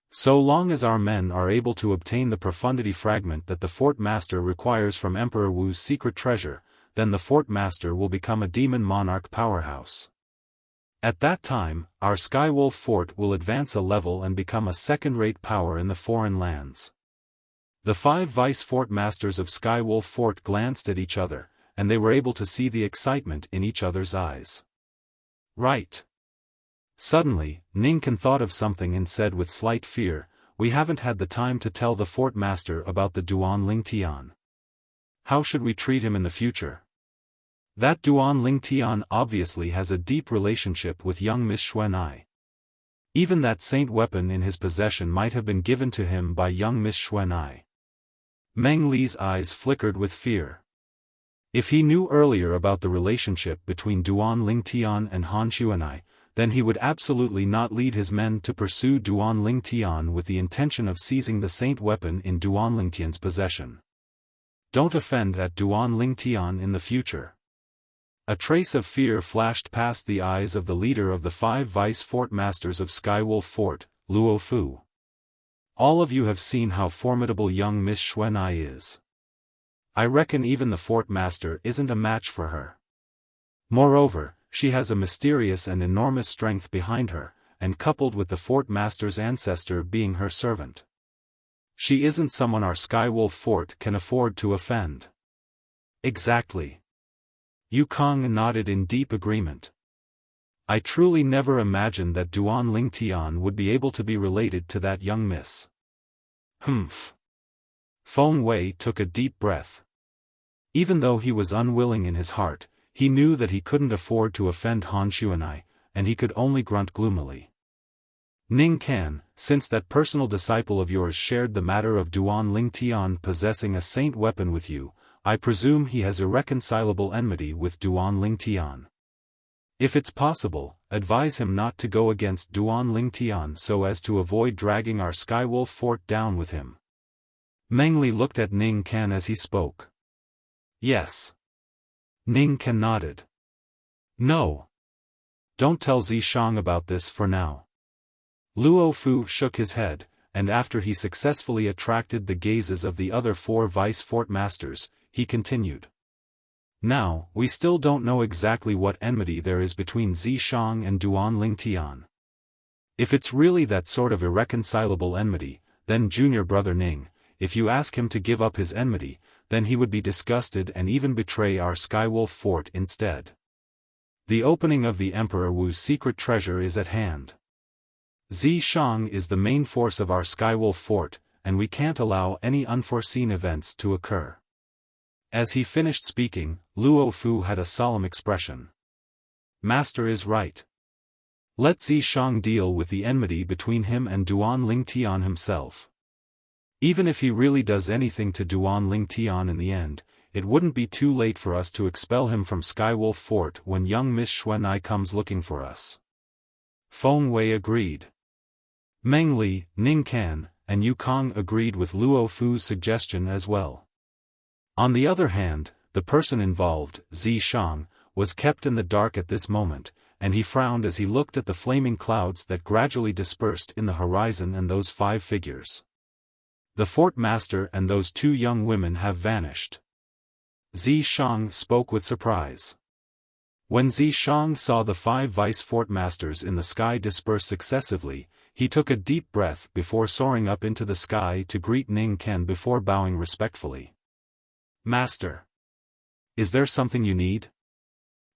So long as our men are able to obtain the Profundity Fragment that the Fort Master requires from Emperor Wu's secret treasure, then the Fort Master will become a Demon Monarch powerhouse. At that time, our Skywolf Fort will advance a level and become a second-rate power in the foreign lands. The 5 vice Fort Masters of Skywolf Fort glanced at each other, and they were able to see the excitement in each other's eyes. Right. Suddenly, Ningkan thought of something and said with slight fear, we haven't had the time to tell the fort master about the Duan Ling Tian. How should we treat him in the future? That Duan Ling Tian obviously has a deep relationship with young Miss Xuan'ai. Even that saint weapon in his possession might have been given to him by young Miss Xuan'ai. Meng Li's eyes flickered with fear. If he knew earlier about the relationship between Duan Ling Tian and Han Xuan'ai, then he would absolutely not lead his men to pursue Duan Ling Tian with the intention of seizing the saint weapon in Duan Ling Tian's possession. Don't offend that Duan Ling Tian in the future. A trace of fear flashed past the eyes of the leader of the 5 vice fort masters of Skywolf Fort, Luo Fu. All of you have seen how formidable young Miss Xuan'ai is. I reckon even the fort master isn't a match for her. Moreover, she has a mysterious and enormous strength behind her, and coupled with the fort master's ancestor being her servant, she isn't someone our Skywolf Fort can afford to offend. Exactly. Yu Kong nodded in deep agreement. I truly never imagined that Duan Ling Tian would be able to be related to that young miss. Humph. Feng Wei took a deep breath. Even though he was unwilling in his heart, he knew that he couldn't afford to offend Han Xuan'ai, and he could only grunt gloomily. Ning Can, since that personal disciple of yours shared the matter of Duan Ling Tian possessing a saint weapon with you, I presume he has irreconcilable enmity with Duan Ling Tian. If it's possible, advise him not to go against Duan Ling Tian so as to avoid dragging our Skywolf Fort down with him. Meng Li looked at Ning Can as he spoke. Yes. Ning Can nodded. No. Don't tell Zishang about this for now. Luo Fu shook his head, and after he successfully attracted the gazes of the other 4 vice fort masters, he continued. Now, we still don't know exactly what enmity there is between Zishang and Duan Ling Tian. If it's really that sort of irreconcilable enmity, then junior brother Ning, if you ask him to give up his enmity, then he would be disgusted and even betray our Skywolf Fort instead. The opening of the Emperor Wu's secret treasure is at hand. Zishang is the main force of our Skywolf Fort, and we can't allow any unforeseen events to occur. As he finished speaking, Luo Fu had a solemn expression. Master is right. Let Zishang deal with the enmity between him and Duan Ling Tian himself. Even if he really does anything to Duan Ling Tian in the end, it wouldn't be too late for us to expel him from Skywolf Fort when young Miss Xuan'ai comes looking for us. Feng Wei agreed. Meng Li, Ning Can, and Yu Kong agreed with Luo Fu's suggestion as well. On the other hand, the person involved, Zishang, was kept in the dark at this moment, and he frowned as he looked at the flaming clouds that gradually dispersed in the horizon and those 5 figures. The fort master and those 2 young women have vanished. Zishang spoke with surprise. When Zishang saw the 5 vice fort masters in the sky disperse successively, he took a deep breath before soaring up into the sky to greet Ning Can before bowing respectfully. Master. Is there something you need?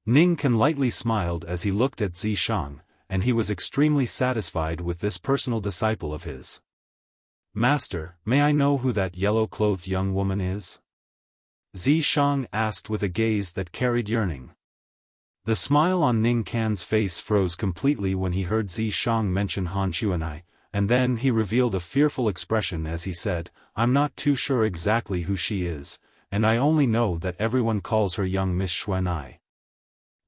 Ning Can lightly smiled as he looked at Zishang, and he was extremely satisfied with this personal disciple of his. Master, may I know who that yellow-clothed young woman is? Zishang asked with a gaze that carried yearning. The smile on Ning Can's face froze completely when he heard Zishang mention Han Xuan'ai, and then he revealed a fearful expression as he said, I'm not too sure exactly who she is, and I only know that everyone calls her young Miss Xuan'ai.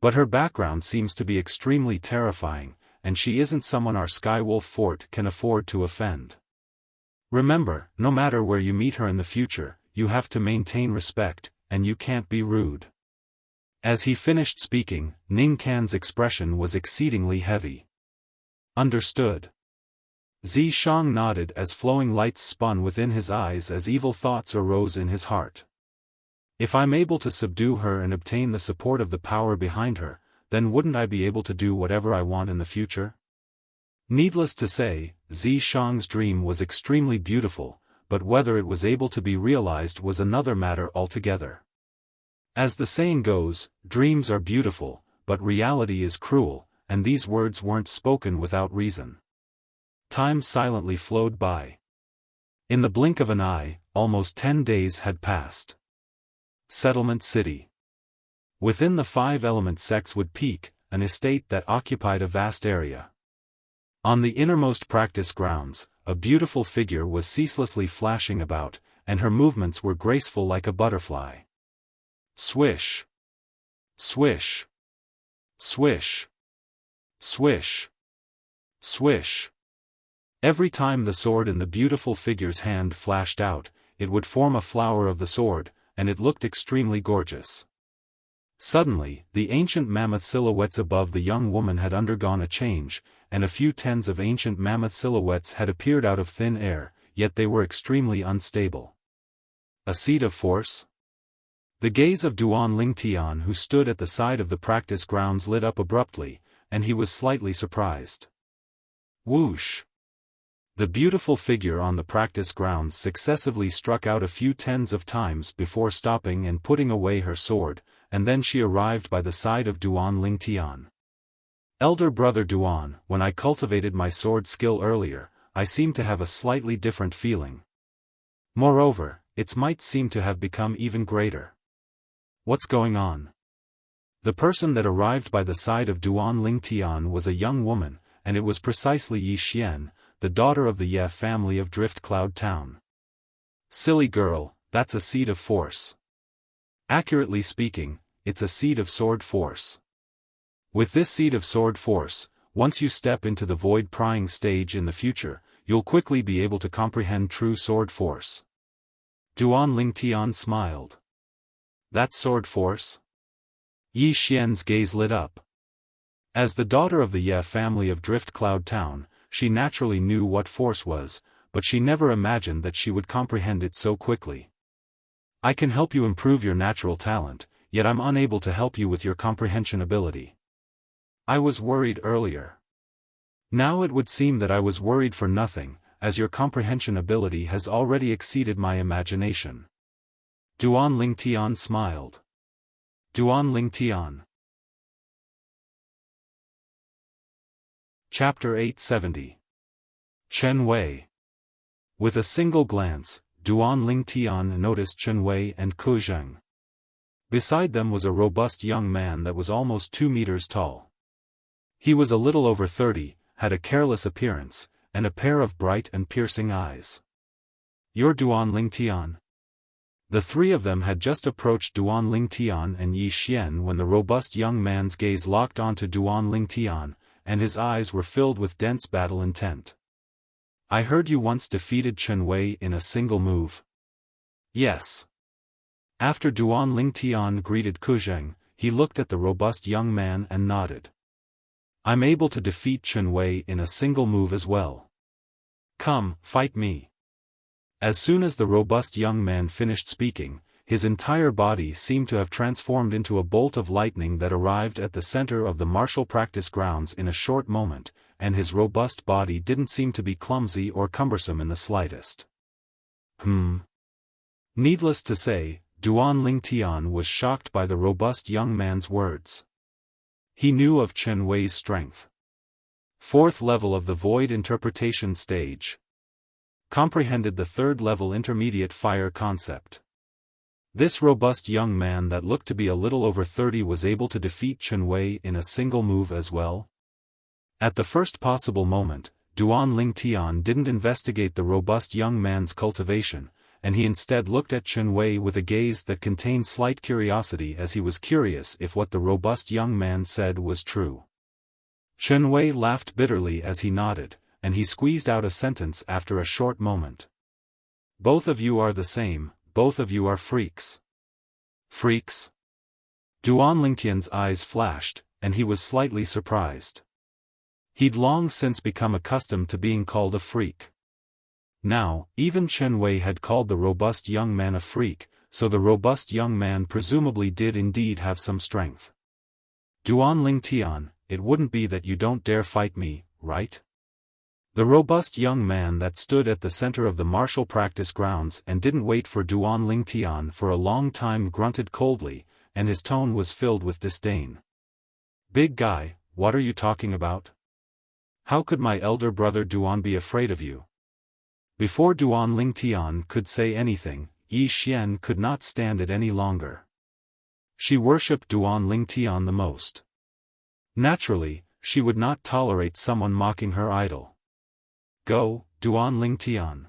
But her background seems to be extremely terrifying, and she isn't someone our Skywolf Fort can afford to offend. Remember, no matter where you meet her in the future, you have to maintain respect, and you can't be rude. As he finished speaking, Ning Can's expression was exceedingly heavy. Understood. Zishang nodded as flowing lights spun within his eyes as evil thoughts arose in his heart. If I'm able to subdue her and obtain the support of the power behind her, then wouldn't I be able to do whatever I want in the future? Needless to say, Zishang's dream was extremely beautiful, but whether it was able to be realized was another matter altogether. As the saying goes, dreams are beautiful, but reality is cruel, and these words weren't spoken without reason. Time silently flowed by. In the blink of an eye, almost 10 days had passed. Settlement City. Within the 5-element Sexwood Peak, an estate that occupied a vast area. On the innermost practice grounds, a beautiful figure was ceaselessly flashing about, and her movements were graceful like a butterfly. Swish. Swish. Swish. Swish. Swish. Every time the sword in the beautiful figure's hand flashed out, it would form a flower of the sword, and it looked extremely gorgeous. Suddenly, the ancient mammoth silhouettes above the young woman had undergone a change, and a few tens of ancient mammoth silhouettes had appeared out of thin air, yet they were extremely unstable. A seed of force? The gaze of Duan Lingtian, who stood at the side of the practice grounds, lit up abruptly, and he was slightly surprised. Whoosh! The beautiful figure on the practice grounds successively struck out a few tens of times before stopping and putting away her sword, and then she arrived by the side of Duan Lingtian. Elder brother Duan, when I cultivated my sword skill earlier, I seemed to have a slightly different feeling. Moreover, its might seemed to have become even greater. What's going on? The person that arrived by the side of Duan Lingtian was a young woman, and it was precisely Yi Xian, the daughter of the Ye family of Drift Cloud Town. Silly girl, that's a seed of force. Accurately speaking, it's a seed of sword force. With this seed of sword force, once you step into the void prying stage in the future, you'll quickly be able to comprehend true sword force. Duan Lingtian smiled. That's sword force? Yi Xian's gaze lit up. As the daughter of the Ye family of Drift Cloud Town, she naturally knew what force was, but she never imagined that she would comprehend it so quickly. I can help you improve your natural talent, yet I'm unable to help you with your comprehension ability. I was worried earlier. Now it would seem that I was worried for nothing, as your comprehension ability has already exceeded my imagination. Duan Lingtian smiled. Duan Lingtian. Chapter 870. Chen Wei. With a single glance, Duan Lingtian noticed Chen Wei and Ke Zheng. Beside them was a robust young man that was almost 2 meters tall. He was a little over 30, had a careless appearance, and a pair of bright and piercing eyes. You're Duan Lingtian? The three of them had just approached Duan Lingtian and Yi Xian when the robust young man's gaze locked onto Duan Lingtian, and his eyes were filled with dense battle intent. I heard you once defeated Chen Wei in a single move. Yes. After Duan Lingtian greeted Ke Zheng, he looked at the robust young man and nodded. I'm able to defeat Chen Wei in a single move as well. Come, fight me. As soon as the robust young man finished speaking, his entire body seemed to have transformed into a bolt of lightning that arrived at the center of the martial practice grounds in a short moment, and his robust body didn't seem to be clumsy or cumbersome in the slightest. Needless to say, Duan Lingtian was shocked by the robust young man's words. He knew of Chen Wei's strength. 4th level of the Void Interpretation Stage. Comprehended the 3rd level intermediate fire concept. This robust young man that looked to be a little over 30 was able to defeat Chen Wei in a single move as well? At the first possible moment, Duan Lingtian didn't investigate the robust young man's cultivation, and he instead looked at Chen Wei with a gaze that contained slight curiosity, as he was curious if what the robust young man said was true. Chen Wei laughed bitterly as he nodded, and he squeezed out a sentence after a short moment. Both of you are the same, both of you are freaks. Freaks? Duan Lingtian's eyes flashed, and he was slightly surprised. He'd long since become accustomed to being called a freak. Now, even Chen Wei had called the robust young man a freak, so the robust young man presumably did indeed have some strength. Duan Lingtian, it wouldn't be that you don't dare fight me, right? The robust young man that stood at the center of the martial practice grounds and didn't wait for Duan Lingtian for a long time grunted coldly, and his tone was filled with disdain. Big guy, what are you talking about? How could my elder brother Duan be afraid of you? Before Duan Lingtian could say anything, Yi Xian could not stand it any longer. She worshipped Duan Lingtian the most. Naturally, she would not tolerate someone mocking her idol. Go, Duan Lingtian.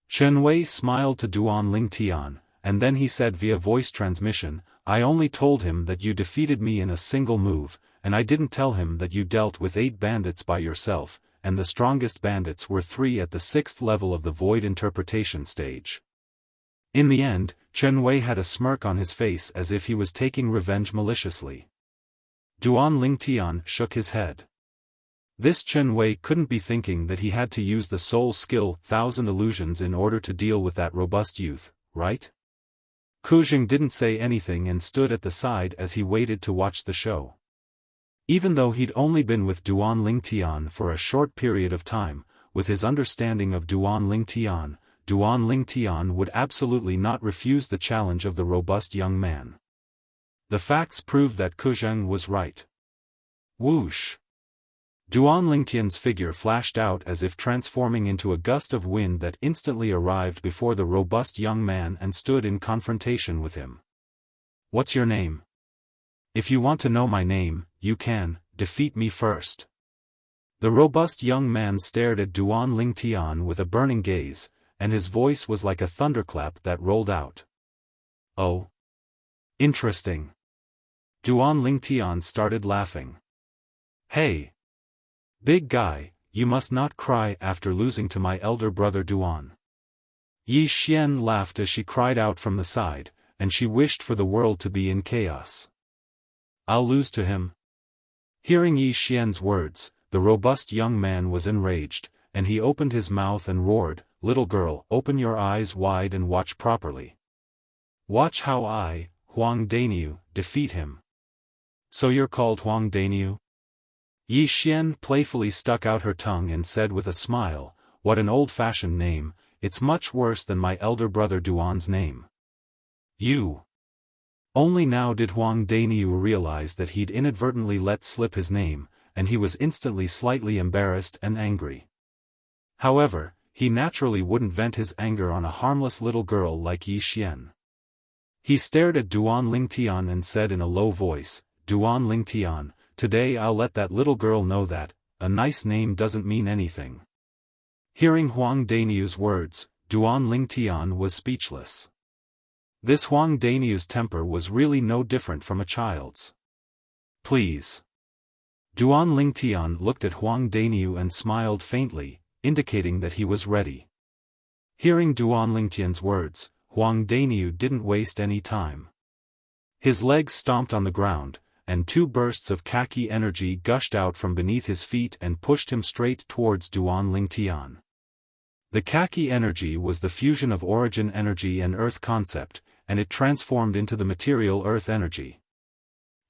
Chen Wei smiled to Duan Lingtian, and then he said via voice transmission, I only told him that you defeated me in a single move, and I didn't tell him that you dealt with 8 bandits by yourself, and the strongest bandits were 3 at the 6th level of the void interpretation stage. In the end, Chen Wei had a smirk on his face as if he was taking revenge maliciously. Duan Lingtian shook his head. This Chen Wei couldn't be thinking that he had to use the soul skill 1000 illusions in order to deal with that robust youth, right? Kujing didn't say anything and stood at the side as he waited to watch the show. Even though he'd only been with Duan Lingtian for a short period of time, with his understanding of Duan Lingtian would absolutely not refuse the challenge of the robust young man. The facts proved that Kujing was right. Whoosh! Duan Lingtian's figure flashed out as if transforming into a gust of wind that instantly arrived before the robust young man and stood in confrontation with him. What's your name? If you want to know my name, you can, defeat me first. The robust young man stared at Duan Lingtian with a burning gaze, and his voice was like a thunderclap that rolled out. Oh. Interesting. Duan Lingtian started laughing. Hey. Big guy, you must not cry after losing to my elder brother Duan. Yi Xian laughed as she cried out from the side, and she wished for the world to be in chaos. I'll lose to him. Hearing Yi Xian's words, the robust young man was enraged, and he opened his mouth and roared, Little girl, open your eyes wide and watch properly. Watch how I, Huang Daniu, defeat him. So you're called Huang Daniu? Yi Xian playfully stuck out her tongue and said with a smile, what an old-fashioned name, it's much worse than my elder brother Duan's name. You. Only now did Huang Daniu realize that he'd inadvertently let slip his name, and he was instantly slightly embarrassed and angry. However, he naturally wouldn't vent his anger on a harmless little girl like Yi Xian. He stared at Duan Lingtian and said in a low voice, Duan Lingtian, today I'll let that little girl know that, a nice name doesn't mean anything. Hearing Huang Daniu's words, Duan Lingtian was speechless. This Huang Daniu's temper was really no different from a child's. Please. Duan Lingtian looked at Huang Daniu and smiled faintly, indicating that he was ready. Hearing Duan Lingtian's words, Huang Daniu didn't waste any time. His legs stomped on the ground, and 2 bursts of khaki energy gushed out from beneath his feet and pushed him straight towards Duan Lingtian. The khaki energy was the fusion of origin energy and earth concept, and it transformed into the material earth energy.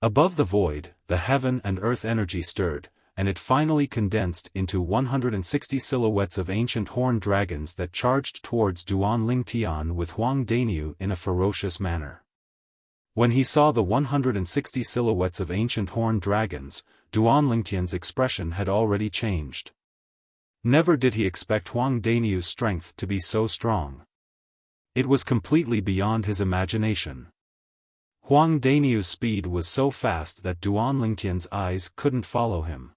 Above the void, the heaven and earth energy stirred, and it finally condensed into 160 silhouettes of ancient horned dragons that charged towards Duan Lingtian with Huang Daniu in a ferocious manner. When he saw the 160 silhouettes of ancient horned dragons, Duan Lingtian's expression had already changed. Never did he expect Huang Daniu's strength to be so strong. It was completely beyond his imagination. Huang Daniu's speed was so fast that Duan Lingtian's eyes couldn't follow him.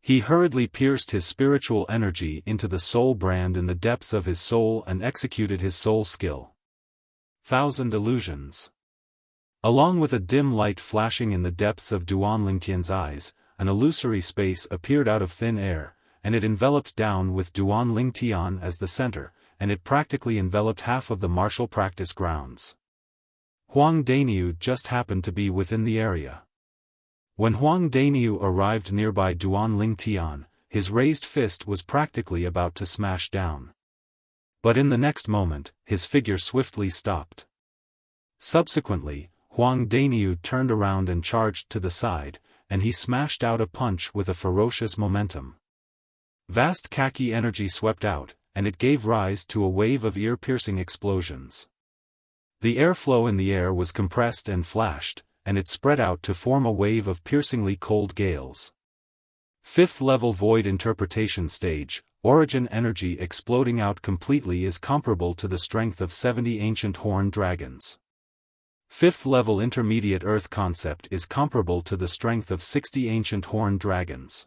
He hurriedly pierced his spiritual energy into the soul brand in the depths of his soul and executed his soul skill. 1000 illusions. Along with a dim light flashing in the depths of Duan Lingtian's eyes, an illusory space appeared out of thin air, and it enveloped down with Duan Lingtian as the center, and it practically enveloped half of the martial practice grounds. Huang Daniu just happened to be within the area. When Huang Daniu arrived nearby Duan Lingtian, his raised fist was practically about to smash down. But in the next moment, his figure swiftly stopped. Subsequently, Huang Daniu turned around and charged to the side, and he smashed out a punch with a ferocious momentum. Vast khaki energy swept out, and it gave rise to a wave of ear-piercing explosions. The airflow in the air was compressed and flashed, and it spread out to form a wave of piercingly cold gales. 5th level void interpretation stage, origin energy exploding out completely is comparable to the strength of 70 ancient horned dragons. 5th level intermediate earth concept is comparable to the strength of 60 ancient horned dragons.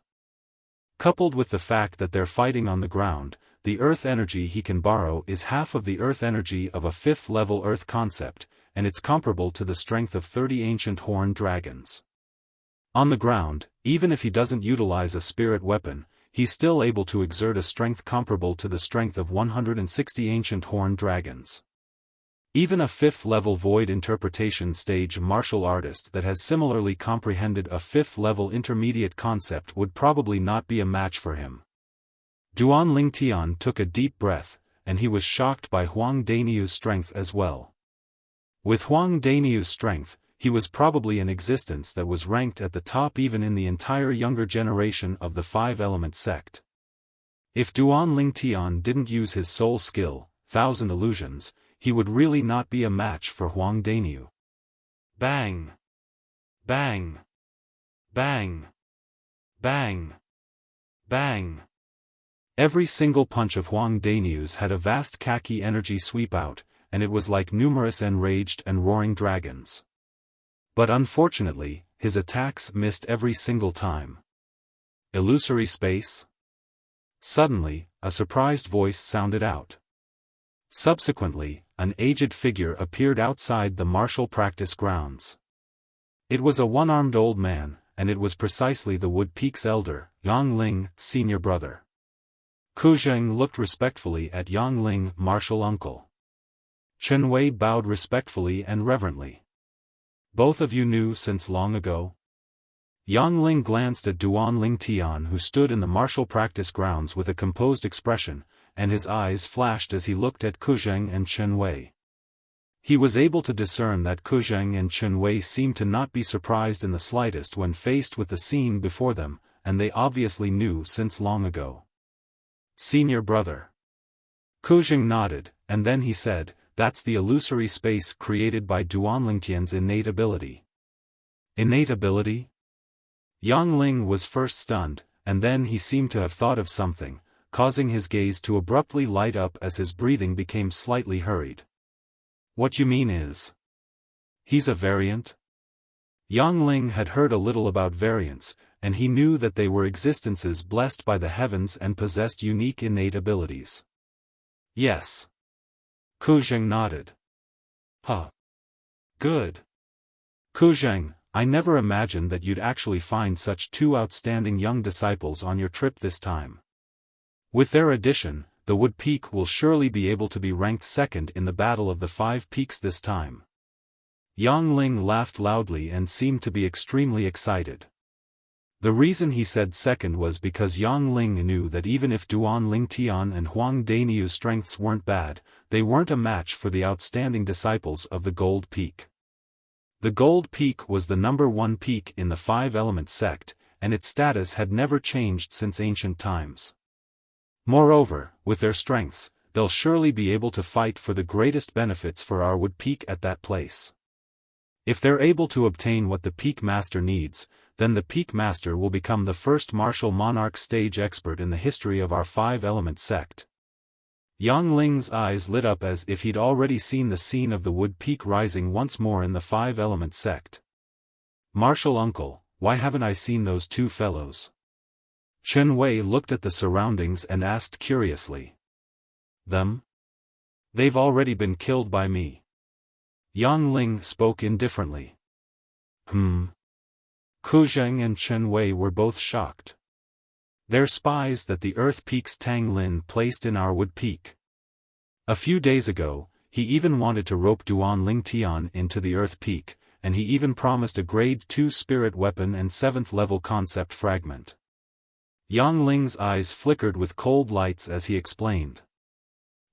Coupled with the fact that they're fighting on the ground, the earth energy he can borrow is half of the earth energy of a 5th level earth concept, and it's comparable to the strength of 30 ancient horned dragons. On the ground, even if he doesn't utilize a spirit weapon, he's still able to exert a strength comparable to the strength of 160 ancient horned dragons. Even a 5th level void interpretation stage martial artist that has similarly comprehended a 5th level intermediate concept would probably not be a match for him. Duan Lingtian took a deep breath, and he was shocked by Huang Dainiu's strength as well. With Huang Dainiu's strength, he was probably an existence that was ranked at the top even in the entire younger generation of the 5-element sect. If Duan Lingtian didn't use his soul skill, 1,000 illusions, he would really not be a match for Huang Dainiu. Bang! Bang! Bang! Bang! Bang! Every single punch of Huang Dainiu's had a vast khaki energy sweep out, and it was like numerous enraged and roaring dragons. But unfortunately, his attacks missed every single time. Illusory space? Suddenly, a surprised voice sounded out. Subsequently, an aged figure appeared outside the martial practice grounds. It was a one-armed old man, and it was precisely the Wood Peak's elder, Yang Ling, senior brother. Ku Zheng looked respectfully at Yang Ling, martial uncle. Chen Wei bowed respectfully and reverently. Both of you knew since long ago? Yang Ling glanced at Duan Lingtian who stood in the martial practice grounds with a composed expression, and his eyes flashed as he looked at Ku Zheng and Chen Wei. He was able to discern that Ku Zheng and Chen Wei seemed to not be surprised in the slightest when faced with the scene before them, and they obviously knew since long ago. Senior brother. Ku Zheng nodded, and then he said, that's the illusory space created by Duan Lingtian's innate ability. Innate ability? Yang Ling was first stunned, and then he seemed to have thought of something, causing his gaze to abruptly light up as his breathing became slightly hurried. What you mean is... he's a variant? Yang Ling had heard a little about variants, and he knew that they were existences blessed by the heavens and possessed unique innate abilities. Yes. Ku Zheng nodded. Huh. Good. Ku Zheng, I never imagined that you'd actually find such two outstanding young disciples on your trip this time. With their addition, the Wood Peak will surely be able to be ranked second in the Battle of the 5 Peaks this time. Yang Ling laughed loudly and seemed to be extremely excited. The reason he said second was because Yang Ling knew that even if Duan Lingtian and Huang Dainiu's strengths weren't bad, they weren't a match for the outstanding disciples of the Gold Peak. The Gold Peak was the number 1 peak in the 5-element sect, and its status had never changed since ancient times. Moreover, with their strengths, they'll surely be able to fight for the greatest benefits for our Wood Peak at that place. If they're able to obtain what the Peak Master needs, then the Peak Master will become the first martial monarch stage expert in the history of our 5-element sect. Yang Ling's eyes lit up as if he'd already seen the scene of the Wood Peak rising once more in the 5-element sect. Martial uncle, why haven't I seen those two fellows? Chen Wei looked at the surroundings and asked curiously. Them? They've already been killed by me. Yang Ling spoke indifferently. Ku Zheng and Chen Wei were both shocked. They're spies that the Earth Peak's Tang Lin placed in our Wood Peak. A few days ago, he even wanted to rope Duan Lingtian into the Earth Peak, and he even promised a Grade 2 spirit weapon and 7th level concept fragment. Yang Ling's eyes flickered with cold lights as he explained.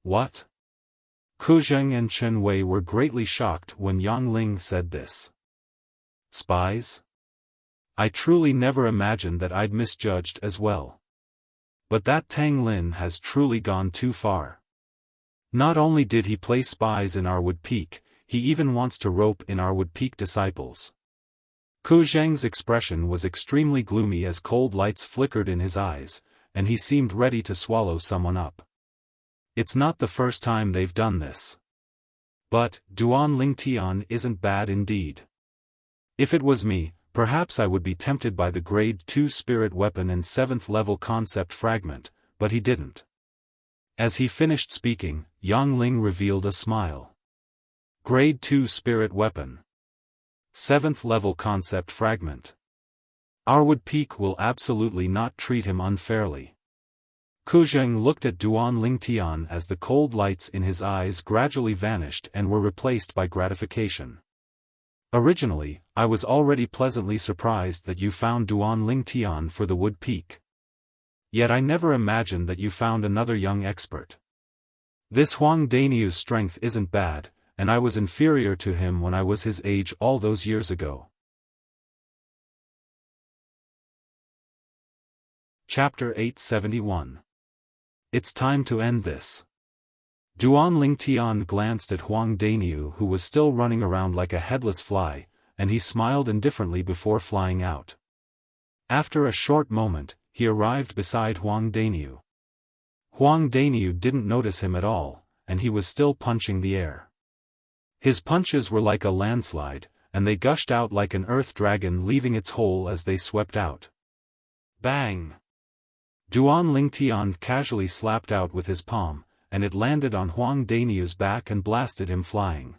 What? Ku Zheng and Chen Wei were greatly shocked when Yang Ling said this. Spies? I truly never imagined that I'd misjudged as well. But that Tang Lin has truly gone too far. Not only did he place spies in our Wood Peak, he even wants to rope in our Wood Peak disciples. Ku Zheng's expression was extremely gloomy as cold lights flickered in his eyes, and he seemed ready to swallow someone up. It's not the first time they've done this. But, Duan Lingtian isn't bad indeed. If it was me, perhaps I would be tempted by the Grade 2 spirit weapon and 7th level concept fragment, but he didn't. As he finished speaking, Yang Ling revealed a smile. Grade 2 spirit weapon. 7th level concept fragment. Arwood Peak will absolutely not treat him unfairly. Kuzheng looked at Duan Lingtian as the cold lights in his eyes gradually vanished and were replaced by gratification. Originally, I was already pleasantly surprised that you found Duan Lingtian for the Wood Peak. Yet I never imagined that you found another young expert. This Huang Daniu's strength isn't bad, and I was inferior to him when I was his age all those years ago. Chapter 871. It's time to end this. Duan Lingtian glanced at Huang Daniu, who was still running around like a headless fly, and he smiled indifferently before flying out. After a short moment, he arrived beside Huang Daniu. Huang Daniu didn't notice him at all, and he was still punching the air. His punches were like a landslide, and they gushed out like an earth dragon leaving its hole as they swept out. Bang! Duan Lingtian casually slapped out with his palm, and it landed on Huang Daniu's back and blasted him flying.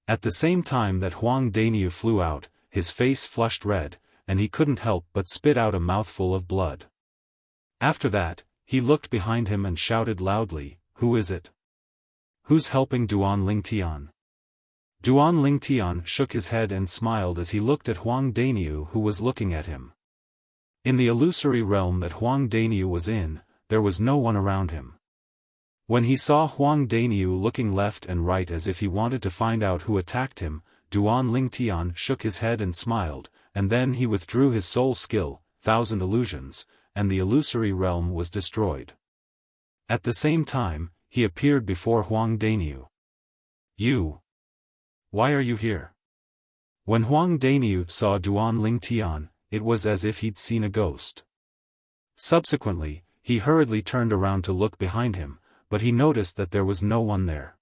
At the same time that Huang Daniu flew out, his face flushed red, and he couldn't help but spit out a mouthful of blood. After that, he looked behind him and shouted loudly, "Who is it? Who's helping Duan Lingtian?" Duan Lingtian shook his head and smiled as he looked at Huang Daniu, who was looking at him. In the illusory realm that Huang Daniu was in, there was no one around him. When he saw Huang Daniu looking left and right as if he wanted to find out who attacked him, Duan Lingtian shook his head and smiled, and then he withdrew his soul skill, 1000 illusions, and the illusory realm was destroyed. At the same time, he appeared before Huang Daniu. "You? Why are you here?" When Huang Daniu saw Duan Lingtian, it was as if he'd seen a ghost. Subsequently, he hurriedly turned around to look behind him, but he noticed that there was no one there.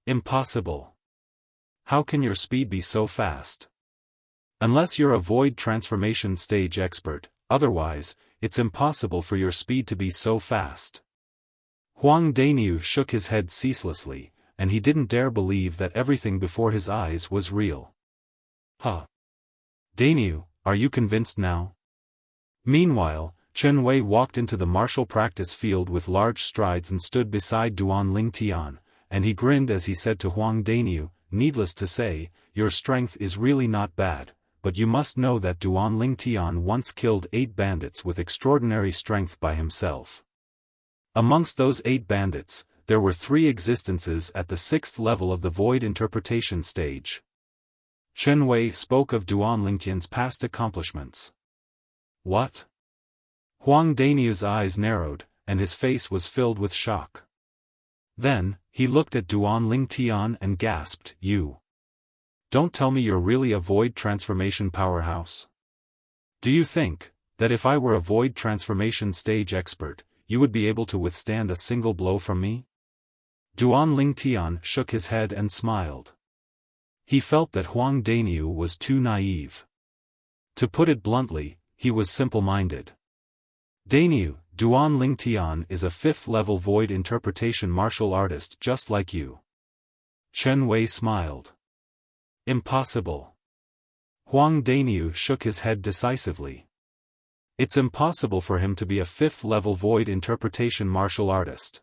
Impossible. How can your speed be so fast? Unless you're a void transformation stage expert, otherwise, it's impossible for your speed to be so fast. Huang Daniu shook his head ceaselessly, and he didn't dare believe that everything before his eyes was real. Huh. Daniu, are you convinced now? Meanwhile, Chen Wei walked into the martial practice field with large strides and stood beside Duan Lingtian, and he grinned as he said to Huang Daniu, "Needless to say, your strength is really not bad, but you must know that Duan Lingtian once killed 8 bandits with extraordinary strength by himself. Amongst those 8 bandits, there were 3 existences at the 6th level of the void interpretation stage." Chen Wei spoke of Duan Lingtian's past accomplishments. What? Huang Daniu's eyes narrowed, and his face was filled with shock. Then, he looked at Duan Lingtian and gasped, "You don't tell me you're really a void transformation powerhouse? Do you think that if I were a void transformation stage expert, you would be able to withstand a single blow from me?" Duan Lingtian shook his head and smiled. He felt that Huang Daniu was too naive. To put it bluntly, he was simple-minded. "Daniu, Duan Lingtian is a 5th-level void interpretation martial artist just like you." Chen Wei smiled. "Impossible." Huang Daniu shook his head decisively. It's impossible for him to be a 5th-level void interpretation martial artist.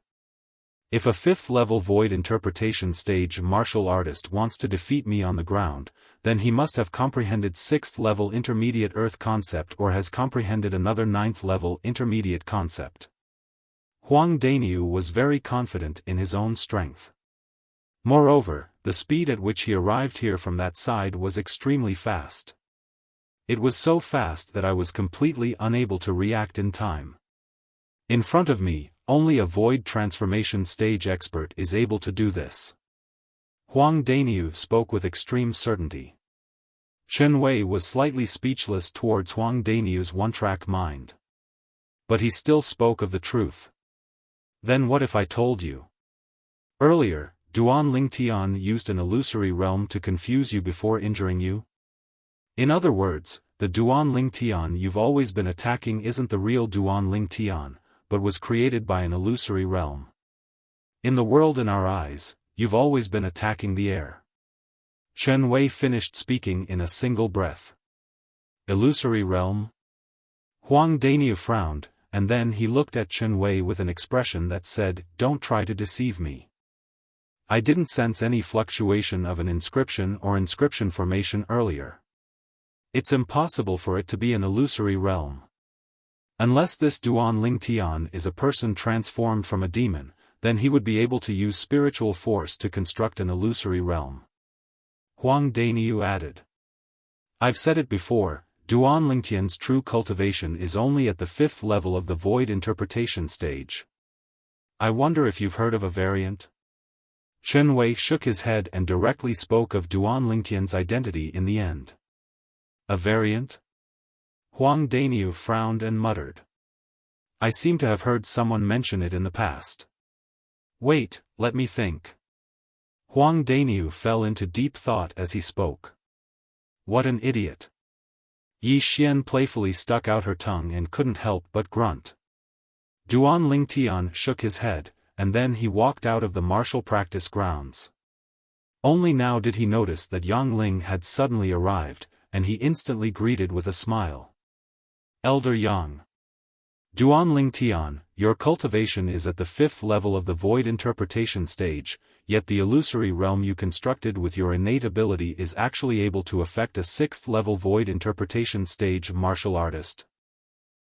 If a 5th-level void interpretation stage martial artist wants to defeat me on the ground, then he must have comprehended 6th-level intermediate earth concept or has comprehended another 9th-level intermediate concept. Huang Daniu was very confident in his own strength. Moreover, the speed at which he arrived here from that side was extremely fast. It was so fast that I was completely unable to react in time. In front of me, only a void transformation stage expert is able to do this. Huang Daniu spoke with extreme certainty. Chen Wei was slightly speechless towards Huang Daniu's one-track mind. But he still spoke of the truth. Then what if I told you? Earlier, Duan Lingtian used an illusory realm to confuse you before injuring you? In other words, the Duan Lingtian you've always been attacking isn't the real Duan Lingtian, but was created by an illusory realm. In the world in our eyes, you've always been attacking the air. Chen Wei finished speaking in a single breath. Illusory realm? Huang Daniu frowned, and then he looked at Chen Wei with an expression that said, "Don't try to deceive me." I didn't sense any fluctuation of an inscription or inscription formation earlier. It's impossible for it to be an illusory realm. Unless this Duan Lingtian is a person transformed from a demon, then he would be able to use spiritual force to construct an illusory realm. Huang Daniu added. I've said it before, Duan Lingtian's true cultivation is only at the 5th level of the void interpretation stage. I wonder if you've heard of a variant? Chen Wei shook his head and directly spoke of Duan Lingtian's identity in the end. A variant? Huang Daniu frowned and muttered. I seem to have heard someone mention it in the past. Wait, let me think. Huang Daniu fell into deep thought as he spoke. What an idiot. Yi Xian playfully stuck out her tongue and couldn't help but grunt. Duan Lingtian shook his head, and then he walked out of the martial practice grounds. Only now did he notice that Yang Ling had suddenly arrived, and he instantly greeted with a smile. Elder Yang. Duan Lingtian, your cultivation is at the 5th level of the void interpretation stage, yet the illusory realm you constructed with your innate ability is actually able to affect a 6th level void interpretation stage martial artist.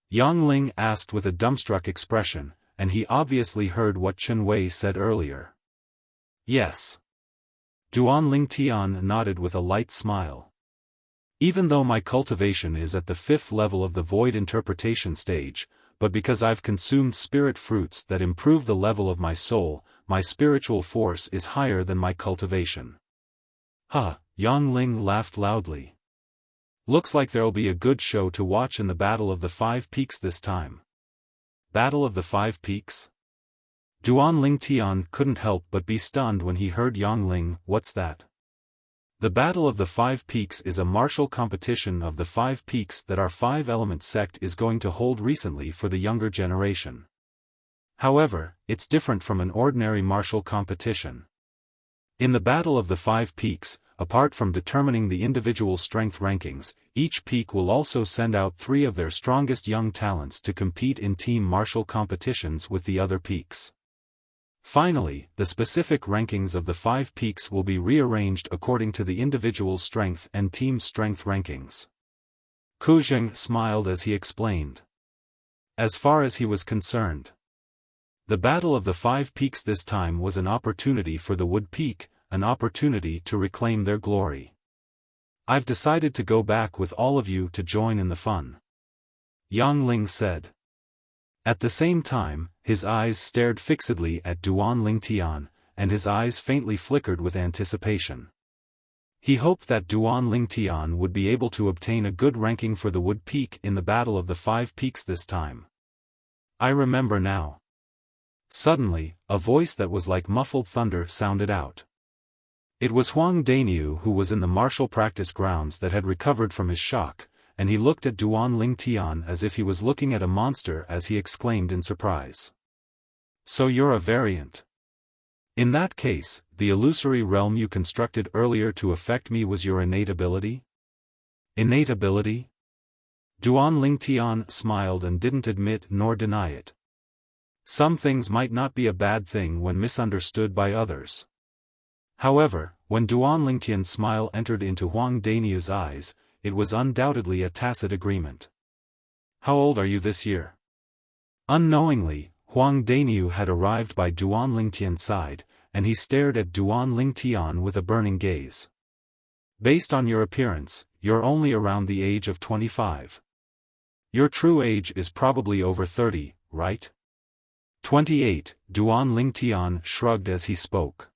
Yang Ling asked with a dumbstruck expression, and he obviously heard what Chen Wei said earlier. Yes. Duan Lingtian nodded with a light smile. Even though my cultivation is at the 5th level of the void interpretation stage, but because I've consumed spirit fruits that improve the level of my soul, my spiritual force is higher than my cultivation. Ha, Yang Ling laughed loudly. Looks like there'll be a good show to watch in the Battle of the 5 Peaks this time. Battle of the 5 Peaks? Duan Lingtian couldn't help but be stunned when he heard Yang Ling. What's that? The Battle of the 5 Peaks is a martial competition of the 5 peaks that our 5-element sect is going to hold recently for the younger generation. However, it's different from an ordinary martial competition. In the Battle of the 5 Peaks, apart from determining the individual strength rankings, each peak will also send out 3 of their strongest young talents to compete in team martial competitions with the other peaks. Finally, the specific rankings of the 5 peaks will be rearranged according to the individual strength and team strength rankings. Ku Zheng smiled as he explained. As far as he was concerned, the Battle of the 5 Peaks this time was an opportunity for the Wood Peak, an opportunity to reclaim their glory. I've decided to go back with all of you to join in the fun. Yang Ling said. At the same time, his eyes stared fixedly at Duan Lingtian, and his eyes faintly flickered with anticipation. He hoped that Duan Lingtian would be able to obtain a good ranking for the Wood Peak in the Battle of the 5 Peaks this time. I remember now. Suddenly, a voice that was like muffled thunder sounded out. It was Huang Daniu, who was in the martial practice grounds that had recovered from his shock, and he looked at Duan Lingtian as if he was looking at a monster as he exclaimed in surprise. So you're a variant. In that case, the illusory realm you constructed earlier to affect me was your innate ability? Innate ability? Duan Lingtian smiled and didn't admit nor deny it. Some things might not be a bad thing when misunderstood by others. However, when Duan Lingtian's smile entered into Huang Daniu's eyes, it was undoubtedly a tacit agreement. How old are you this year? Unknowingly, Huang Daniu had arrived by Duan Lingtian's side, and he stared at Duan Lingtian with a burning gaze. Based on your appearance, you're only around the age of 25. Your true age is probably over 30, right? 28, Duan Lingtian shrugged as he spoke.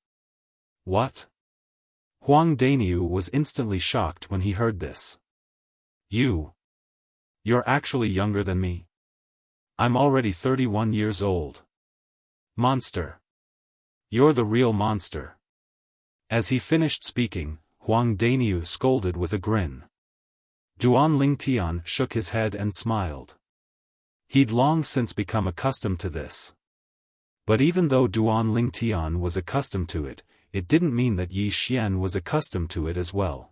What? Huang Daniu was instantly shocked when he heard this. You're actually younger than me? I'm already 31 years old. Monster. You're the real monster. As he finished speaking, Huang Daniu scolded with a grin. Duan Lingtian shook his head and smiled. He'd long since become accustomed to this. But even though Duan Lingtian was accustomed to it, it didn't mean that Yi Xian was accustomed to it as well.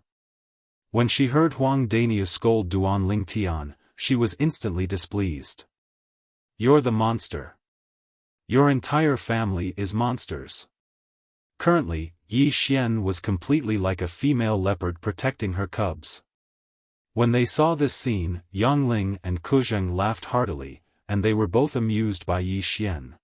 When she heard Huang Daniu scold Duan Lingtian, she was instantly displeased. You're the monster. Your entire family is monsters. Currently, Yi Xian was completely like a female leopard protecting her cubs. When they saw this scene, Yang Ling and Kuzheng laughed heartily, and they were both amused by Yi Xian.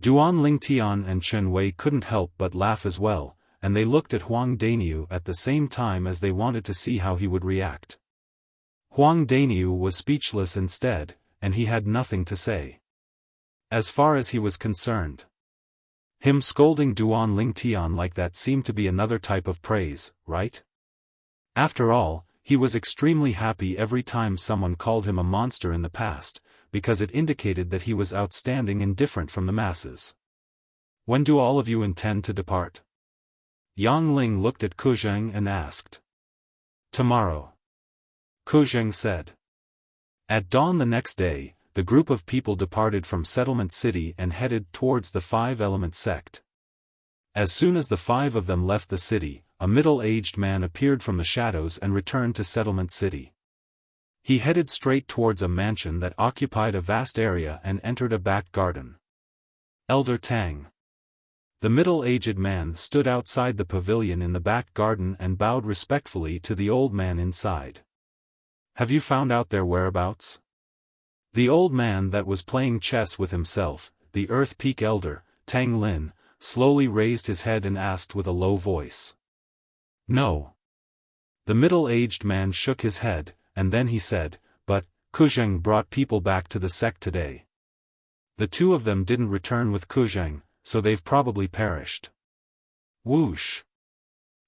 Duan Lingtian and Chen Wei couldn't help but laugh as well, and they looked at Huang Daniu at the same time as they wanted to see how he would react. Huang Daniu was speechless instead, and he had nothing to say. As far as he was concerned, him scolding Duan Lingtian like that seemed to be another type of praise, right? After all, he was extremely happy every time someone called him a monster in the past, because it indicated that he was outstanding and different from the masses. When do all of you intend to depart? Yang Ling looked at Kuzheng and asked. Tomorrow. Kuzheng said. At dawn the next day, the group of people departed from Settlement City and headed towards the Five-Element sect. As soon as the five of them left the city, a middle-aged man appeared from the shadows and returned to Settlement City. He headed straight towards a mansion that occupied a vast area and entered a back garden. Elder Tang. The middle-aged man stood outside the pavilion in the back garden and bowed respectfully to the old man inside. Have you found out their whereabouts? The old man that was playing chess with himself, the Earth Peak Elder, Tang Lin, slowly raised his head and asked with a low voice. No. The middle-aged man shook his head, and then he said, but, Kuzheng brought people back to the sect today. The two of them didn't return with Kuzheng, so they've probably perished. Whoosh!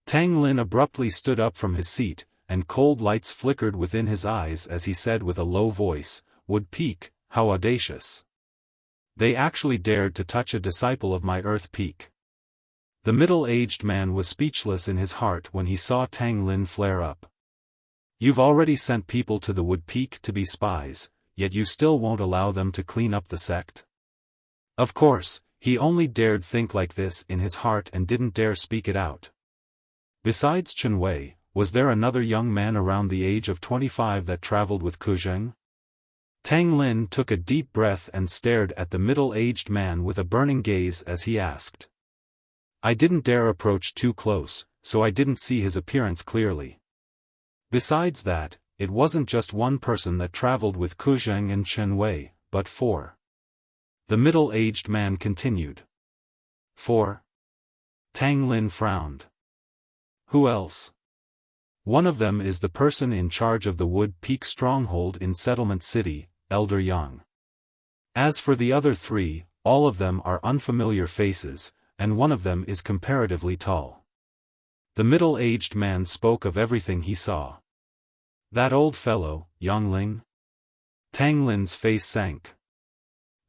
Tang Lin abruptly stood up from his seat, and cold lights flickered within his eyes as he said with a low voice, Wood Peak, how audacious. They actually dared to touch a disciple of my Earth Peak. The middle-aged man was speechless in his heart when he saw Tang Lin flare up. You've already sent people to the Wood Peak to be spies, yet you still won't allow them to clean up the sect? Of course, he only dared think like this in his heart and didn't dare speak it out. Besides Chen Wei, was there another young man around the age of 25 that traveled with Kuzheng? Tang Lin took a deep breath and stared at the middle-aged man with a burning gaze as he asked. I didn't dare approach too close, so I didn't see his appearance clearly. Besides that, it wasn't just one person that traveled with Kuzheng and Chen Wei, but four. The middle-aged man continued. Four? Tang Lin frowned. Who else? One of them is the person in charge of the Wood Peak stronghold in Settlement City, Elder Yang. As for the other three, all of them are unfamiliar faces, and one of them is comparatively tall. The middle-aged man spoke of everything he saw. That old fellow, Yang Ling? Tang Lin's face sank.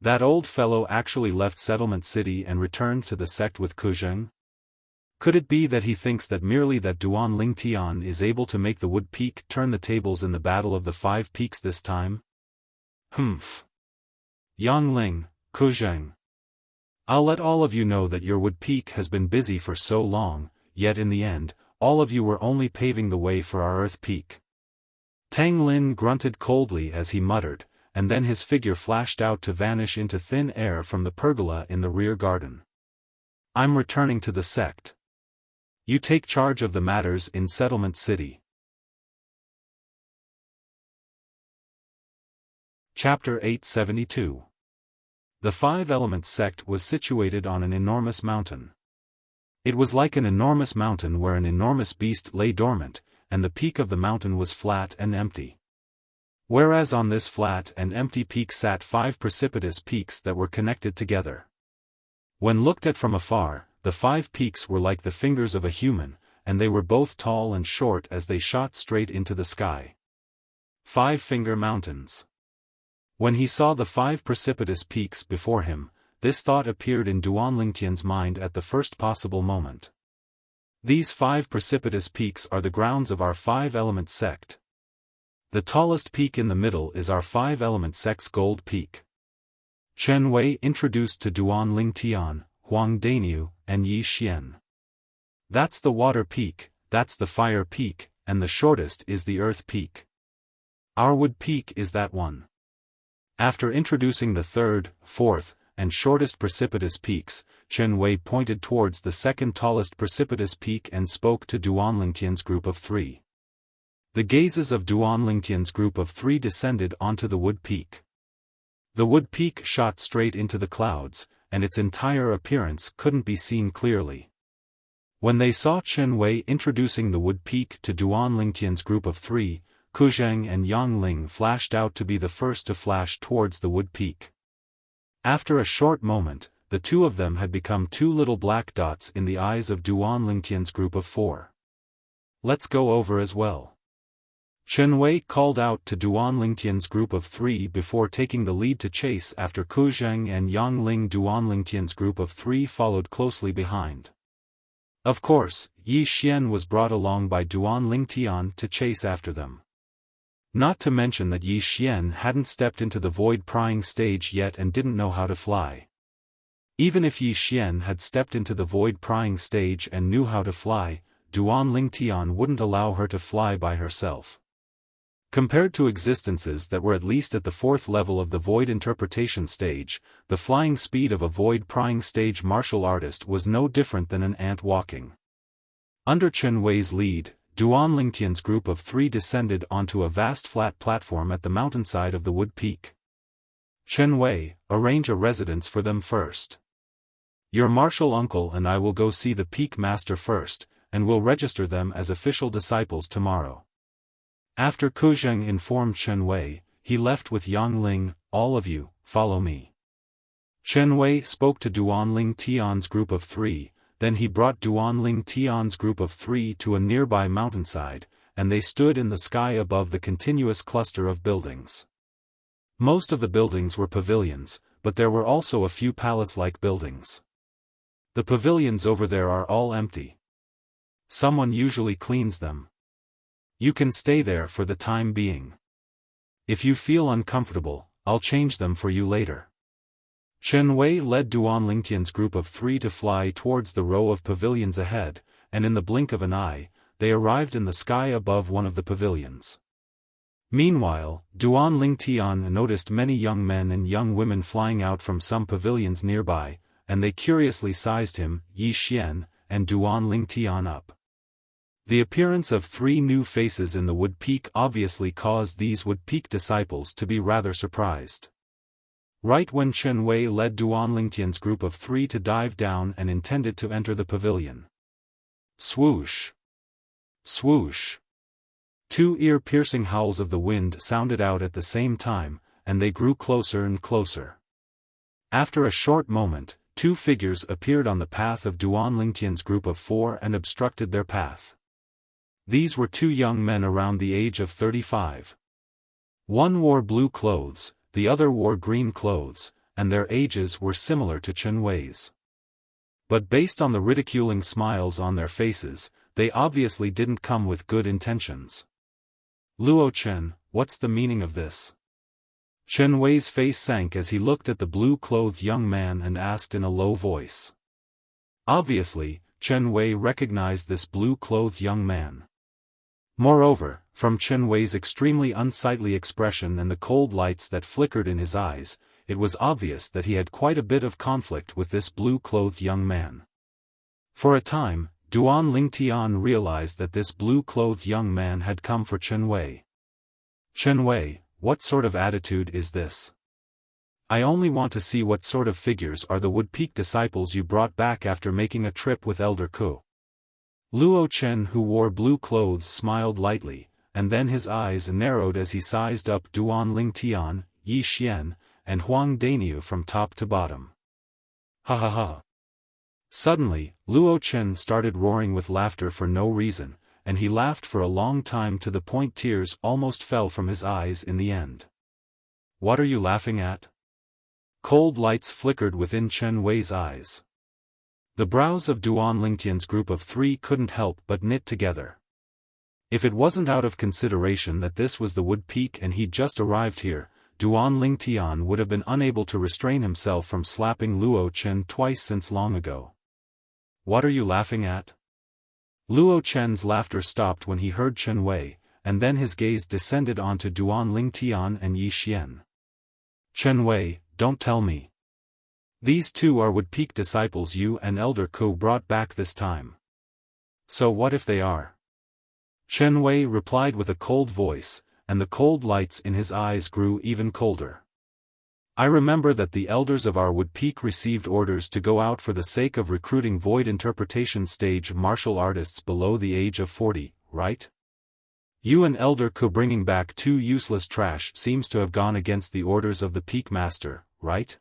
That old fellow actually left Settlement City and returned to the sect with Kuzheng? Could it be that he thinks that merely that Duan Lingtian is able to make the Wood Peak turn the tables in the Battle of the Five Peaks this time? Humph. Yang Ling, Kuzheng. I'll let all of you know that your Wood Peak has been busy for so long, yet in the end, all of you were only paving the way for our Earth Peak. Tang Lin grunted coldly as he muttered, and then his figure flashed out to vanish into thin air from the pergola in the rear garden. I'm returning to the sect. You take charge of the matters in Settlement City. Chapter 872. The Five-Element sect was situated on an enormous mountain. It was like an enormous mountain where an enormous beast lay dormant, and the peak of the mountain was flat and empty. Whereas on this flat and empty peak sat five precipitous peaks that were connected together. When looked at from afar, the five peaks were like the fingers of a human, and they were both tall and short as they shot straight into the sky. Five-Finger Mountains. When he saw the 5 precipitous peaks before him, this thought appeared in Duan Lingtian's mind at the first possible moment. These 5 precipitous peaks are the grounds of our 5-element sect. The tallest peak in the middle is our 5-element sect's gold peak. Chen Wei introduced to Duan Lingtian, Huang Daniu, and Yi Xian. That's the water peak, that's the fire peak, and the shortest is the earth peak. Our wood peak is that one. After introducing the 3rd, 4th, and shortest precipitous peaks, Chen Wei pointed towards the 2nd tallest precipitous peak and spoke to Duan Lingtian's group of 3. The gazes of Duan Lingtian's group of 3 descended onto the wood peak. The wood peak shot straight into the clouds, and its entire appearance couldn't be seen clearly. When they saw Chen Wei introducing the wood peak to Duan Lingtian's group of 3, Kuzheng and Yang Ling flashed out to be the first to flash towards the wood peak. After a short moment, the two of them had become 2 little black dots in the eyes of Duan Lingtian's group of 4. Let's go over as well. Chen Wei called out to Duan Lingtian's group of 3 before taking the lead to chase after Kuzheng and Yang Ling. Duan Lingtian's group of 3 followed closely behind. Of course, Yi Xian was brought along by Duan Lingtian to chase after them. Not to mention that Yi Xian hadn't stepped into the void prying stage yet and didn't know how to fly. Even if Yi Xian had stepped into the void prying stage and knew how to fly, Duan Lingtian wouldn't allow her to fly by herself. Compared to existences that were at least at the 4th level of the void interpretation stage, the flying speed of a void prying stage martial artist was no different than an ant walking. Under Chen Wei's lead, Duan Lingtian's group of 3 descended onto a vast flat platform at the mountainside of the wood peak. Chen Wei, arrange a residence for them first. Your martial uncle and I will go see the peak master first, and will register them as official disciples tomorrow. After Kuzheng informed Chen Wei, he left with Yang Ling. All of you, follow me. Chen Wei spoke to Duan Lingtian's group of 3, then he brought Duan Lingtian's group of 3 to a nearby mountainside, and they stood in the sky above the continuous cluster of buildings. Most of the buildings were pavilions, but there were also a few palace-like buildings. The pavilions over there are all empty. Someone usually cleans them. You can stay there for the time being. If you feel uncomfortable, I'll change them for you later. Chen Wei led Duan Lingtian's group of 3 to fly towards the row of pavilions ahead, and in the blink of an eye, they arrived in the sky above one of the pavilions. Meanwhile, Duan Lingtian noticed many young men and young women flying out from some pavilions nearby, and they curiously sized him, Yi Xian, and Duan Lingtian up. The appearance of 3 new faces in the wood peak obviously caused these wood peak disciples to be rather surprised. Right when Chen Wei led Duan Lingtian's group of 3 to dive down and intended to enter the pavilion. Swoosh! Swoosh! 2 ear-piercing howls of the wind sounded out at the same time, and they grew closer and closer. After a short moment, 2 figures appeared on the path of Duan Lingtian's group of 4 and obstructed their path. These were 2 young men around the age of 35. One wore blue clothes, the other wore green clothes, and their ages were similar to Chen Wei's. But based on the ridiculing smiles on their faces, they obviously didn't come with good intentions. Luo Chen, what's the meaning of this? Chen Wei's face sank as he looked at the blue-clothed young man and asked in a low voice. Obviously, Chen Wei recognized this blue-clothed young man. Moreover, from Chen Wei's extremely unsightly expression and the cold lights that flickered in his eyes, it was obvious that he had quite a bit of conflict with this blue-clothed young man. For a time, Duan Lingtian realized that this blue-clothed young man had come for Chen Wei. Chen Wei, what sort of attitude is this? I only want to see what sort of figures are the Wood Peak disciples you brought back after making a trip with Elder Ku. Luo Chen, who wore blue clothes, smiled lightly, and then his eyes narrowed as he sized up Duan Lingtian, Yi Xian, and Huang Daniu from top to bottom. Ha ha ha. Suddenly, Luo Chen started roaring with laughter for no reason, and he laughed for a long time to the point tears almost fell from his eyes in the end. What are you laughing at? Cold lights flickered within Chen Wei's eyes. The brows of Duan Lingtian's group of three couldn't help but knit together. If it wasn't out of consideration that this was the Wood Peak and he'd just arrived here, Duan Lingtian would have been unable to restrain himself from slapping Luo Chen twice since long ago. What are you laughing at? Luo Chen's laughter stopped when he heard Chen Wei, and then his gaze descended onto Duan Lingtian and Yi Xian. Chen Wei, don't tell me. These two are Wood Peak disciples you and Elder Ko brought back this time. So what if they are? Chen Wei replied with a cold voice, and the cold lights in his eyes grew even colder. I remember that the elders of our Wood Peak received orders to go out for the sake of recruiting void interpretation stage martial artists below the age of 40, right? You and Elder Ko bringing back two useless trash seems to have gone against the orders of the Peak Master, right?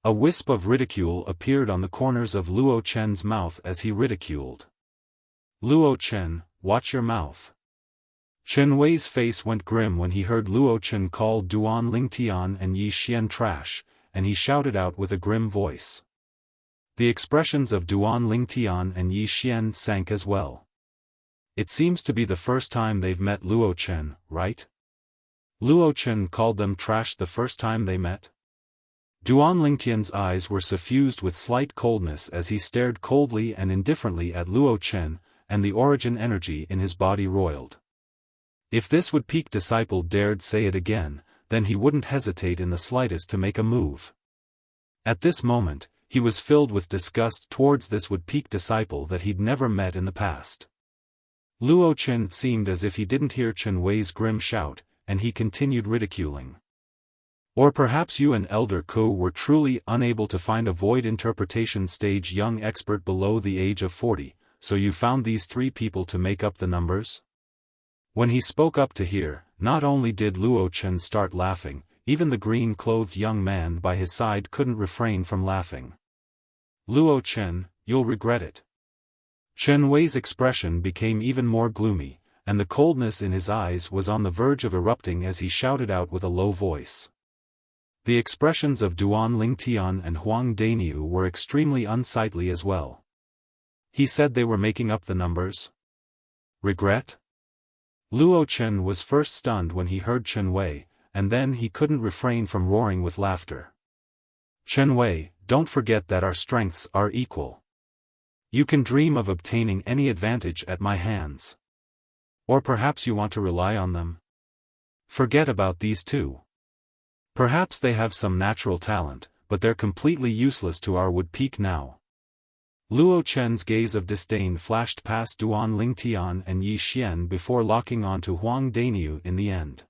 A wisp of ridicule appeared on the corners of Luo Chen's mouth as he ridiculed. Luo Chen, watch your mouth. Chen Wei's face went grim when he heard Luo Chen call Duan Lingtian and Yi Xian trash, and he shouted out with a grim voice. The expressions of Duan Lingtian and Yi Xian sank as well. It seems to be the first time they've met Luo Chen, right? Luo Chen called them trash the first time they met? Duan Lingtian's eyes were suffused with slight coldness as he stared coldly and indifferently at Luo Chen, and the origin energy in his body roiled. If this Wood Peak disciple dared say it again, then he wouldn't hesitate in the slightest to make a move. At this moment, he was filled with disgust towards this Wood Peak disciple that he'd never met in the past. Luo Chen seemed as if he didn't hear Chen Wei's grim shout, and he continued ridiculing. Or perhaps you and Elder Ko were truly unable to find a void interpretation stage young expert below the age of 40, so you found these three people to make up the numbers? When he spoke up to hear, not only did Luo Chen start laughing, even the green-clothed young man by his side couldn't refrain from laughing. Luo Chen, you'll regret it. Chen Wei's expression became even more gloomy, and the coldness in his eyes was on the verge of erupting as he shouted out with a low voice. The expressions of Duan Lingtian and Huang Dainiu were extremely unsightly as well. He said they were making up the numbers. Regret? Luo Chen was first stunned when he heard Chen Wei, and then he couldn't refrain from roaring with laughter. Chen Wei, don't forget that our strengths are equal. You can dream of obtaining any advantage at my hands. Or perhaps you want to rely on them. Forget about these two. Perhaps they have some natural talent, but they're completely useless to our Wood Peak now. Luo Chen's gaze of disdain flashed past Duan Lingtian and Yi Xian before locking onto Huang Dainiu in the end.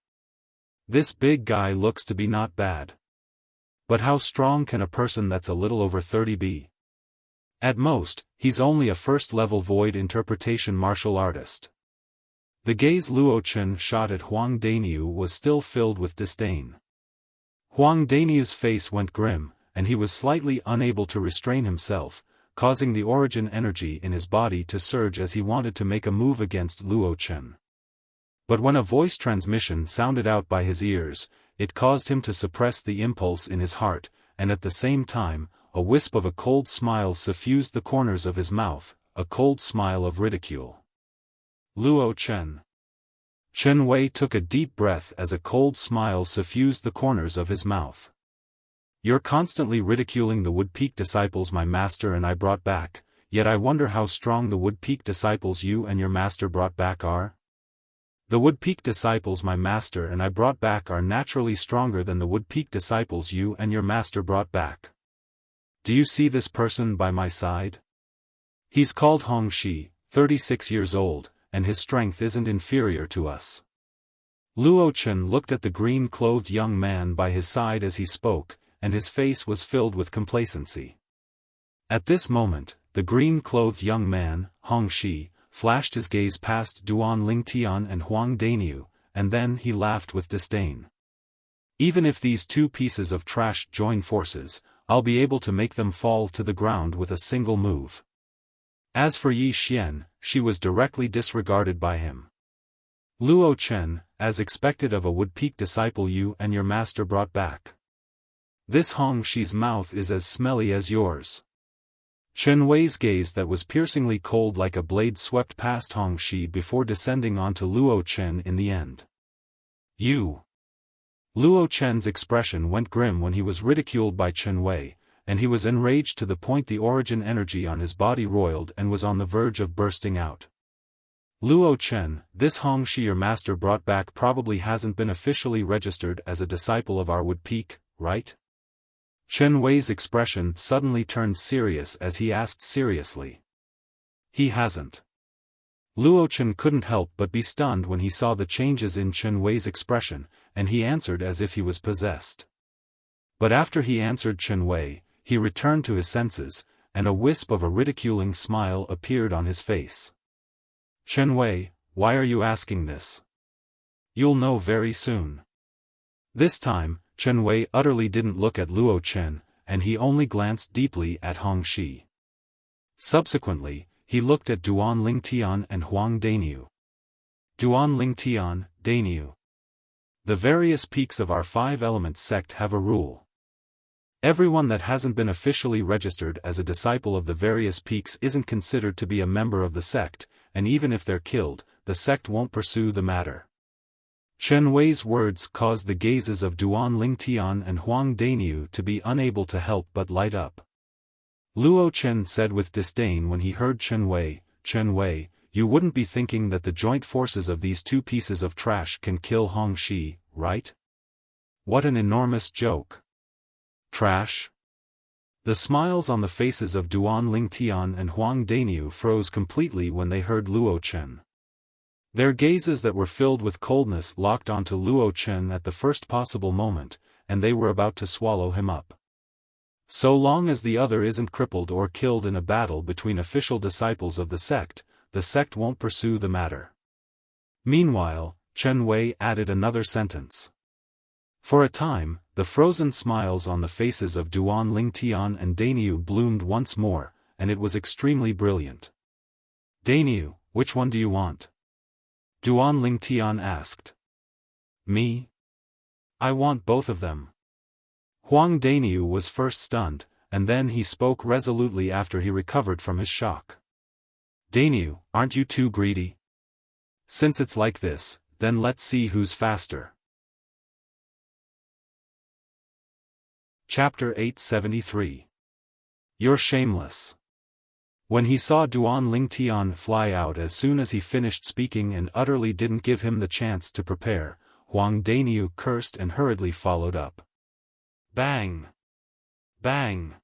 This big guy looks to be not bad. But how strong can a person that's a little over 30 be? At most, he's only a first-level void interpretation martial artist. The gaze Luo Chen shot at Huang Dainiu was still filled with disdain. Huang Dainiu's face went grim, and he was slightly unable to restrain himself, causing the origin energy in his body to surge as he wanted to make a move against Luo Chen. But when a voice transmission sounded out by his ears, it caused him to suppress the impulse in his heart, and at the same time, a wisp of a cold smile suffused the corners of his mouth, a cold smile of ridicule. Luo Chen. Chen Wei took a deep breath as a cold smile suffused the corners of his mouth. You're constantly ridiculing the Wood Peak disciples my master and I brought back, yet I wonder how strong the Wood Peak disciples you and your master brought back are? The Wood Peak disciples my master and I brought back are naturally stronger than the Wood Peak disciples you and your master brought back. Do you see this person by my side? He's called Hong Shi, 36 years old, and his strength isn't inferior to us. Luo Chen looked at the green-clothed young man by his side as he spoke, and his face was filled with complacency. At this moment, the green-clothed young man, Hong Shi, flashed his gaze past Duan Lingtian and Huang Dainiu, and then he laughed with disdain. Even if these two pieces of trash join forces, I'll be able to make them fall to the ground with a single move. As for Yi Xian, she was directly disregarded by him. Luo Chen, as expected of a Woodpeak disciple, you and your master brought back. This Hong Shi's mouth is as smelly as yours." Chen Wei's gaze that was piercingly cold like a blade swept past Hong Shi before descending onto Luo Chen in the end. "You." Luo Chen's expression went grim when he was ridiculed by Chen Wei, and he was enraged to the point the origin energy on his body roiled and was on the verge of bursting out. "Luo Chen, this Hong Shi your master brought back probably hasn't been officially registered as a disciple of our Woodpeak, right?" Chen Wei's expression suddenly turned serious as he asked seriously. "He hasn't." Luo Chen couldn't help but be stunned when he saw the changes in Chen Wei's expression, and he answered as if he was possessed. But after he answered Chen Wei, he returned to his senses, and a wisp of a ridiculing smile appeared on his face. "Chen Wei, why are you asking this? You'll know very soon." This time, Chen Wei utterly didn't look at Luo Chen, and he only glanced deeply at Hong Shi. Subsequently, he looked at Duan Lingtian and Huang Daniu. "Duan Lingtian, Daniu. The various peaks of our five-element sect have a rule. Everyone that hasn't been officially registered as a disciple of the various peaks isn't considered to be a member of the sect, and even if they're killed, the sect won't pursue the matter." Chen Wei's words caused the gazes of Duan Lingtian and Huang Daniu to be unable to help but light up. Luo Chen said with disdain when he heard Chen Wei, "Chen Wei, you wouldn't be thinking that the joint forces of these two pieces of trash can kill Hong Shi, right? What an enormous joke. Trash?" The smiles on the faces of Duan Lingtian and Huang Daniu froze completely when they heard Luo Chen. Their gazes that were filled with coldness locked onto Luo Chen at the first possible moment, and they were about to swallow him up. So long as the other isn't crippled or killed in a battle between official disciples of the sect won't pursue the matter. Meanwhile, Chen Wei added another sentence. For a time, the frozen smiles on the faces of Duan Lingtian and Daniu bloomed once more, and it was extremely brilliant. "Daniu, which one do you want?" Duan Lingtian asked. "Me? I want both of them." Huang Daniu was first stunned, and then he spoke resolutely after he recovered from his shock. "Daniu, aren't you too greedy? Since it's like this, then let's see who's faster." Chapter 873. You're shameless. When he saw Duan Lingtian fly out as soon as he finished speaking and utterly didn't give him the chance to prepare, Huang Daniu cursed and hurriedly followed up. Bang! Bang!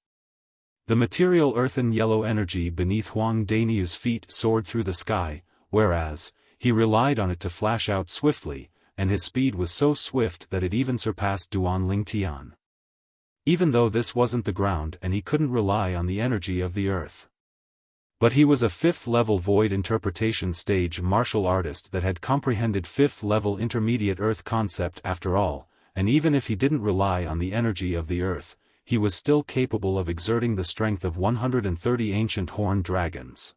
The material earthen yellow energy beneath Huang Daniu's feet soared through the sky, whereas, he relied on it to flash out swiftly, and his speed was so swift that it even surpassed Duan Lingtian. Even though this wasn't the ground and he couldn't rely on the energy of the earth. But he was a 5th-level void interpretation stage martial artist that had comprehended 5th-level intermediate earth concept after all, and even if he didn't rely on the energy of the earth, he was still capable of exerting the strength of 130 ancient horned dragons.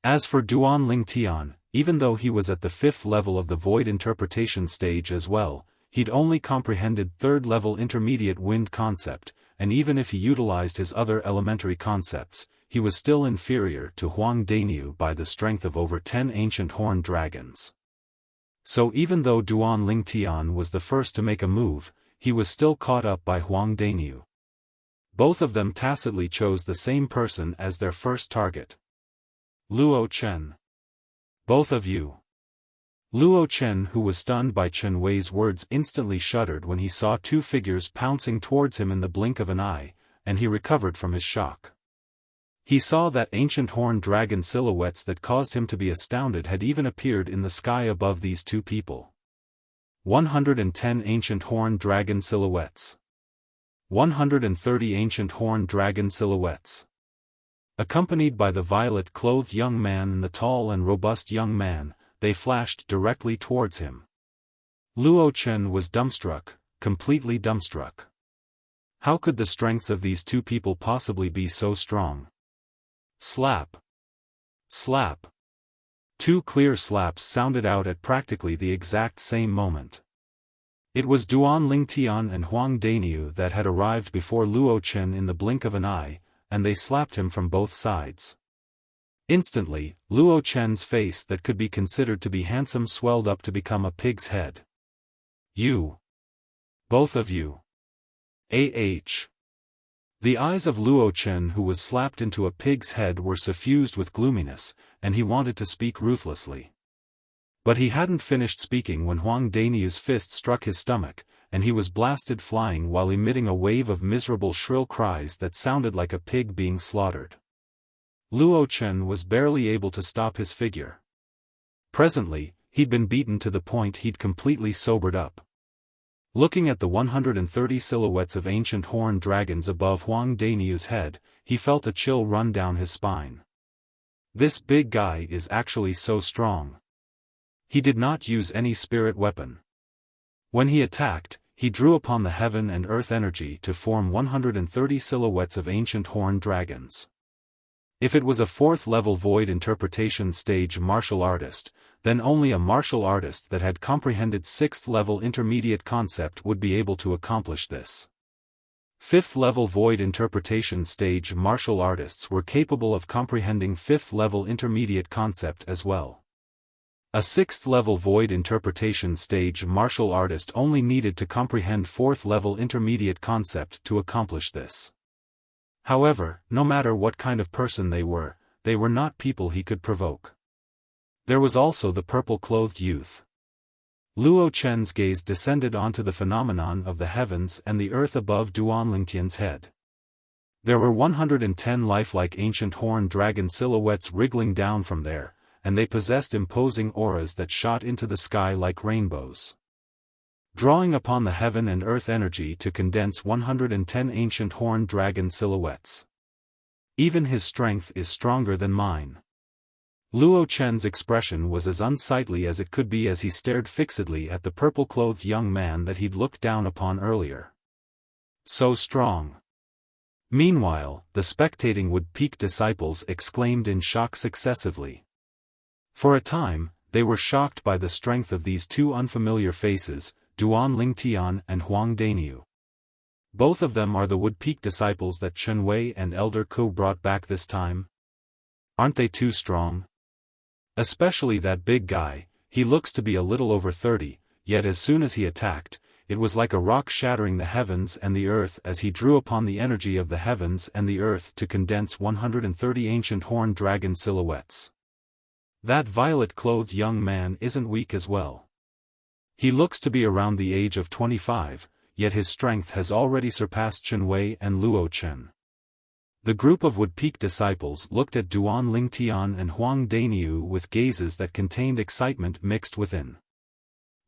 As for Duan Lingtian, even though he was at the 5th level of the void interpretation stage as well, he'd only comprehended 3rd-level intermediate wind concept, and even if he utilized his other elementary concepts, he was still inferior to Huang Daniu by the strength of over 10 ancient horned dragons. So even though Duan Lingtian was the first to make a move, he was still caught up by Huang Daniu. Both of them tacitly chose the same person as their first target. Luo Chen. Both of you. Luo Chen, who was stunned by Chen Wei's words, instantly shuddered when he saw two figures pouncing towards him in the blink of an eye, and he recovered from his shock. He saw that ancient horned dragon silhouettes that caused him to be astounded had even appeared in the sky above these two people. 110 ancient horned dragon silhouettes. 130 ancient horned dragon silhouettes. Accompanied by the violet-clothed young man and the tall and robust young man, they flashed directly towards him. Luo Chen was dumbstruck, completely dumbstruck. How could the strengths of these two people possibly be so strong? Slap! Slap! Two clear slaps sounded out at practically the exact same moment. It was Duan Lingtian and Huang Daniu that had arrived before Luo Chen in the blink of an eye, and they slapped him from both sides. Instantly, Luo Chen's face that could be considered to be handsome swelled up to become a pig's head. You! Both of you! Ah! The eyes of Luo Chen, who was slapped into a pig's head, were suffused with gloominess, and he wanted to speak ruthlessly. But he hadn't finished speaking when Huang Daniu's fist struck his stomach, and he was blasted flying while emitting a wave of miserable shrill cries that sounded like a pig being slaughtered. Luo Chen was barely able to stop his figure. Presently, he'd been beaten to the point he'd completely sobered up. Looking at the 130 silhouettes of ancient horned dragons above Huang Daniu's head, he felt a chill run down his spine. This big guy is actually so strong. He did not use any spirit weapon. When he attacked, he drew upon the heaven and earth energy to form 130 silhouettes of ancient horned dragons. If it was a 4th level void interpretation stage martial artist, then only a martial artist that had comprehended 6th level intermediate concept would be able to accomplish this. 5th level void interpretation stage martial artists were capable of comprehending 5th level intermediate concept as well. A 6th level void interpretation stage martial artist only needed to comprehend 4th level intermediate concept to accomplish this. However, no matter what kind of person they were not people he could provoke. There was also the purple-clothed youth. Luo Chen's gaze descended onto the phenomenon of the heavens and the earth above Duan Lingtian's head. There were 110 lifelike ancient horned dragon silhouettes wriggling down from there, and they possessed imposing auras that shot into the sky like rainbows. Drawing upon the heaven and earth energy to condense 110 ancient horned dragon silhouettes. Even his strength is stronger than mine. Luo Chen's expression was as unsightly as it could be as he stared fixedly at the purple-clothed young man that he'd looked down upon earlier. So strong. Meanwhile, the spectating Wood Peak disciples exclaimed in shock successively. For a time, they were shocked by the strength of these two unfamiliar faces, Duan Lingtian and Huang Daniu. Both of them are the Wood Peak disciples that Chen Wei and Elder Ko brought back this time. Aren't they too strong? Especially that big guy, he looks to be a little over 30, yet as soon as he attacked, it was like a rock shattering the heavens and the earth as he drew upon the energy of the heavens and the earth to condense 130 ancient horned dragon silhouettes. That violet-clothed young man isn't weak as well. He looks to be around the age of 25, yet his strength has already surpassed Chen Wei and Luo Chen. The group of Wood Peak disciples looked at Duan Lingtian and Huang Daniu with gazes that contained excitement mixed within.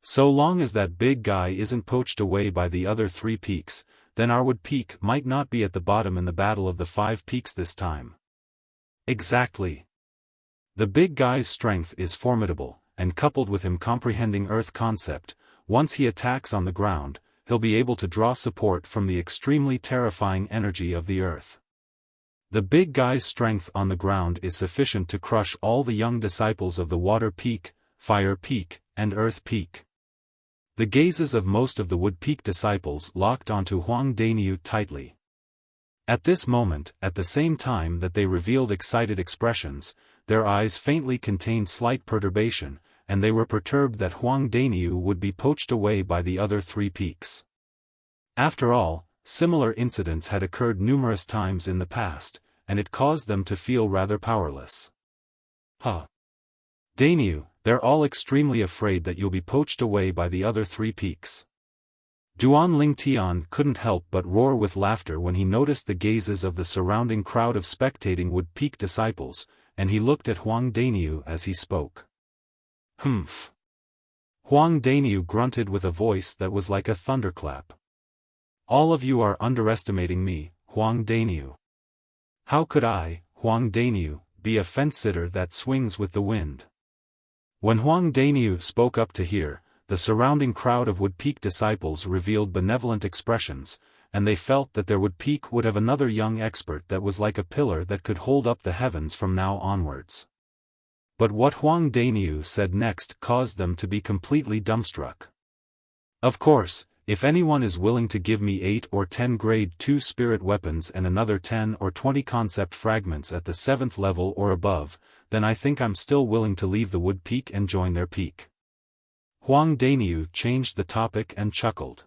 So long as that big guy isn't poached away by the other 3 peaks, then our Wood Peak might not be at the bottom in the battle of the 5 peaks this time. Exactly. The big guy's strength is formidable, and coupled with him comprehending Earth concept, once he attacks on the ground, he'll be able to draw support from the extremely terrifying energy of the Earth. The big guy's strength on the ground is sufficient to crush all the young disciples of the Water Peak, Fire Peak, and Earth Peak. The gazes of most of the Wood Peak disciples locked onto Huang Daniu tightly. At this moment, at the same time that they revealed excited expressions, their eyes faintly contained slight perturbation, and they were perturbed that Huang Daniu would be poached away by the other 3 peaks. After all, similar incidents had occurred numerous times in the past, and it caused them to feel rather powerless. Daniu, they're all extremely afraid that you'll be poached away by the other 3 peaks. Duan Lingtian couldn't help but roar with laughter when he noticed the gazes of the surrounding crowd of spectating Wood Peak disciples, and he looked at Huang Daniu as he spoke. Humph. Huang Daniu grunted with a voice that was like a thunderclap. All of you are underestimating me, Huang Daniu. How could I, Huang Daniu, be a fence-sitter that swings with the wind? When Huang Daniu spoke up to hear, the surrounding crowd of Wood Peak disciples revealed benevolent expressions, and they felt that their Wood Peak would have another young expert that was like a pillar that could hold up the heavens from now onwards. But what Huang Daniu said next caused them to be completely dumbstruck. Of course, if anyone is willing to give me 8 or 10 grade 2 spirit weapons and another 10 or 20 concept fragments at the 7th level or above, then I think I'm still willing to leave the Wood Peak and join their peak. Huang Daniu changed the topic and chuckled.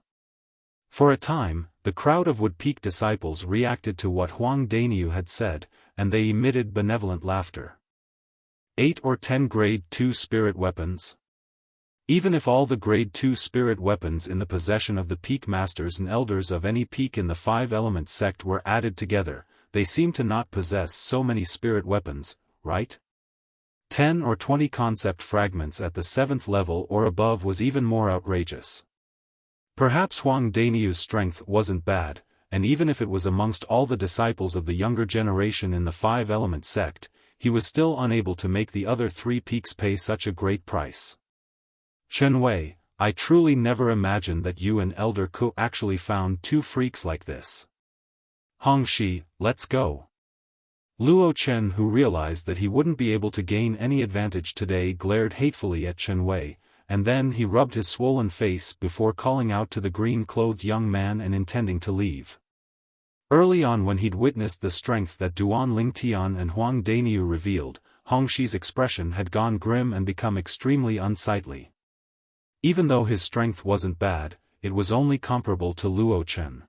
For a time, the crowd of Wood Peak disciples reacted to what Huang Daniu had said, and they emitted benevolent laughter. 8 or 10 grade 2 spirit weapons? Even if all the grade 2 spirit weapons in the possession of the peak masters and elders of any peak in the 5-element sect were added together, they seem to not possess so many spirit weapons, right? 10 or 20 concept fragments at the 7th level or above was even more outrageous. Perhaps Huang Daniu's strength wasn't bad, and even if it was amongst all the disciples of the younger generation in the 5-element sect, he was still unable to make the other 3 peaks pay such a great price. Chen Wei, I truly never imagined that you and Elder Ku actually found 2 freaks like this. Hong Shi, let's go. Luo Chen, who realized that he wouldn't be able to gain any advantage today, glared hatefully at Chen Wei, and then he rubbed his swollen face before calling out to the green-clothed young man and intending to leave. Early on, when he'd witnessed the strength that Duan Lingtian and Huang Daniu revealed, Hong Shi's expression had gone grim and become extremely unsightly. Even though his strength wasn't bad, it was only comparable to Luo Chen.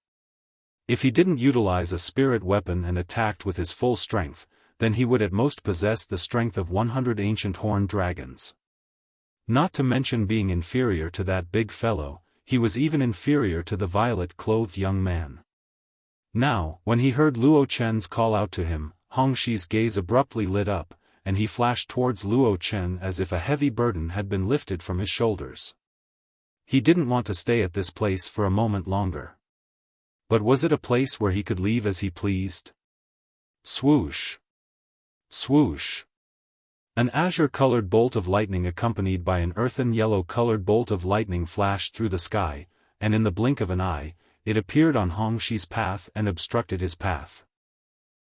If he didn't utilize a spirit weapon and attacked with his full strength, then he would at most possess the strength of 100 ancient horned dragons. Not to mention being inferior to that big fellow, he was even inferior to the violet-clothed young man. Now, when he heard Luo Chen's call out to him, Hong Shi's gaze abruptly lit up, and he flashed towards Luo Chen as if a heavy burden had been lifted from his shoulders. He didn't want to stay at this place for a moment longer. But was it a place where he could leave as he pleased? Swoosh! Swoosh! An azure-colored bolt of lightning accompanied by an earthen yellow-colored bolt of lightning flashed through the sky, and in the blink of an eye, it appeared on Hong Shi's path and obstructed his path.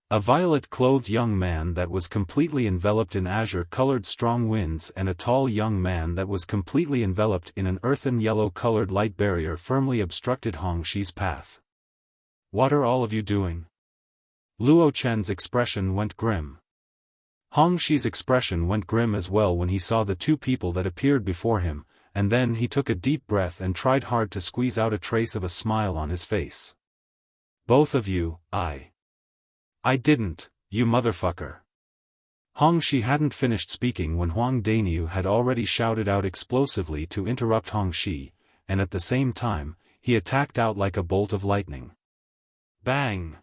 A violet-clothed young man that was completely enveloped in azure-colored strong winds and a tall young man that was completely enveloped in an earthen yellow-colored light barrier firmly obstructed Hong Shi's path. What are all of you doing? Luo Chen's expression went grim. Hong Shi's expression went grim as well when he saw the 2 people that appeared before him, and then he took a deep breath and tried hard to squeeze out a trace of a smile on his face. Both of you, I didn't, you motherfucker. Hong Shi hadn't finished speaking when Huang Daniu had already shouted out explosively to interrupt Hong Shi, and at the same time, he attacked out like a bolt of lightning. Bang!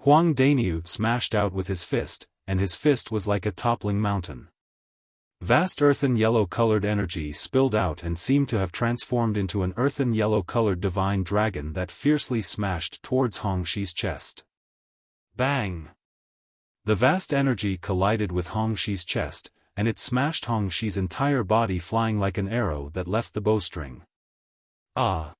Huang Daniu smashed out with his fist, and his fist was like a toppling mountain. Vast earthen yellow-colored energy spilled out and seemed to have transformed into an earthen yellow-colored divine dragon that fiercely smashed towards Hong Shi's chest. Bang! The vast energy collided with Hong Shi's chest, and it smashed Hong Shi's entire body, flying like an arrow that left the bowstring. Ah!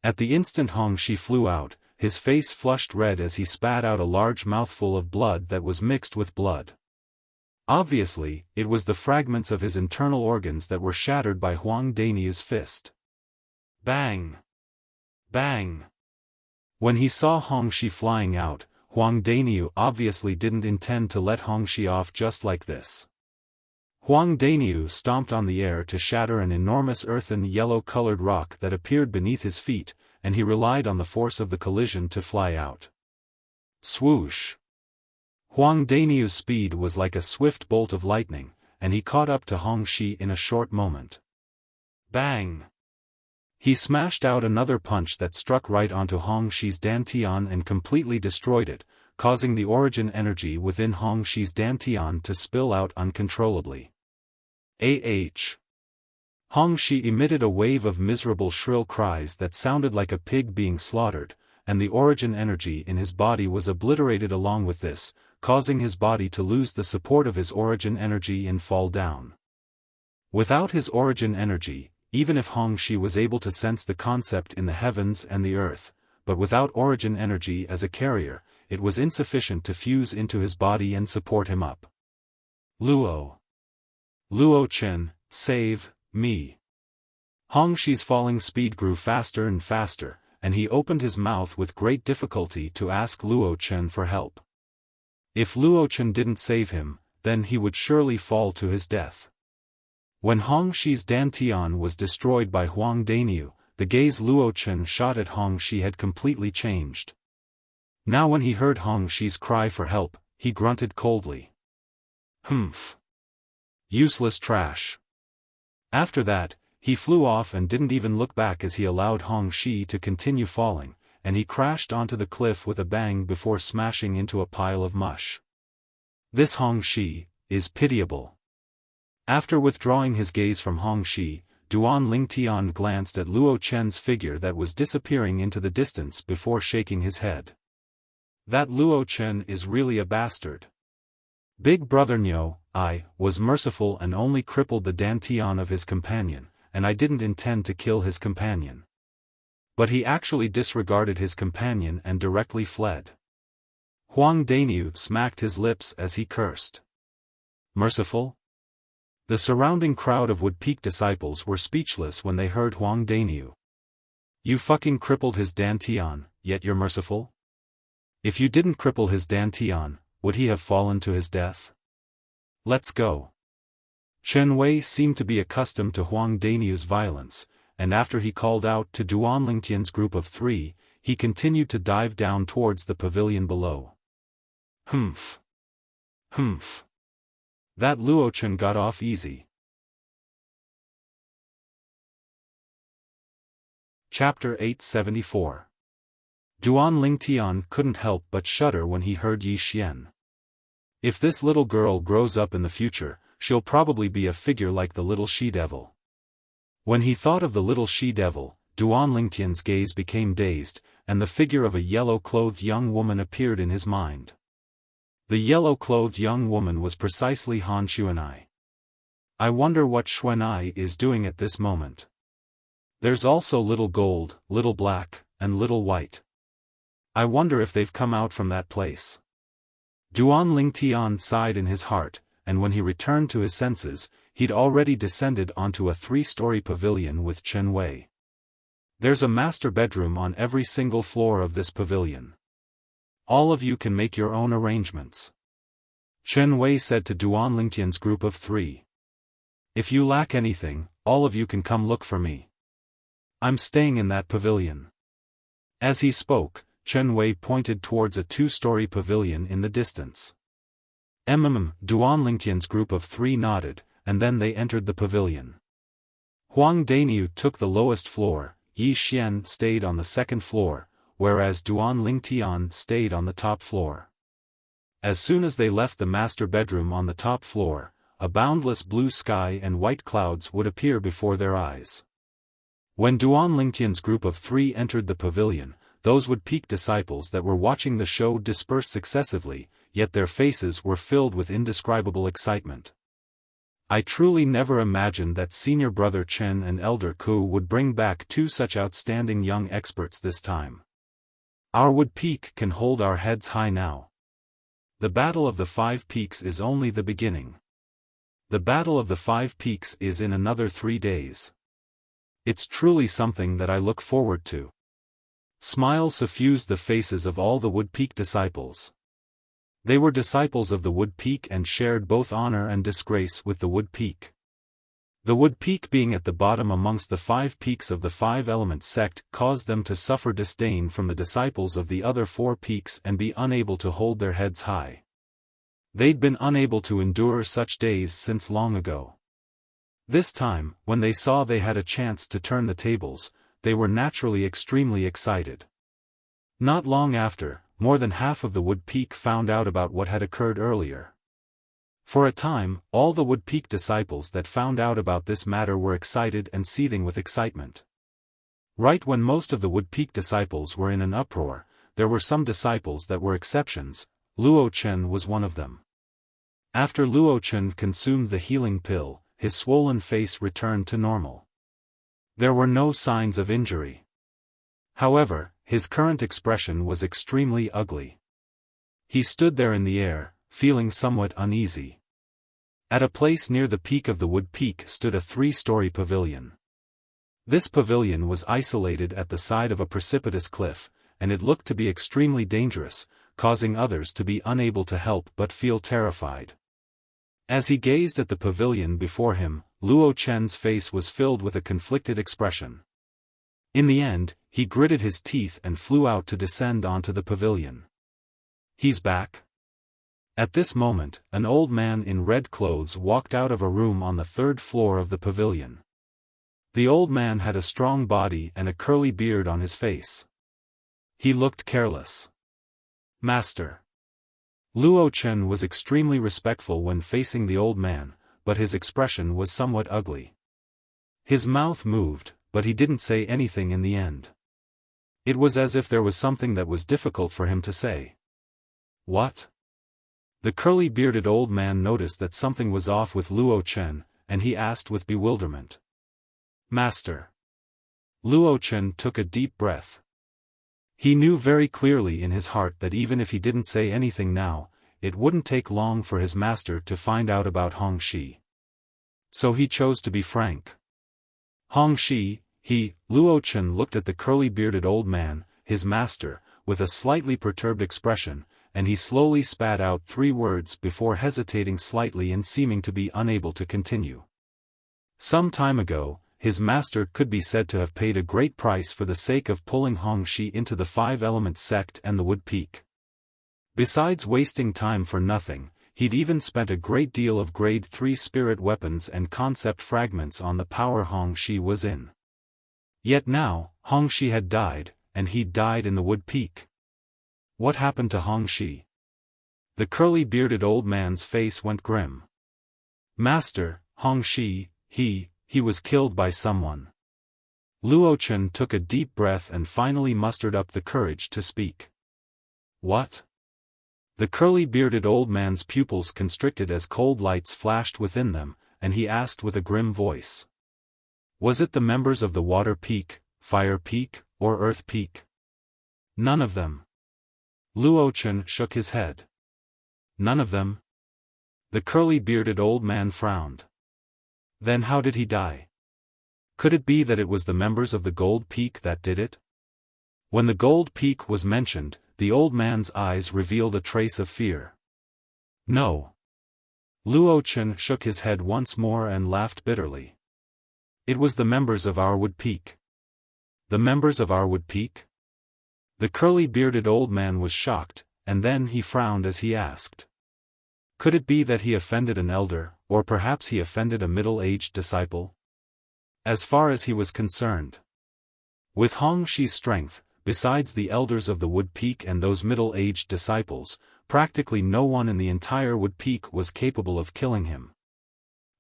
At the instant Hong Shi flew out, his face flushed red as he spat out a large mouthful of blood that was mixed with blood. Obviously, it was the fragments of his internal organs that were shattered by Huang Daniu's fist. Bang! Bang! When he saw Hong Shi flying out, Huang Daniu obviously didn't intend to let Hong Shi off just like this. Huang Daniu stomped on the air to shatter an enormous earthen yellow-colored rock that appeared beneath his feet, and he relied on the force of the collision to fly out. Swoosh! Huang Daniu's speed was like a swift bolt of lightning, and he caught up to Hong Shi in a short moment. Bang! He smashed out another punch that struck right onto Hong Shi's dantian and completely destroyed it, causing the origin energy within Hong Shi's dantian to spill out uncontrollably. Hong Shi emitted a wave of miserable shrill cries that sounded like a pig being slaughtered, and the origin energy in his body was obliterated along with this, causing his body to lose the support of his origin energy and fall down. Without his origin energy, even if Hong Shi was able to sense the concept in the heavens and the earth, but without origin energy as a carrier, it was insufficient to fuse into his body and support him up. Luo. Luo Chen, save me. Hongshi's falling speed grew faster and faster, and he opened his mouth with great difficulty to ask Luo Chen for help. If Luo Chen didn't save him, then he would surely fall to his death. When Hongshi's dantian was destroyed by Huang Daniu, the gaze Luo Chen shot at Hongshi had completely changed. Now when he heard Hongshi's cry for help, he grunted coldly. Humph. Useless trash. After that, he flew off and didn't even look back as he allowed Hongshi to continue falling, and he crashed onto the cliff with a bang before smashing into a pile of mush. This Hongshi is pitiable. After withdrawing his gaze from Hongshi, Duan Lingtian glanced at Luo Chen's figure that was disappearing into the distance before shaking his head. That Luo Chen is really a bastard. Big brother Nyo, I was merciful and only crippled the dantian of his companion, and I didn't intend to kill his companion. But he actually disregarded his companion and directly fled. Huang Daniu smacked his lips as he cursed. Merciful? The surrounding crowd of Wood Peak disciples were speechless when they heard Huang Daniu. You fucking crippled his dantian, yet you're merciful? If you didn't cripple his dantian, would he have fallen to his death? Let's go. Chen Wei seemed to be accustomed to Huang Daniu's violence, and after he called out to Duan Lingtian's group of 3, he continued to dive down towards the pavilion below. Humph. Humph. That Luo Chen got off easy. Chapter 874. Duan Lingtian couldn't help but shudder when he heard Yi Xian. If this little girl grows up in the future, she'll probably be a figure like the little she-devil. When he thought of the little she-devil, Duan Lingtian's gaze became dazed, and the figure of a yellow-clothed young woman appeared in his mind. The yellow-clothed young woman was precisely Han Xuanai. I wonder what Xuanai is doing at this moment. There's also Little Gold, Little Black, and Little White. I wonder if they've come out from that place. Duan Lingtian sighed in his heart, and when he returned to his senses, he'd already descended onto a 3-story pavilion with Chen Wei. There's a master bedroom on every single floor of this pavilion. All of you can make your own arrangements. Chen Wei said to Duan Lingtian's group of 3. If you lack anything, all of you can come look for me. I'm staying in that pavilion. As he spoke, Chen Wei pointed towards a 2-story pavilion in the distance. Duan Lingtian's group of 3 nodded, and then they entered the pavilion. Huang Daniu took the lowest floor, Yi Xian stayed on the 2nd floor, whereas Duan Lingtian stayed on the top floor. As soon as they left the master bedroom on the top floor, a boundless blue sky and white clouds would appear before their eyes. When Duan Lingtian's group of 3 entered the pavilion, those Wood Peak disciples that were watching the show dispersed successively, yet their faces were filled with indescribable excitement. I truly never imagined that Senior Brother Chen and Elder Ku would bring back 2 such outstanding young experts this time. Our Wood Peak can hold our heads high now. The Battle of the 5 Peaks is only the beginning. The Battle of the 5 Peaks is in another 3 days. It's truly something that I look forward to. Smiles suffused the faces of all the Wood Peak disciples. They were disciples of the Wood Peak and shared both honor and disgrace with the Wood Peak. The Wood Peak being at the bottom amongst the 5 peaks of the 5-element sect caused them to suffer disdain from the disciples of the other 4 peaks and be unable to hold their heads high. They'd been unable to endure such days since long ago. This time, when they saw they had a chance to turn the tables, they were naturally extremely excited. Not long after, more than half of the Wood Peak found out about what had occurred earlier. For a time, all the Wood Peak disciples that found out about this matter were excited and seething with excitement. Right when most of the Wood Peak disciples were in an uproar, there were some disciples that were exceptions. Luo Chen was one of them. After Luo Chen consumed the healing pill, his swollen face returned to normal. There were no signs of injury. However, his current expression was extremely ugly. He stood there in the air, feeling somewhat uneasy. At a place near the peak of the wood peak stood a 3-story pavilion. This pavilion was isolated at the side of a precipitous cliff, and it looked to be extremely dangerous, causing others to be unable to help but feel terrified. As he gazed at the pavilion before him, Luo Chen's face was filled with a conflicted expression. In the end, he gritted his teeth and flew out to descend onto the pavilion. He's back? At this moment, an old man in red clothes walked out of a room on the 3rd floor of the pavilion. The old man had a strong body and a curly beard on his face. He looked careless. Master. Luo Chen was extremely respectful when facing the old man, but his expression was somewhat ugly. His mouth moved, but he didn't say anything in the end. It was as if there was something that was difficult for him to say. What? The curly-bearded old man noticed that something was off with Luo Chen, and he asked with bewilderment. Master. Luo Chen took a deep breath. He knew very clearly in his heart that even if he didn't say anything now, it wouldn't take long for his master to find out about Hong Shi. So he chose to be frank. Hong Shi, Luo Chen looked at the curly-bearded old man, his master, with a slightly perturbed expression, and he slowly spat out 3 words before hesitating slightly and seeming to be unable to continue. Some time ago, his master could be said to have paid a great price for the sake of pulling Hong Shi into the 5-element sect and the Wood Peak. Besides wasting time for nothing, he'd even spent a great deal of grade 3 spirit weapons and concept fragments on the power Hong Shi was in. Yet now, Hong Shi had died, and he'd died in the Wood Peak. What happened to Hong Shi? The curly-bearded old man's face went grim. Master, Hong Shi, he was killed by someone. Luo Chen took a deep breath and finally mustered up the courage to speak. What? The curly-bearded old man's pupils constricted as cold lights flashed within them, and he asked with a grim voice. Was it the members of the Water Peak, Fire Peak, or Earth Peak? None of them. Luo Chen shook his head. None of them? The curly-bearded old man frowned. Then how did he die? Could it be that it was the members of the Gold Peak that did it? When the Gold Peak was mentioned, the old man's eyes revealed a trace of fear. No. Luo Chen shook his head once more and laughed bitterly. It was the members of our Wood Peak. The members of our Wood Peak? The curly-bearded old man was shocked, and then he frowned as he asked. Could it be that he offended an elder, or perhaps he offended a middle-aged disciple? As far as he was concerned. With Hong Shi's strength, besides the elders of the Wood Peak and those middle-aged disciples, practically no one in the entire Wood Peak was capable of killing him.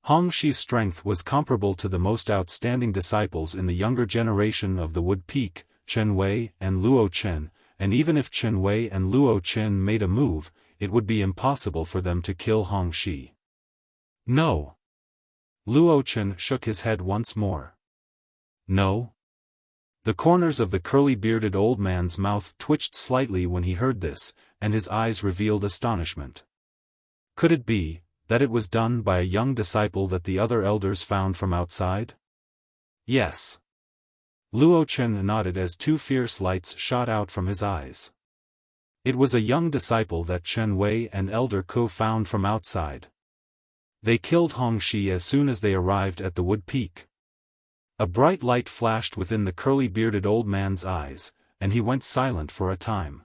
Hong Shi's strength was comparable to the most outstanding disciples in the younger generation of the Wood Peak, Chen Wei and Luo Chen, and even if Chen Wei and Luo Chen made a move, it would be impossible for them to kill Hong Shi. No. Luo Chen shook his head once more. No? The corners of the curly-bearded old man's mouth twitched slightly when he heard this, and his eyes revealed astonishment. Could it be that it was done by a young disciple that the other elders found from outside? Yes. Luo Chen nodded as 2 fierce lights shot out from his eyes. It was a young disciple that Chen Wei and Elder Ko found from outside. They killed Hong Shi as soon as they arrived at the Wood Peak. A bright light flashed within the curly-bearded old man's eyes, and he went silent for a time.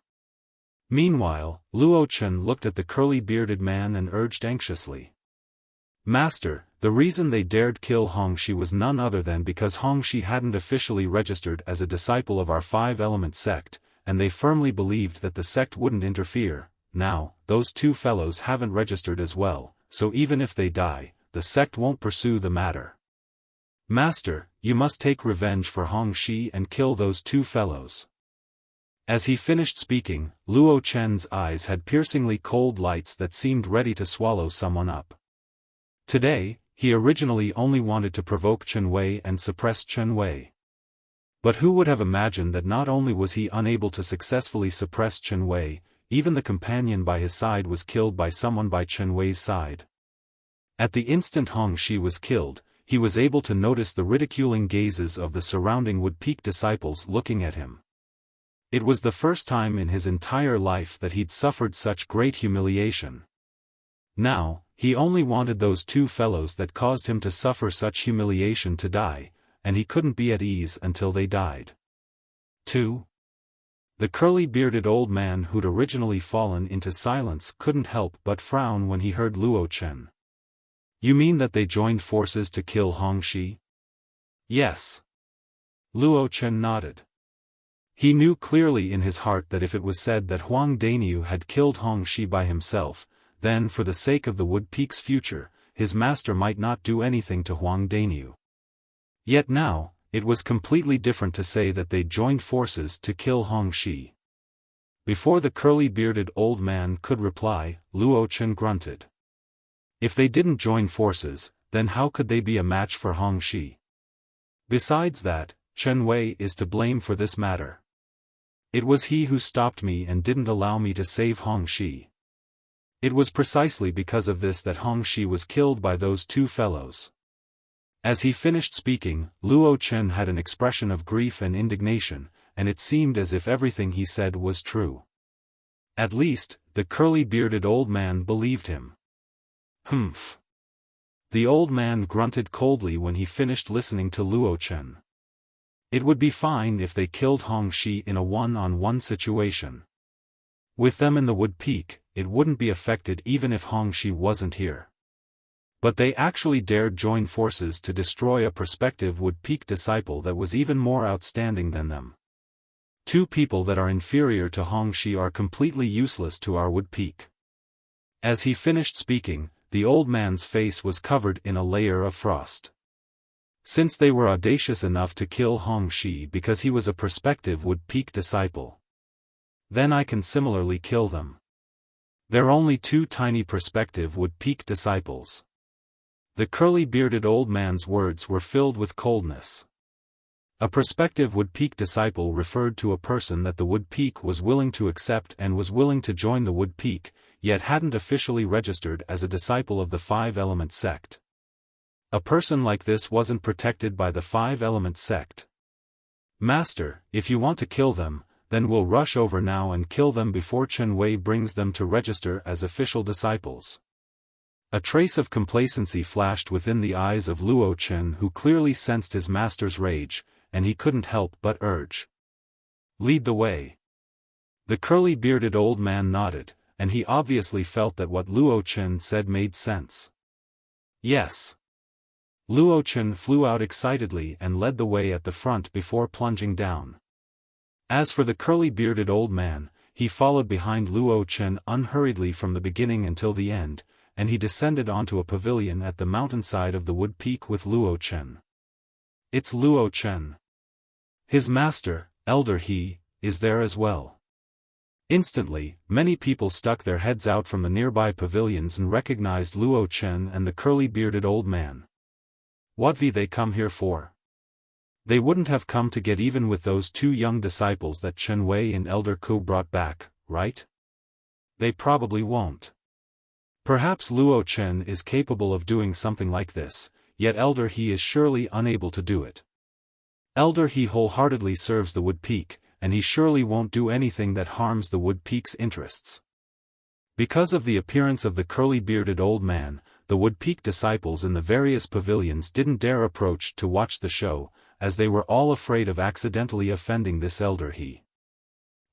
Meanwhile, Luo Chen looked at the curly-bearded man and urged anxiously. Master, the reason they dared kill Hong Shi was none other than because Hong Shi hadn't officially registered as a disciple of our 5-element sect, and they firmly believed that the sect wouldn't interfere. Now, those 2 fellows haven't registered as well, so even if they die, the sect won't pursue the matter. Master, you must take revenge for Hong Shi and kill those 2 fellows. As he finished speaking, Luo Chen's eyes had piercingly cold lights that seemed ready to swallow someone up. Today, he originally only wanted to provoke Chen Wei and suppress Chen Wei. But who would have imagined that not only was he unable to successfully suppress Chen Wei, even the companion by his side was killed by someone by Chen Wei's side. At the instant Hong Shi was killed, he was able to notice the ridiculing gazes of the surrounding Wood Peak disciples looking at him. It was the first time in his entire life that he'd suffered such great humiliation. Now, he only wanted those two fellows that caused him to suffer such humiliation to die, and he couldn't be at ease until they died. 2. The curly-bearded old man who'd originally fallen into silence couldn't help but frown when he heard Luo Chen. You mean that they joined forces to kill Hong Shi? Yes. Luo Chen nodded. He knew clearly in his heart that if it was said that Huang Daniu had killed Hong Shi by himself, then for the sake of the Wood Peak's future, his master might not do anything to Huang Daniu. Yet now, it was completely different to say that they'd joined forces to kill Hong Shi. Before the curly-bearded old man could reply, Luo Chen grunted. If they didn't join forces, then how could they be a match for Hong Shi? Besides that, Chen Wei is to blame for this matter. It was he who stopped me and didn't allow me to save Hong Shi. It was precisely because of this that Hong Shi was killed by those two fellows. As he finished speaking, Luo Chen had an expression of grief and indignation, and it seemed as if everything he said was true. At least, the curly-bearded old man believed him. Humph. The old man grunted coldly when he finished listening to Luo Chen. It would be fine if they killed Hong Shi in a one-on-one situation. With them in the Wood Peak, it wouldn't be affected even if Hong Shi wasn't here. But they actually dared join forces to destroy a prospective Wood Peak disciple that was even more outstanding than them. Two people that are inferior to Hong Shi are completely useless to our Wood Peak. As he finished speaking, the old man's face was covered in a layer of frost. Since they were audacious enough to kill Hong Shi because he was a prospective Wood Peak disciple, then I can similarly kill them. They're only two tiny prospective Wood Peak disciples. The curly-bearded old man's words were filled with coldness. A prospective Wood Peak disciple referred to a person that the Wood Peak was willing to accept and was willing to join the Wood Peak, yet hadn't officially registered as a disciple of the Five-Element sect. A person like this wasn't protected by the Five-Element sect. Master, if you want to kill them, then we'll rush over now and kill them before Chen Wei brings them to register as official disciples. A trace of complacency flashed within the eyes of Luo Chen, who clearly sensed his master's rage, and he couldn't help but urge. Lead the way. The curly-bearded old man nodded, and he obviously felt that what Luo Chen said made sense. Yes. Luo Chen flew out excitedly and led the way at the front before plunging down. As for the curly-bearded old man, he followed behind Luo Chen unhurriedly from the beginning until the end, and he descended onto a pavilion at the mountainside of the Wood Peak with Luo Chen. It's Luo Chen. His master, Elder He, is there as well. Instantly, many people stuck their heads out from the nearby pavilions and recognized Luo Chen and the curly-bearded old man. What they come here for? They wouldn't have come to get even with those two young disciples that Chen Wei and Elder Ku brought back, right? They probably won't. Perhaps Luo Chen is capable of doing something like this, yet Elder He is surely unable to do it. Elder He wholeheartedly serves the Wood Peak, and he surely won't do anything that harms the Wood Peak's interests. Because of the appearance of the curly-bearded old man, the Wood Peak disciples in the various pavilions didn't dare approach to watch the show, as they were all afraid of accidentally offending this Elder He.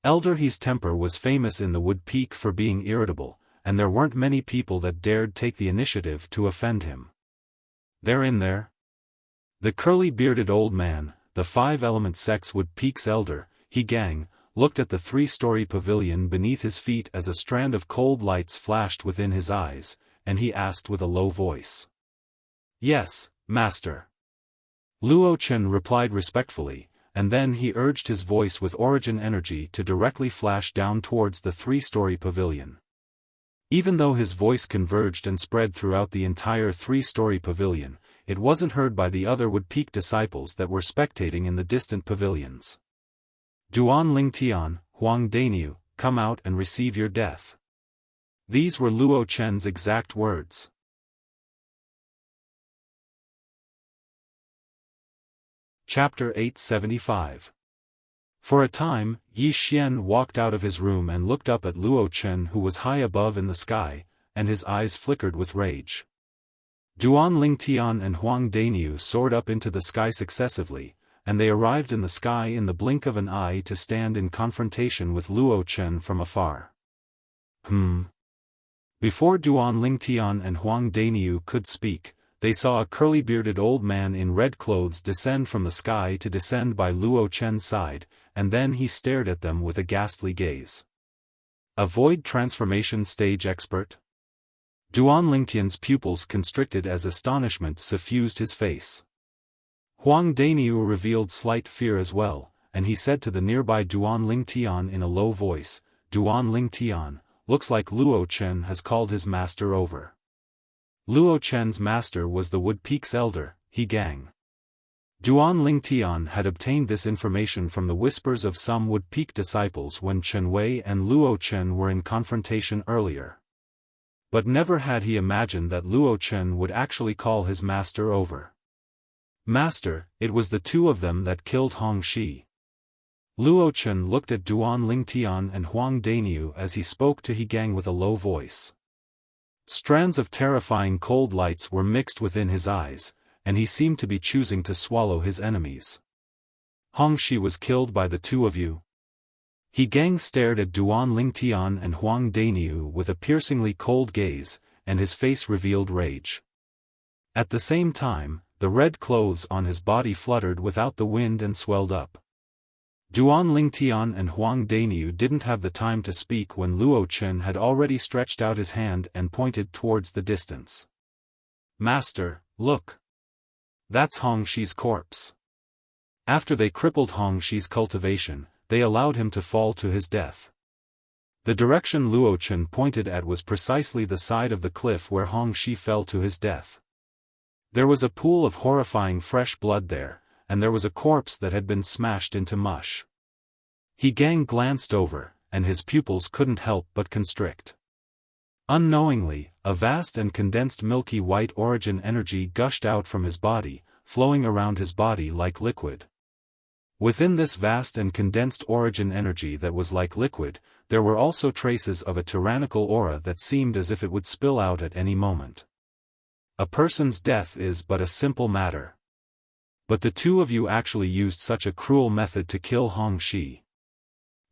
Elder He's temper was famous in the Wood Peak for being irritable, and there weren't many people that dared take the initiative to offend him. They're in there. The curly-bearded old man, the Five-Element sect's Wood Peak's Elder He gang, looked at the three-story pavilion beneath his feet as a strand of cold lights flashed within his eyes, and he asked with a low voice. Yes, master. Luo Chen replied respectfully, and then he urged his voice with origin energy to directly flash down towards the three-story pavilion. Even though his voice converged and spread throughout the entire three-story pavilion, it wasn't heard by the other Wood Peak disciples that were spectating in the distant pavilions. Duan Lingtian, Huang Daniu, come out and receive your death. These were Luo Chen's exact words. Chapter 875. For a time, Yi Xian walked out of his room and looked up at Luo Chen, who was high above in the sky, and his eyes flickered with rage. Duan Lingtian and Huang Dainiu soared up into the sky successively, and they arrived in the sky in the blink of an eye to stand in confrontation with Luo Chen from afar. Before Duan Lingtian and Huang Dainiu could speak, they saw a curly-bearded old man in red clothes descend from the sky to descend by Luo Chen's side, and then he stared at them with a ghastly gaze. A void transformation stage expert? Duan Lingtian's pupils constricted as astonishment suffused his face. Huang Dainiu revealed slight fear as well, and he said to the nearby Duan Lingtian in a low voice, "Duan Lingtian, looks like Luo Chen has called his master over." Luo Chen's master was the Wood Peak's elder, He Gang. Duan Lingtian had obtained this information from the whispers of some Wood Peak disciples when Chen Wei and Luo Chen were in confrontation earlier. But never had he imagined that Luo Chen would actually call his master over. Master, it was the two of them that killed Hong Shi. Luo Chen looked at Duan Lingtian and Huang Dainiu as he spoke to He Gang with a low voice. Strands of terrifying cold lights were mixed within his eyes, and he seemed to be choosing to swallow his enemies. Hong Shi was killed by the two of you? He Gang stared at Duan Lingtian and Huang Dainiu with a piercingly cold gaze, and his face revealed rage. At the same time, the red clothes on his body fluttered without the wind and swelled up. Duan Lingtian and Huang Dainiu didn't have the time to speak when Luo Chen had already stretched out his hand and pointed towards the distance. "Master, look! That's Hong Shi's corpse." After they crippled Hong Shi's cultivation, they allowed him to fall to his death. The direction Luo Chen pointed at was precisely the side of the cliff where Hong Shi fell to his death. There was a pool of horrifying fresh blood there, and there was a corpse that had been smashed into mush. He Gang glanced over, and his pupils couldn't help but constrict. Unknowingly, a vast and condensed milky white origin energy gushed out from his body, flowing around his body like liquid. Within this vast and condensed origin energy that was like liquid, there were also traces of a tyrannical aura that seemed as if it would spill out at any moment. A person's death is but a simple matter. But the two of you actually used such a cruel method to kill Hong Shi.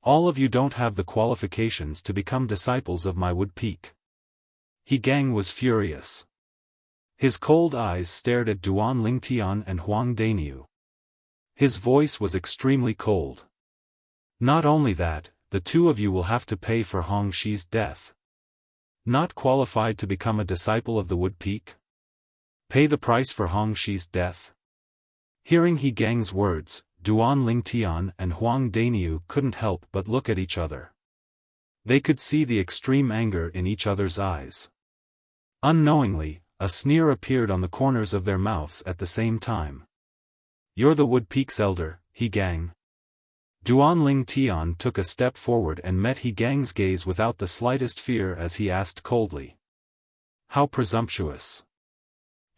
All of you don't have the qualifications to become disciples of my Wood Peak. He Gang was furious. His cold eyes stared at Duan Lingtian and Huang Dainiu. His voice was extremely cold. Not only that, the two of you will have to pay for Hong Shi's death. Not qualified to become a disciple of the Wood Peak? Pay the price for Hong Shi's death? Hearing He Gang's words, Duan Lingtian and Huang Dainiu couldn't help but look at each other. They could see the extreme anger in each other's eyes. Unknowingly, a sneer appeared on the corners of their mouths at the same time. "You're the Wood Peak's elder, He Gang?" Duan Lingtian took a step forward and met He Gang's gaze without the slightest fear as he asked coldly. "How presumptuous."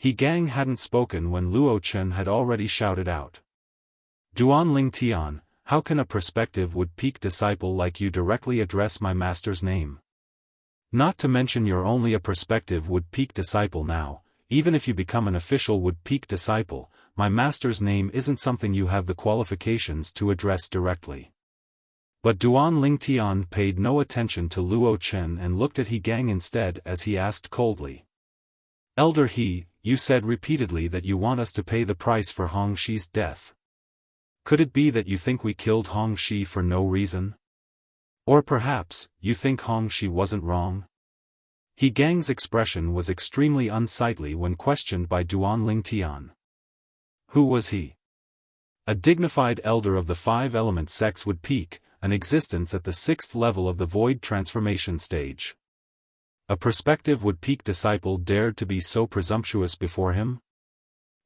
He Gang hadn't spoken when Luo Chen had already shouted out. "Duan Lingtian, how can a prospective Wood Peak disciple like you directly address my master's name? Not to mention you're only a prospective Wood Peak disciple now, even if you become an official Wood Peak disciple, my master's name isn't something you have the qualifications to address directly." But Duan Lingtian paid no attention to Luo Chen and looked at He Gang instead as he asked coldly. "Elder He, you said repeatedly that you want us to pay the price for Hong Shi's death. Could it be that you think we killed Hong Shi for no reason? Or perhaps, you think Hong Shi wasn't wrong?" He Gang's expression was extremely unsightly when questioned by Duan Lingtian. Who was he? A dignified elder of the five-element sects Wood Peak, an existence at the 6th level of the void transformation stage. A prospective Wood Peak disciple dared to be so presumptuous before him?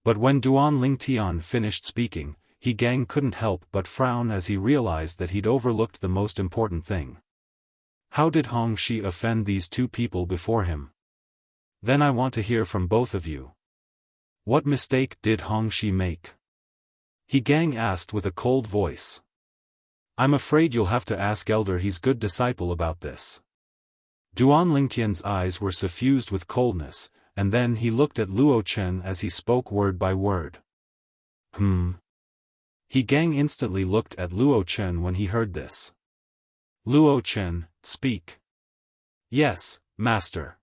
But when Duan Lingtian finished speaking, He Gang couldn't help but frown as he realized that he'd overlooked the most important thing. How did Hong Shi offend these two people before him? Then I want to hear from both of you. What mistake did Hong Shi make? He Gang asked with a cold voice. I'm afraid you'll have to ask Elder He's good disciple about this. Duan Lingtian's eyes were suffused with coldness, and then he looked at Luo Chen as he spoke word by word. He Gang instantly looked at Luo Chen when he heard this. Luo Chen, speak. Yes, master.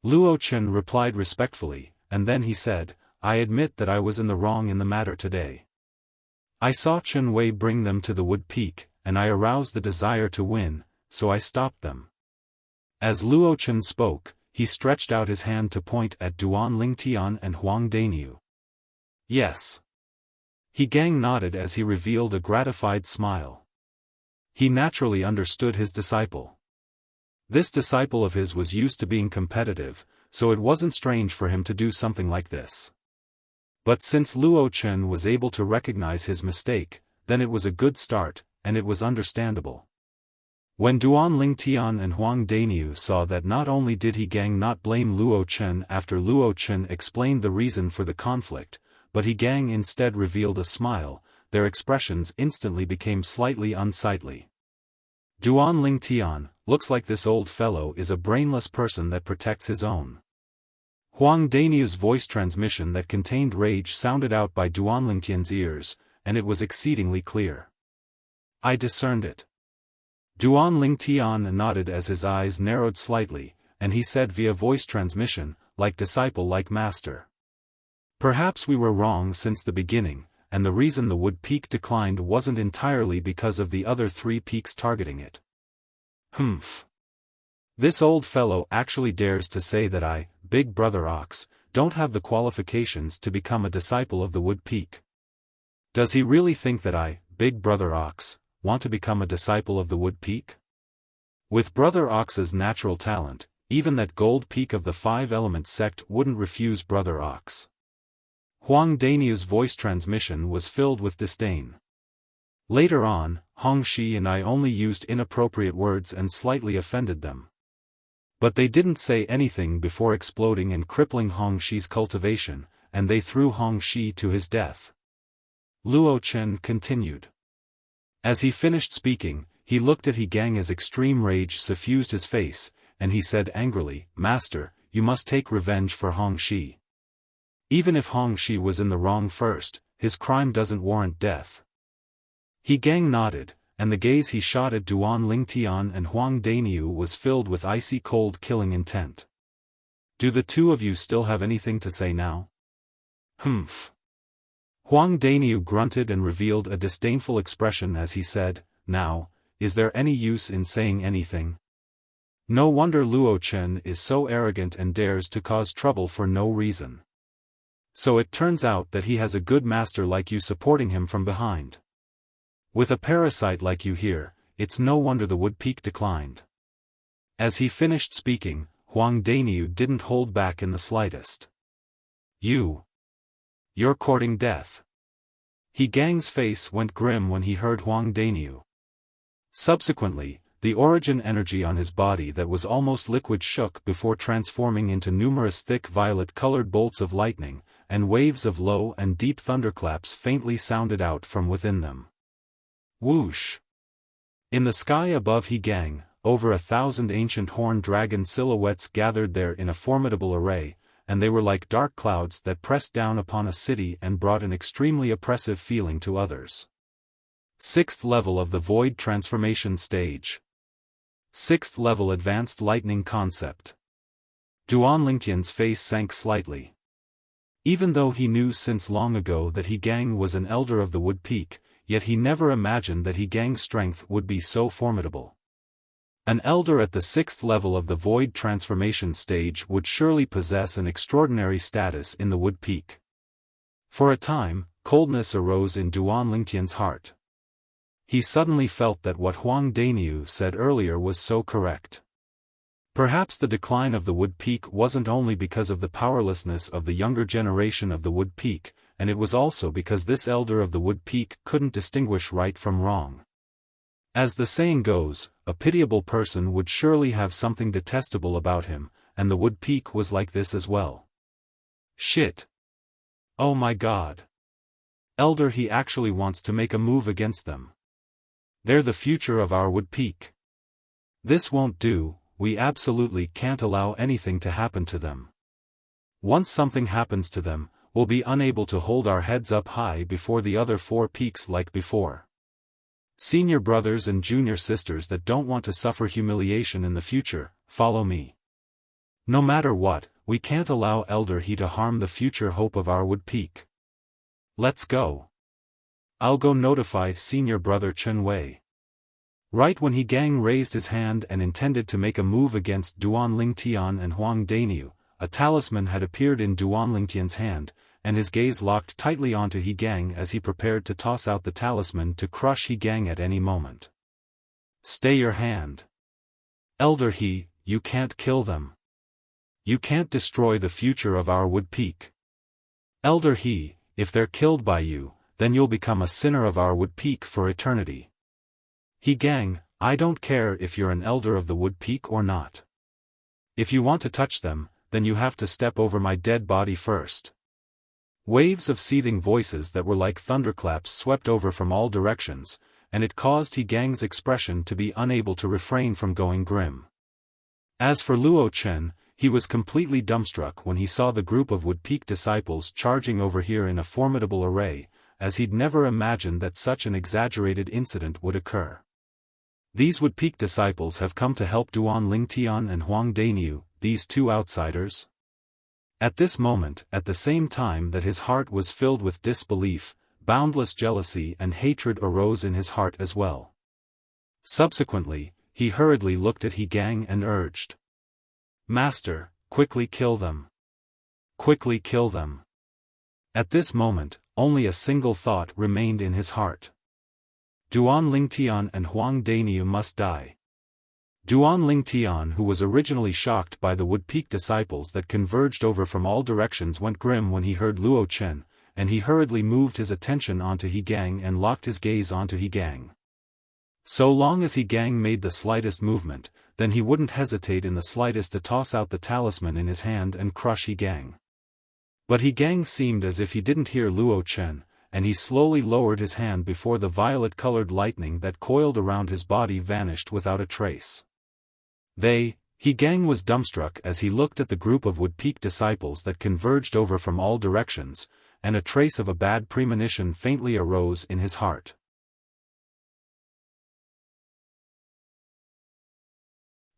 Luo Chen replied respectfully, and then he said, I admit that I was in the wrong in the matter today. I saw Chen Wei bring them to the Wood Peak, and I aroused the desire to win, so I stopped them. As Luo Chen spoke, he stretched out his hand to point at Duan Lingtian and Huang Daniu. Yes. He Gang nodded as he revealed a gratified smile. He naturally understood his disciple. This disciple of his was used to being competitive, so it wasn't strange for him to do something like this. But since Luo Chen was able to recognize his mistake, then it was a good start, and it was understandable. When Duan Lingtian and Huang Daniu saw that not only did He Gang not blame Luo Chen after Luo Chen explained the reason for the conflict, but He Gang instead revealed a smile, their expressions instantly became slightly unsightly. Duan Lingtian, looks like this old fellow is a brainless person that protects his own. Huang Daniu's voice transmission that contained rage sounded out by Duan Lingtian's ears, and it was exceedingly clear. I discerned it. Duan Lingtian nodded as his eyes narrowed slightly, and he said via voice transmission, like disciple like master. Perhaps we were wrong since the beginning, and the reason the Wood Peak declined wasn't entirely because of the other 3 peaks targeting it. This old fellow actually dares to say that I, Big Brother Ox, don't have the qualifications to become a disciple of the Wood Peak. Does he really think that I, Big Brother Ox, want to become a disciple of the Wood Peak? With Brother Ox's natural talent, even that gold peak of the 5-element sect wouldn't refuse Brother Ox. Huang Daniu's voice transmission was filled with disdain. Later on, Hong Shi and I only used inappropriate words and slightly offended them. But they didn't say anything before exploding and crippling Hong Shi's cultivation, and they threw Hong Shi to his death. Luo Chen continued. As he finished speaking, he looked at He Gang as extreme rage suffused his face, and he said angrily, Master, you must take revenge for Hong Shi. Even if Hong Shi was in the wrong first, his crime doesn't warrant death. He Gang nodded, and the gaze he shot at Duan Lingtian and Huang Daniu was filled with icy cold killing intent. Do the 2 of you still have anything to say now? Huang Daniu grunted and revealed a disdainful expression as he said, Now, is there any use in saying anything? No wonder Luo Chen is so arrogant and dares to cause trouble for no reason. So it turns out that he has a good master like you supporting him from behind. With a parasite like you here, it's no wonder the Wood Peak declined. As he finished speaking, Huang Daniu didn't hold back in the slightest. You're courting death. He Gang's face went grim when he heard Huang Daniu. Subsequently, the origin energy on his body that was almost liquid shook before transforming into numerous thick violet-colored bolts of lightning, and waves of low and deep thunderclaps faintly sounded out from within them. Whoosh! In the sky above He Gang, over 1,000 ancient horned dragon silhouettes gathered there in a formidable array, and they were like dark clouds that pressed down upon a city and brought an extremely oppressive feeling to others. 6th level of the Void Transformation Stage. 6th level Advanced Lightning Concept. Duan Lingtian's face sank slightly. Even though he knew since long ago that He Gang was an elder of the Wood Peak, yet he never imagined that He Gang's strength would be so formidable. An elder at the 6th level of the Void Transformation Stage would surely possess an extraordinary status in the Wood Peak. For a time, coldness arose in Duan Lingtian's heart. He suddenly felt that what Huang Daniu said earlier was so correct. Perhaps the decline of the Wood Peak wasn't only because of the powerlessness of the younger generation of the Wood Peak, and it was also because this elder of the Wood Peak couldn't distinguish right from wrong. As the saying goes, a pitiable person would surely have something detestable about him, and the Wood Peak was like this as well. Shit! Oh my God! Elder He actually wants to make a move against them. They're the future of our wood peak. This won't do, we absolutely can't allow anything to happen to them. Once something happens to them, we'll be unable to hold our heads up high before the other 4 peaks like before. Senior brothers and junior sisters that don't want to suffer humiliation in the future, follow me. No matter what, we can't allow Elder He to harm the future hope of our wood peak. Let's go. I'll go notify senior brother Chen Wei. Right when He Gang raised his hand and intended to make a move against Duan Lingtian and Huang Daniu, a talisman had appeared in Duan Lingtian's hand, and his gaze locked tightly onto He Gang as he prepared to toss out the talisman to crush He Gang at any moment. Stay your hand. Elder He, you can't kill them. You can't destroy the future of our wood peak. Elder He, if they're killed by you, then you'll become a sinner of our wood peak for eternity. He Gang, I don't care if you're an elder of the wood peak or not. If you want to touch them, then you have to step over my dead body first. Waves of seething voices that were like thunderclaps swept over from all directions, and it caused He Gang's expression to be unable to refrain from going grim. As for Luo Chen, he was completely dumbstruck when he saw the group of Wood Peak disciples charging over here in a formidable array, as he'd never imagined that such an exaggerated incident would occur. These Wood Peak disciples have come to help Duan Lingtian and Huang Daniu, these 2 outsiders? At this moment, at the same time that his heart was filled with disbelief, boundless jealousy and hatred arose in his heart as well. Subsequently, he hurriedly looked at He Gang and urged, "Master, quickly kill them. Quickly kill them." At this moment, only a single thought remained in his heart. Duan Lingtian and Huang Daniu must die. Duan Lingtian, who was originally shocked by the Wood Peak disciples that converged over from all directions, went grim when he heard Luo Chen, and he hurriedly moved his attention onto He Gang and locked his gaze onto He Gang. So long as He Gang made the slightest movement, then he wouldn't hesitate in the slightest to toss out the talisman in his hand and crush He Gang. But He Gang seemed as if he didn't hear Luo Chen, and he slowly lowered his hand before the violet-colored lightning that coiled around his body vanished without a trace. He Gang was dumbstruck as he looked at the group of Wood Peak disciples that converged over from all directions, and a trace of a bad premonition faintly arose in his heart.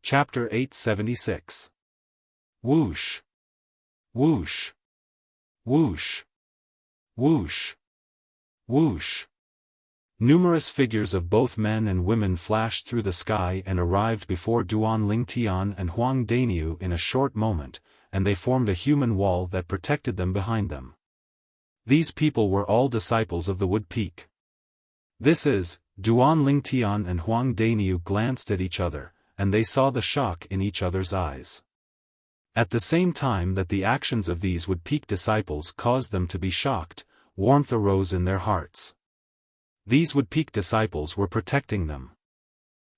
Chapter 876. Whoosh! Whoosh! Whoosh! Whoosh! Whoosh! Numerous figures of both men and women flashed through the sky and arrived before Duan Lingtian and Huang Daniu in a short moment, and they formed a human wall that protected them behind them. These people were all disciples of the Wood Peak. Duan Lingtian and Huang Daniu glanced at each other, and they saw the shock in each other's eyes. At the same time that the actions of these Wood Peak disciples caused them to be shocked, warmth arose in their hearts. These Wood Peak disciples were protecting them.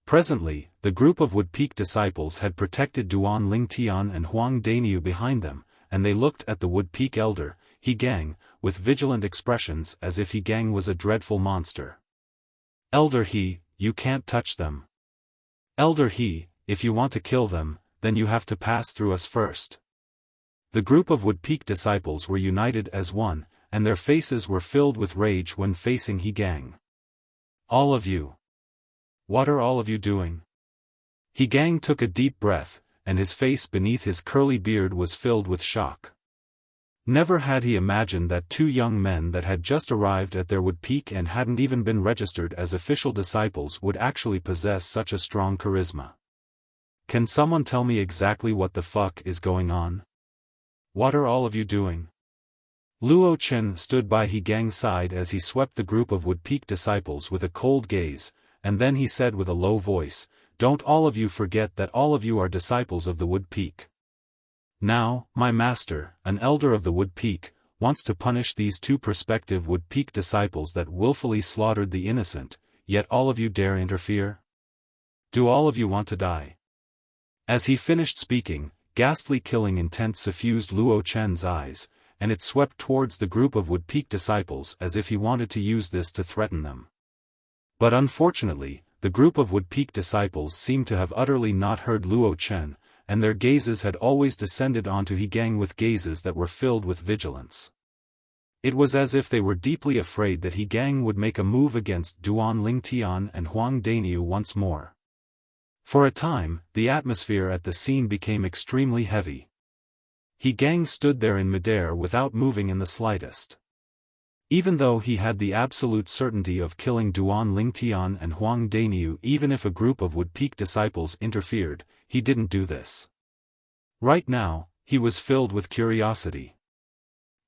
Presently, the group of Wood Peak disciples had protected Duan Lingtian and Huang Daniu behind them, and they looked at the Wood Peak elder, He Gang, with vigilant expressions as if He Gang was a dreadful monster. "Elder He, you can't touch them. Elder He, if you want to kill them, then you have to pass through us first." The group of Wood Peak disciples were united as one, and their faces were filled with rage when facing He Gang. "All of you. What are all of you doing?" He Gang took a deep breath, and his face beneath his curly beard was filled with shock. Never had he imagined that 2 young men that had just arrived at their Wood Peak and hadn't even been registered as official disciples would actually possess such a strong charisma. "Can someone tell me exactly what the fuck is going on? What are all of you doing?" Luo Chen stood by He Gang's side as he swept the group of Wood Peak disciples with a cold gaze, and then he said with a low voice, "Don't all of you forget that all of you are disciples of the Wood Peak. Now, my master, an elder of the Wood Peak, wants to punish these 2 prospective Wood Peak disciples that willfully slaughtered the innocent, yet all of you dare interfere? Do all of you want to die?" As he finished speaking, ghastly killing intent suffused Luo Chen's eyes, and it swept towards the group of Wood Peak disciples as if he wanted to use this to threaten them. But unfortunately, the group of Wood Peak disciples seemed to have utterly not heard Luo Chen, and their gazes had always descended onto He Gang with gazes that were filled with vigilance. It was as if they were deeply afraid that He Gang would make a move against Duan Lingtian and Huang Daniu once more. For a time, the atmosphere at the scene became extremely heavy. He Gang stood there in midair without moving in the slightest. Even though he had the absolute certainty of killing Duan Lingtian and Huang Daniu even if a group of Wood Peak disciples interfered, he didn't do this. Right now, he was filled with curiosity.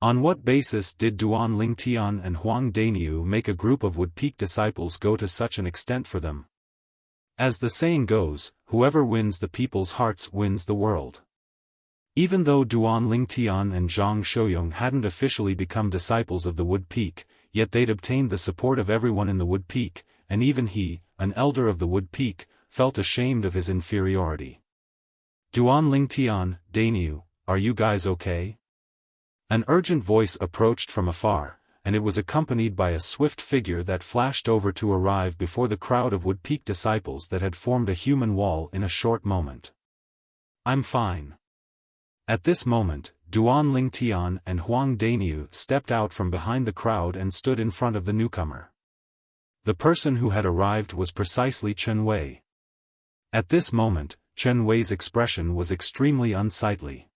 On what basis did Duan Lingtian and Huang Daniu make a group of Wood Peak disciples go to such an extent for them? As the saying goes, whoever wins the people's hearts wins the world. Even though Duan Lingtian and Zhang Shouyong hadn't officially become disciples of the Wood Peak, yet they'd obtained the support of everyone in the Wood Peak, and even he, an elder of the Wood Peak, felt ashamed of his inferiority. Duan Lingtian, Daniu, are you guys okay? An urgent voice approached from afar, and it was accompanied by a swift figure that flashed over to arrive before the crowd of Wood Peak disciples that had formed a human wall in a short moment. I'm fine. At this moment, Duan Lingtian and Huang Daniu stepped out from behind the crowd and stood in front of the newcomer. The person who had arrived was precisely Chen Wei. At this moment, Chen Wei's expression was extremely unsightly.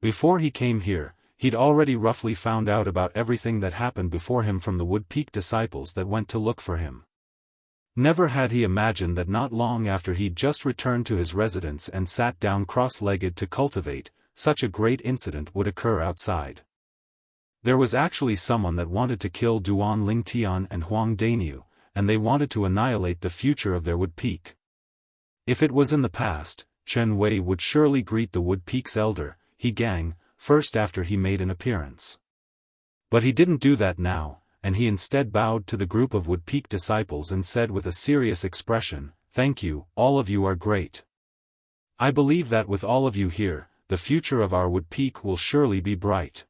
Before he came here, he'd already roughly found out about everything that happened before him from the Wood Peak disciples that went to look for him. Never had he imagined that not long after he'd just returned to his residence and sat down cross-legged to cultivate, such a great incident would occur outside. There was actually someone that wanted to kill Duan Lingtian and Huang Daniu, and they wanted to annihilate the future of their Wood Peak. If it was in the past, Chen Wei would surely greet the Wood Peak's elder, He Gang, first after he made an appearance. But he didn't do that now, and he instead bowed to the group of Wood Peak disciples and said with a serious expression, "Thank you, all of you are great. I believe that with all of you here, the future of our Wood Peak will surely be bright.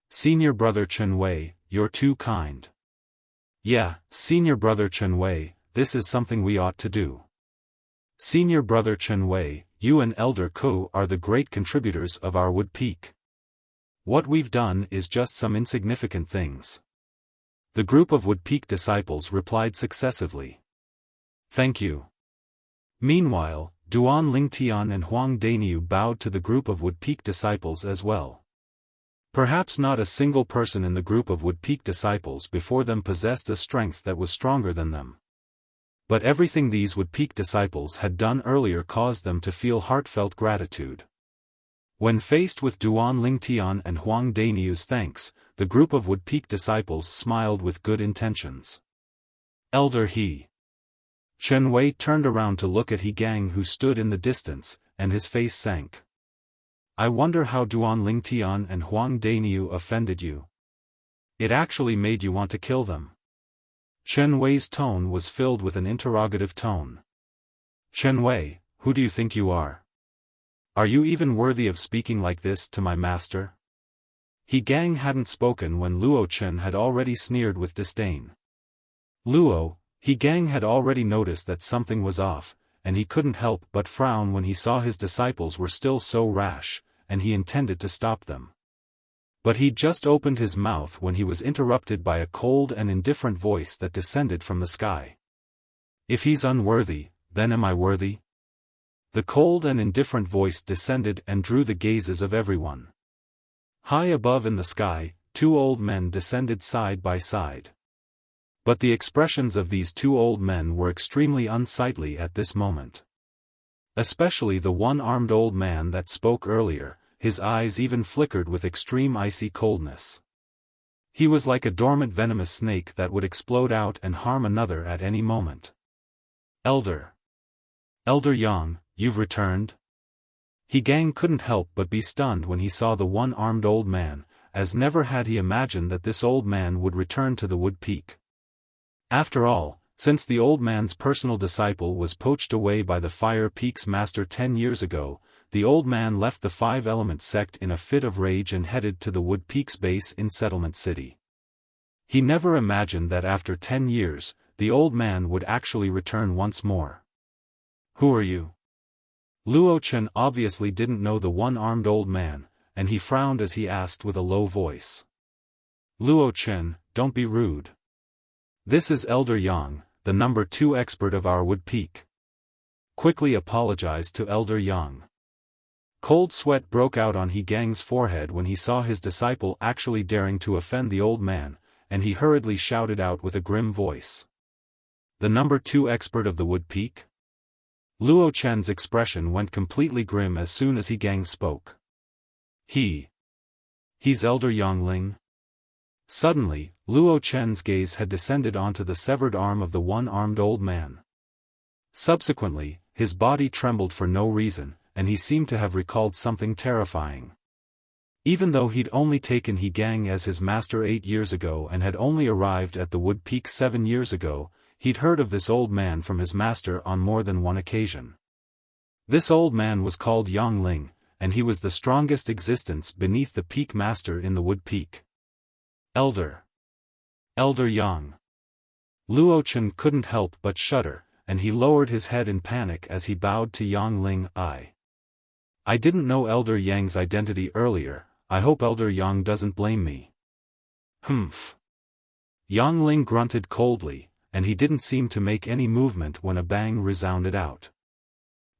Senior brother Chen Wei, you're too kind." "Yeah, senior brother Chen Wei, this is something we ought to do. Senior brother Chen Wei, you and Elder Ko are the great contributors of our Wood Peak. What we've done is just some insignificant things." The group of Wood Peak disciples replied successively. "Thank you." Meanwhile, Duan Lingtian and Huang Daniu bowed to the group of Wood Peak disciples as well. Perhaps not a single person in the group of Wood Peak disciples before them possessed a strength that was stronger than them. But everything these Wood Peak disciples had done earlier caused them to feel heartfelt gratitude. When faced with Duan Lingtian and Huang Daniu's thanks, the group of Wood Peak disciples smiled with good intentions. "Elder He." Chen Wei turned around to look at He Gang who stood in the distance, and his face sank. "I wonder how Duan Lingtian and Huang Daniu offended you. It actually made you want to kill them." Chen Wei's tone was filled with an interrogative tone. "Chen Wei, who do you think you are? Are you even worthy of speaking like this to my master?" He Gang hadn't spoken when Luo Chen had already sneered with disdain. He Gang had already noticed that something was off, and he couldn't help but frown when he saw his disciples were still so rash, and he intended to stop them. But he'd just opened his mouth when he was interrupted by a cold and indifferent voice that descended from the sky. "If he's unworthy, then am I worthy?" The cold and indifferent voice descended and drew the gazes of everyone. High above in the sky, two old men descended side by side. But the expressions of these two old men were extremely unsightly at this moment. Especially the one-armed old man that spoke earlier, his eyes even flickered with extreme icy coldness. He was like a dormant venomous snake that would explode out and harm another at any moment. Elder Yang, you've returned?" He Gang couldn't help but be stunned when he saw the one-armed old man, as never had he imagined that this old man would return to the Wood Peak. After all, since the old man's personal disciple was poached away by the Fire Peak's master 10 years ago, the old man left the Five Elements sect in a fit of rage and headed to the Wood Peaks base in Settlement City. He never imagined that after 10 years, the old man would actually return once more. "Who are you?" Luo Chen obviously didn't know the one-armed old man, and he frowned as he asked with a low voice. "Luo Chen, don't be rude. This is Elder Yang, the number 2 expert of our Wood Peak." Quickly apologized to Elder Yang. Cold sweat broke out on He Gang's forehead when he saw his disciple actually daring to offend the old man, and he hurriedly shouted out with a grim voice. "The number 2 expert of the Wood Peak?" Luo Chen's expression went completely grim as soon as He Gang spoke. He's Elder Yang Ling." Suddenly, Luo Chen's gaze had descended onto the severed arm of the one-armed old man. Subsequently, his body trembled for no reason, and he seemed to have recalled something terrifying. Even though he'd only taken He Gang as his master 8 years ago and had only arrived at the Wood Peak 7 years ago, he'd heard of this old man from his master on more than one occasion. This old man was called Yang Ling, and he was the strongest existence beneath the Peak Master in the Wood Peak. Elder Yang. Luo Chen couldn't help but shudder, and he lowered his head in panic as he bowed to Yang Ling. I didn't know Elder Yang's identity earlier. I hope Elder Yang doesn't blame me." "Humph." Yang Ling grunted coldly, and he didn't seem to make any movement when a bang resounded out.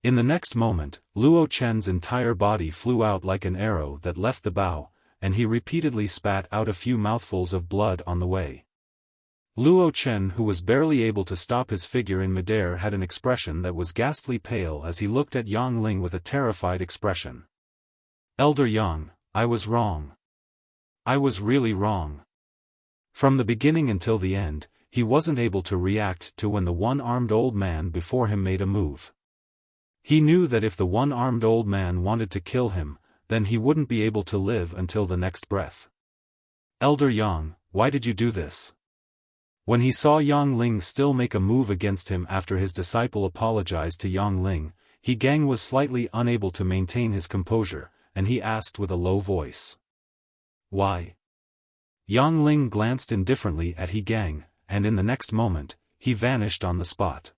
In the next moment, Luo Chen's entire body flew out like an arrow that left the bow, and he repeatedly spat out a few mouthfuls of blood on the way. Luo Chen, who was barely able to stop his figure in midair, had an expression that was ghastly pale as he looked at Yang Ling with a terrified expression. "Elder Yang, I was wrong. I was really wrong." From the beginning until the end, he wasn't able to react to when the one-armed old man before him made a move. He knew that if the one-armed old man wanted to kill him, then he wouldn't be able to live until the next breath. "Elder Yang, why did you do this?" When he saw Yang Ling still make a move against him after his disciple apologized to Yang Ling, He Gang was slightly unable to maintain his composure, and he asked with a low voice. "Why?" Yang Ling glanced indifferently at He Gang, and in the next moment, he vanished on the spot.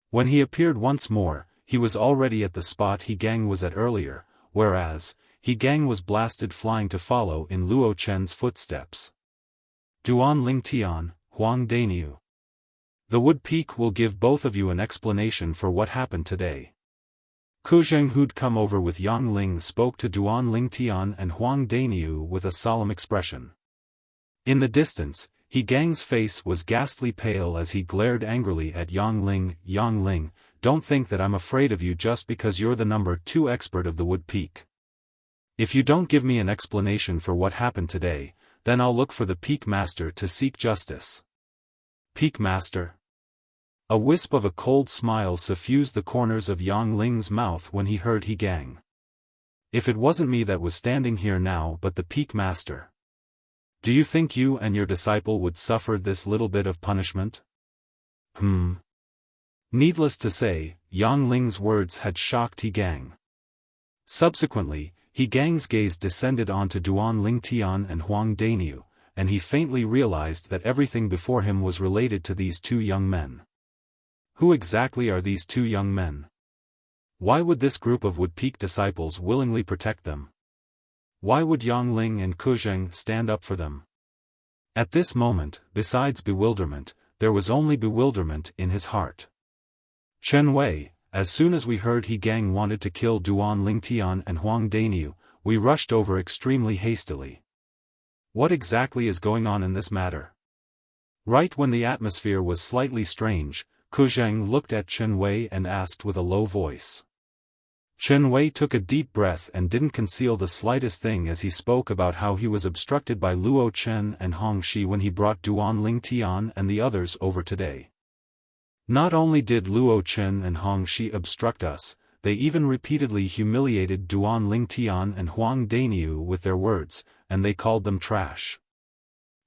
When he appeared once more, he was already at the spot He Gang was at earlier, whereas, He Gang was blasted flying to follow in Luo Chen's footsteps. "Duan Ling Tian, Huang Dainiu. The Wood Peak will give both of you an explanation for what happened today." Ku Zheng, who'd come over with Yang Ling, spoke to Duan Ling Tian and Huang Dainiu with a solemn expression. In the distance, He Gang's face was ghastly pale as he glared angrily at Yang Ling. "Yang Ling, don't think that I'm afraid of you just because you're the number 2 expert of the Wood Peak. If you don't give me an explanation for what happened today, then I'll look for the Peak Master to seek justice." "Peak Master?" A wisp of a cold smile suffused the corners of Yang Ling's mouth when he heard He Gang. "If it wasn't me that was standing here now but the Peak Master. Do you think you and your disciple would suffer this little bit of punishment?" Needless to say, Yang Ling's words had shocked He Gang. Subsequently, He Gang's gaze descended onto Duan Ling Tian and Huang Dainiu, and he faintly realized that everything before him was related to these 2 young men. Who exactly are these 2 young men? Why would this group of Wood Peak disciples willingly protect them? Why would Yang Ling and Ku Zheng stand up for them? At this moment, besides bewilderment, there was only bewilderment in his heart. "Chen Wei, as soon as we heard He Gang wanted to kill Duan Ling Tian and Huang Dainiu, we rushed over extremely hastily. What exactly is going on in this matter?" Right when the atmosphere was slightly strange, Ku Zheng looked at Chen Wei and asked with a low voice. Chen Wei took a deep breath and didn't conceal the slightest thing as he spoke about how he was obstructed by Luo Chen and Hong Shi when he brought Duan Ling Tian and the others over today. "Not only did Luo Chen and Hong Shi obstruct us, they even repeatedly humiliated Duan Ling Tian and Huang Dainiu with their words, and they called them trash.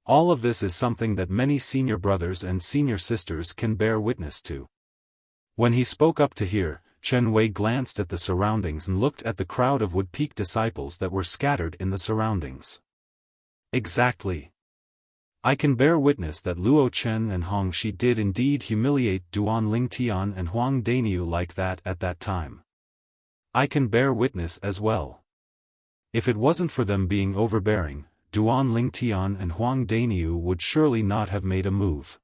All of this is something that many senior brothers and senior sisters can bear witness to." When he spoke up to hear, Chen Wei glanced at the surroundings and looked at the crowd of Wood Peak disciples that were scattered in the surroundings. Exactly. I can bear witness that Luo Chen and Hong Shi did indeed humiliate Duan Lingtian and Huang Daniu like that at that time. I can bear witness as well. If it wasn't for them being overbearing, Duan Lingtian and Huang Daniu would surely not have made a move.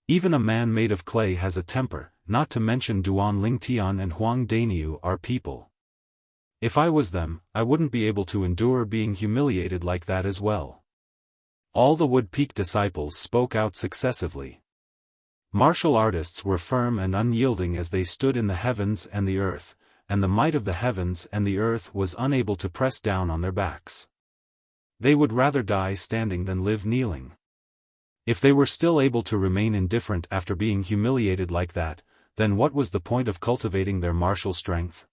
Even a man made of clay has a temper, not to mention Duan Lingtian and Huang Daniu are people. If I was them, I wouldn't be able to endure being humiliated like that as well. All the Wood Peak disciples spoke out successively. Martial artists were firm and unyielding as they stood in the heavens and the earth, and the might of the heavens and the earth was unable to press down on their backs. They would rather die standing than live kneeling. If they were still able to remain indifferent after being humiliated like that, then what was the point of cultivating their martial strength?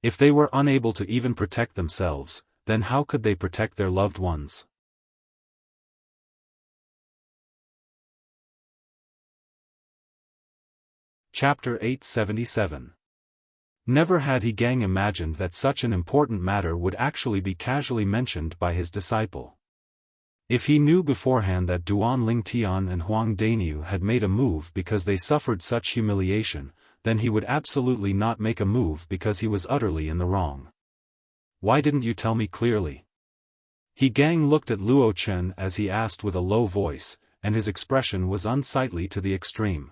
If they were unable to even protect themselves, then how could they protect their loved ones? Chapter 877. Never had He Gang imagined that such an important matter would actually be casually mentioned by his disciple. If he knew beforehand that Duan Lingtian and Huang Daniu had made a move because they suffered such humiliation, then he would absolutely not make a move because he was utterly in the wrong. Why didn't you tell me clearly? He Gang looked at Luo Chen as he asked with a low voice, and his expression was unsightly to the extreme.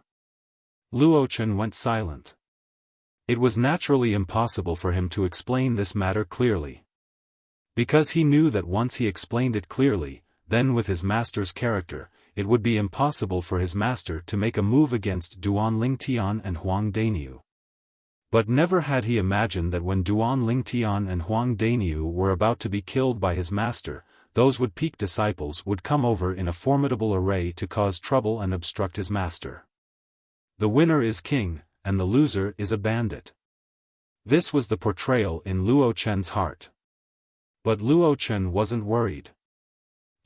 Luo Chen went silent. It was naturally impossible for him to explain this matter clearly. Because he knew that once he explained it clearly, then with his master's character, it would be impossible for his master to make a move against Duan Lingtian and Huang Daniu. But never had he imagined that when Duan Lingtian and Huang Daniu were about to be killed by his master, those Wood Peak disciples would come over in a formidable array to cause trouble and obstruct his master. The winner is king, and the loser is a bandit. This was the portrayal in Luo Chen's heart. But Luo Chen wasn't worried.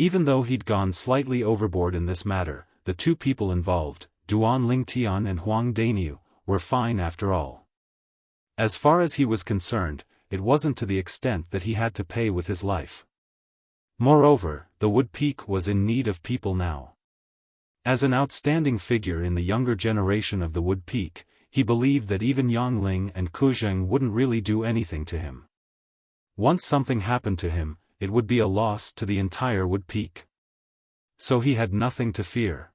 Even though he'd gone slightly overboard in this matter, the two people involved, Duan Lingtian and Huang Daniu, were fine after all. As far as he was concerned, it wasn't to the extent that he had to pay with his life. Moreover, the Wood Peak was in need of people now. As an outstanding figure in the younger generation of the Wood Peak, he believed that even Yang Ling and Ku Zheng wouldn't really do anything to him. Once something happened to him, it would be a loss to the entire Wood Peak. So he had nothing to fear.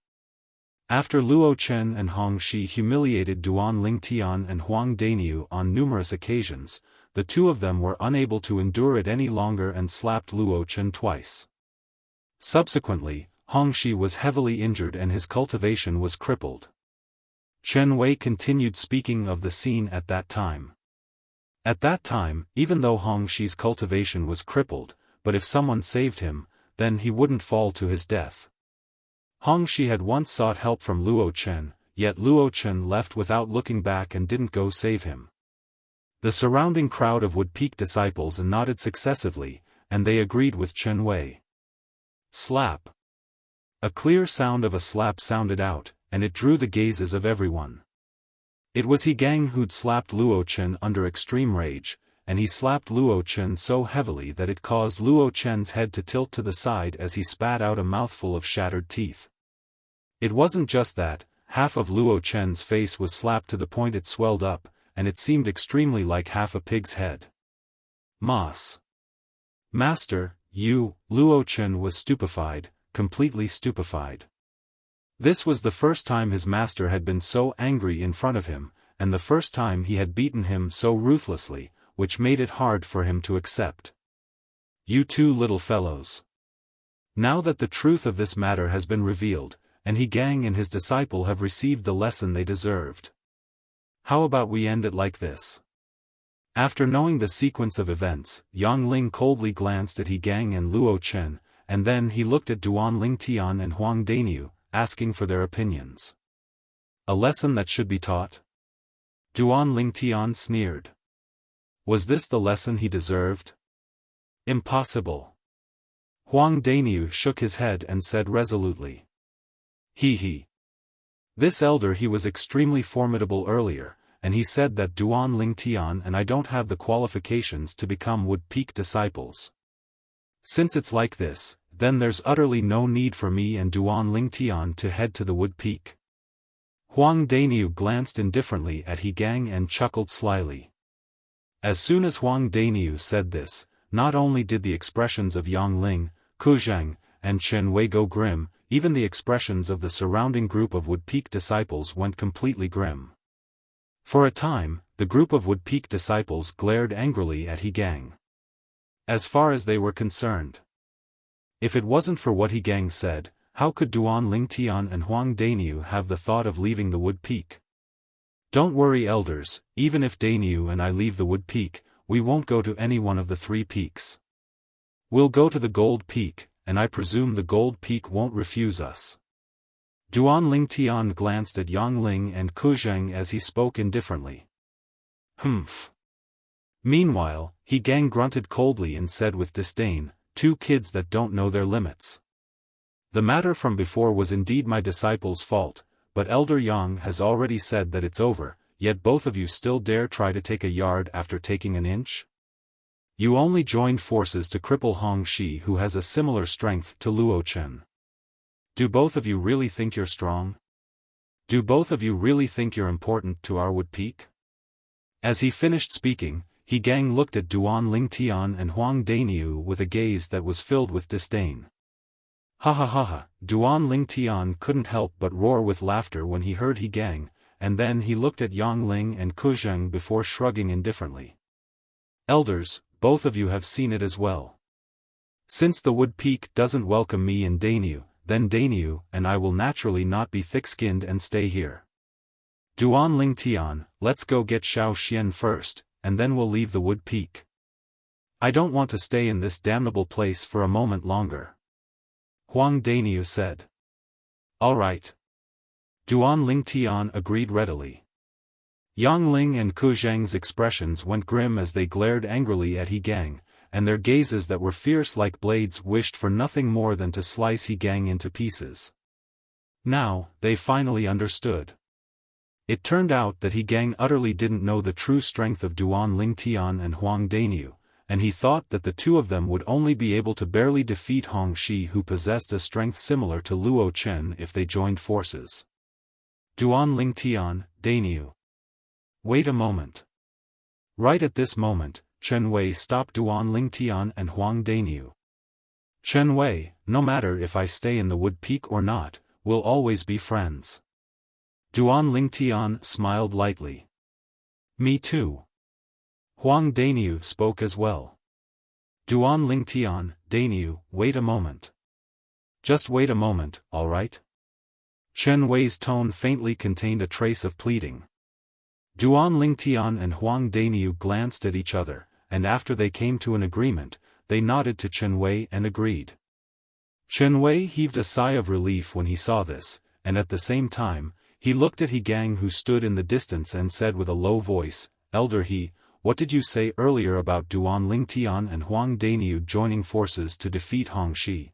After Luo Chen and Hong Shi humiliated Duan Lingtian and Huang Daniu on numerous occasions, the two of them were unable to endure it any longer and slapped Luo Chen twice. Subsequently, Hong Shi was heavily injured and his cultivation was crippled. Chen Wei continued speaking of the scene at that time. At that time, even though Hong Shi's cultivation was crippled, but if someone saved him, then he wouldn't fall to his death. Hong Shi had once sought help from Luo Chen, yet Luo Chen left without looking back and didn't go save him. The surrounding crowd of Wood Peak disciples nodded successively, and they agreed with Chen Wei. Slap. A clear sound of a slap sounded out, and it drew the gazes of everyone. It was He Gang who'd slapped Luo Chen under extreme rage, and he slapped Luo Chen so heavily that it caused Luo Chen's head to tilt to the side as he spat out a mouthful of shattered teeth. It wasn't just that, half of Luo Chen's face was slapped to the point it swelled up, and it seemed extremely like half a pig's head. Mas. Master, you, Luo Chen was stupefied, completely stupefied. This was the first time his master had been so angry in front of him, and the first time he had beaten him so ruthlessly, which made it hard for him to accept. You two little fellows. Now that the truth of this matter has been revealed, and He Gang and his disciple have received the lesson they deserved. How about we end it like this? After knowing the sequence of events, Yang Ling coldly glanced at He Gang and Luo Chen, and then he looked at Duan Lingtian and Huang Daniu, asking for their opinions. A lesson that should be taught? Duan Lingtian sneered. Was this the lesson he deserved? Impossible. Huang Daniu shook his head and said resolutely. He. This elder he was extremely formidable earlier, and he said that Duan Ling Tian and I don't have the qualifications to become Wood Peak disciples. Since it's like this, then there's utterly no need for me and Duan Ling Tian to head to the Wood Peak. Huang Dainiu glanced indifferently at He Gang and chuckled slyly. As soon as Huang Dainiu said this, not only did the expressions of Yang Ling, Ku Zhang, and Chen Wei go grim, even the expressions of the surrounding group of Wood Peak disciples went completely grim. For a time, the group of Wood Peak disciples glared angrily at He Gang. As far as they were concerned, if it wasn't for what He Gang said, how could Duan Ling Tian and Huang Dainiu have the thought of leaving the Wood Peak? Don't worry, elders, even if Dainiu and I leave the Wood Peak, we won't go to any one of the 3 peaks. We'll go to the Gold Peak, and I presume the Gold Peak won't refuse us. Duan Ling Tian glanced at Yang Ling and Ku Zhang as he spoke indifferently. Humph. Meanwhile, He Gang grunted coldly and said with disdain, 2 kids that don't know their limits. The matter from before was indeed my disciple's fault, but Elder Yang has already said that it's over, yet both of you still dare try to take a yard after taking an inch? You only joined forces to cripple Hong Shi, who has a similar strength to Luo Chen. Do both of you really think you're strong? Do both of you really think you're important to our Wood Peak? As he finished speaking, He Gang looked at Duan Ling Tian and Huang Dainiu with a gaze that was filled with disdain. Ha ha ha ha, Duan Ling Tian couldn't help but roar with laughter when he heard He Gang, and then he looked at Yang Ling and Ku Zhang before shrugging indifferently. Elders, both of you have seen it as well. Since the Wood Peak doesn't welcome me and Dainiu, then Dainiu and I will naturally not be thick-skinned and stay here. Duan Ling Tian, let's go get Xiao Xian first, and then we'll leave the Wood Peak. I don't want to stay in this damnable place for a moment longer. Huang Dainiu said. All right. Duan Ling Tian agreed readily. Yang Ling and Ku Zhang's expressions went grim as they glared angrily at He Gang, and their gazes that were fierce like blades wished for nothing more than to slice He Gang into pieces. Now, they finally understood. It turned out that He Gang utterly didn't know the true strength of Duan Ling Tian and Huang Dainiu, and he thought that the 2 of them would only be able to barely defeat Hong Shi, who possessed a strength similar to Luo Chen, if they joined forces. Duan Ling Tian, Dainiu. Wait a moment. Right at this moment, Chen Wei stopped Duan Ling Tian and Huang Dainiu. Chen Wei, no matter if I stay in the Wood Peak or not, we'll always be friends. Duan Ling Tian smiled lightly. Me too. Huang Dainiu spoke as well. Duan Ling Tian, Dainiu, wait a moment. Just wait a moment, all right? Chen Wei's tone faintly contained a trace of pleading. Duan Ling Tian and Huang Dainiu glanced at each other, and after they came to an agreement, they nodded to Chen Wei and agreed. Chen Wei heaved a sigh of relief when he saw this, and at the same time, he looked at He Gang, who stood in the distance, and said with a low voice, Elder He, what did you say earlier about Duan Ling Tian and Huang Dainiu joining forces to defeat Hong Shi?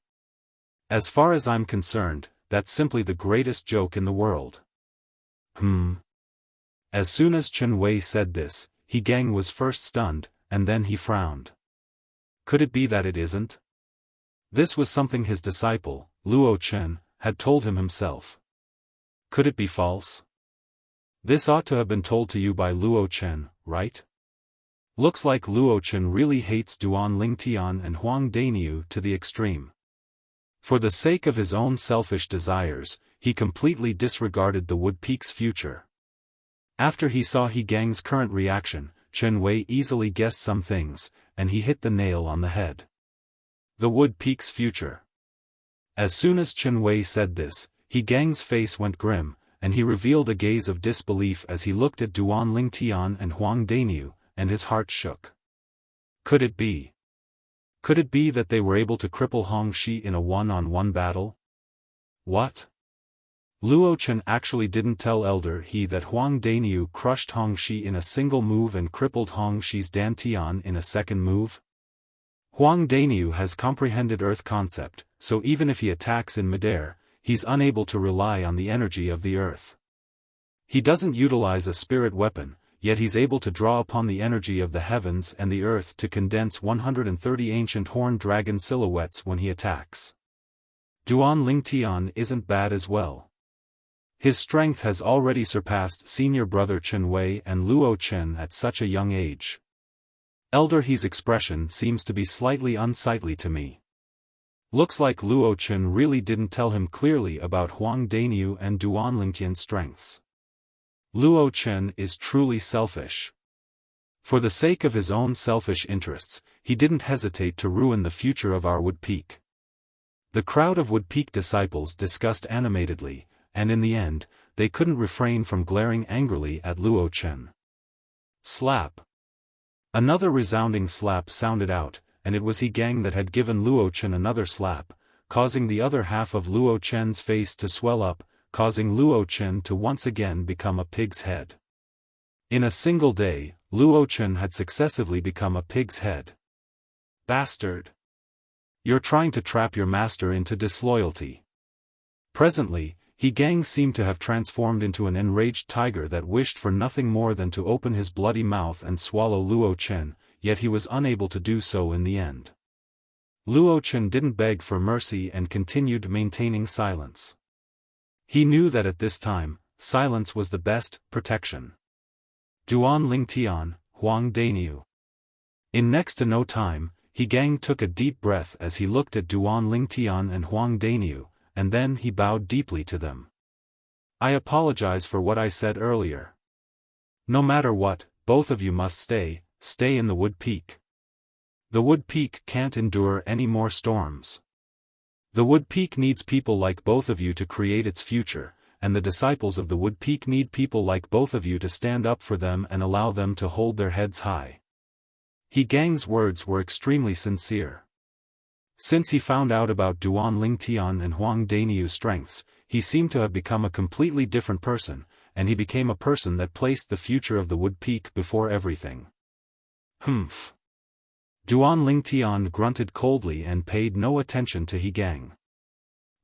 As far as I'm concerned, that's simply the greatest joke in the world. As soon as Chen Wei said this, He Gang was first stunned, and then he frowned. Could it be that it isn't? This was something his disciple, Luo Chen, had told him himself. Could it be false? This ought to have been told to you by Luo Chen, right? Looks like Luo Chen really hates Duan Ling Tian and Huang Dainiu to the extreme. For the sake of his own selfish desires, he completely disregarded the Wood Peak's future. After he saw He Gang's current reaction, Chen Wei easily guessed some things, and he hit the nail on the head. The Wood Peak's future. As soon as Chen Wei said this, He Gang's face went grim, and he revealed a gaze of disbelief as he looked at Duan Ling Tian and Huang Dainiu, and his heart shook. Could it be? Could it be that they were able to cripple Hong Shi in a one-on-one battle? What? Luo Chen actually didn't tell Elder He that Huang Dainiu crushed Hong Shi in a single move and crippled Hong Shi's Dantian in a second move? Huang Dainiu has comprehended Earth concept, so even if he attacks in midair, he's unable to rely on the energy of the Earth. He doesn't utilize a spirit weapon, yet he's able to draw upon the energy of the heavens and the earth to condense 130 ancient horned dragon silhouettes when he attacks. Duan Lingtian isn't bad as well. His strength has already surpassed senior brother Chen Wei and Luo Chen at such a young age. Elder He's expression seems to be slightly unsightly to me. Looks like Luo Chen really didn't tell him clearly about Huang Daniu and Duan Lingtian's strengths. Luo Chen is truly selfish. For the sake of his own selfish interests, he didn't hesitate to ruin the future of our Wood Peak. The crowd of Wood Peak disciples discussed animatedly, and in the end, they couldn't refrain from glaring angrily at Luo Chen. Slap. Another resounding slap sounded out, and it was He Gang that had given Luo Chen another slap, causing the other half of Luo Chen's face to swell up, causing Luo Chen to once again become a pig's head. In a single day, Luo Chen had successively become a pig's head. Bastard! You're trying to trap your master into disloyalty. Presently, He Gang seemed to have transformed into an enraged tiger that wished for nothing more than to open his bloody mouth and swallow Luo Chen, yet he was unable to do so in the end. Luo Chen didn't beg for mercy and continued maintaining silence. He knew that at this time, silence was the best protection. Duan Lingtian, Huang Daniu. In next to no time, He Gang took a deep breath as he looked at Duan Lingtian and Huang Daniu, and then he bowed deeply to them. I apologize for what I said earlier. No matter what, both of you must stay in the Wood Peak. The Wood Peak can't endure any more storms. The Wood Peak needs people like both of you to create its future, and the disciples of the Wood Peak need people like both of you to stand up for them and allow them to hold their heads high. He Gang's words were extremely sincere. Since he found out about Duan Lingtian and Huang Daniu's strengths, he seemed to have become a completely different person, and he became a person that placed the future of the Wood Peak before everything. Humph. Duan Lingtian grunted coldly and paid no attention to He Gang.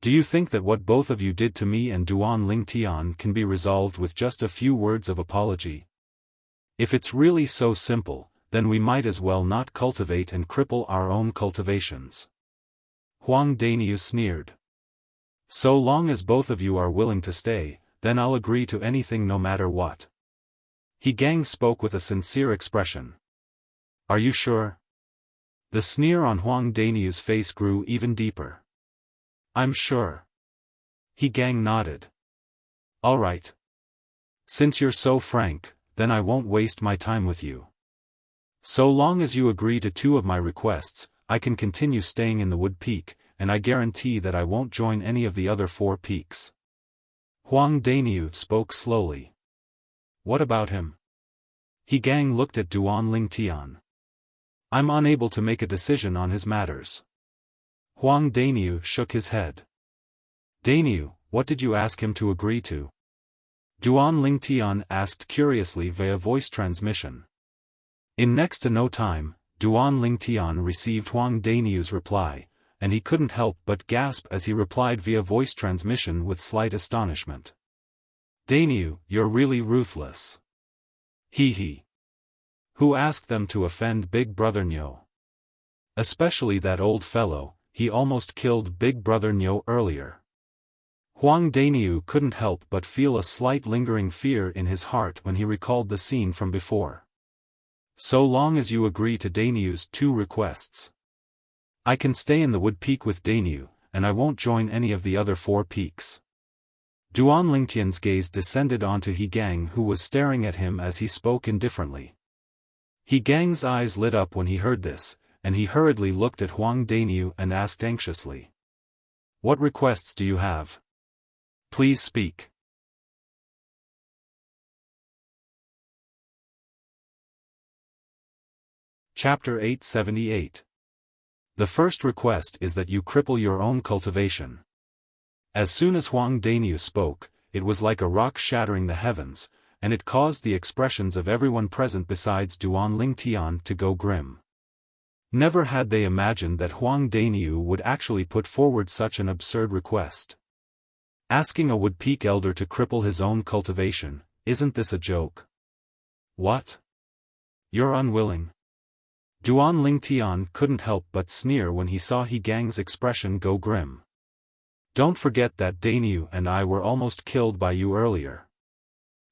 Do you think that what both of you did to me and Duan Lingtian can be resolved with just a few words of apology? If it's really so simple, then we might as well not cultivate and cripple our own cultivations. Huang Daniu sneered. So long as both of you are willing to stay, then I'll agree to anything no matter what. He Gang spoke with a sincere expression. Are you sure? The sneer on Huang Daniu's face grew even deeper. I'm sure. He Gang nodded. All right. Since you're so frank, then I won't waste my time with you. So long as you agree to two of my requests, I can continue staying in the Wood Peak, and I guarantee that I won't join any of the other 4 peaks. Huang Daniu spoke slowly. What about him? He Gang looked at Duan Lingtian. I'm unable to make a decision on his matters. Huang Daniu shook his head. Daniu, what did you ask him to agree to? Duan Lingtian asked curiously via voice transmission. In next to no time, Duan Lingtian received Huang Daniu's reply, and he couldn't help but gasp as he replied via voice transmission with slight astonishment. Daniu, you're really ruthless. Hee. Who asked them to offend Big Brother Nyo? Especially that old fellow, he almost killed Big Brother Nyo earlier. Huang Daniu couldn't help but feel a slight lingering fear in his heart when he recalled the scene from before. So long as you agree to Daniu's 2 requests. I can stay in the Wood Peak with Daniu, and I won't join any of the other 4 peaks. Duan Lingtian's gaze descended onto He Gang, who was staring at him as he spoke indifferently. He Gang's eyes lit up when he heard this, and he hurriedly looked at Huang Daniu and asked anxiously. What requests do you have? Please speak. Chapter 878. The first request is that you cripple your own cultivation. As soon as Huang Daniu spoke, it was like a rock shattering the heavens, and it caused the expressions of everyone present besides Duan Lingtian to go grim. Never had they imagined that Huang Daniu would actually put forward such an absurd request. Asking a Wood Peak elder to cripple his own cultivation, isn't this a joke? What? You're unwilling? Duan Lingtian couldn't help but sneer when he saw He Gang's expression go grim. Don't forget that Dainyu and I were almost killed by you earlier.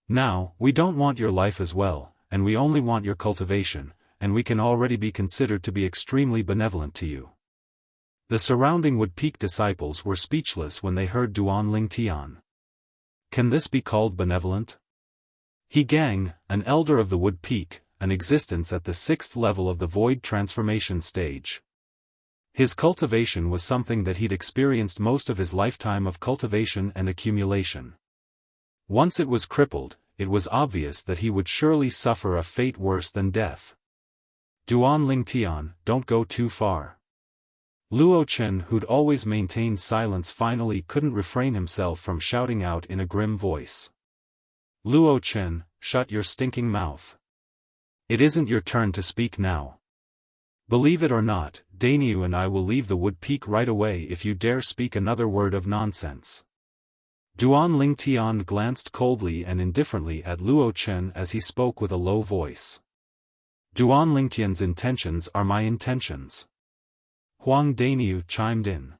Now, we don't want your life as well, and we only want your cultivation, and we can already be considered to be extremely benevolent to you. The surrounding Wood Peak disciples were speechless when they heard Duan Lingtian. Can this be called benevolent? He Gang, an elder of the Wood Peak, an existence at the 6th level of the Void Transformation stage. His cultivation was something that he'd experienced most of his lifetime of cultivation and accumulation. Once it was crippled, it was obvious that he would surely suffer a fate worse than death. Duan Lingtian, don't go too far. Luo Chen, who'd always maintained silence, finally couldn't refrain himself from shouting out in a grim voice. Luo Chen, shut your stinking mouth. It isn't your turn to speak now. Believe it or not, Dainyu and I will leave the Wood Peak right away if you dare speak another word of nonsense. Duan Lingtian glanced coldly and indifferently at Luo Chen as he spoke with a low voice. Duan Lingtian's intentions are my intentions. Huang Dainyu chimed in.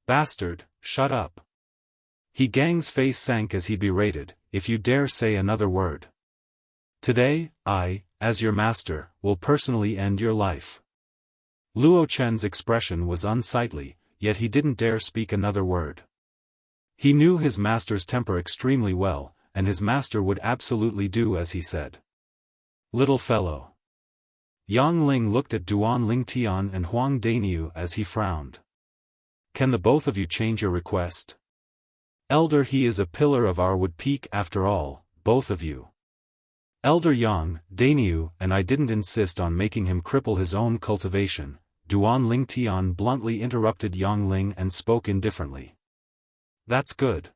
Bastard, shut up. He Gang's face sank as he berated, if you dare say another word. Today, I, as your master, will personally end your life. Luo Chen's expression was unsightly, yet he didn't dare speak another word. He knew his master's temper extremely well, and his master would absolutely do as he said. Little fellow. Yang Ling looked at Duan Lingtian and Huang Dainyu as he frowned. Can the both of you change your request? Elder, he is a pillar of our Wood Peak after all, both of you. Elder Yang, Dainyu, and I didn't insist on making him cripple his own cultivation. Duan Lingtian bluntly interrupted Yang Ling and spoke indifferently. That's good.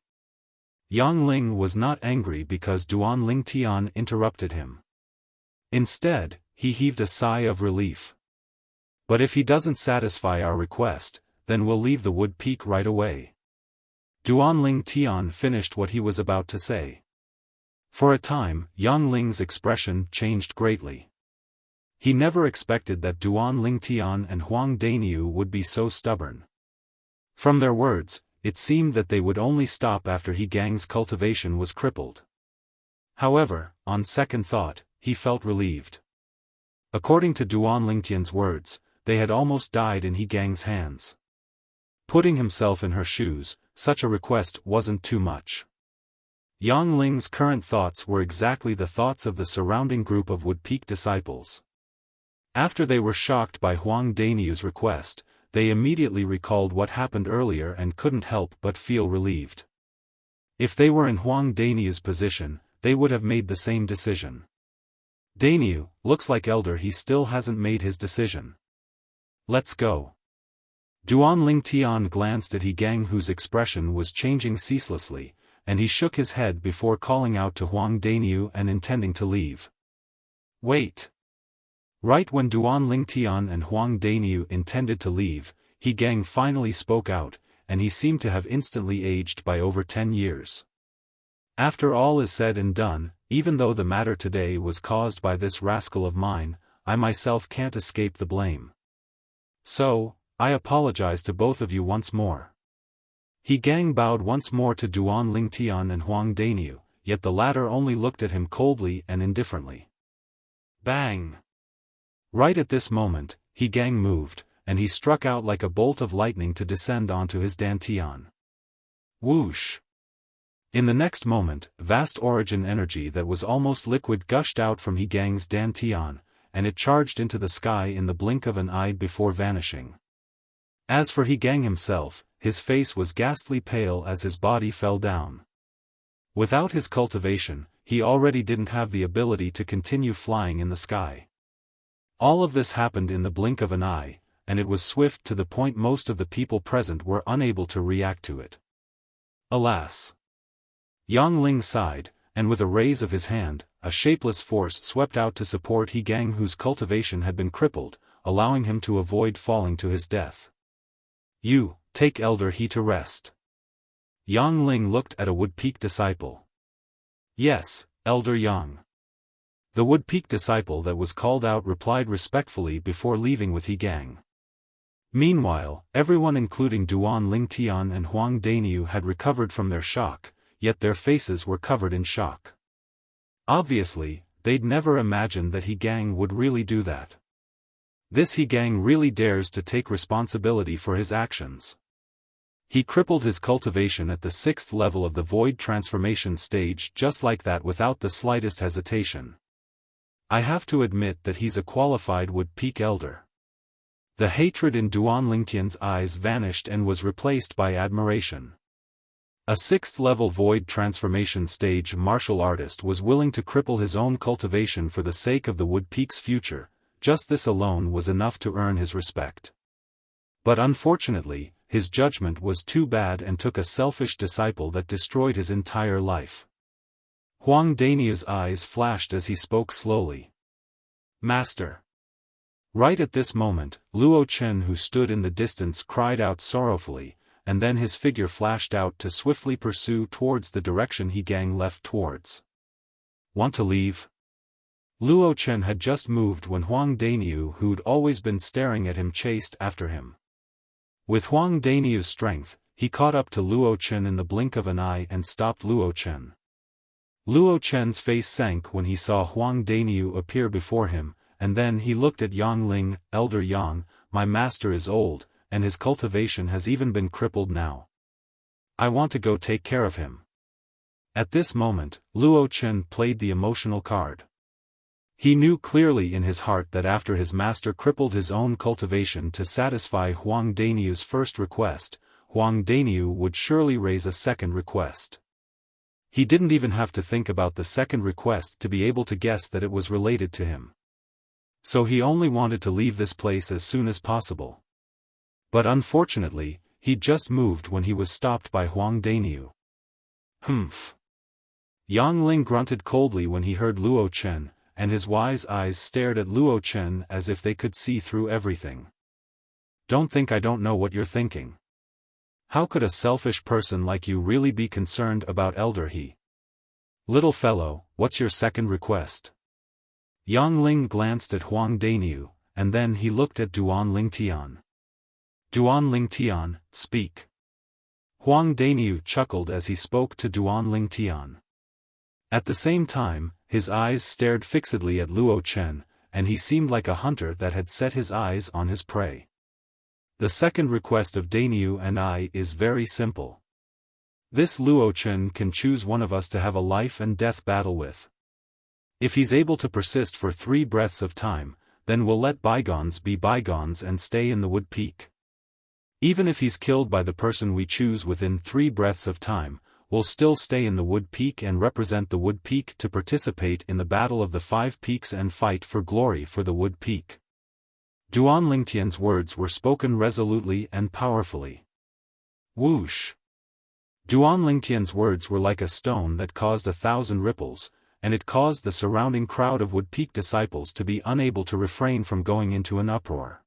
Yang Ling was not angry because Duan Lingtian interrupted him. Instead, he heaved a sigh of relief. But if he doesn't satisfy our request, then we'll leave the Wood Peak right away. Duan Lingtian finished what he was about to say. For a time, Yang Ling's expression changed greatly. He never expected that Duan Lingtian and Huang Dainyu would be so stubborn. From their words, it seemed that they would only stop after He Gang's cultivation was crippled. However, on second thought, he felt relieved. According to Duan Lingtian's words, they had almost died in He Gang's hands. Putting himself in her shoes, such a request wasn't too much. Yang Ling's current thoughts were exactly the thoughts of the surrounding group of Wood Peak disciples. After they were shocked by Huang Dainyu's request, they immediately recalled what happened earlier and couldn't help but feel relieved. If they were in Huang Dainyu's position, they would have made the same decision. Dainyu, looks like Elder he still hasn't made his decision. Let's go. Duan Lingtian glanced at He Gang whose expression was changing ceaselessly, and he shook his head before calling out to Huang Dainyu and intending to leave. Wait. Right when Duan Lingtian and Huang Dainyu intended to leave, He Gang finally spoke out, and he seemed to have instantly aged by over 10 years. After all is said and done, even though the matter today was caused by this rascal of mine, I myself can't escape the blame. So, I apologize to both of you once more. He Gang bowed once more to Duan Lingtian and Huang Dainyu, yet the latter only looked at him coldly and indifferently. Bang! Right at this moment, He Gang moved, and he struck out like a bolt of lightning to descend onto his dantian. Whoosh! In the next moment, vast origin energy that was almost liquid gushed out from He Gang's dantian, and it charged into the sky in the blink of an eye before vanishing. As for He Gang himself, his face was ghastly pale as his body fell down. Without his cultivation, he already didn't have the ability to continue flying in the sky. All of this happened in the blink of an eye, and it was swift to the point most of the people present were unable to react to it. Alas! Yang Ling sighed, and with a raise of his hand, a shapeless force swept out to support He Gang whose cultivation had been crippled, allowing him to avoid falling to his death. You, take Elder He to rest. Yang Ling looked at a Wood Peak disciple. Yes, Elder Yang. The Wood-Peak disciple that was called out replied respectfully before leaving with He Gang. Meanwhile, everyone including Duan Lingtian and Huang Dainiu had recovered from their shock, yet their faces were covered in shock. Obviously, they'd never imagined that He Gang would really do that. This He Gang really dares to take responsibility for his actions. He crippled his cultivation at the 6th level of the void transformation stage just like that without the slightest hesitation. I have to admit that he's a qualified Wood-Peak elder. The hatred in Duan Lingtian's eyes vanished and was replaced by admiration. A 6th level void transformation stage martial artist was willing to cripple his own cultivation for the sake of the Wood-Peak's future. Just this alone was enough to earn his respect. But unfortunately, his judgment was too bad and took a selfish disciple that destroyed his entire life. Huang Dainiu's eyes flashed as he spoke slowly. Master. Right at this moment, Luo Chen who stood in the distance cried out sorrowfully, and then his figure flashed out to swiftly pursue towards the direction He Gang left towards. Want to leave? Luo Chen had just moved when Huang Dainiu who'd always been staring at him chased after him. With Huang Dainiu's strength, he caught up to Luo Chen in the blink of an eye and stopped Luo Chen. Luo Chen's face sank when he saw Huang Dainiu appear before him, and then he looked at Yang Ling. Elder Yang, my master is old, and his cultivation has even been crippled now. I want to go take care of him. At this moment, Luo Chen played the emotional card. He knew clearly in his heart that after his master crippled his own cultivation to satisfy Huang Dainiu's first request, Huang Dainiu would surely raise a second request. He didn't even have to think about the second request to be able to guess that it was related to him. So he only wanted to leave this place as soon as possible. But unfortunately, he'd just moved when he was stopped by Huang Dainiu. Humph. Yang Ling grunted coldly when he heard Luo Chen, and his wise eyes stared at Luo Chen as if they could see through everything. Don't think I don't know what you're thinking. How could a selfish person like you really be concerned about Elder He? Little fellow, what's your second request? Yang Ling glanced at Huang Dainiu, and then he looked at Duan Lingtian. Duan Lingtian, speak. Huang Dainiu chuckled as he spoke to Duan Lingtian. At the same time, his eyes stared fixedly at Luo Chen, and he seemed like a hunter that had set his eyes on his prey. The second request of Dainiu and I is very simple. This Luo Chen can choose one of us to have a life and death battle with. If he's able to persist for 3 breaths of time, then we'll let bygones be bygones and stay in the Wood-Peak. Even if he's killed by the person we choose within 3 breaths of time, we'll still stay in the Wood-Peak and represent the Wood-Peak to participate in the Battle of the 5 Peaks and fight for glory for the Wood-Peak. Duan Lingtian's words were spoken resolutely and powerfully. Whoosh! Duan Lingtian's words were like a stone that caused 1,000 ripples, and it caused the surrounding crowd of Wood-Peak disciples to be unable to refrain from going into an uproar.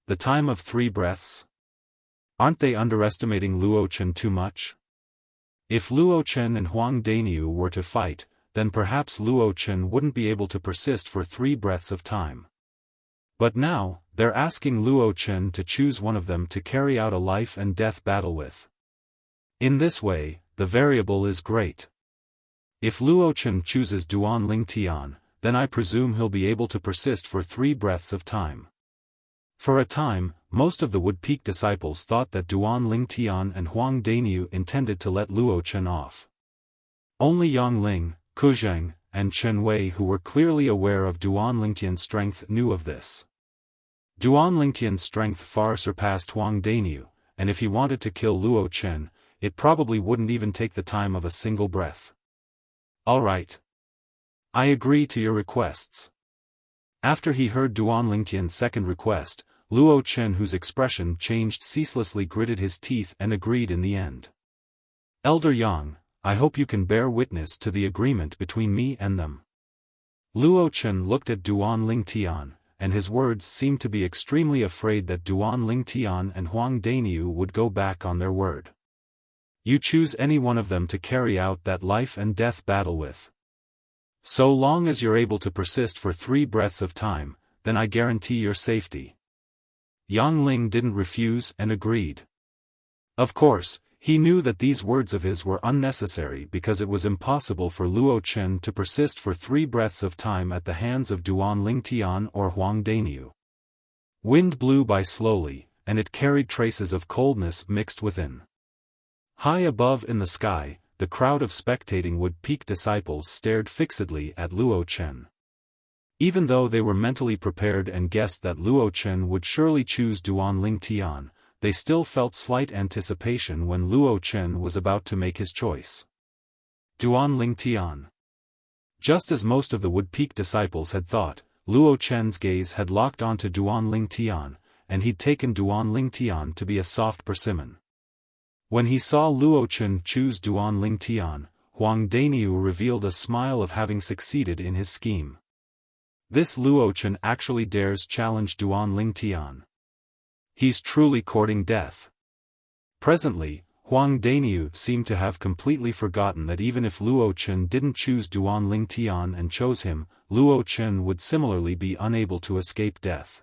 The time of 3 breaths? Aren't they underestimating Luo Chen too much? If Luo Chen and Huang Dainiu were to fight, then perhaps Luo Chen wouldn't be able to persist for 3 breaths of time. But now, they're asking Luo Chen to choose one of them to carry out a life and death battle with. In this way, the variable is great. If Luo Chen chooses Duan Lingtian, then I presume he'll be able to persist for 3 breaths of time. For a time, most of the Wood-Peak disciples thought that Duan Lingtian and Huang Dainiu intended to let Luo Chen off. Only Yang Ling, Kuzheng, and Chen Wei who were clearly aware of Duan Lingtian's strength knew of this. Duan Lingtian's strength far surpassed Huang Dainiu, and if he wanted to kill Luo Chen, it probably wouldn't even take the time of a single breath. All right. I agree to your requests. After he heard Duan Lingtian's second request, Luo Chen whose expression changed ceaselessly gritted his teeth and agreed in the end. Elder Yang, I hope you can bear witness to the agreement between me and them. Luo Chen looked at Duan Lingtian, and his words seemed to be extremely afraid that Duan Lingtian and Huang Dainiu would go back on their word. You choose any one of them to carry out that life and death battle with. So long as you're able to persist for 3 breaths of time, then I guarantee your safety. Yang Ling didn't refuse and agreed. Of course, he knew that these words of his were unnecessary because it was impossible for Luo Chen to persist for 3 breaths of time at the hands of Duan Lingtian or Huang Daniu. Wind blew by slowly, and it carried traces of coldness mixed within. High above in the sky, the crowd of spectating Wood Peak disciples stared fixedly at Luo Chen. Even though they were mentally prepared and guessed that Luo Chen would surely choose Duan Lingtian, they still felt slight anticipation when Luo Chen was about to make his choice. Duan Lingtian. Just as most of the Wood Peak disciples had thought, Luo Chen's gaze had locked onto Duan Lingtian, and he'd taken Duan Lingtian to be a soft persimmon. When he saw Luo Chen choose Duan Lingtian, Huang Daniu revealed a smile of having succeeded in his scheme. This Luo Chen actually dares challenge Duan Lingtian. He's truly courting death. Presently, Huang Daniu seemed to have completely forgotten that even if Luo Chen didn't choose Duan Lingtian and chose him, Luo Chen would similarly be unable to escape death.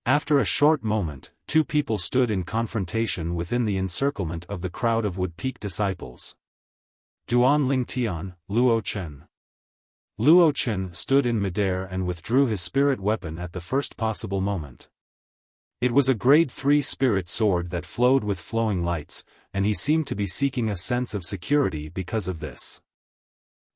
After a short moment, 2 people stood in confrontation within the encirclement of the crowd of Wood Peak disciples. Duan Lingtian, Luo Chen. Luo Chen stood in midair and withdrew his spirit weapon at the first possible moment. It was a grade 3 spirit sword that flowed with flowing lights, and he seemed to be seeking a sense of security because of this.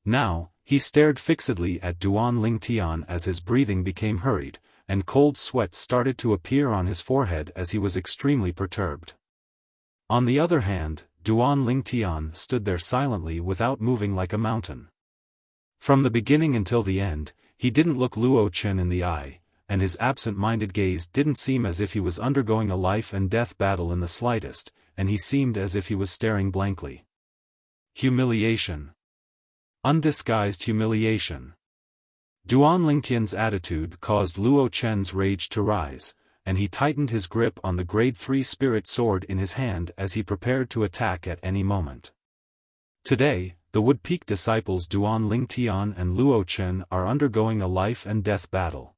Now, he stared fixedly at Duan Lingtian as his breathing became hurried, and cold sweat started to appear on his forehead as he was extremely perturbed. On the other hand, Duan Lingtian stood there silently without moving like a mountain. From the beginning until the end, he didn't look Luo Chen in the eye, and his absent-minded gaze didn't seem as if he was undergoing a life-and-death battle in the slightest, and he seemed as if he was staring blankly. Humiliation. Undisguised humiliation. Duan Lingtian's attitude caused Luo Chen's rage to rise, and he tightened his grip on the grade 3 spirit sword in his hand as he prepared to attack at any moment. Today, the Wood Peak disciples Duan Lingtian and Luo Chen are undergoing a life-and-death battle.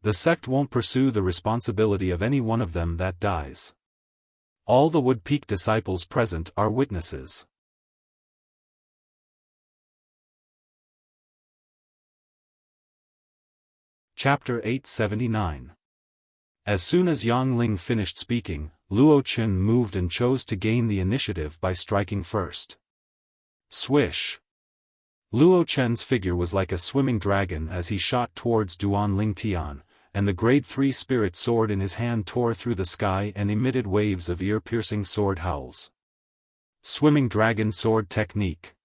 The sect won't pursue the responsibility of any one of them that dies. All the Wood Peak disciples present are witnesses. Chapter 879. As soon as Yang Ling finished speaking, Luo Chen moved and chose to gain the initiative by striking first. Swish! Luo Chen's figure was like a swimming dragon as he shot towards Duan Lingtian, and the grade 3 spirit sword in his hand tore through the sky and emitted waves of ear-piercing sword howls. Swimming dragon sword technique.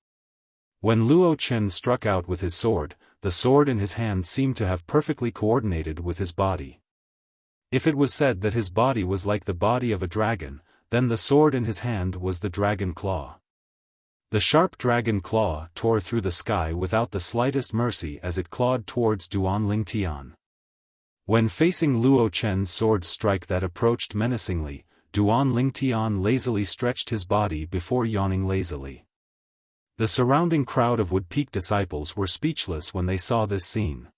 When Luo Chen struck out with his sword, the sword in his hand seemed to have perfectly coordinated with his body. If it was said that his body was like the body of a dragon, then the sword in his hand was the dragon claw. The sharp dragon claw tore through the sky without the slightest mercy as it clawed towards Duan Lingtian. When facing Luo Chen's sword strike that approached menacingly, Duan Lingtian lazily stretched his body before yawning lazily. The surrounding crowd of Wood Peak disciples were speechless when they saw this scene.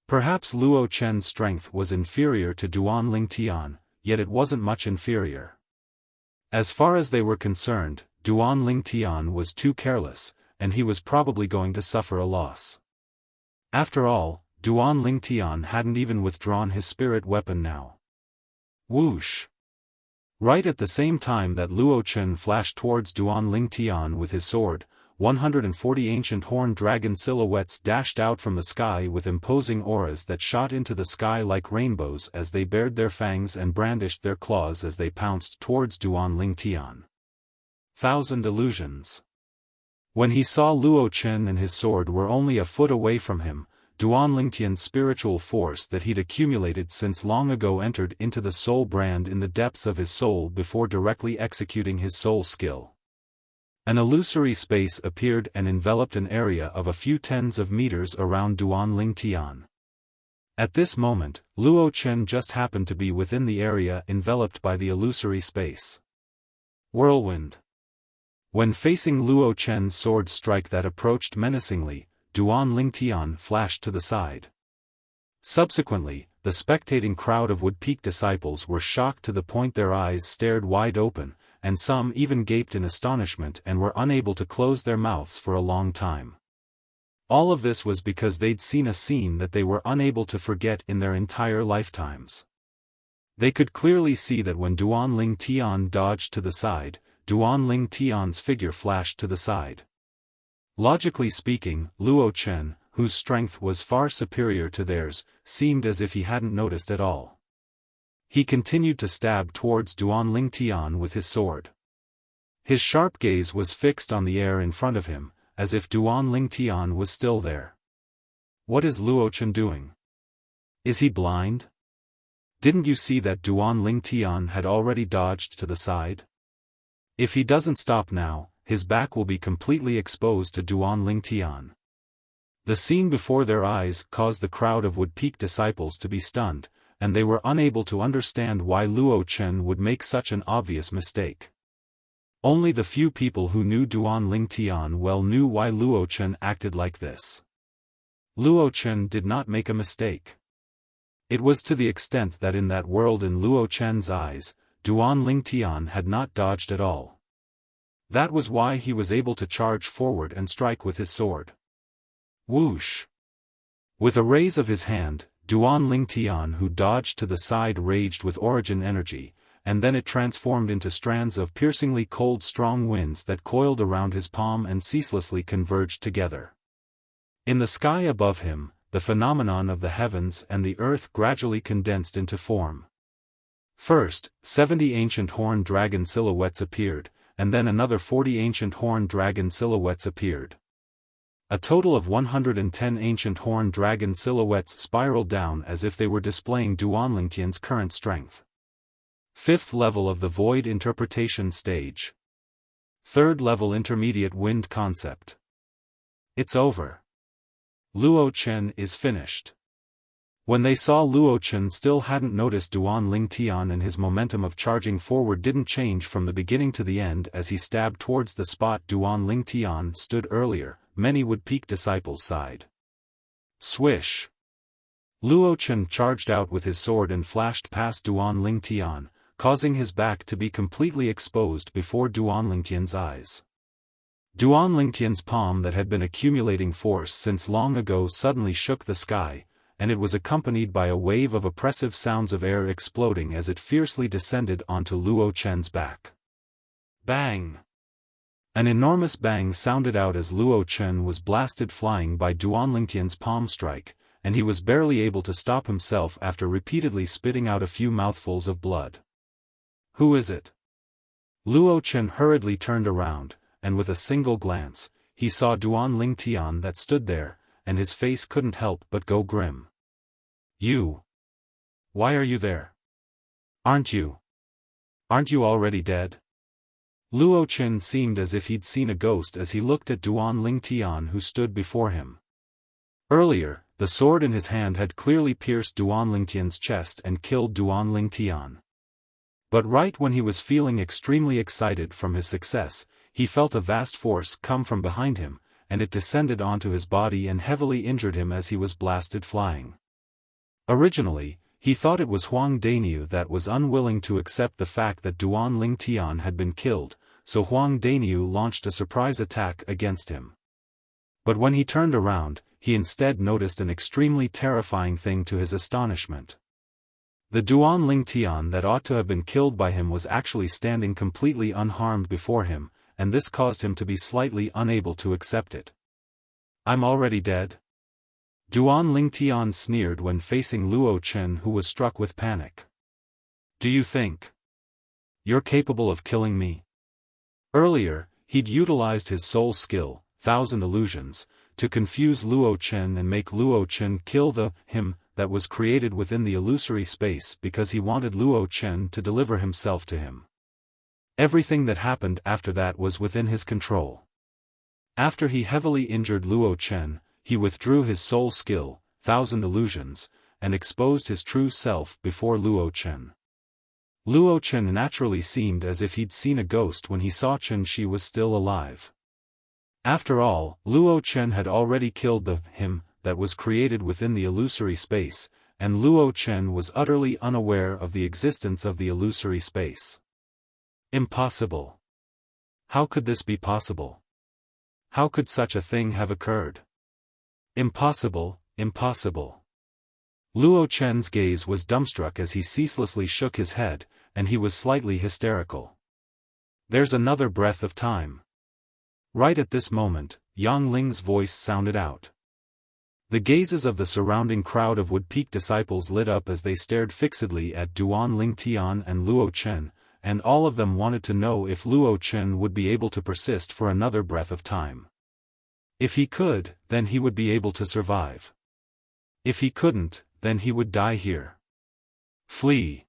Perhaps Luo Chen's strength was inferior to Duan Lingtian, yet it wasn't much inferior. As far as they were concerned, Duan Lingtian was too careless, and he was probably going to suffer a loss. After all, Duan Lingtian hadn't even withdrawn his spirit weapon now. Whoosh! Right at the same time that Luo Chen flashed towards Duan Lingtian with his sword, 140 ancient horned dragon silhouettes dashed out from the sky with imposing auras that shot into the sky like rainbows as they bared their fangs and brandished their claws as they pounced towards Duan Lingtian. Thousand illusions. When he saw Luo Chen and his sword were only a foot away from him, Duan Lingtian's spiritual force that he'd accumulated since long ago entered into the soul brand in the depths of his soul before directly executing his soul skill. An illusory space appeared and enveloped an area of a few tens of meters around Duan Lingtian. At this moment, Luo Chen just happened to be within the area enveloped by the illusory space. Whirlwind. When facing Luo Chen's sword strike that approached menacingly, Duan Lingtian flashed to the side. Subsequently, the spectating crowd of Wood Peak disciples were shocked to the point their eyes stared wide open, and some even gaped in astonishment and were unable to close their mouths for a long time. All of this was because they'd seen a scene that they were unable to forget in their entire lifetimes. They could clearly see that when Duan Lingtian dodged to the side, Duan Lingtian's figure flashed to the side. Logically speaking, Luo Chen, whose strength was far superior to theirs, seemed as if he hadn't noticed at all. He continued to stab towards Duan Lingtian with his sword. His sharp gaze was fixed on the air in front of him, as if Duan Lingtian was still there. What is Luo Chen doing? Is he blind? Didn't you see that Duan Lingtian had already dodged to the side? If he doesn't stop now, his back will be completely exposed to Duan Lingtian. The scene before their eyes caused the crowd of Wood Peak disciples to be stunned, and they were unable to understand why Luo Chen would make such an obvious mistake. Only the few people who knew Duan Lingtian well knew why Luo Chen acted like this. Luo Chen did not make a mistake. It was to the extent that in that world in Luo Chen's eyes, Duan Lingtian had not dodged at all. That was why he was able to charge forward and strike with his sword. Whoosh! With a raise of his hand, Duan Lingtian, who dodged to the side, raged with origin energy, and then it transformed into strands of piercingly cold strong winds that coiled around his palm and ceaselessly converged together. In the sky above him, the phenomenon of the heavens and the earth gradually condensed into form. First, 70 ancient horned dragon silhouettes appeared, and then another 40 ancient horned dragon silhouettes appeared. A total of 110 ancient horned dragon silhouettes spiraled down as if they were displaying Duan Lingtian's current strength. 5th level of the Void Interpretation Stage. 3rd level Intermediate Wind Concept. It's over. Luo Chen is finished. When they saw Luo Chen still hadn't noticed Duan Lingtian, and his momentum of charging forward didn't change from the beginning to the end as he stabbed towards the spot Duan Lingtian stood earlier, many Wood Peak disciples sighed. Swish! Luo Chen charged out with his sword and flashed past Duan Lingtian, causing his back to be completely exposed before Duan Lingtian's eyes. Duan Lingtian's palm that had been accumulating force since long ago suddenly shook the sky, and it was accompanied by a wave of oppressive sounds of air exploding as it fiercely descended onto Luo Chen's back. Bang! An enormous bang sounded out as Luo Chen was blasted flying by Duan Lingtian's palm strike, and he was barely able to stop himself after repeatedly spitting out a few mouthfuls of blood. Who is it? Luo Chen hurriedly turned around, and with a single glance, he saw Duan Lingtian that stood there, and his face couldn't help but go grim. You! Why are you there? Aren't you already dead? Luo Chen seemed as if he'd seen a ghost as he looked at Duan Lingtian, who stood before him. Earlier, the sword in his hand had clearly pierced Duan Lingtian's chest and killed Duan Lingtian. But right when he was feeling extremely excited from his success, he felt a vast force come from behind him, and it descended onto his body and heavily injured him as he was blasted flying. Originally, he thought it was Huang Dainiu that was unwilling to accept the fact that Duan Lingtian had been killed, so Huang Dainiu launched a surprise attack against him. But when he turned around, he instead noticed an extremely terrifying thing to his astonishment. The Duan Lingtian that ought to have been killed by him was actually standing completely unharmed before him, and this caused him to be slightly unable to accept it. I'm already dead? Duan Lingtian sneered when facing Luo Chen, who was struck with panic. Do you think you're capable of killing me? Earlier, he'd utilized his soul skill, 1,000 Illusions, to confuse Luo Chen and make Luo Chen kill the him that was created within the illusory space because he wanted Luo Chen to deliver himself to him. Everything that happened after that was within his control. After he heavily injured Luo Chen, he withdrew his soul skill, 1,000 Illusions, and exposed his true self before Luo Chen. Luo Chen naturally seemed as if he'd seen a ghost when he saw Chen Shi was still alive. After all, Luo Chen had already killed the him that was created within the illusory space, and Luo Chen was utterly unaware of the existence of the illusory space. Impossible. How could this be possible? How could such a thing have occurred? Impossible, impossible. Luo Chen's gaze was dumbstruck as he ceaselessly shook his head, and he was slightly hysterical. There's another breath of time. Right at this moment, Yang Ling's voice sounded out. The gazes of the surrounding crowd of Wood Peak disciples lit up as they stared fixedly at Duan Lingtian and Luo Chen, and all of them wanted to know if Luo Chen would be able to persist for another breath of time. If he could, then he would be able to survive. If he couldn't, then he would die here. Flee.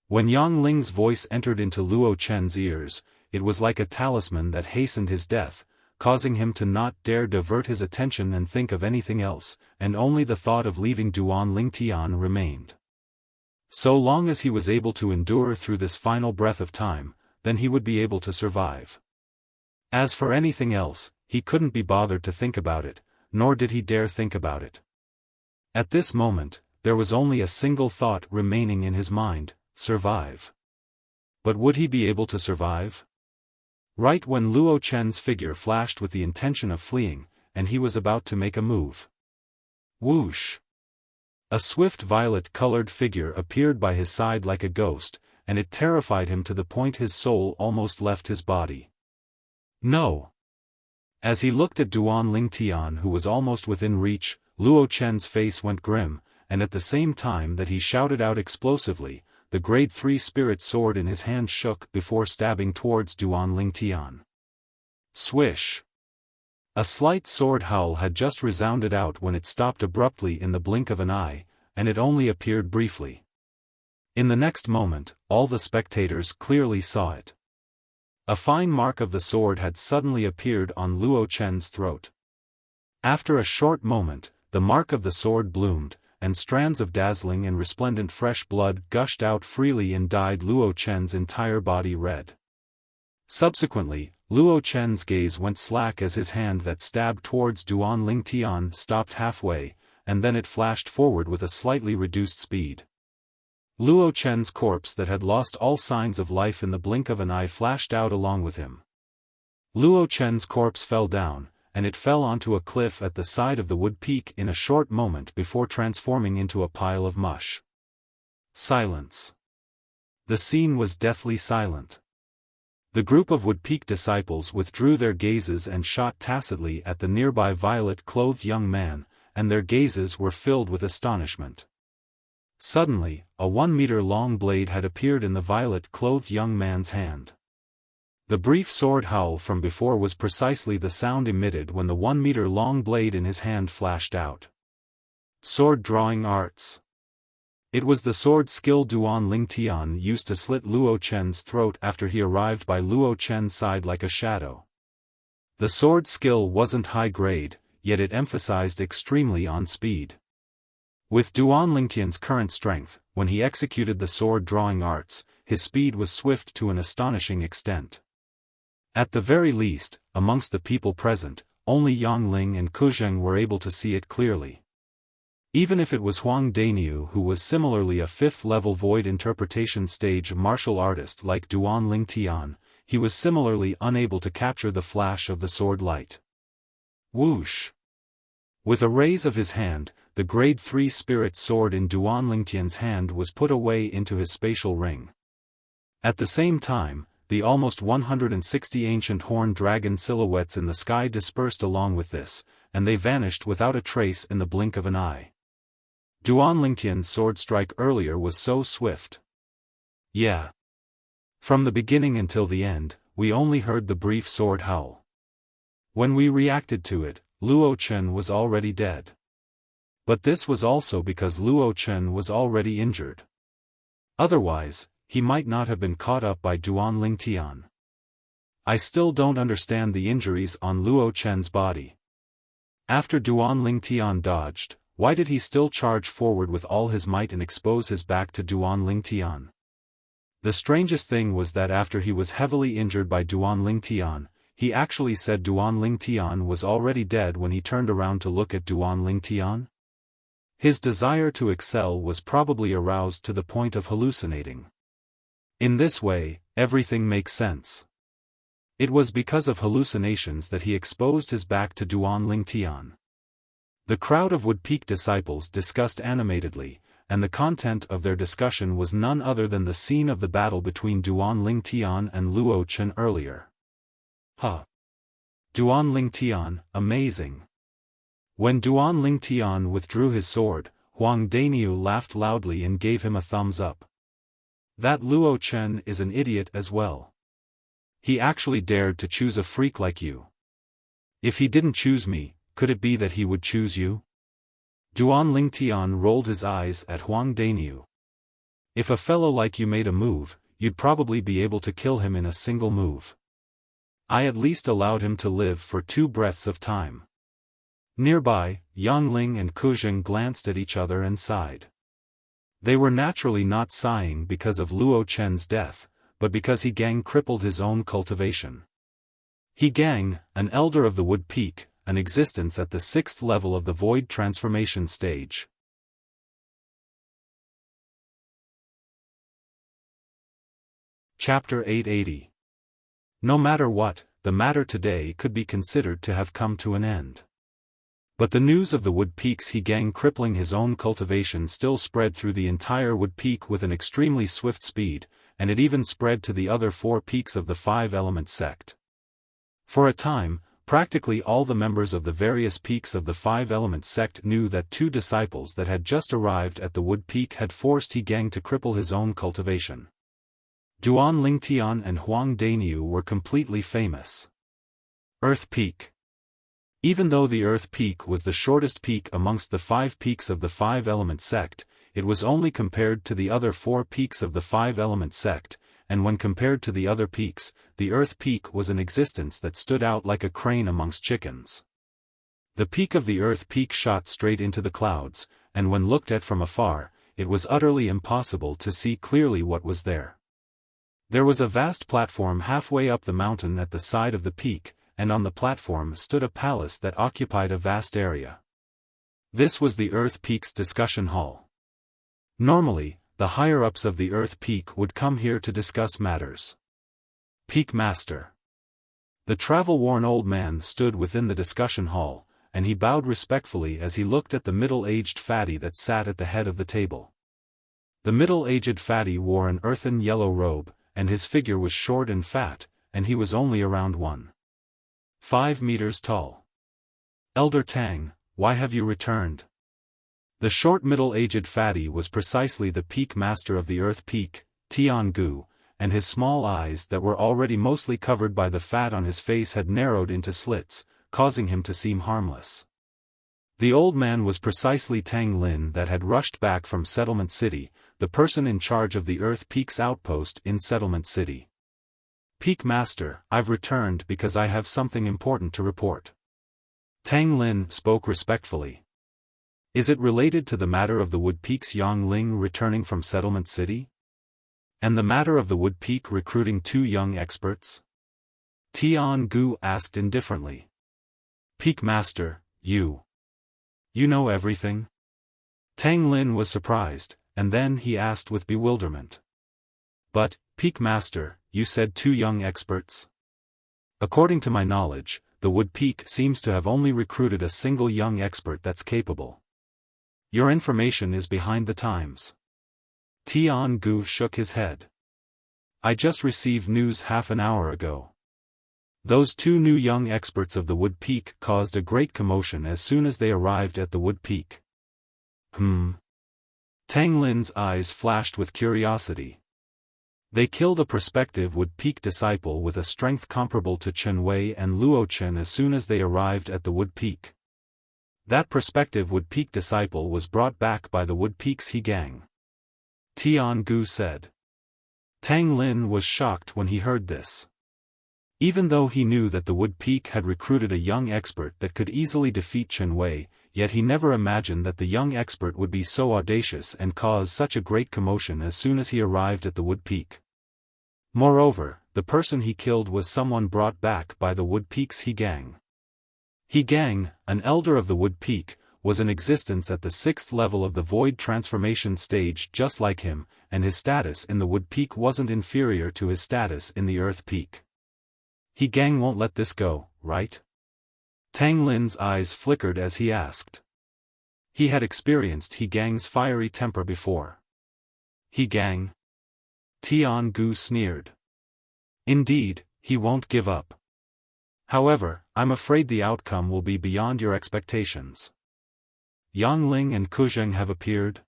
When Yang Ling's voice entered into Luo Chen's ears, it was like a talisman that hastened his death, causing him to not dare divert his attention and think of anything else, and only the thought of leaving Duan Lingtian remained. So long as he was able to endure through this final breath of time, then he would be able to survive. As for anything else, he couldn't be bothered to think about it, nor did he dare think about it. At this moment, there was only a single thought remaining in his mind: survive. But would he be able to survive? Right when Luo Chen's figure flashed with the intention of fleeing, and he was about to make a move. Whoosh! A swift violet-colored figure appeared by his side like a ghost, and it terrified him to the point his soul almost left his body. No! As he looked at Duan Lingtian, who was almost within reach, Luo Chen's face went grim, and at the same time that he shouted out explosively, the grade 3 spirit sword in his hand shook before stabbing towards Duan Lingtian. Swish! A slight sword howl had just resounded out when it stopped abruptly in the blink of an eye, and it only appeared briefly. In the next moment, all the spectators clearly saw it. A fine mark of the sword had suddenly appeared on Luo Chen's throat. After a short moment, the mark of the sword bloomed, and strands of dazzling and resplendent fresh blood gushed out freely and dyed Luo Chen's entire body red. Subsequently, Luo Chen's gaze went slack as his hand that stabbed towards Duan Lingtian stopped halfway, and then it flashed forward with a slightly reduced speed. Luo Chen's corpse that had lost all signs of life in the blink of an eye flashed out along with him. Luo Chen's corpse fell down, and it fell onto a cliff at the side of the wood peak in a short moment before transforming into a pile of mush. Silence. The scene was deathly silent. The group of Wood Peak disciples withdrew their gazes and shot tacitly at the nearby violet-clothed young man, and their gazes were filled with astonishment. Suddenly, a 1-meter-long blade had appeared in the violet-clothed young man's hand. The brief sword howl from before was precisely the sound emitted when the 1-meter-long blade in his hand flashed out. Sword drawing arts. It was the sword skill Duan Lingtian used to slit Luo Chen's throat after he arrived by Luo Chen's side like a shadow. The sword skill wasn't high grade, yet it emphasized extremely on speed. With Duan Lingtian's current strength, when he executed the sword drawing arts, his speed was swift to an astonishing extent. At the very least, amongst the people present, only Yang Ling and Kuzheng were able to see it clearly. Even if it was Huang Dainiu who was similarly a 5th-level void interpretation stage martial artist like Duan Lingtian, he was similarly unable to capture the flash of the sword light. Whoosh! With a raise of his hand, the grade 3 spirit sword in Duan Lingtian's hand was put away into his spatial ring. At the same time, the almost 160 ancient horned dragon silhouettes in the sky dispersed along with this, and they vanished without a trace in the blink of an eye. Duan Lingtian's sword strike earlier was so swift. Yeah. From the beginning until the end, we only heard the brief sword howl. When we reacted to it, Luo Chen was already dead. But this was also because Luo Chen was already injured. Otherwise, he might not have been caught up by Duan Lingtian. I still don't understand the injuries on Luo Chen's body. After Duan Lingtian dodged, why did he still charge forward with all his might and expose his back to Duan Lingtian? The strangest thing was that after he was heavily injured by Duan Lingtian, he actually said Duan Lingtian was already dead when he turned around to look at Duan Lingtian? His desire to excel was probably aroused to the point of hallucinating. In this way, everything makes sense. It was because of hallucinations that he exposed his back to Duan Lingtian. The crowd of Wood Peak disciples discussed animatedly, and the content of their discussion was none other than the scene of the battle between Duan Lingtian and Luo Chen earlier. Duan Lingtian, amazing. When Duan Lingtian withdrew his sword, Huang Daniu laughed loudly and gave him a thumbs up. That Luo Chen is an idiot as well. He actually dared to choose a freak like you. If he didn't choose me, could it be that he would choose you? Duan Lingtian rolled his eyes at Huang Daniu. If a fellow like you made a move, you'd probably be able to kill him in a single move. I at least allowed him to live for 2 breaths of time. Nearby, Yang Ling and Kuzheng glanced at each other and sighed. They were naturally not sighing because of Luo Chen's death, but because He Gang crippled his own cultivation. He Gang, an elder of the Wood Peak, an existence at the 6th level of the Void Transformation stage. Chapter 880. No matter what, the matter today could be considered to have come to an end. But the news of the Wood Peak's He Gang crippling his own cultivation still spread through the entire Wood Peak with an extremely swift speed, and it even spread to the other 4 peaks of the 5-element sect. For a time, practically all the members of the various peaks of the 5-element sect knew that 2 disciples that had just arrived at the Wood Peak had forced He Gang to cripple his own cultivation. Duan Lingtian and Huang Daniu were completely famous. Earth Peak. Even though the Earth Peak was the shortest peak amongst the 5 peaks of the 5-element sect, it was only compared to the other 4 peaks of the 5-element sect, and when compared to the other peaks, the Earth Peak was an existence that stood out like a crane amongst chickens. The peak of the Earth Peak shot straight into the clouds, and when looked at from afar, it was utterly impossible to see clearly what was there. There was a vast platform halfway up the mountain at the side of the peak, and on the platform stood a palace that occupied a vast area. This was the Earth Peak's discussion hall. Normally, the higher-ups of the Earth Peak would come here to discuss matters. Peak Master. The travel-worn old man stood within the discussion hall, and he bowed respectfully as he looked at the middle-aged fatty that sat at the head of the table. The middle-aged fatty wore an earthen yellow robe, and his figure was short and fat, and he was only around 1.5 meters tall. Elder Tang, why have you returned? The short middle-aged fatty was precisely the Peak Master of the Earth Peak, Tian Gu, and his small eyes that were already mostly covered by the fat on his face had narrowed into slits, causing him to seem harmless. The old man was precisely Tang Lin that had rushed back from Settlement City, the person in charge of the Earth Peak's outpost in Settlement City. Peak Master, I've returned because I have something important to report. Tang Lin spoke respectfully. Is it related to the matter of the Wood Peak's Yang Ling returning from Settlement City? And the matter of the Wood Peak recruiting 2 young experts? Tian Gu asked indifferently. Peak Master, you know everything? Tang Lin was surprised, and then he asked with bewilderment. But, Peak Master, you said 2 young experts? According to my knowledge, the Wood Peak seems to have only recruited a single young expert that's capable. Your information is behind the times. Tian Gu shook his head. I just received news half an hour ago. Those 2 new young experts of the Wood Peak caused a great commotion as soon as they arrived at the Wood Peak. Tang Lin's eyes flashed with curiosity. They killed a prospective Wood Peak disciple with a strength comparable to Chen Wei and Luo Chen as soon as they arrived at the Wood Peak. That prospective Wood Peak disciple was brought back by the Wood Peak's He Gang. Tian Gu said. Tang Lin was shocked when he heard this. Even though he knew that the Wood Peak had recruited a young expert that could easily defeat Chen Wei, yet he never imagined that the young expert would be so audacious and cause such a great commotion as soon as he arrived at the Wood Peak. Moreover, the person he killed was someone brought back by the Wood Peak's He Gang. He Gang, an elder of the Wood Peak, was in existence at the 6th level of the Void Transformation stage just like him, and his status in the Wood Peak wasn't inferior to his status in the Earth Peak. He Gang won't let this go, right? Tang Lin's eyes flickered as he asked. He had experienced He Gang's fiery temper before. He Gang? Tian Gu sneered. Indeed, he won't give up. However, I'm afraid the outcome will be beyond your expectations. Yang Ling and Kuzheng have appeared?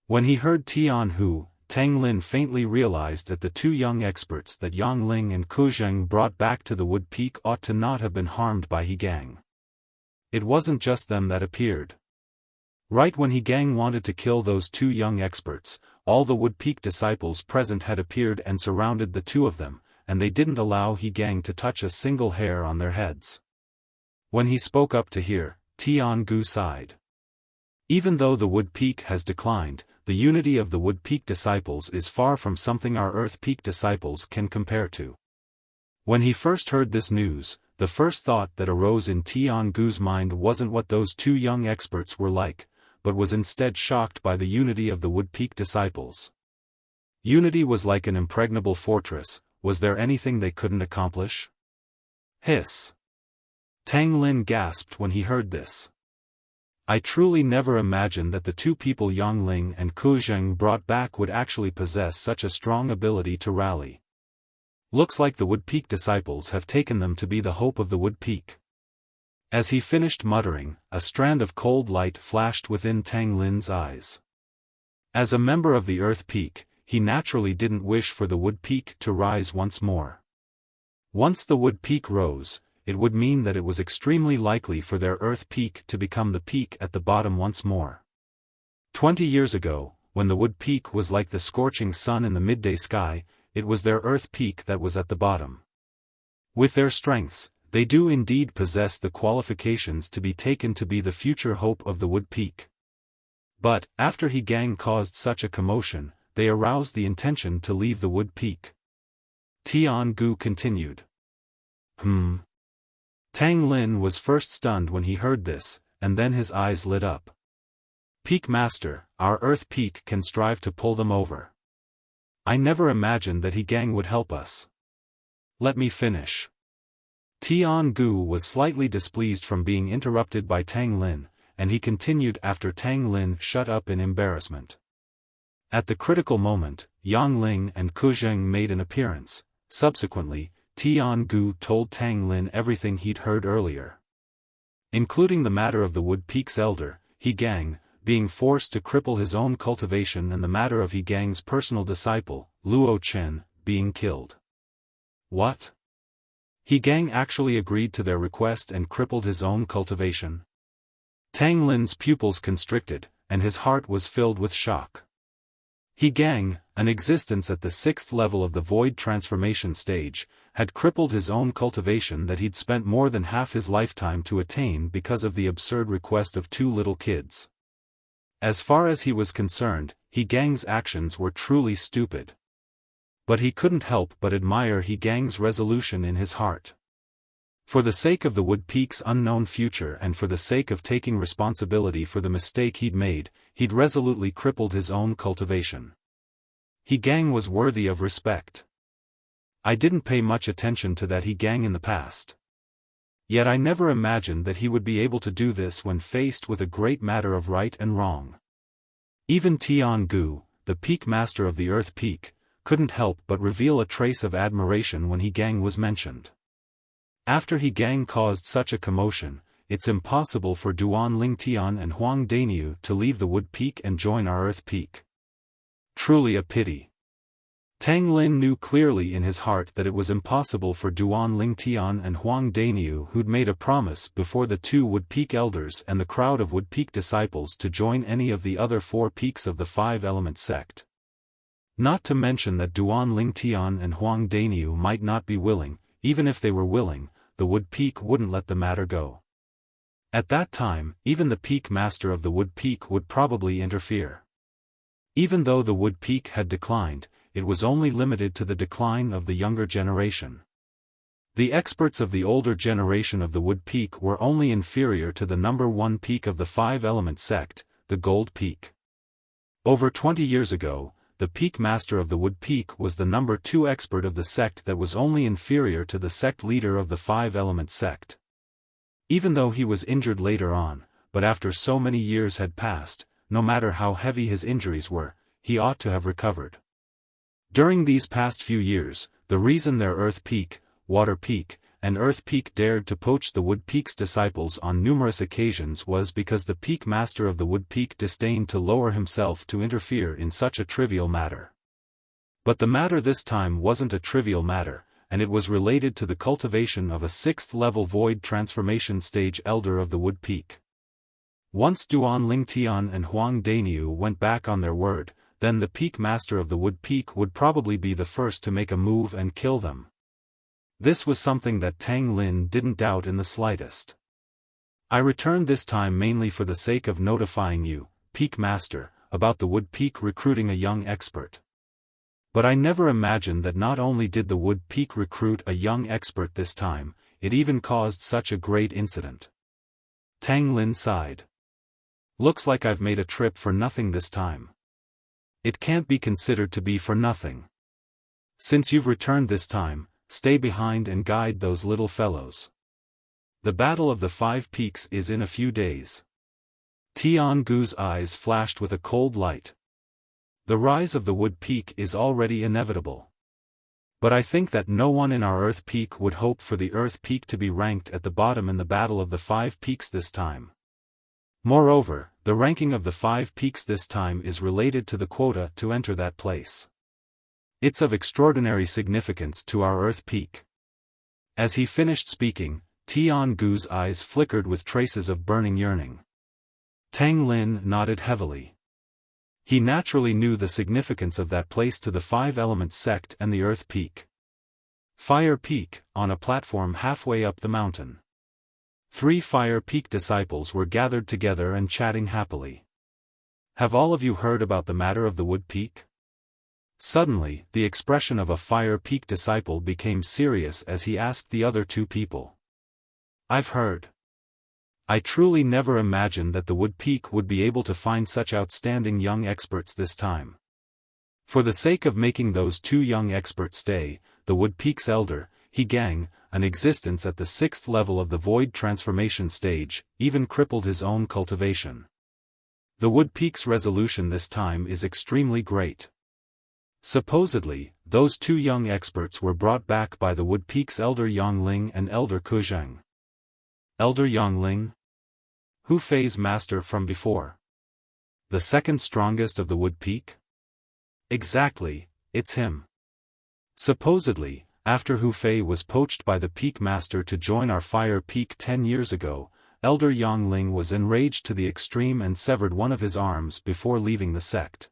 When he heard Tian Hu, Tang Lin faintly realized that the two young experts that Yang Ling and Kuzheng brought back to the Wood Peak ought to not have been harmed by He Gang. It wasn't just them that appeared. Right when He Gang wanted to kill those two young experts, all the Wood Peak disciples present had appeared and surrounded the two of them, and they didn't allow He Gang to touch a single hair on their heads. When he spoke up to hear, Tian Gu sighed. Even though the Wood Peak has declined, the unity of the Wood Peak disciples is far from something our Earth Peak disciples can compare to. When he first heard this news, the first thought that arose in Tian Gu's mind wasn't what those two young experts were like, but was instead shocked by the unity of the Wood Peak disciples. Unity was like an impregnable fortress. Was there anything they couldn't accomplish? Hiss. Tang Lin gasped when he heard this. I truly never imagined that the two people Yang Ling and Kuzheng brought back would actually possess such a strong ability to rally. Looks like the Wood Peak disciples have taken them to be the hope of the Wood Peak. As he finished muttering, a strand of cold light flashed within Tang Lin's eyes. As a member of the Earth Peak, he naturally didn't wish for the Wood Peak to rise once more. Once the Wood Peak rose, it would mean that it was extremely likely for their Earth Peak to become the peak at the bottom once more. 20 years ago, when the Wood Peak was like the scorching sun in the midday sky, it was their Earth Peak that was at the bottom. With their strengths, they do indeed possess the qualifications to be taken to be the future hope of the Wood Peak. But, after He Gang caused such a commotion, they aroused the intention to leave the Wood Peak. Tian Gu continued. Tang Lin was first stunned when he heard this, and then his eyes lit up. Peak Master, our Earth Peak can strive to pull them over. I never imagined that He Gang would help us. Let me finish. Tian Gu was slightly displeased from being interrupted by Tang Lin, and he continued after Tang Lin shut up in embarrassment. At the critical moment, Yang Ling and Kuzheng made an appearance. Subsequently, Tian Gu told Tang Lin everything he'd heard earlier, including the matter of the Wood Peak's elder, He Gang, being forced to cripple his own cultivation and the matter of He Gang's personal disciple, Luo Chen, being killed. What? He Gang actually agreed to their request and crippled his own cultivation? Tang Lin's pupils constricted, and his heart was filled with shock. He Gang, an existence at the 6th level of the Void Transformation stage, had crippled his own cultivation that he'd spent more than half his lifetime to attain because of the absurd request of two little kids. As far as he was concerned, He Gang's actions were truly stupid. But he couldn't help but admire He Gang's resolution in his heart. For the sake of the Wood Peak's unknown future and for the sake of taking responsibility for the mistake he'd made, he'd resolutely crippled his own cultivation. He Gang was worthy of respect. I didn't pay much attention to that He Gang in the past. Yet I never imagined that he would be able to do this when faced with a great matter of right and wrong. Even Tian Gu, the Peak Master of the Earth Peak, couldn't help but reveal a trace of admiration when He Gang was mentioned. After He Gang caused such a commotion, it's impossible for Duan Lingtian and Huang Daniu to leave the Wood Peak and join our Earth Peak. Truly a pity. Tang Lin knew clearly in his heart that it was impossible for Duan Lingtian and Huang Daniu, who'd made a promise before the two Wood Peak elders and the crowd of Wood Peak disciples, to join any of the other 4 peaks of the 5-element sect. Not to mention that Duan Lingtian and Huang Daniu might not be willing. Even if they were willing, the Wood Peak wouldn't let the matter go. At that time, even the Peak Master of the Wood Peak would probably interfere. Even though the Wood Peak had declined, it was only limited to the decline of the younger generation. The experts of the older generation of the Wood Peak were only inferior to the number 1 peak of the 5-element sect, the Gold Peak. Over 20 years ago, the Peak Master of the Wood Peak was the number 2 expert of the sect that was only inferior to the sect leader of the 5-element sect. Even though he was injured later on, but after so many years had passed, no matter how heavy his injuries were, he ought to have recovered. During these past few years, the reason their Earth Peak, Water Peak, and Earth Peak dared to poach the Wood Peak's disciples on numerous occasions was because the Peak Master of the Wood Peak disdained to lower himself to interfere in such a trivial matter. But the matter this time wasn't a trivial matter, and it was related to the cultivation of a 6th-level void transformation stage elder of the Wood Peak. Once Duan Lingtian and Huang Dainiu went back on their word, then the Peak Master of the Wood Peak would probably be the first to make a move and kill them. This was something that Tang Lin didn't doubt in the slightest. I returned this time mainly for the sake of notifying you, Peak Master, about the Wood Peak recruiting a young expert. But I never imagined that not only did the Wood Peak recruit a young expert this time, it even caused such a great incident. Tang Lin sighed. Looks like I've made a trip for nothing this time. It can't be considered to be for nothing. Since you've returned this time, stay behind and guide those little fellows. The Battle of the 5 Peaks is in a few days. Tian Gu's eyes flashed with a cold light. The rise of the Wood Peak is already inevitable. But I think that no one in our Earth Peak would hope for the Earth Peak to be ranked at the bottom in the Battle of the 5 Peaks this time. Moreover, the ranking of the 5 Peaks this time is related to the quota to enter that place. It's of extraordinary significance to our Earth Peak. As he finished speaking, Tian Gu's eyes flickered with traces of burning yearning. Tang Lin nodded heavily. He naturally knew the significance of that place to the 5-element sect and the Earth Peak. Fire Peak, on a platform halfway up the mountain. 3 Fire Peak disciples were gathered together and chatting happily. Have all of you heard about the matter of the Wood Peak? Suddenly, the expression of a Fire Peak disciple became serious as he asked the other 2 people. I've heard. I truly never imagined that the Wood Peak would be able to find such outstanding young experts this time. For the sake of making those 2 young experts stay, the Wood Peak's elder, He Gang, an existence at the 6th level of the void transformation stage, even crippled his own cultivation. The Wood Peak's resolution this time is extremely great. Supposedly, those 2 young experts were brought back by the Wood Peak's elder Yangling and elder Kuzheng. Elder Yangling? Hu Fei's master from before. The second strongest of the Wood Peak? Exactly, it's him. Supposedly, after Hu Fei was poached by the Peak Master to join our Fire Peak 10 years ago, Elder Yangling was enraged to the extreme and severed one of his arms before leaving the sect.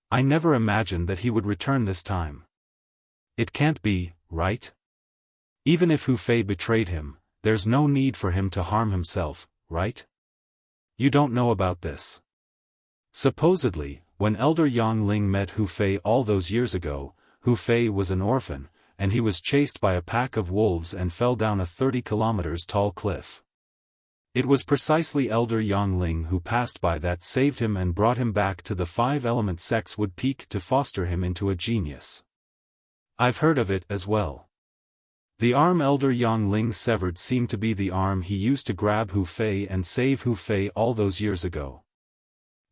I never imagined that he would return this time. It can't be, right? Even if Hu Fei betrayed him, there's no need for him to harm himself, right? You don't know about this. Supposedly, when Elder Yangling met Hu Fei all those years ago, Hu Fei was an orphan, and he was chased by a pack of wolves and fell down a 30 kilometers tall cliff. It was precisely Elder Yangling who passed by that saved him and brought him back to the 5-element sect's Wood Peak to foster him into a genius. I've heard of it as well. The arm Elder Yangling severed seemed to be the arm he used to grab Hu Fei and save Hu Fei all those years ago.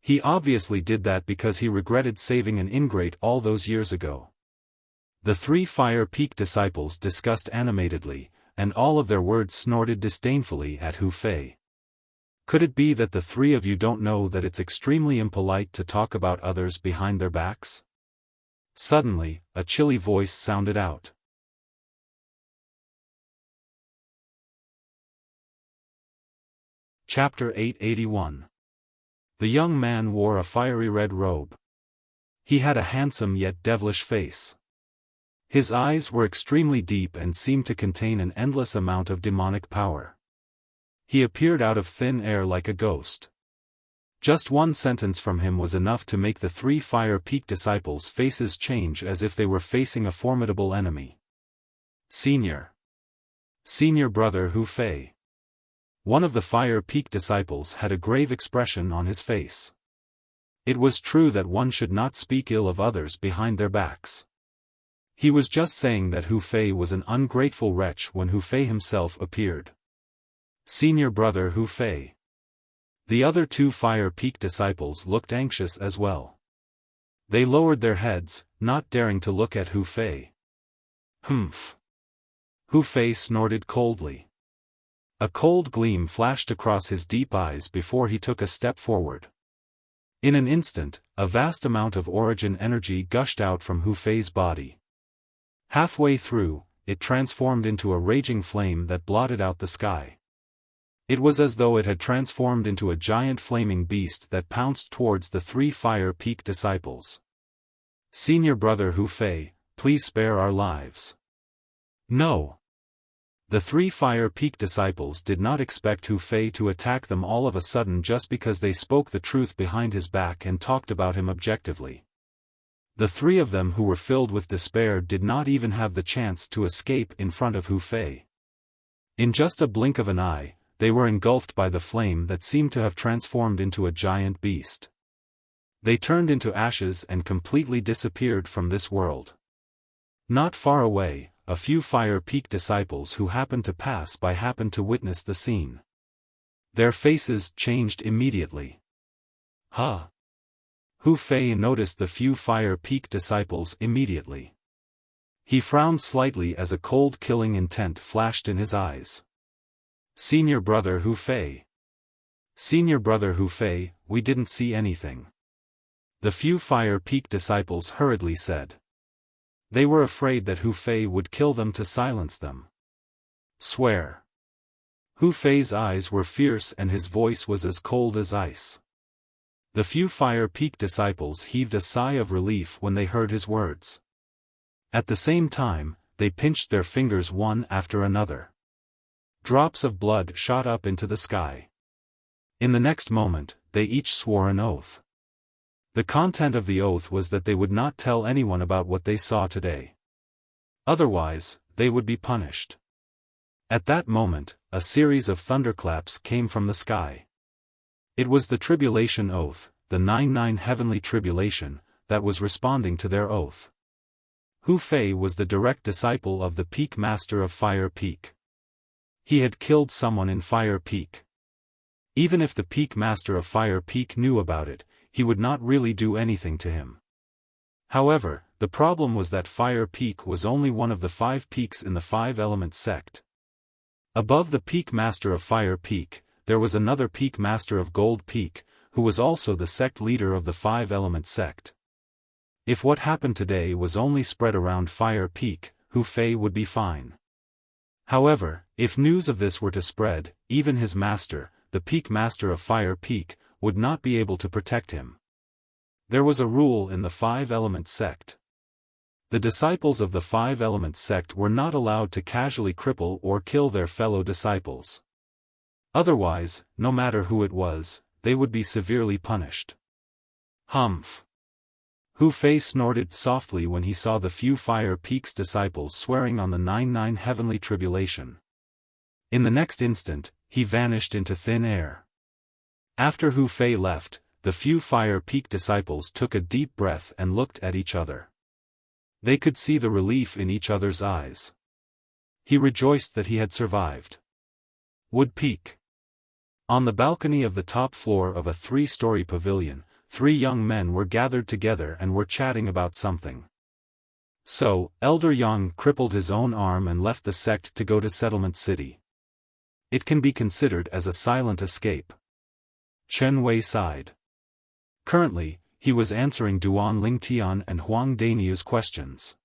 He obviously did that because he regretted saving an ingrate all those years ago. The 3 Fire Peak disciples discussed animatedly, and all of their words snorted disdainfully at Hu Fei. Could it be that the 3 of you don't know that it's extremely impolite to talk about others behind their backs? Suddenly, a chilly voice sounded out. Chapter 881. The young man wore a fiery red robe. He had a handsome yet devilish face. His eyes were extremely deep and seemed to contain an endless amount of demonic power. He appeared out of thin air like a ghost. Just one sentence from him was enough to make the three Fire Peak disciples' faces change as if they were facing a formidable enemy. Senior brother Hu Fei. One of the Fire Peak disciples had a grave expression on his face. It was true that one should not speak ill of others behind their backs. He was just saying that Hu Fei was an ungrateful wretch when Hu Fei himself appeared. Senior brother Hu Fei. The other two Fire Peak disciples looked anxious as well. They lowered their heads, not daring to look at Hu Fei. Humph. Hu Fei snorted coldly. A cold gleam flashed across his deep eyes before he took a step forward. In an instant, a vast amount of origin energy gushed out from Hu Fei's body. Halfway through, it transformed into a raging flame that blotted out the sky. It was as though it had transformed into a giant flaming beast that pounced towards the three Fire Peak disciples. Senior brother Hu Fei, please spare our lives. No. The three Fire Peak disciples did not expect Hu Fei to attack them all of a sudden just because they spoke the truth behind his back and talked about him objectively. The three of them who were filled with despair did not even have the chance to escape in front of Hu Fei. In just a blink of an eye, they were engulfed by the flame that seemed to have transformed into a giant beast. They turned into ashes and completely disappeared from this world. Not far away, a few Fire Peak disciples who happened to pass by happened to witness the scene. Their faces changed immediately. Huh? Hu Fei noticed the few Fire Peak disciples immediately. He frowned slightly as a cold killing intent flashed in his eyes. Senior brother Hu Fei. Senior brother Hu Fei, we didn't see anything. The few Fire Peak disciples hurriedly said. They were afraid that Hu Fei would kill them to silence them. Swear. Hu Fei's eyes were fierce and his voice was as cold as ice. The few Fire Peak disciples heaved a sigh of relief when they heard his words. At the same time, they pinched their fingers one after another. Drops of blood shot up into the sky. In the next moment, they each swore an oath. The content of the oath was that they would not tell anyone about what they saw today. Otherwise, they would be punished. At that moment, a series of thunderclaps came from the sky. It was the tribulation oath, the 99 heavenly tribulation, that was responding to their oath. Hu Fei was the direct disciple of the Peak Master of Fire Peak. He had killed someone in Fire Peak. Even if the Peak Master of Fire Peak knew about it, he would not really do anything to him. However, the problem was that Fire Peak was only one of the 5 peaks in the 5-element sect. Above the Peak Master of Fire Peak, there was another Peak Master of Gold Peak, who was also the sect leader of the 5-element sect. If what happened today was only spread around Fire Peak, Hu Fei would be fine. However, if news of this were to spread, even his master, the Peak Master of Fire Peak, would not be able to protect him. There was a rule in the 5-element sect. The disciples of the 5-element sect were not allowed to casually cripple or kill their fellow disciples. Otherwise, no matter who it was, they would be severely punished. Humph. Hu Fei snorted softly when he saw the few Fire Peak's disciples swearing on the 99 heavenly tribulation. In the next instant, he vanished into thin air. After Hu Fei left, the few Fire Peak disciples took a deep breath and looked at each other. They could see the relief in each other's eyes. He rejoiced that he had survived. Wood Peak. On the balcony of the top floor of a 3-story pavilion, 3 young men were gathered together and were chatting about something. So, Elder Yang crippled his own arm and left the sect to go to Settlement City. It can be considered as a silent escape. Chen Wei sighed. Currently, he was answering Duan Lingtian and Huang Dainiu's questions.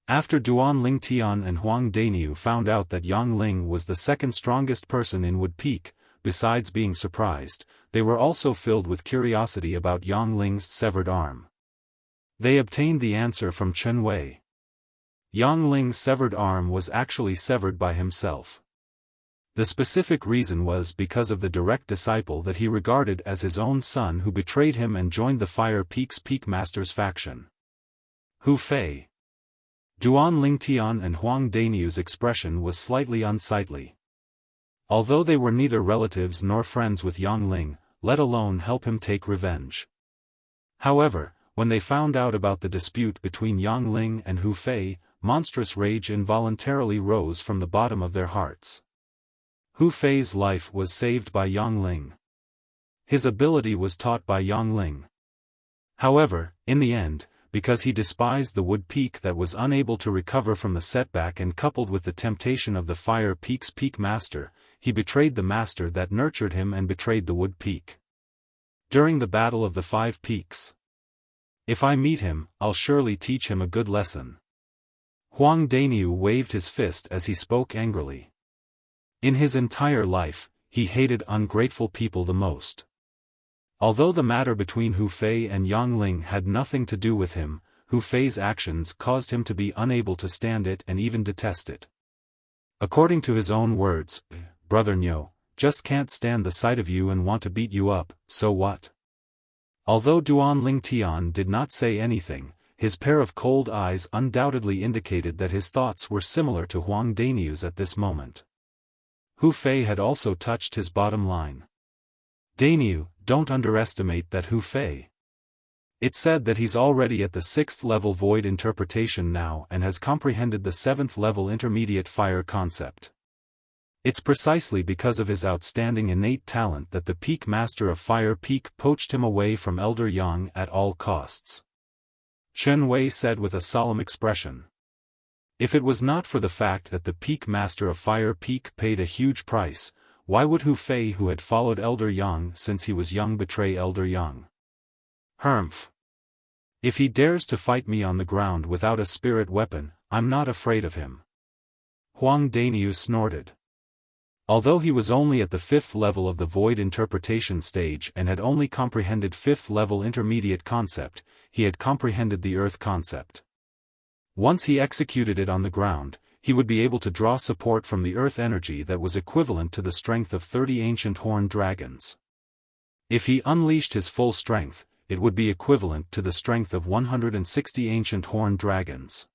After Duan Lingtian and Huang Dainiu found out that Yang Ling was the second strongest person in Wood Peak, besides being surprised, they were also filled with curiosity about Yang Ling's severed arm. They obtained the answer from Chen Wei. Yang Ling's severed arm was actually severed by himself. The specific reason was because of the direct disciple that he regarded as his own son who betrayed him and joined the Fire Peak's Peak Masters faction. Hu Fei. Duan Lingtian and Huang Daniu's expression was slightly unsightly. Although they were neither relatives nor friends with Yang Ling, let alone help him take revenge. However, when they found out about the dispute between Yang Ling and Hu Fei, monstrous rage involuntarily rose from the bottom of their hearts. Hu Fei's life was saved by Yang Ling. His ability was taught by Yang Ling. However, in the end, because he despised the Wood Peak that was unable to recover from the setback and coupled with the temptation of the Fire Peak's Peak Master, he betrayed the master that nurtured him and betrayed the Wood Peak. During the Battle of the Five Peaks. If I meet him, I'll surely teach him a good lesson. Huang Daniu waved his fist as he spoke angrily. In his entire life, he hated ungrateful people the most. Although the matter between Hu Fei and Yang Ling had nothing to do with him, Hu Fei's actions caused him to be unable to stand it and even detest it. According to his own words, "Brother Nyo, just can't stand the sight of you and want to beat you up, so what?" Although Duan Lingtian did not say anything, his pair of cold eyes undoubtedly indicated that his thoughts were similar to Huang Daniu's at this moment. Hu Fei had also touched his bottom line. Daniu, don't underestimate that Hu Fei. It's said that he's already at the 6th level void interpretation now and has comprehended the 7th level intermediate fire concept. It's precisely because of his outstanding innate talent that the Peak Master of Fire Peak poached him away from Elder Yang at all costs. Chen Wei said with a solemn expression. If it was not for the fact that the Peak Master of Fire Peak paid a huge price, why would Hu Fei, who had followed Elder Yang since he was young, betray Elder Yang? Humph. If he dares to fight me on the ground without a spirit weapon, I'm not afraid of him. Huang Daniu snorted. Although he was only at the 5th level of the void interpretation stage and had only comprehended 5th level intermediate concept, he had comprehended the earth concept. Once he executed it on the ground, he would be able to draw support from the earth energy that was equivalent to the strength of 30 ancient horned dragons. If he unleashed his full strength, it would be equivalent to the strength of 160 ancient horned dragons.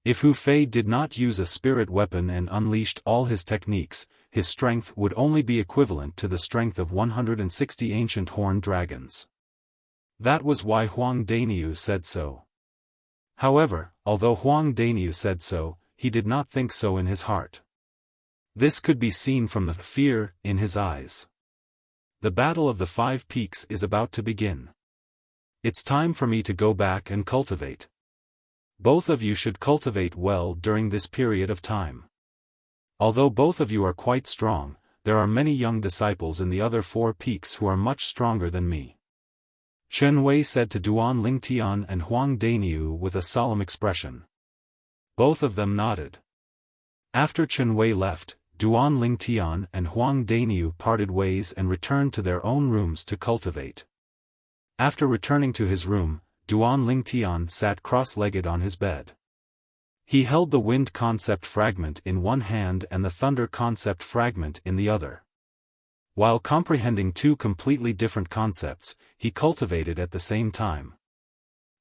If Hu Fei did not use a spirit weapon and unleashed all his techniques, his strength would only be equivalent to the strength of 160 ancient horned dragons. That was why Huang Daniu said so. However, although Huang Daniu said so, he did not think so in his heart. This could be seen from the fear in his eyes. The Battle of the Five Peaks is about to begin. It's time for me to go back and cultivate. Both of you should cultivate well during this period of time. Although both of you are quite strong, there are many young disciples in the other 4 peaks who are much stronger than me. Chen Wei said to Duan Lingtian and Huang Daniu with a solemn expression. Both of them nodded. After Chen Wei left, Duan Lingtian and Huang Daniu parted ways and returned to their own rooms to cultivate. After returning to his room, Duan Lingtian sat cross-legged on his bed. He held the wind concept fragment in one hand and the thunder concept fragment in the other. While comprehending 2 completely different concepts, he cultivated at the same time.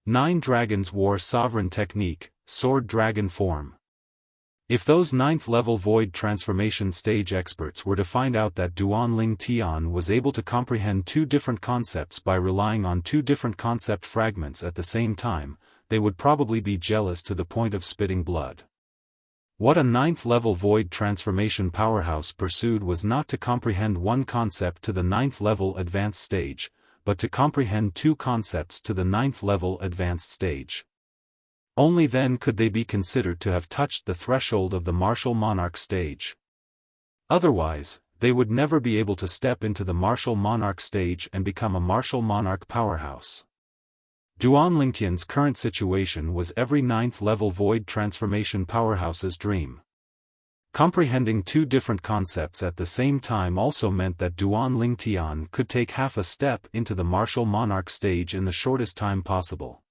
9 dragons wore sovereign technique, sword dragon form. If those 9th level void transformation stage experts were to find out that Duan Lingtian was able to comprehend 2 different concepts by relying on 2 different concept fragments at the same time, they would probably be jealous to the point of spitting blood. What a 9th level void transformation powerhouse pursued was not to comprehend 1 concept to the 9th level advanced stage, but to comprehend 2 concepts to the 9th level advanced stage. Only then could they be considered to have touched the threshold of the martial monarch stage. Otherwise, they would never be able to step into the martial monarch stage and become a martial monarch powerhouse. Duan Lingtian's current situation was every 9th level void transformation powerhouse's dream. Comprehending 2 different concepts at the same time also meant that Duan Lingtian could take half a step into the martial monarch stage in the shortest time possible.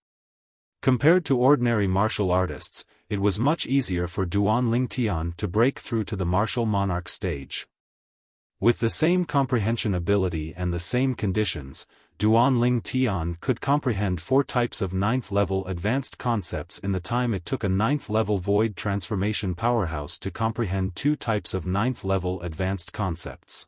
Compared to ordinary martial artists, it was much easier for Duan Lingtian to break through to the martial monarch stage. With the same comprehension ability and the same conditions, Duan Lingtian could comprehend 4 types of 9th-level advanced concepts in the time it took a 9th-level void transformation powerhouse to comprehend 2 types of 9th-level advanced concepts.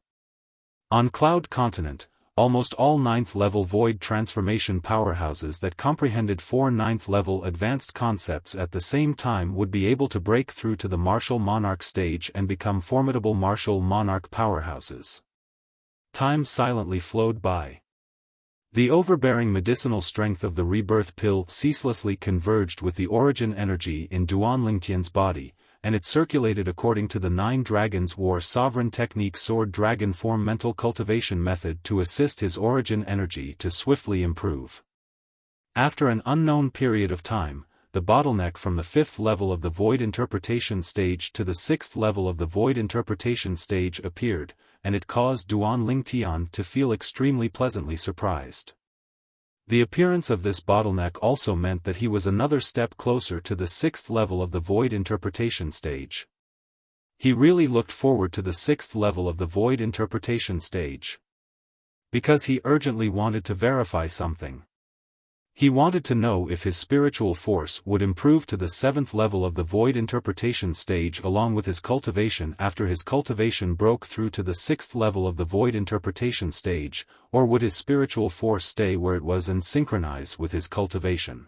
On Cloud Continent, almost all 9th-level void transformation powerhouses that comprehended 4 9th-level advanced concepts at the same time would be able to break through to the martial monarch stage and become formidable martial monarch powerhouses. Time silently flowed by. The overbearing medicinal strength of the rebirth pill ceaselessly converged with the origin energy in Duan Lingtian's body, and it circulated according to the 9 Dragons War Sovereign Technique Sword Dragon Form mental cultivation method to assist his origin energy to swiftly improve. After an unknown period of time, the bottleneck from the 5th level of the Void Interpretation stage to the 6th level of the Void Interpretation stage appeared, and it caused Duan Lingtian to feel extremely pleasantly surprised. The appearance of this bottleneck also meant that he was another step closer to the 6th level of the Void Interpretation stage. He really looked forward to the 6th level of the Void Interpretation stage. Because he urgently wanted to verify something. He wanted to know if his spiritual force would improve to the 7th level of the Void Interpretation stage along with his cultivation after his cultivation broke through to the 6th level of the Void Interpretation stage, or would his spiritual force stay where it was and synchronize with his cultivation.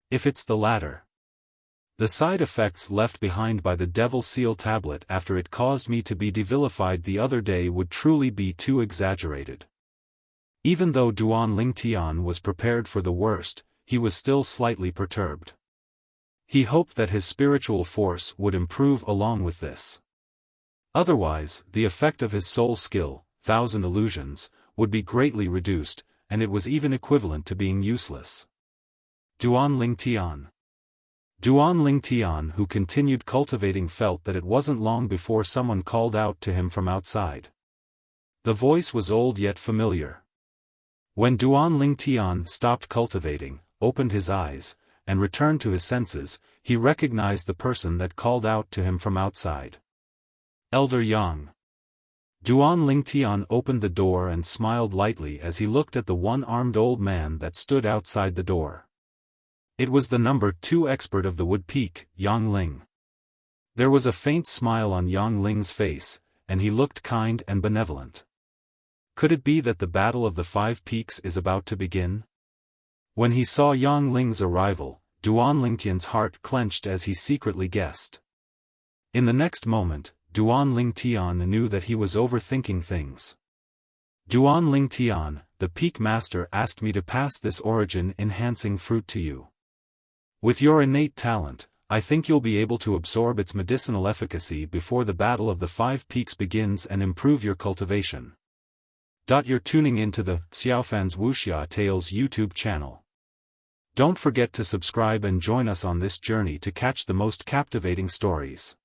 If it's the latter. The side effects left behind by the Devil Seal tablet after it caused me to be devilified the other day would truly be too exaggerated. Even though Duan Lingtian was prepared for the worst, he was still slightly perturbed. He hoped that his spiritual force would improve along with this. Otherwise, the effect of his soul skill, 1000 illusions, would be greatly reduced, and it was even equivalent to being useless. Duan Lingtian. Duan Lingtian, who continued cultivating, felt that it wasn't long before someone called out to him from outside. The voice was old yet familiar. When Duan Lingtian stopped cultivating, opened his eyes, and returned to his senses, he recognized the person that called out to him from outside. Elder Yang. Duan Lingtian opened the door and smiled lightly as he looked at the one-armed old man that stood outside the door. It was the number 2 expert of the Wood Peak, Yang Ling. There was a faint smile on Yang Ling's face, and he looked kind and benevolent. Could it be that the Battle of the 5 Peaks is about to begin? When he saw Yang Ling's arrival, Duan Lingtian's heart clenched as he secretly guessed. In the next moment, Duan Lingtian knew that he was overthinking things. Duan Lingtian, the Peak Master, asked me to pass this origin-enhancing fruit to you. With your innate talent, I think you'll be able to absorb its medicinal efficacy before the Battle of the 5 Peaks begins and improve your cultivation. You're tuning into the Xiaofan's Wuxia Tales YouTube channel. Don't forget to subscribe and join us on this journey to catch the most captivating stories.